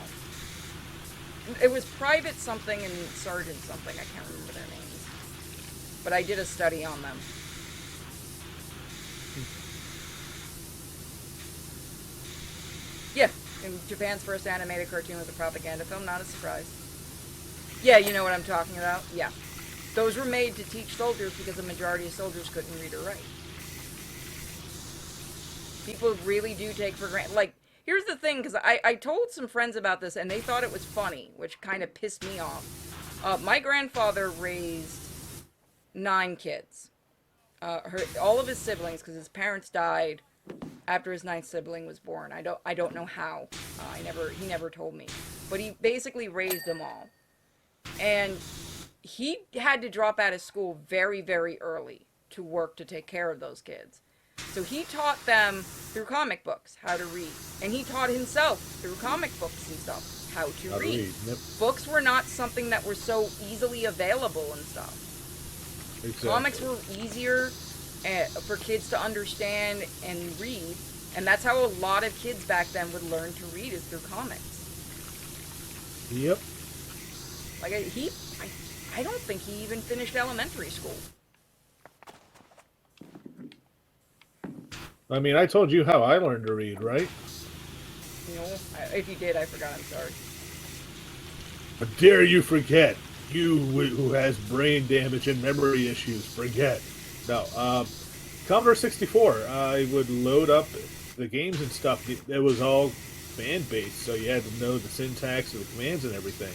B: It was Private something and Sergeant something. I can't remember their names. But I did a study on them. Yeah, and Japan's first animated cartoon was a propaganda film, not a surprise. Yeah, you know what I'm talking about? Yeah. Those were made to teach soldiers because the majority of soldiers couldn't read or write. People really do take for granted. Like, here's the thing, because I told some friends about this and they thought it was funny, which kind of pissed me off. My grandfather raised 9 kids. All of his siblings, because his parents died after his 9th sibling was born. I don't know how. He never told me. But he basically raised them all. And he had to drop out of school very, very early to work to take care of those kids. So he taught them through comic books how to read. And he taught himself through comic books and stuff how to read.
A: Yep.
B: Books were not something that were so easily available and stuff. Exactly. Comics were easier for kids to understand and read. And that's how a lot of kids back then would learn to read, is through comics.
A: Yep.
B: Like, I don't think he even finished elementary school.
A: I mean, I told you how I learned to read, right?
B: No, if you did, I forgot. I'm sorry.
A: How dare you forget? You who has brain damage and memory issues, forget. No, Commodore 64, I would load up the games and stuff. It was all fan-based, so you had to know the syntax of the commands and everything.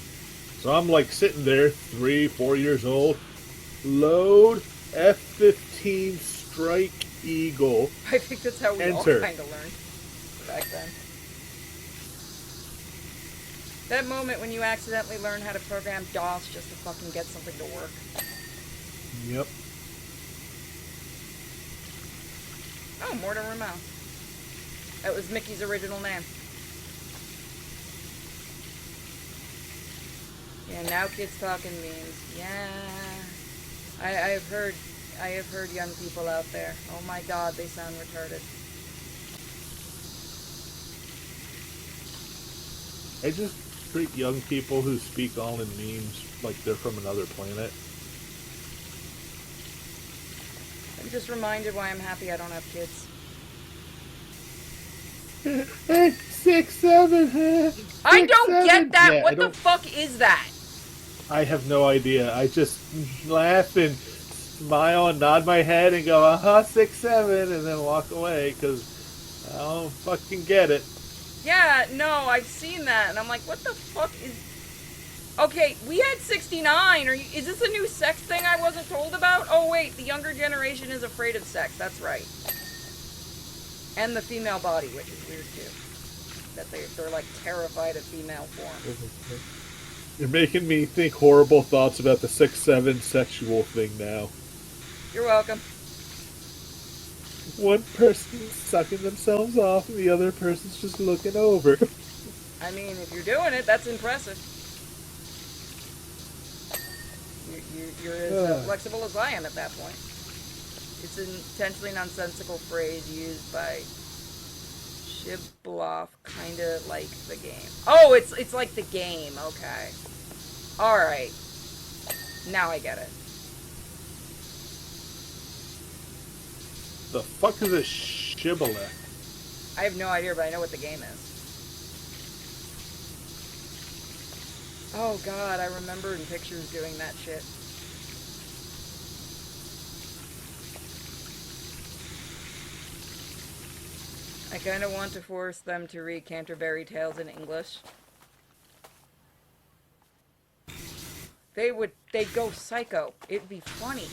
A: So I'm like sitting there, 3, 4 years old, load F-15 Strike Eagle.
B: I think that's how we all kind of learned back then. That moment when you accidentally learn how to program DOS just to fucking get something to work.
A: Yep.
B: Oh, Mortimer Ramel. That was Mickey's original name. Yeah, now kids talking memes. Yeah. I have heard young people out there. Oh my god, they sound retarded.
A: I just treat young people who speak all in memes like they're from another planet.
B: I'm just reminded why I'm happy I don't have kids.
A: 6, 7.
B: I don't get that. Yeah, what the fuck is that?
A: I have no idea. I just laugh and smile and nod my head and go, 6, 7, and then walk away because I don't fucking get it.
B: Yeah, no, I've seen that, and I'm like, what the fuck is... Okay, we had 69. Is this a new sex thing I wasn't told about? Oh, wait, the younger generation is afraid of sex. That's right. And the female body, which is weird, too. That they're like, terrified of female form.
A: You're making me think horrible thoughts about the 6-7 sexual thing now.
B: You're welcome.
A: One person's sucking themselves off and the other person's just looking over.
B: I mean, if you're doing it, that's impressive. You're as flexible as I am at that point. It's an intentionally nonsensical phrase used by Shibboleth, kind of like the game. Oh, it's like the game. Okay. All right. Now I get it.
A: The fuck is a shibboleth?
B: I have no idea, but I know what the game is. Oh god, I remember in pictures doing that shit. I kind of want to force them to read Canterbury Tales in English. They'd go psycho. It'd be funny.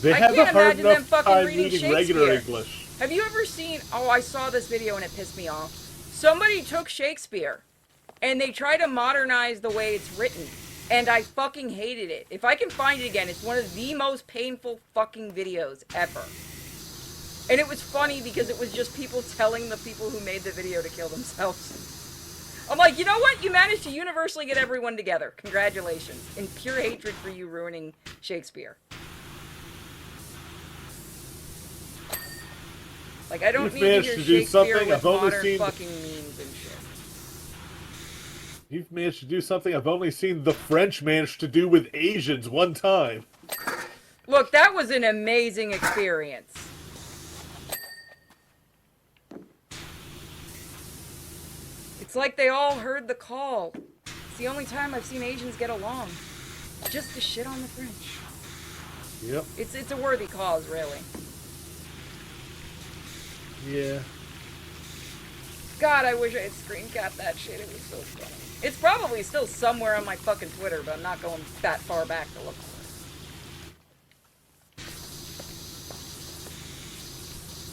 B: I can't imagine them fucking reading Shakespeare.
A: English.
B: Have you ever seen... Oh, I saw this video and it pissed me off. Somebody took Shakespeare and they tried to modernize the way it's written. And I fucking hated it. If I can find it again, it's one of the most painful fucking videos ever. And it was funny because it was just people telling the people who made the video to kill themselves. I'm like, you know what? You managed to universally get everyone together. Congratulations. In pure hatred for you ruining Shakespeare. Like, I don't
A: You've
B: need to
A: managed
B: hear
A: to do
B: Shakespeare
A: something
B: with
A: I've only
B: modern
A: seen.
B: fucking memes and shit.
A: You've managed to do something I've only seen the French manage to do with Asians one time.
B: Look, that was an amazing experience. It's like they all heard the call. It's the only time I've seen Asians get along. Just to shit on the French.
A: Yep.
B: It's a worthy cause, really.
A: Yeah.
B: God, I wish I had screen capped that shit. It was so funny. It's probably still somewhere on my fucking Twitter, but I'm not going that far back to look for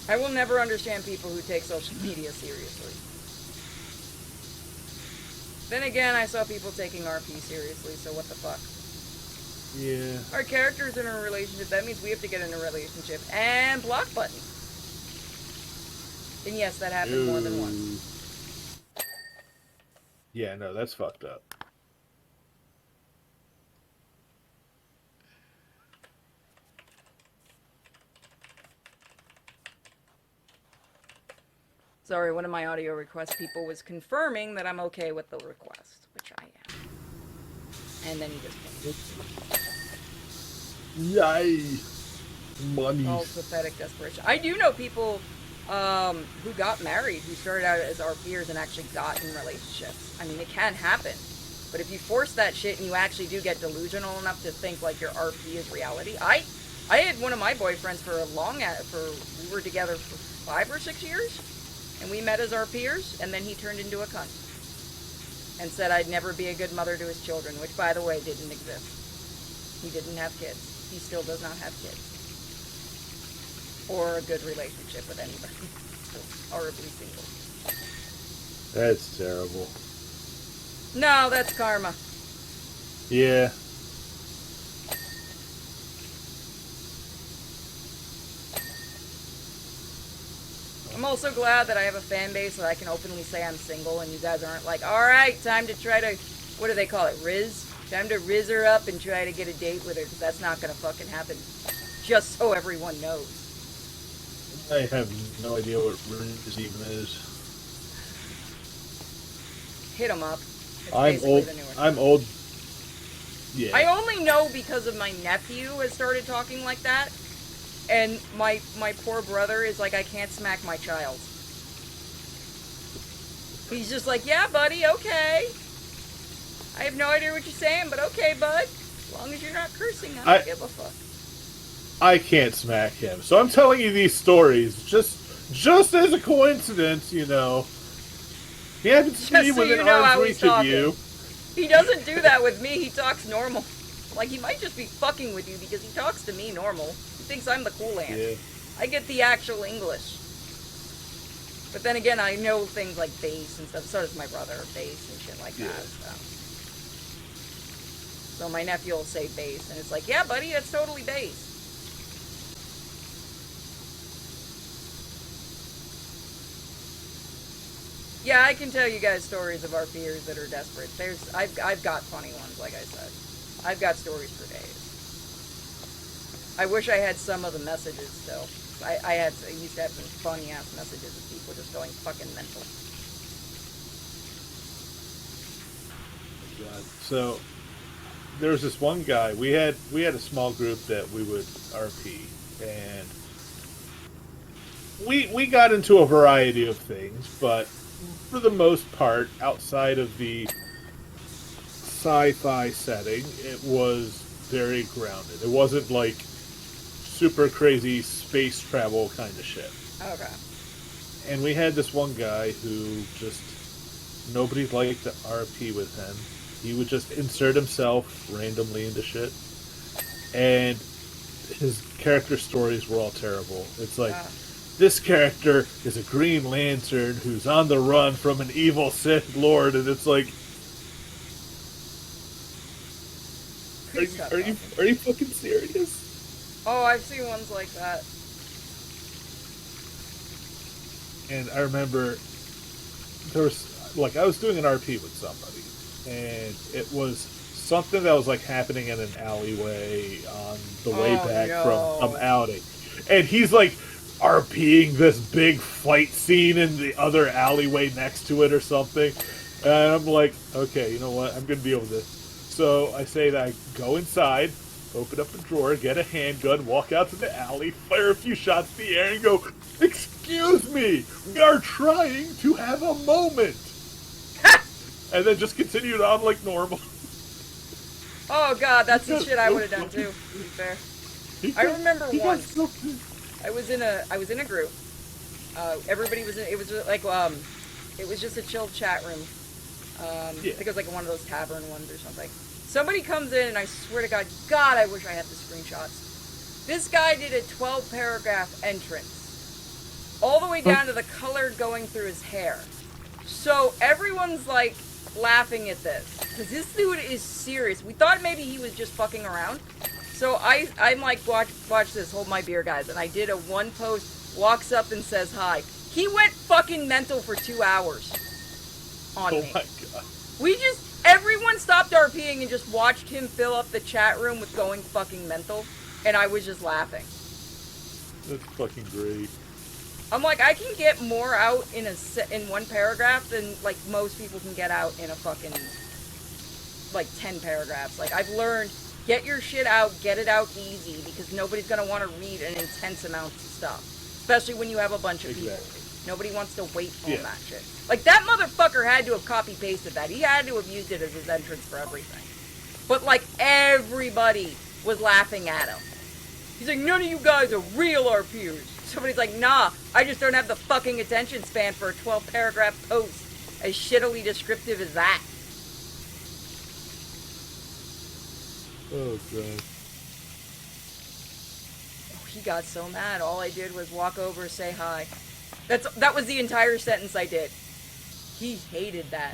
B: it. I will never understand people who take social media seriously. Then again, I saw people taking RP seriously, so what the fuck?
A: Yeah.
B: Our character's in a relationship, that means we have to get in a relationship. And block button. And yes, that happened more than once.
A: Yeah, no, that's fucked up.
B: Sorry, one of my audio request people was confirming that I'm okay with the request, which I am. And then he just came.
A: Yay! Money.
B: All pathetic desperation. I do know people who got married, who started out as RPers and actually got in relationships. I mean, it can happen. But if you force that shit and you actually do get delusional enough to think like your RP is reality. I had one of my boyfriends for we were together for 5 or 6 years. And we met as RPers, and then he turned into a cunt. And said I'd never be a good mother to his children, which, by the way, didn't exist. He didn't have kids. He still does not have kids. Or a good relationship with anybody. Still horribly single.
A: That's terrible.
B: No, that's karma.
A: Yeah.
B: I'm also glad that I have a fan base that I can openly say I'm single and you guys aren't like, alright, time to try to, what do they call it, riz? Time to riz her up and try to get a date with her, because that's not going to fucking happen. Just so everyone knows.
A: I have no idea what riz even is.
B: Hit 'em up. It's
A: I'm
B: basically
A: old.
B: the newer
A: I'm
B: stuff.
A: old. Yeah.
B: I only know because of my nephew has started talking like that. And my poor brother is like, I can't smack my child. He's just like, yeah, buddy, okay. I have no idea what you're saying, but okay, bud. As long as you're not cursing, I don't give a fuck.
A: I can't smack him. So I'm telling you these stories just as a coincidence, you know. He happens to be within arm's reach of you.
B: He doesn't do that with me. He talks normal. Like, he might just be fucking with you because he talks to me normal. He thinks I'm the cool aunt.
A: Yeah.
B: I get the actual English. But then again, I know things like bass and stuff. So does my brother, bass and shit like that. So my nephew will say bass, and it's like, yeah, buddy, that's totally bass. Yeah, I can tell you guys stories of our peers that are desperate. I've got funny ones, like I said. I've got stories for days. I wish I had some of the messages still. I used to have some funny ass messages of people just going fucking mental.
A: God. So there was this one guy. We had a small group that we would RP, and we got into a variety of things, but for the most part, outside of the sci-fi setting, it was very grounded. It wasn't like super crazy space travel kind of shit.
B: Okay.
A: And we had this one guy who just nobody liked to RP with him. He would just insert himself randomly into shit, and his character stories were all terrible. It's like, this character is a Green Lantern who's on the run from an evil Sith Lord, and it's like, are you fucking serious?
B: Oh, I've seen ones like that.
A: And I remember like I was doing an RP with somebody, and it was something that was like happening in an alleyway on the way
B: Oh
A: back from some
B: no.
A: outing, and he's like RPing this big fight scene in the other alleyway next to it or something, and I'm like, okay, you know what? I'm gonna deal with this. So I say that I go inside, open up a drawer, get a handgun, walk out to the alley, fire a few shots in the air, and go, "Excuse me, we are trying to have a moment," and then just continued on like normal.
B: Oh god, that's the shit I would have done too, to be fair. I remember once I was in a group. Everybody was in, it was like it was just a chill chat room. I think it was like one of those tavern ones or something. Somebody comes in and I swear to God, I wish I had the screenshots. This guy did a 12 paragraph entrance. All the way down to the color going through his hair. So everyone's like laughing at this. Because this dude is serious. We thought maybe he was just fucking around. So I'm like, watch this, hold my beer, guys. And I did a one post, walks up and says hi. He went fucking mental for 2 hours on me.
A: Oh my god.
B: Everyone stopped RPing and just watched him fill up the chat room with going fucking mental. And I was just laughing.
A: That's fucking great.
B: I'm like, I can get more out in in one paragraph than like most people can get out in a fucking like 10 paragraphs. Like I've learned, get your shit out, get it out easy, because nobody's gonna want to read an intense amount of stuff, especially when you have a bunch of people. Nobody wants to wait on that shit. Like that motherfucker had to have copy pasted that. He had to have used it as his entrance for everything. But like everybody was laughing at him. He's like, none of you guys are real RPers. Somebody's like, nah, I just don't have the fucking attention span for a 12 paragraph post as shittily descriptive as that.
A: Oh god.
B: Oh, he got so mad. All I did was walk over, say hi. That was the entire sentence I did. He hated that.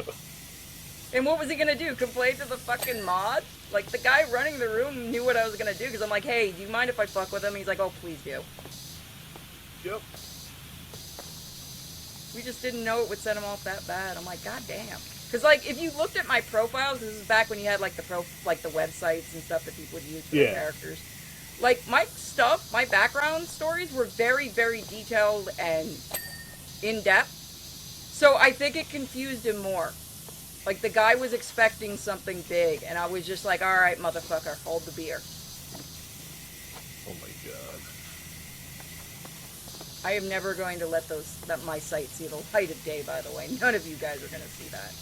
B: And what was he gonna do? Complain to the fucking mod? Like, the guy running the room knew what I was gonna do, because I'm like, hey, do you mind if I fuck with him? He's like, oh, please do.
A: Yep.
B: We just didn't know it would set him off that bad. I'm like, god damn. Because, like, if you looked at my profiles, this is back when you had, like, the websites and stuff that people would use for their characters. Like, my stuff, my background stories were very, very detailed and in-depth. So I think it confused him more. Like, the guy was expecting something big, and I was just like, alright, motherfucker, hold the beer.
A: Oh my god.
B: I am never going to let my site see the light of day, by the way. None of you guys are going to see that.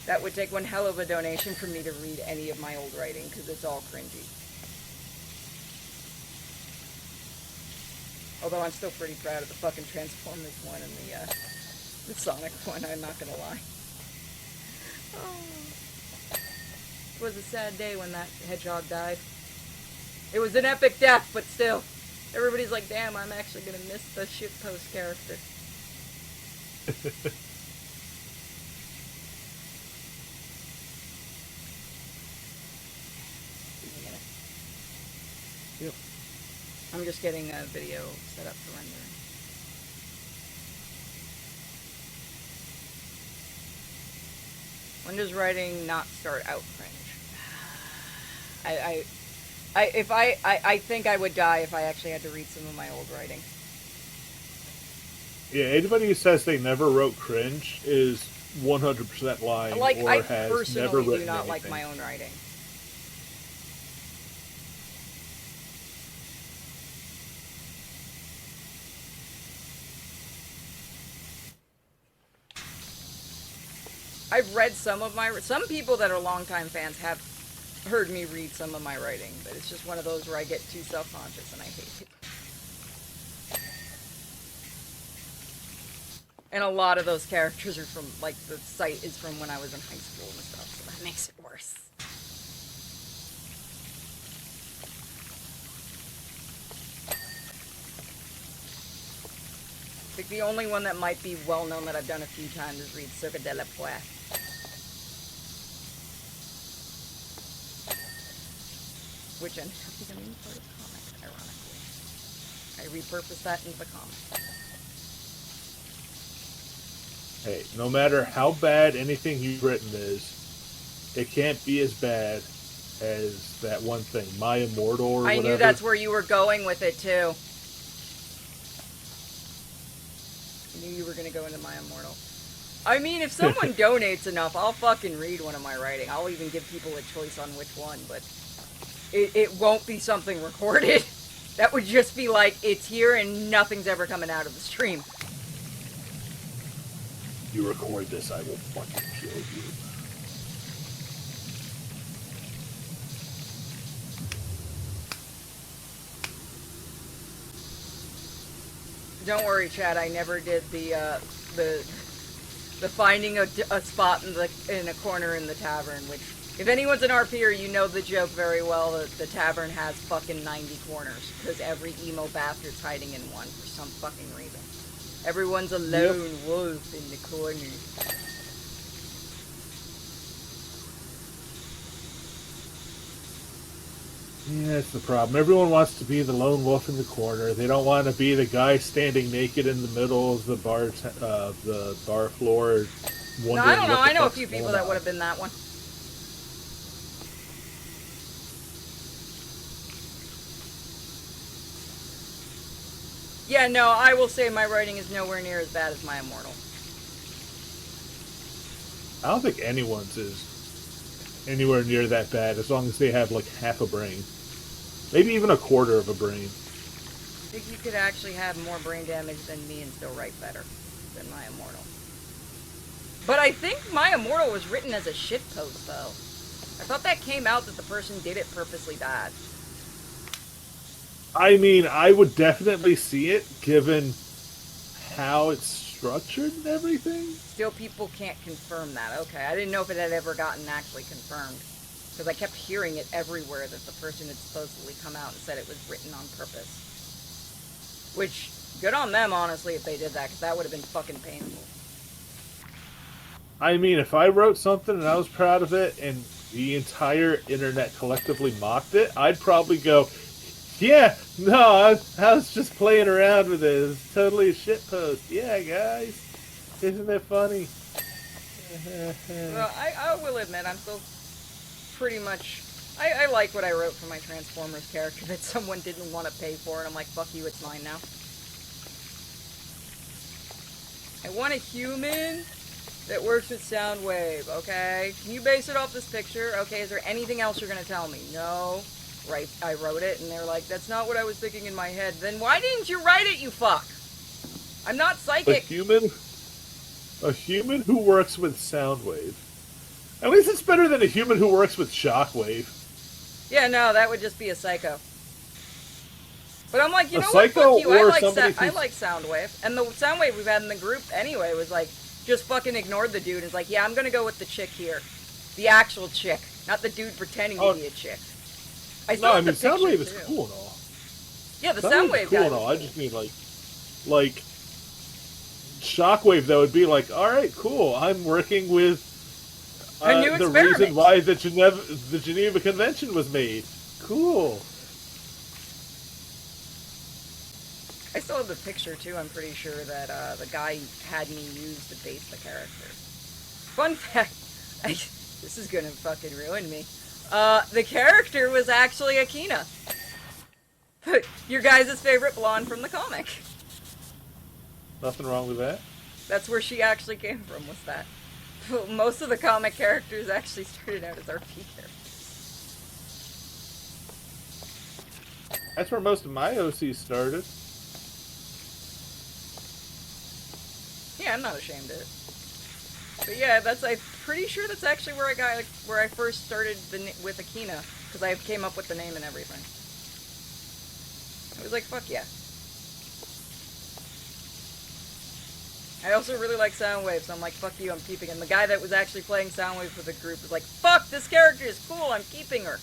B: That would take one hell of a donation for me to read any of my old writing, because it's all cringy. Although I'm still pretty proud of the fucking Transformers one and the Sonic one, I'm not gonna lie. Oh. It was a sad day when that hedgehog died. It was an epic death, but still. Everybody's like, damn, I'm actually gonna miss the shitpost character.
A: Yep.
B: I'm just getting a video set up for rendering. When does writing not start out cringe? I think I would die if I actually had to read some of my old writing.
A: Yeah, anybody who says they never wrote cringe is 100% lying,
B: Like,
A: or
B: I
A: has
B: personally
A: never written
B: do not
A: anything.
B: like my own writing. I've read some people that are longtime fans have heard me read some of my writing, but it's just one of those where I get too self-conscious and I hate it. And a lot of those characters are from, like, the site is from when I was in high school and stuff, so that makes it worse. I think the only one that might be well known that I've done a few times is read Cirque de la Poix. Which ended up becoming part of the comic, ironically. I repurposed that into the comic.
A: Hey, no matter how bad anything you've written is, it can't be as bad as that one thing, My Immortal or
B: I knew
A: whatever.
B: that's where you were going with it too. I knew you were gonna go into My Immortal. I mean, if someone donates enough, I'll fucking read one of my writing. I'll even give people a choice on which one, but it won't be something recorded. That would just be like, it's here and nothing's ever coming out of the stream.
A: You record this, I will fucking kill you.
B: Don't worry, Chad. I never did the finding a spot in a corner in the tavern. Which, if anyone's an RPer, you know the joke very well. That the tavern has fucking 90 corners because every emo bastard's hiding in one for some fucking reason. Everyone's a lone wolf in the corner.
A: Yeah, that's the problem. Everyone wants to be the lone wolf in the corner. They don't want to be the guy standing naked in the middle of the bar floor.
B: No, I don't know. I know a few people that would have been that one. Yeah, no, I will say my writing is nowhere near as bad as My Immortal.
A: I don't think anyone's is anywhere near that bad as long as they have like half a brain. Maybe even a quarter of a brain.
B: I think you could actually have more brain damage than me and still write better than My Immortal. But I think My Immortal was written as a shitpost, though. I thought that came out that the person did it purposely bad.
A: I mean, I would definitely see it given how it's structured and everything.
B: Still, people can't confirm that. Okay, I didn't know if it had ever gotten actually confirmed. Because I kept hearing it everywhere that the person had supposedly come out and said it was written on purpose. Which, good on them, honestly, if they did that, because that would have been fucking painful.
A: I mean, if I wrote something and I was proud of it and the entire internet collectively mocked it, I'd probably go, yeah, no, I was just playing around with it. It's totally a shitpost. Yeah, guys. Isn't it funny?
B: Well, I will admit, I'm still pretty much... I like what I wrote for my Transformers character that someone didn't want to pay for, and I'm like, fuck you, it's mine now. I want a human that works with Soundwave, okay? Can you base it off this picture? Okay, is there anything else you're gonna tell me? No. Right, I wrote it, and they're like, that's not what I was thinking in my head. Then why didn't you write it, you fuck? I'm not psychic.
A: A human who works with Soundwave. At least it's better than a human who works with Shockwave.
B: Yeah, no, that would just be a psycho. But I'm like, you know what,
A: psycho
B: fuck you, I
A: or
B: like Soundwave. And the Soundwave we've had in the group anyway was like, just fucking ignored the dude and was like, yeah, I'm gonna go with the chick here. The actual chick, not the dude pretending to be a chick.
A: I mean, Soundwave is cool and all.
B: Yeah, the Soundwave
A: cool and all. I just mean like Shockwave though would be like, all right, cool. I'm working with
B: a new
A: the
B: experiment.
A: reason why the Geneva Convention was made. Cool.
B: I still have the picture too. I'm pretty sure that the guy had me use to base the character. Fun fact: this is gonna fucking ruin me. The character was actually Akina. Your guys' favorite blonde from the comic.
A: Nothing wrong with that.
B: That's where she actually came from, was that. Most of the comic characters actually started out as RP characters.
A: That's where most of my OCs started.
B: Yeah, I'm not ashamed of it. But yeah, I'm pretty sure that's actually where I first started with Akina, because I came up with the name and everything. I was like, fuck yeah. I also really like Soundwave, so I'm like, fuck you, I'm keeping it. And the guy that was actually playing Soundwave with the group was like, fuck, this character is cool, I'm keeping her.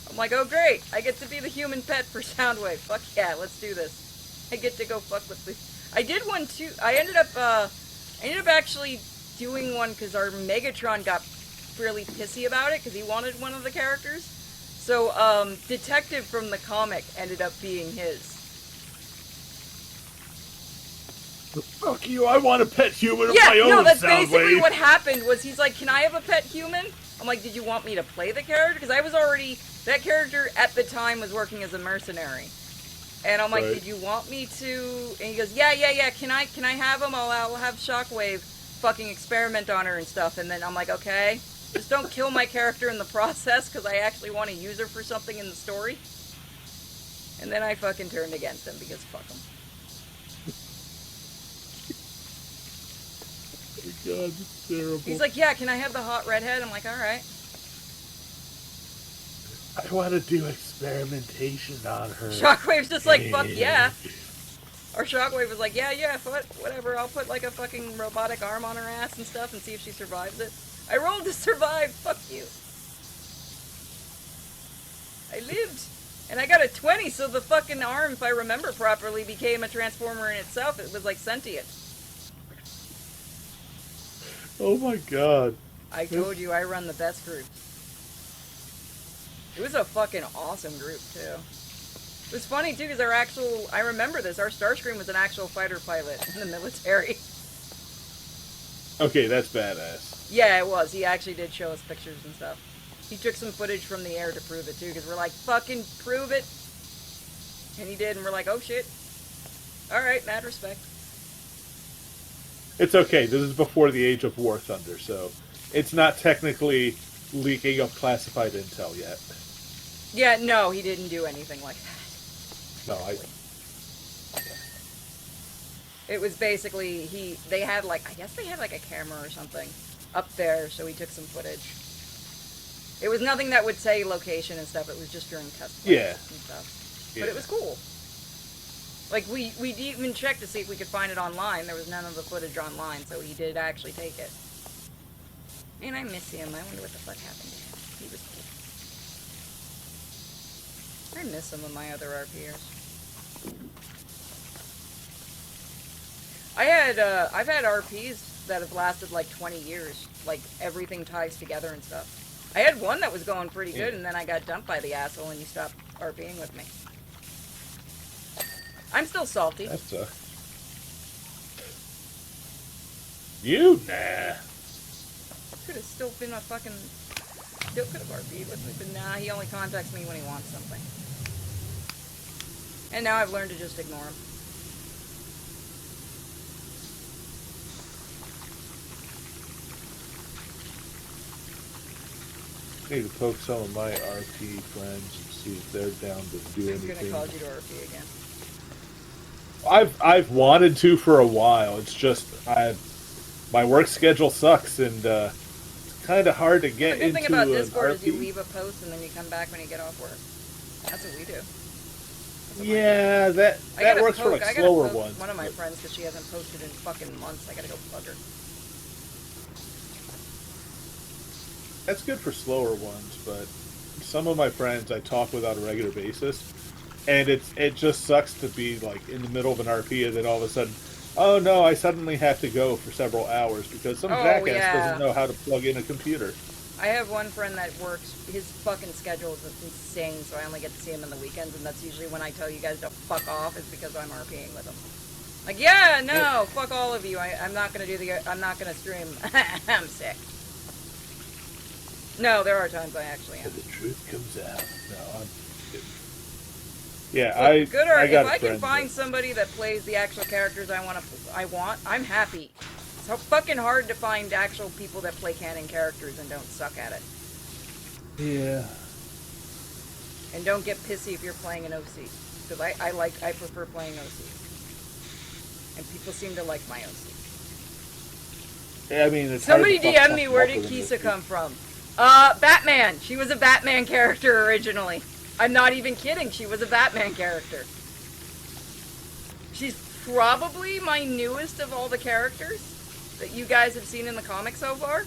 B: I'm like, oh great, I get to be the human pet for Soundwave. Fuck yeah, let's do this. I get to go fuck with the... I did one too. I ended up actually doing one because our Megatron got really pissy about it because he wanted one of the characters. So, Detective from the comic ended up being his.
A: Fuck you! I want a pet human of
B: Yeah,
A: my own.
B: no, that's basically
A: Soundwave.
B: what happened. Was he's like, "Can I have a pet human?" I'm like, "Did you want me to play the character?" Because I was already that character at the time was working as a mercenary, and I'm like,
A: Right.
B: "Did you want me to?" And he goes, "Yeah, yeah, yeah. Can I have him? I'll have Shockwave fucking experiment on her and stuff." And then I'm like, "Okay, just don't kill my character in the process because I actually want to use her for something in the story." And then I fucking turned against him because fuck him.
A: Oh my God, it's terrible.
B: He's like, "Yeah, can I have the hot redhead?" I'm like, "All right."
A: I want to do experimentation on her.
B: Shockwave's just like, "Fuck yeah." Or Shockwave was like, "Yeah, yeah, whatever. I'll put like a fucking robotic arm on her ass and stuff and see if she survives it." I rolled to survive. Fuck you. I lived. And I got a 20, so the fucking arm, if I remember properly, became a transformer in itself. It was like sentient.
A: Oh my God.
B: I told you I run the best group. It was a fucking awesome group, too. It was funny, too, because I remember this, our Starscream was an actual fighter pilot in the military.
A: Okay, that's badass.
B: Yeah, it was. He actually did show us pictures and stuff. He took some footage from the air to prove it, too, because we're like, fucking prove it. And he did, and we're like, oh, shit. Alright, mad respect.
A: It's okay. This is before the age of War Thunder, so it's not technically leaking of classified intel yet.
B: Yeah, no, he didn't do anything like that.
A: No,
B: It was basically, they had like, I guess they had like a camera or something up there, so he took some footage. It was nothing that would say location and stuff, it was just during test flights
A: Yeah.
B: and stuff.
A: Yeah.
B: But it was cool. Like, we even checked to see if we could find it online. There was none of the footage online, so he did actually take it. And I miss him. I wonder what the fuck happened to him. He was cool. I miss some of my other RPers. I've had RPs that have lasted like 20 years. Like, everything ties together and stuff. I had one that was going pretty good, and then I got dumped by the asshole, and he stopped RPing with me. I'm still salty.
A: That sucks. You? Nah.
B: Could have still been a fucking... Still could have RP'd with me, but nah, he only contacts me when he wants something. And now I've learned to just ignore him.
A: I need to poke some of my RP friends and see if they're down to do
B: Who's gonna
A: anything.
B: cause you to RP again?
A: I've wanted to for a while. It's just my work schedule sucks, and it's kind of hard to get
B: The good
A: into
B: thing about
A: an
B: Discord is you
A: RP.
B: leave a post and then you come back when you get off work. That's what we do.
A: Yeah, that works for like slower
B: poke
A: ones.
B: one of my
A: but-
B: friends because she hasn't posted in fucking months. I gotta go plug her.
A: That's good for slower ones, but some of my friends I talk with on a regular basis, and it just sucks to be like in the middle of an RP and then all of a sudden, oh no, I suddenly have to go for several hours because some jackass doesn't know how to plug in a computer.
B: I have one friend that works, his fucking schedule is insane, so I only get to see him on the weekends, and that's usually when I tell you guys to fuck off, is because I'm RPing with him. Like, yeah, no, fuck all of you, I'm not gonna I'm not gonna stream. I'm sick. No, there are times I actually am.
A: The truth comes out. No, I'm kidding. Yeah,
B: If I can find somebody that plays the actual characters I want, I'm happy. It's so fucking hard to find actual people that play canon characters and don't suck at it.
A: Yeah.
B: And don't get pissy if you're playing an OC. Because I prefer playing OC. And people seem to like my OC.
A: Yeah, I mean, it's
B: Somebody
A: hard to fuck
B: DM me,
A: something
B: where
A: up
B: did
A: with an
B: Kisa
A: OC.
B: come from? Batman. She was a Batman character originally. I'm not even kidding. She was a Batman character. She's probably my newest of all the characters that you guys have seen in the comics so far.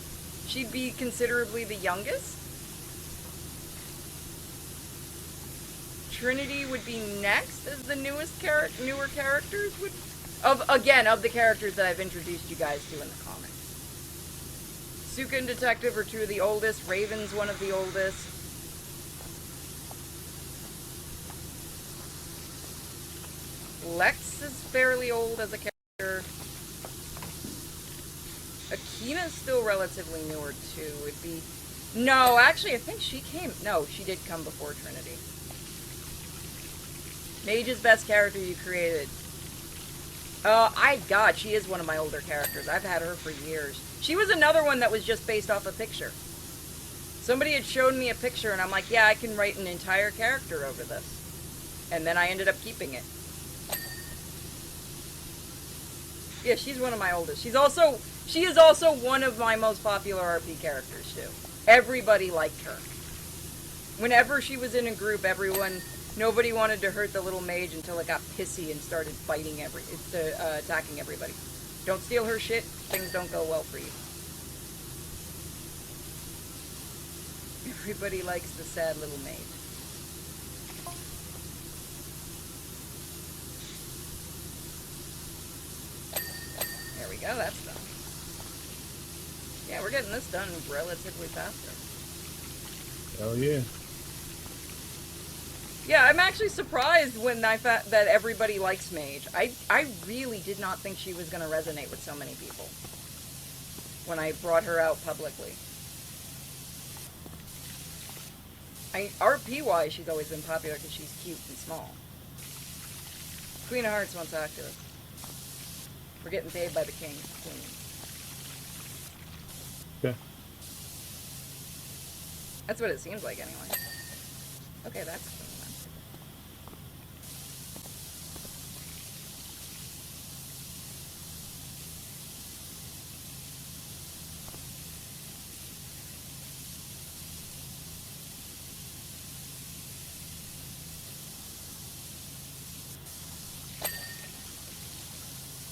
B: She'd be considerably the youngest. Trinity would be next as the newer characters of the characters that I've introduced you guys to in the comics. Suka and Detective are two of the oldest. Raven's one of the oldest. Lex is fairly old as a character Akina's still relatively newer too. It'd be no, actually, I think she came. No, she did come before Trinity. Mage's best character you created. God, she is one of my older characters. I've had her for years. She was another one that was just based off a picture. Somebody had shown me a picture, and I'm like, yeah, I can write an entire character over this. And then I ended up keeping it. Yeah, she's one of my oldest. She is also one of my most popular RP characters, too. Everybody liked her. Whenever she was in a group, nobody wanted to hurt the little mage until it got pissy and started attacking everybody. Don't steal her shit, things don't go well for you. Everybody likes the sad little mage. There we go, that's done. Yeah, we're getting this done relatively faster.
A: Hell yeah.
B: Yeah, I'm actually surprised when I found that everybody likes Mage. I really did not think she was going to resonate with so many people when I brought her out publicly. RP-wise, she's always been popular because she's cute and small. Queen of Hearts wants to talk to us. We're getting paid by the king. Queen.
A: Okay.
B: That's what it seems like anyway. Okay, that's clean.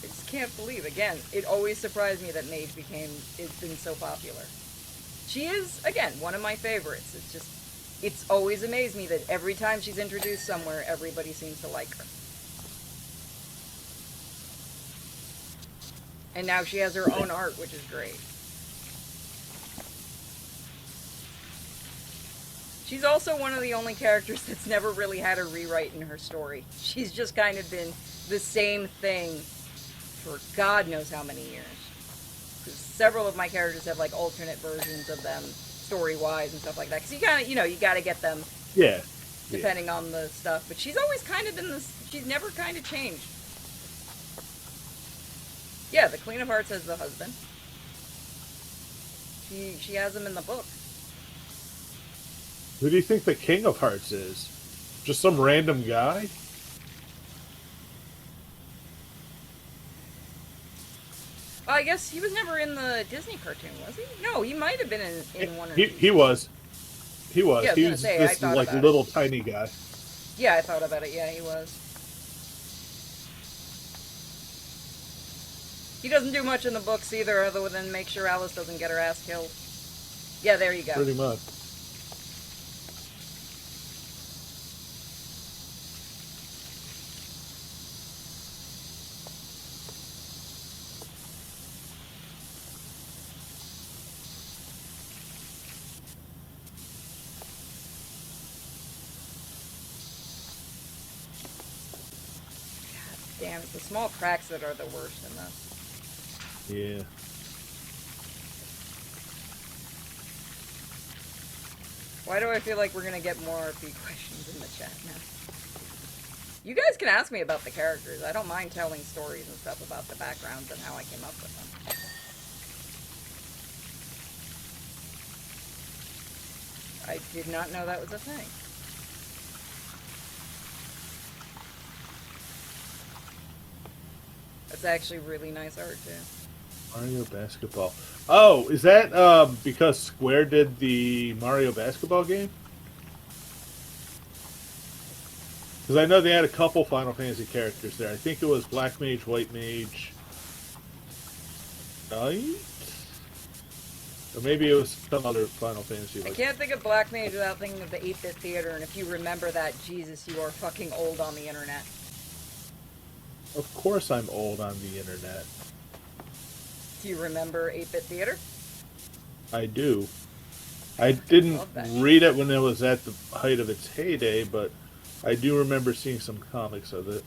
B: I just can't believe, again, it always surprised me that Mage it's been so popular. She is, again, one of my favorites. It's always amazed me that every time she's introduced somewhere, everybody seems to like her. And now she has her own art, which is great. She's also one of the only characters that's never really had a rewrite in her story. She's just kind of been the same thing for God knows how many years. Because several of my characters have like alternate versions of them, story-wise and stuff like that. Because you gotta, you gotta get them.
A: Yeah.
B: Depending on the stuff. But she's always kind of been this. She's never kind of changed. Yeah, the Queen of Hearts has the husband. She has him in the book.
A: Who do you think the King of Hearts is? Just some random guy?
B: I guess he was never in the Disney cartoon, was he? No, he might have been in one or two.
A: He was. He was.
B: Yeah,
A: He was this like little tiny guy.
B: Yeah, I thought about it. Yeah, he was. He doesn't do much in the books either, other than make sure Alice doesn't get her ass killed. Yeah, there you go.
A: Pretty much.
B: Damn, it's the small cracks that are the worst in this.
A: Yeah.
B: Why do I feel like we're gonna get more RP questions in the chat now? You guys can ask me about the characters. I don't mind telling stories and stuff about the backgrounds and how I came up with them. I did not know that was a thing. That's actually really nice art, too.
A: Mario Basketball. Oh, is that because Square did the Mario Basketball game? Because I know they had a couple Final Fantasy characters there. I think it was Black Mage, White Mage, Knight? Or maybe it was some other Final Fantasy.
B: I can't think of Black Mage without thinking of the 8-Bit Theater, and if you remember that, Jesus, you are fucking old on the internet.
A: Of course I'm old on the internet.
B: Do you remember 8-Bit Theater?
A: I do. I didn't read it when it was at the height of its heyday, but I do remember seeing some comics of it.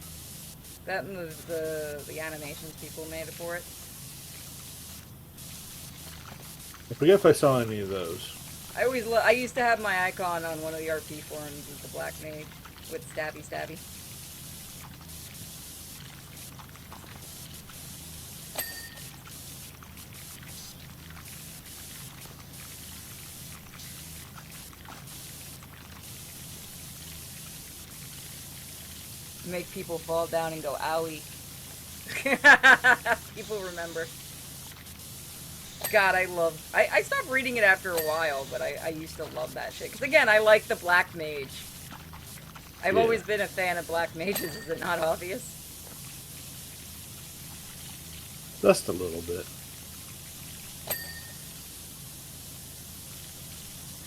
B: That and the animations people made for it.
A: I forget if I saw any of those.
B: I used to have my icon on one of the RP forums as the Black Mage with Stabby Stabby. Make people fall down and go owie. People remember. God, I stopped reading it after a while, but I used to love that shit. Because again, I like the Black Mage. I've always been a fan of Black Mages, is it not obvious?
A: Just a little bit.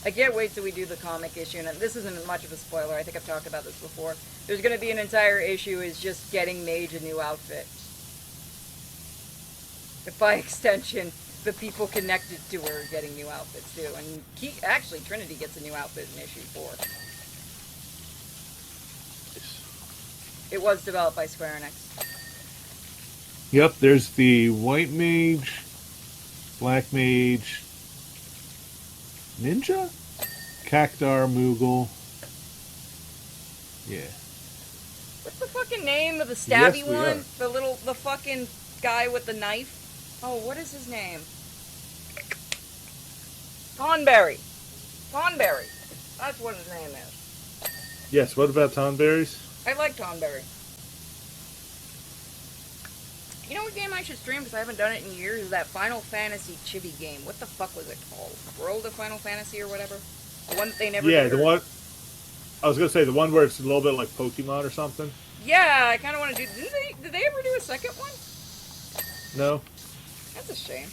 B: I can't wait till we do the comic issue, and this isn't much of a spoiler, I think I've talked about this before. There's going to be an entire issue is just getting Mage a new outfit. If by extension, the people connected to her are getting new outfits too. And actually, Trinity gets a new outfit in issue 4. It was developed by Square Enix.
A: Yep, there's the White Mage, Black Mage, Ninja? Cactar, Moogle. Yeah.
B: What's the fucking name of the stabby
A: Yes, we
B: one?
A: are.
B: The fucking guy with the knife? Oh, what is his name? Tonberry. Tonberry. That's what his name is.
A: Yes, what about Tonberries?
B: I like Tonberry. You know what game I should stream because I haven't done it in years? Is that Final Fantasy chibi game. What the fuck was it called? World of Final Fantasy or whatever? The one that they never
A: Yeah,
B: did.
A: the one... I was going to say, the one where it's a little bit like Pokemon or something.
B: Yeah, I kind of want to do... Did they ever do a second one?
A: No.
B: That's a shame.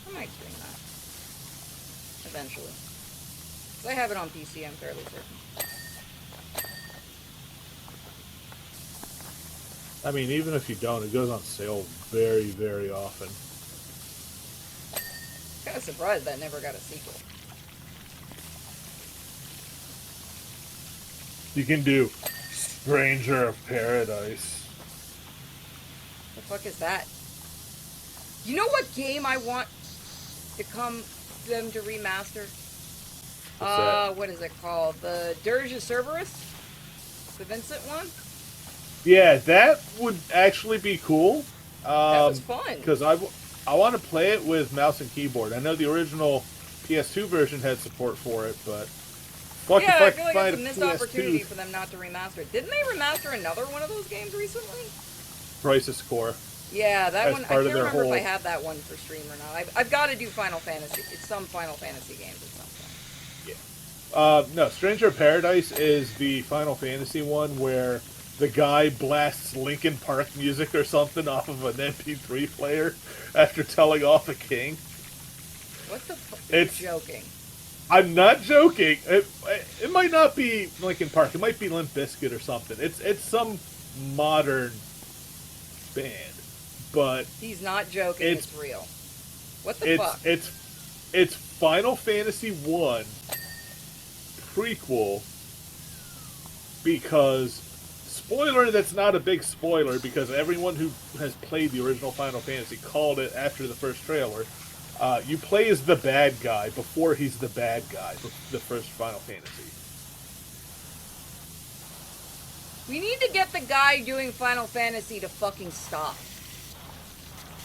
B: I might stream that. Eventually. 'Cause I have it on PC, I'm fairly certain.
A: I mean, even if you don't, it goes on sale very, very often.
B: Kind of surprised that never got a sequel.
A: You can do Stranger of Paradise.
B: The fuck is that? You know what game I want to them to remaster?
A: What's that?
B: What is it called? The Dirge of Cerberus? The Vincent one?
A: Yeah, that would actually be cool.
B: That was fun.
A: Because I want to play it with mouse and keyboard. I know the original PS2 version had support for it, but... Fuck,
B: Yeah,
A: if
B: I feel like
A: find
B: it's a missed
A: PS2
B: opportunity for them not to remaster it. Didn't they remaster another one of those games recently?
A: Crisis Core.
B: Yeah, that
A: As
B: one. I
A: part
B: can't
A: of their
B: remember if I
A: whole-
B: have that one for stream or not. I've got to do Final Fantasy. It's some Final Fantasy games at some point.
A: No, Stranger of Paradise is the Final Fantasy one where the guy blasts Linkin Park music or something off of an MP3 player after telling off a king.
B: What the fuck?
A: It's-
B: You're joking.
A: I'm not joking. It might not be Linkin Park. It might be Limp Bizkit or something. It's some modern band, but
B: He's not joking.
A: It's-
B: It's real. What the fuck?
A: it's Final Fantasy 1 prequel because spoiler, that's not a big spoiler because everyone who has played the original Final Fantasy called it after the first trailer. You play as the bad guy before he's the bad guy, the first Final Fantasy.
B: We need to get the guy doing Final Fantasy to fucking stop.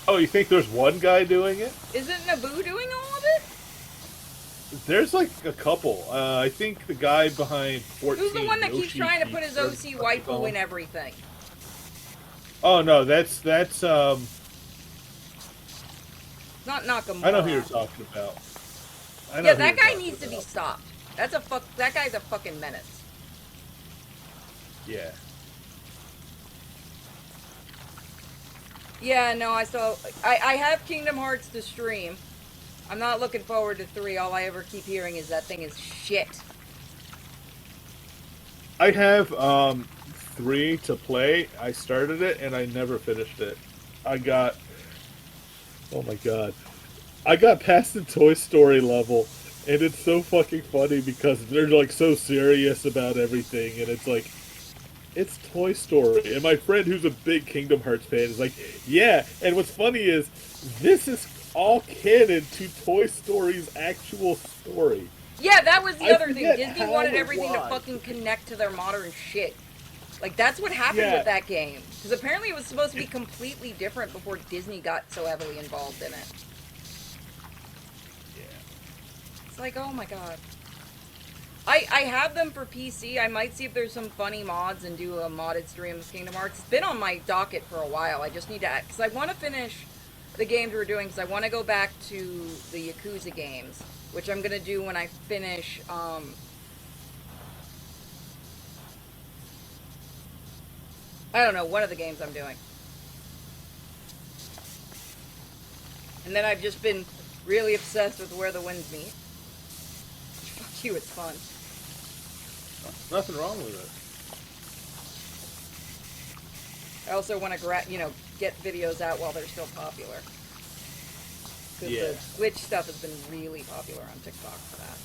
A: Oh, you think there's one guy doing it?
B: Isn't Naboo doing all of it?
A: There's like a couple. I think the guy behind 14...
B: Who's the one that keeps
A: Yoshi
B: trying to put his
A: Pizza,
B: OC
A: what you call
B: waifu
A: him?
B: in everything?
A: Oh, no, that's
B: Not Nakamura.
A: I know who you're talking about. I know
B: Yeah,
A: who
B: that
A: you're
B: guy
A: talking
B: needs to be
A: about.
B: stopped. That guy's a fucking menace.
A: Yeah.
B: Yeah, no, I have Kingdom Hearts to stream. I'm not looking forward to 3. All I ever keep hearing is that thing is shit.
A: I have 3 to play. I started it and I never finished it. Oh my god. I got past the Toy Story level And it's so fucking funny because they're like so serious about everything, and it's like, it's Toy Story. And my friend who's a big Kingdom Hearts fan is like, yeah. And what's funny is, this is all canon to Toy Story's actual story.
B: Yeah, that was the
A: I
B: other thing.
A: forget
B: Disney
A: how
B: wanted
A: or
B: everything to
A: why.
B: fucking connect to their modern shit. Like, that's what happened
A: Yeah.
B: with that game. Because apparently it was supposed to be completely different before Disney got so heavily involved in it.
A: Yeah.
B: It's like, oh my god. I have them for PC. I might see if there's some funny mods and do a modded stream of Kingdom Hearts. It's been on my docket for a while. I just need to... Because I want to finish the games we're doing, because I want to go back to the Yakuza games, which I'm going to do when I finish... I don't know, one of the games I'm doing. And then I've just been really obsessed with Where the Winds Meet. Fuck you, it's fun.
A: Nothing wrong with
B: I also want to, get videos out while they're still popular. Because
A: Yeah.
B: the Glitch stuff has been really popular on TikTok for that.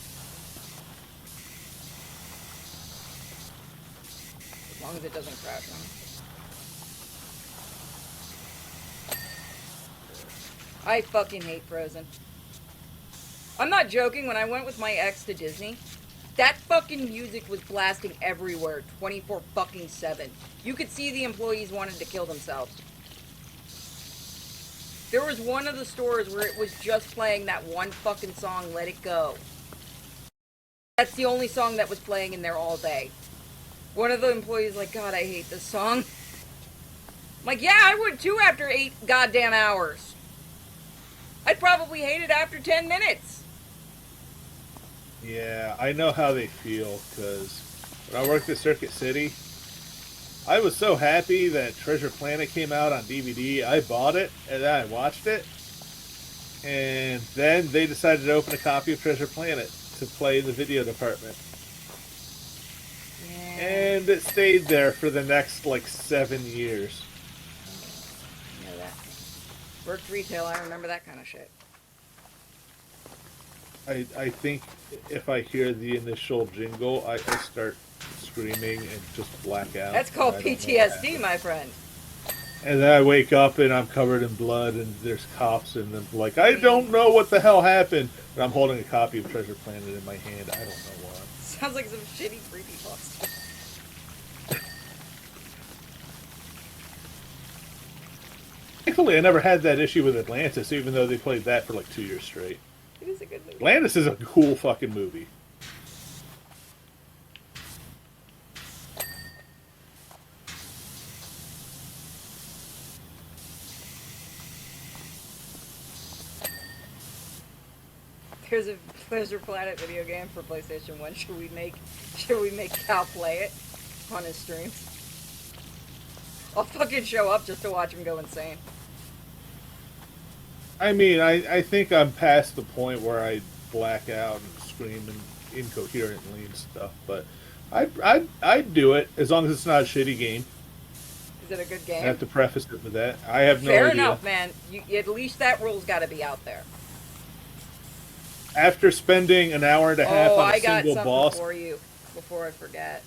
B: As long as it doesn't crash on me. I fucking hate Frozen. I'm not joking, when I went with my ex to Disney, that fucking music was blasting everywhere, 24 fucking 7. You could see the employees wanted to kill themselves. There was one of the stores where it was just playing that one fucking song, Let It Go. That's the only song that was playing in there all day. One of the employees like, God, I hate this song. I'm like, yeah, I would too after 8 goddamn hours. I'd probably hate it after 10 minutes.
A: Yeah, I know how they feel, because when I worked at Circuit City, I was so happy that Treasure Planet came out on DVD. I bought it, and then I watched it, and then they decided to open a copy of Treasure Planet to play in the video department.
B: Yeah.
A: And it stayed there for the next, 7 years.
B: You know that. Worked retail, I remember that kind of shit.
A: I think if I hear the initial jingle, I start screaming and just black out.
B: That's called
A: I don't know what
B: PTSD,
A: happened.
B: my friend.
A: And then I wake up and I'm covered in blood and there's cops and I'm like, I don't know what the hell happened. And I'm holding a copy of Treasure Planet in my hand. I don't know why.
B: Sounds like some shitty creepypasta.
A: Thankfully, I never had that issue with Atlantis, even though they played that for 2 years straight.
B: It is a good movie.
A: Atlantis is a cool fucking movie.
B: There's a Pleasure Planet video game for PlayStation 1. Should we make Cal play it on his streams? I'll fucking show up just to watch him go insane.
A: I mean, I think I'm past the point where I black out and scream incoherently and stuff, but I'd do it as long as it's not a shitty game.
B: Is it a good
A: I
B: game?
A: have to preface it with that. I have no
B: Fair
A: idea.
B: enough, man. At least that rule's got to be out there.
A: After spending an hour and a half on a
B: I got
A: single
B: something
A: boss.
B: for you before I forget.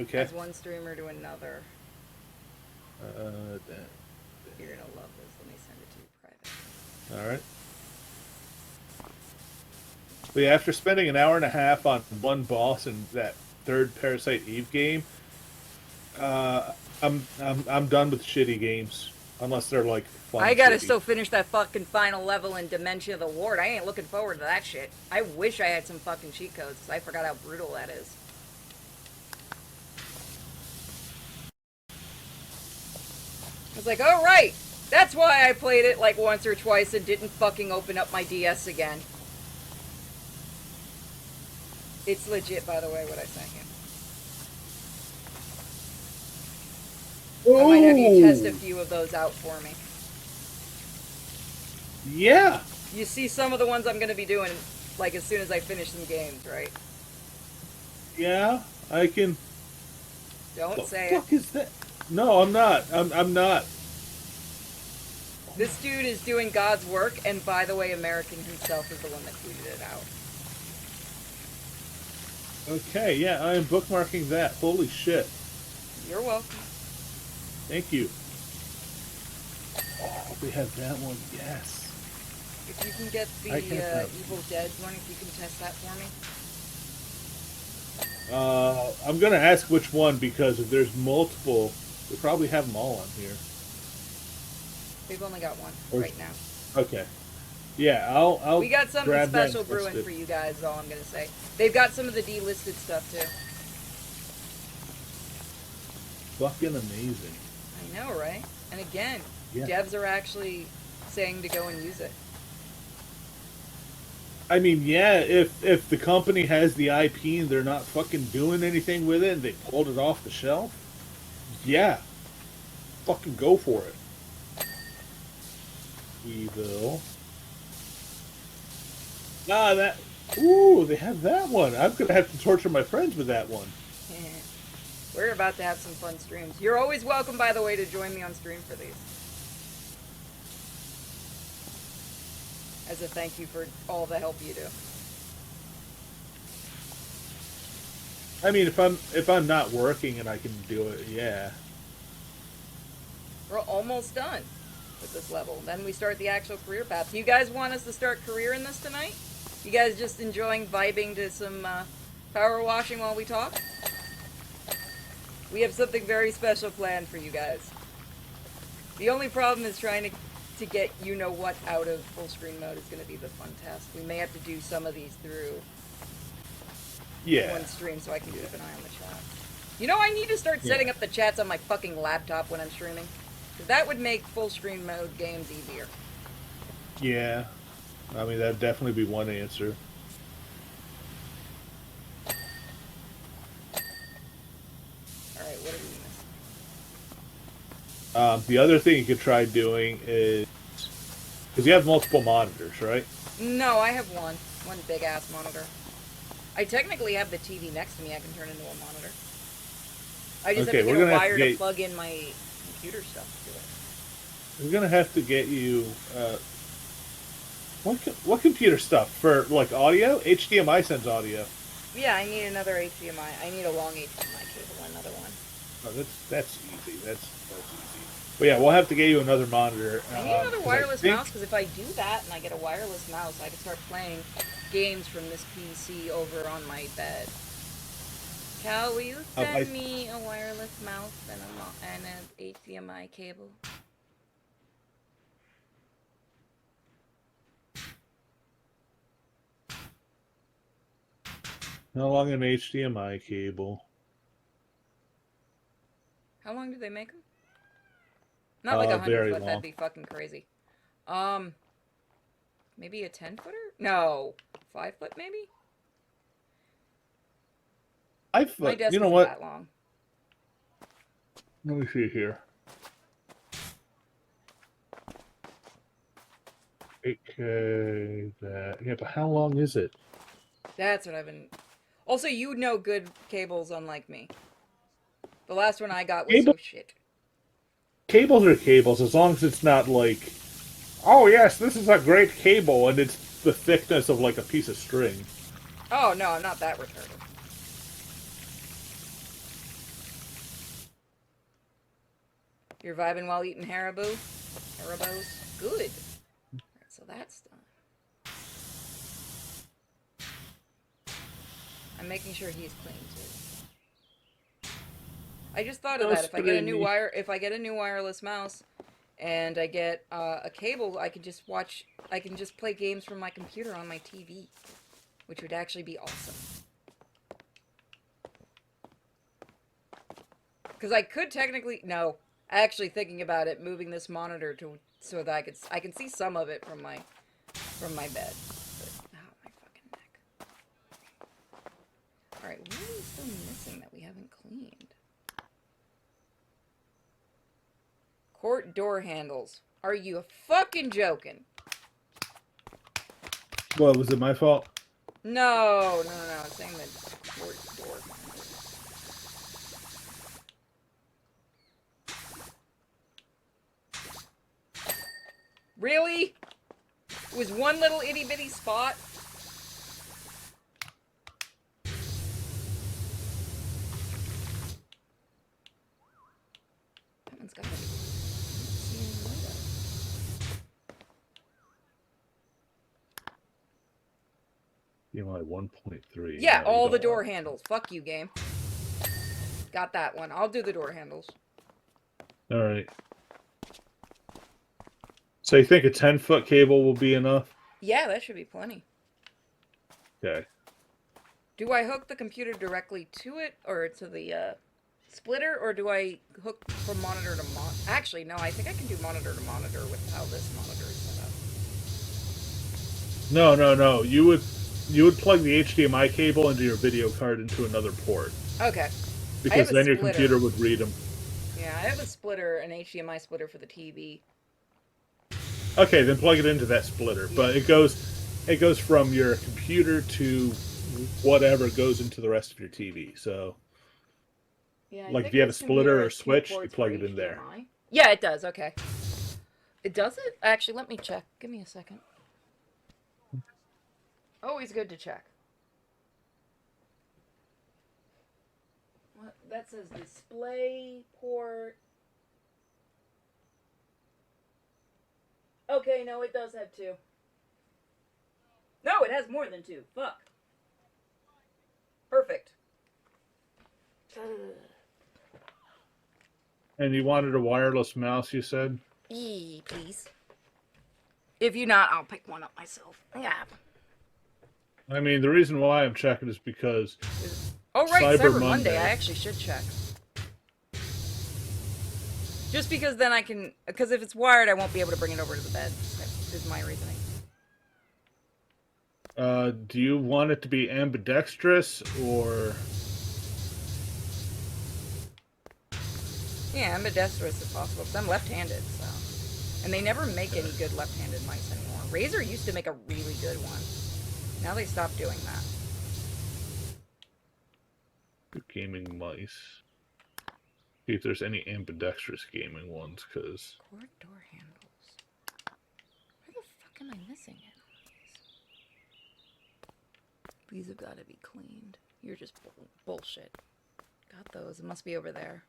A: Okay.
B: As one streamer to another.
A: That-
B: You're gonna love this. Let me send it to you private.
A: all right. But yeah, after spending an hour and a half on one boss in that third Parasite Eve game, I'm done with shitty games unless they're fun.
B: I gotta
A: shitty.
B: still finish that fucking final level in Dementia of the Ward. I ain't looking forward to that shit. I wish I had some fucking cheat codes, because I forgot how brutal that is. I was like, oh right, that's why I played it once or twice and didn't fucking open up my DS again. It's legit, by the way, what I sent you. I might have you test a few of those out for me.
A: Yeah.
B: You see some of the ones I'm going to be doing, as soon as I finish some games, right?
A: Yeah. I can.
B: Don't say
A: What the fuck is that? No, I'm not. I'm not.
B: This dude is doing God's work, and by the way, American himself is the one that tweeted it out.
A: Okay, yeah, I am bookmarking that. Holy shit.
B: You're welcome.
A: Thank you. Oh, we have that one. Yes.
B: If you can get
A: I
B: the
A: have that.
B: Evil Dead one, if you can test that for me.
A: I'm gonna ask which one because if there's multiple, we probably have them all on here.
B: We've only got one
A: Or
B: right now.
A: okay, yeah, I'll
B: We got something
A: grab that
B: special
A: and test
B: brewing
A: it.
B: for you guys, is all I'm gonna say. They've got some of the delisted stuff too.
A: Fucking amazing.
B: I know, right? And again,
A: Yeah.
B: devs are actually saying to go and use it.
A: I mean, yeah, if the company has the IP and they're not fucking doing anything with it and they pulled it off the shelf, yeah, fucking go for it. Evil. Ah, that. Ooh, they have that one. I'm gonna have to torture my friends with that one.
B: We're about to have some fun streams. You're always welcome, by the way, to join me on stream for these. As a thank you for all the help you do.
A: I mean, if I'm not working and I can do it, yeah.
B: We're almost done with this level. Then we start the actual career path. Do you guys want us to start career in this tonight? You guys just enjoying vibing to some power washing while we talk? We have something very special planned for you guys. The only problem is trying to get you know what out of full screen mode is going to be the fun test. We may have to do some of these through
A: Yeah.
B: one stream so I can keep an eye on the chat. You know, I need to start setting up the chats on my fucking laptop when I'm streaming. Because that would make full screen mode games easier.
A: Yeah. I mean, that'd definitely be one answer.
B: Alright, what are we missing?
A: The other thing you could try doing is because you have multiple monitors, right?
B: No, I have one. One big ass monitor. I technically have the TV next to me I can turn into a monitor. I just have to get a wire to plug in my computer stuff to it.
A: We're gonna have to get you what computer stuff for like audio? HDMI sends audio.
B: Yeah, I need another HDMI. I need a long HDMI cable, another one.
A: Oh, that's easy. That's easy. But yeah, we'll have to get you another monitor.
B: I need another wireless mouse because if I do that and I get a wireless mouse, I can start playing games from this PC over on my bed. Cal, will you send me a wireless mouse and an HDMI cable?
A: How long an HDMI cable?
B: How long do they make them? Not like 100 foot, that'd be fucking crazy. Maybe a 10-footer? No. 5 foot, maybe?
A: 5 foot.
B: My desk
A: you know
B: isn't
A: what?
B: that long.
A: Let me see here. 8K, that. Yeah, but how long is it?
B: That's what I've been... Also, you know good cables unlike me. The last one I got was so shit.
A: Cables are cables, as long as it's not like, oh yes, this is a great cable, and it's the thickness of like a piece of string.
B: Oh no, I'm not that retarded. You're vibing while eating Haribo? Haribos? Good. Alright, so that's done. I'm making sure he's clean too. I just thought of that. If I get a new wireless mouse and I get a cable, I can just play games from my computer on my TV, which would actually be awesome. Because I could technically actually thinking about it, moving this monitor so that I can see some of it from my bed. But, oh, my fucking neck. All right, what are we still missing that we haven't cleaned? Court door handles. Are you fucking joking?
A: What, was it my fault?
B: No. I'm saying the court door handles. Really? It was one little itty bitty spot?
A: EMI 1.3.
B: Yeah,
A: No, you
B: all
A: don't
B: the door
A: want-
B: handles. Fuck you, game. Got that one. I'll do the door handles.
A: All right. So you think a 10-foot cable will be enough?
B: Yeah, that should be plenty.
A: Okay.
B: Do I hook the computer directly to it, or to the splitter, or do I hook from monitor to monitor? Actually, no, I think I can do monitor to monitor with how this monitor is set up.
A: No. You would plug the HDMI cable into your video card into another port.
B: Okay.
A: Because then your
B: splitter.
A: computer would read them.
B: Yeah, I have a splitter, an HDMI splitter for the TV.
A: Okay, then plug it into that splitter.
B: Yeah.
A: But it goes from your computer to whatever goes into the rest of your TV. So,
B: Yeah,
A: like if you have a splitter or switch, you plug it in there.
B: Yeah, it does. Okay. It does it? Actually, let me check. Give me a second. Always good to check. What? That says display port. Okay, no, it does have 2. No, it has more than 2. Fuck. Perfect.
A: And you wanted a wireless mouse, you said?
B: Please. If you're not, I'll pick one up myself. Yeah.
A: I mean, the reason why I'm checking is because
B: Oh, right,
A: Cyber
B: Cyber Monday.
A: Monday.
B: I actually should check. Just because then I can... Because if it's wired, I won't be able to bring it over to the bed. That is my reasoning.
A: do you want it to be ambidextrous or...
B: Yeah, ambidextrous if possible, because I'm left-handed, so... And they never make any good left-handed mice anymore. Razer used to make a really good one. Now they stopped doing that.
A: Gaming mice. See if there's any ambidextrous gaming ones, because...
B: Cord door handles. Where the fuck am I missing it? These have got to be cleaned. You're just bullshit. Got those. It must be over there.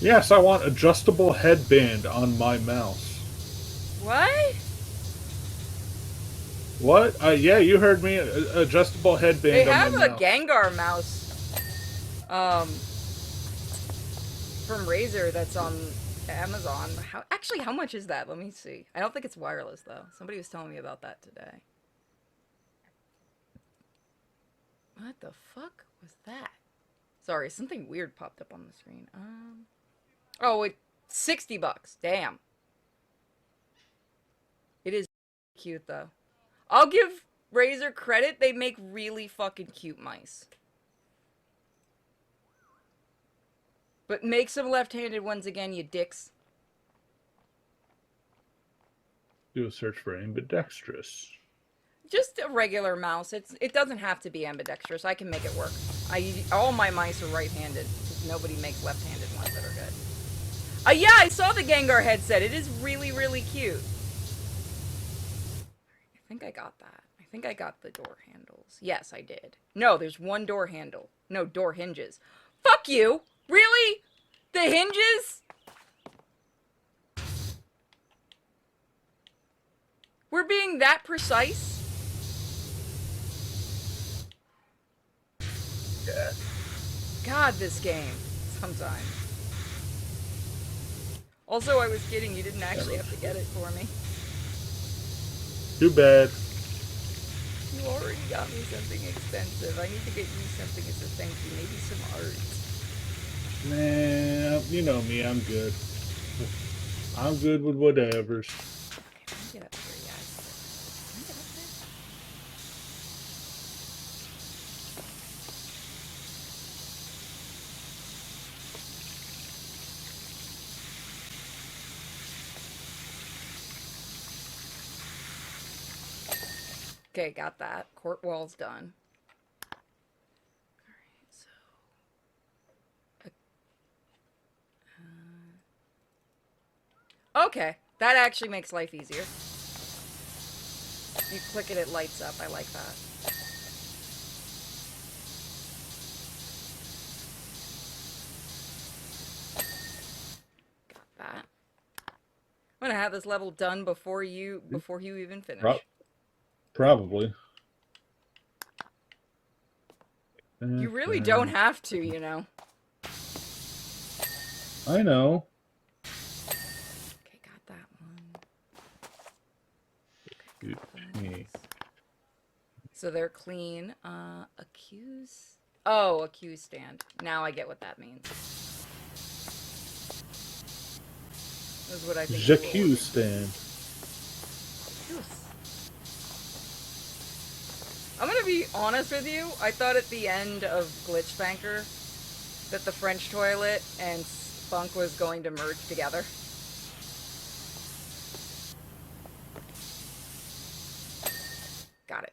A: Yes, I want adjustable headband on my mouse.
B: What?
A: What? Yeah, you heard me. Adjustable headband
B: They
A: on
B: have
A: my
B: a
A: mouse.
B: Gengar mouse. From Razer that's on Amazon. How much is that? Let me see. I don't think it's wireless though. Somebody was telling me about that today. What the fuck was that? Sorry, something weird popped up on the screen. Oh, it's $60. Damn. It is cute though. I'll give Razer credit. They make really fucking cute mice. But make some left-handed ones again, you dicks.
A: Do a search for ambidextrous.
B: Just a regular mouse. It doesn't have to be ambidextrous. I can make it work. All my mice are right-handed. Nobody makes left-handed ones that are good. Yeah, I saw the Gengar headset. It is really, really cute. I think I got that. I think I got the door handles. Yes, I did. No, there's one door handle. No, door hinges. Fuck you! Really? The hinges? We're being that precise?
A: Yeah.
B: God, this game. Sometimes. Also, I was kidding. You didn't actually have to get it for me.
A: Too bad.
B: You already got me something expensive. I need to get you something as a thank you. Maybe some art.
A: Nah, you know me. I'm good. I'm good with whatevers.
B: Okay, let me get up here, guys. Can I get up there? Okay, got that. Court wall's done. Alright, so... Okay, that actually makes life easier. You click it, it lights up. I like that. gonna have this level done before you even
A: Pro-
B: finish.
A: Probably.
B: You really don't have to, you know.
A: I know.
B: Okay, got that one.
A: Okay.
B: So they're clean. Accuse. Oh, accuse stand. Now I get what that means. This is what I think you were
A: Jacques
B: ordering.
A: stand.
B: I'm gonna be honest with you. I thought at the end of Glitch Banker that the French toilet and Spunk was going to merge together. Got it.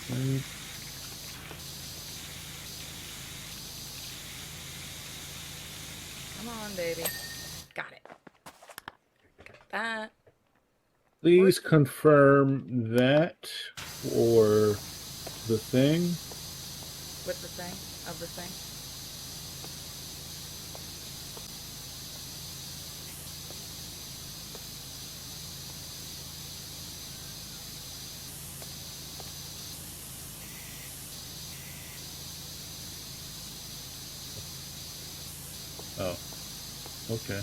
A: Okay.
B: Come on, baby. Got it. Got that.
A: Please confirm that for the thing.
B: With the thing? Of the thing?
A: Oh, okay.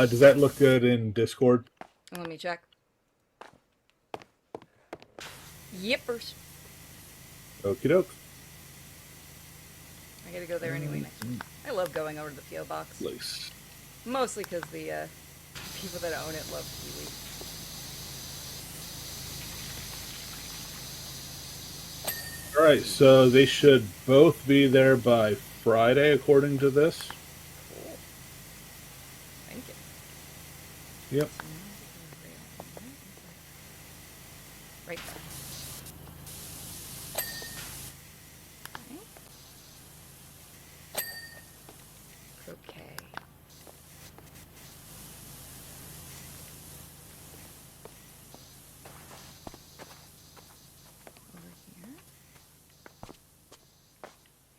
A: Does that look good in Discord?
B: Let me check. Yippers.
A: Okie doke.
B: I gotta go there anyway next week. I love going over to the P.O. box.
A: Place.
B: Mostly because the people that own it love Kiwi.
A: Alright, so they should both be there by Friday, according to this.
B: Cool. Thank you.
A: Yep.
B: Right there. Okay. Over here.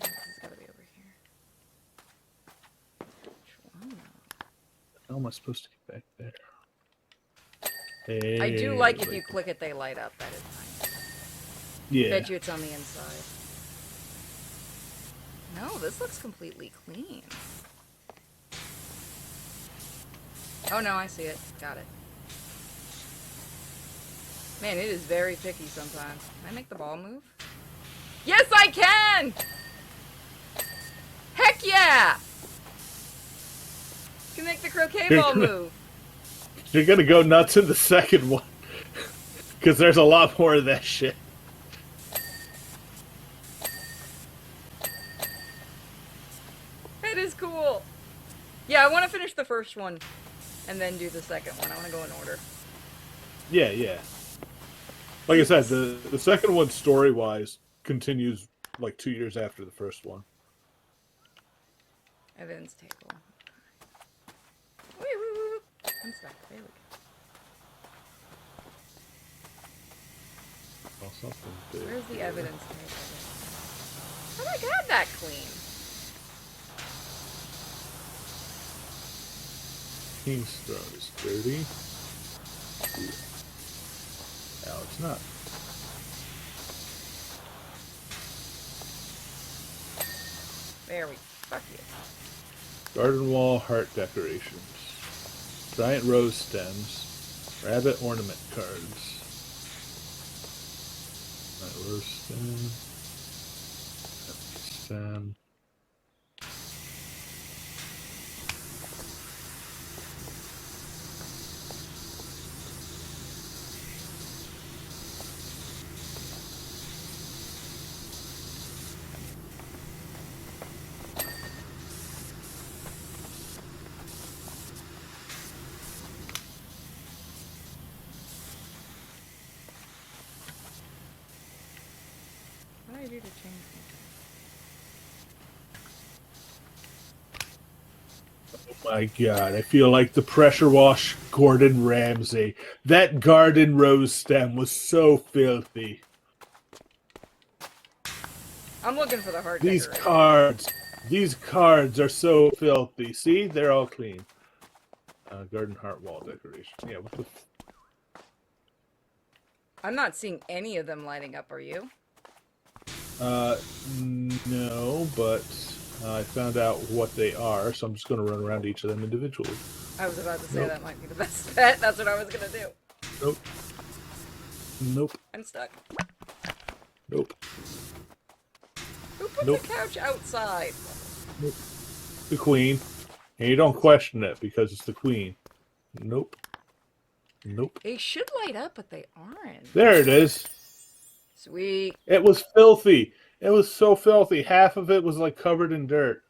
B: Yeah, this has got to be over here. Which one though?
A: How am I supposed to get back there?
B: I do like if you click it, they light up. That is nice.
A: Yeah.
B: Bet you it's on the inside. No, this looks completely clean. Oh no, I see it. Got it. Man, it is very picky sometimes. Can I make the ball move? Yes, I can! Heck yeah! Can make the croquet ball move.
A: You're gonna go nuts in the second one. Because there's a lot more of that shit.
B: It is cool. Yeah, I want to finish the first one and then do the second one. I want to go in order.
A: Yeah, yeah. Like I said, the second one, story-wise, continues like 2 years after the first one.
B: Evidence table. Woo. I'm stuck. There we go.
A: Oh, something big.
B: Where's the evidence table? How did I get that clean?
A: King's Throne is dirty. Now it's not.
B: There we go. Fuck you.
A: Garden wall heart decorations. Giant rose stems. Rabbit ornament cards. Giant rose stem. Stem.
B: What do I do to change
A: my god, I feel like the pressure wash Gordon Ramsay. That garden rose stem was so filthy.
B: I'm looking for the heart
A: These
B: decoration.
A: cards are so filthy. See, they're all clean. Garden heart wall decoration. Yeah, what the?
B: I'm not seeing any of them lighting up, are you?
A: No, but I found out what they are, so I'm just going to run around each of them individually.
B: I was about to say
A: Nope.
B: that might be the best bet. That's what I was gonna do.
A: Nope. Nope.
B: I'm stuck.
A: Nope.
B: Who put
A: Nope.
B: the couch outside?
A: Nope. The queen. And you don't question it because it's the queen. Nope. Nope.
B: They should light up, but they aren't.
A: There it is.
B: Sweet.
A: It was filthy. It was so filthy. Half of it was like covered in dirt.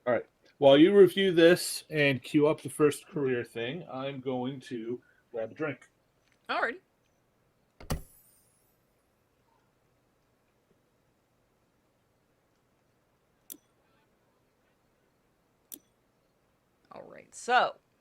A: All right. While you review this and queue up the first career thing, I'm going to grab a drink.
B: Alright. Alright, so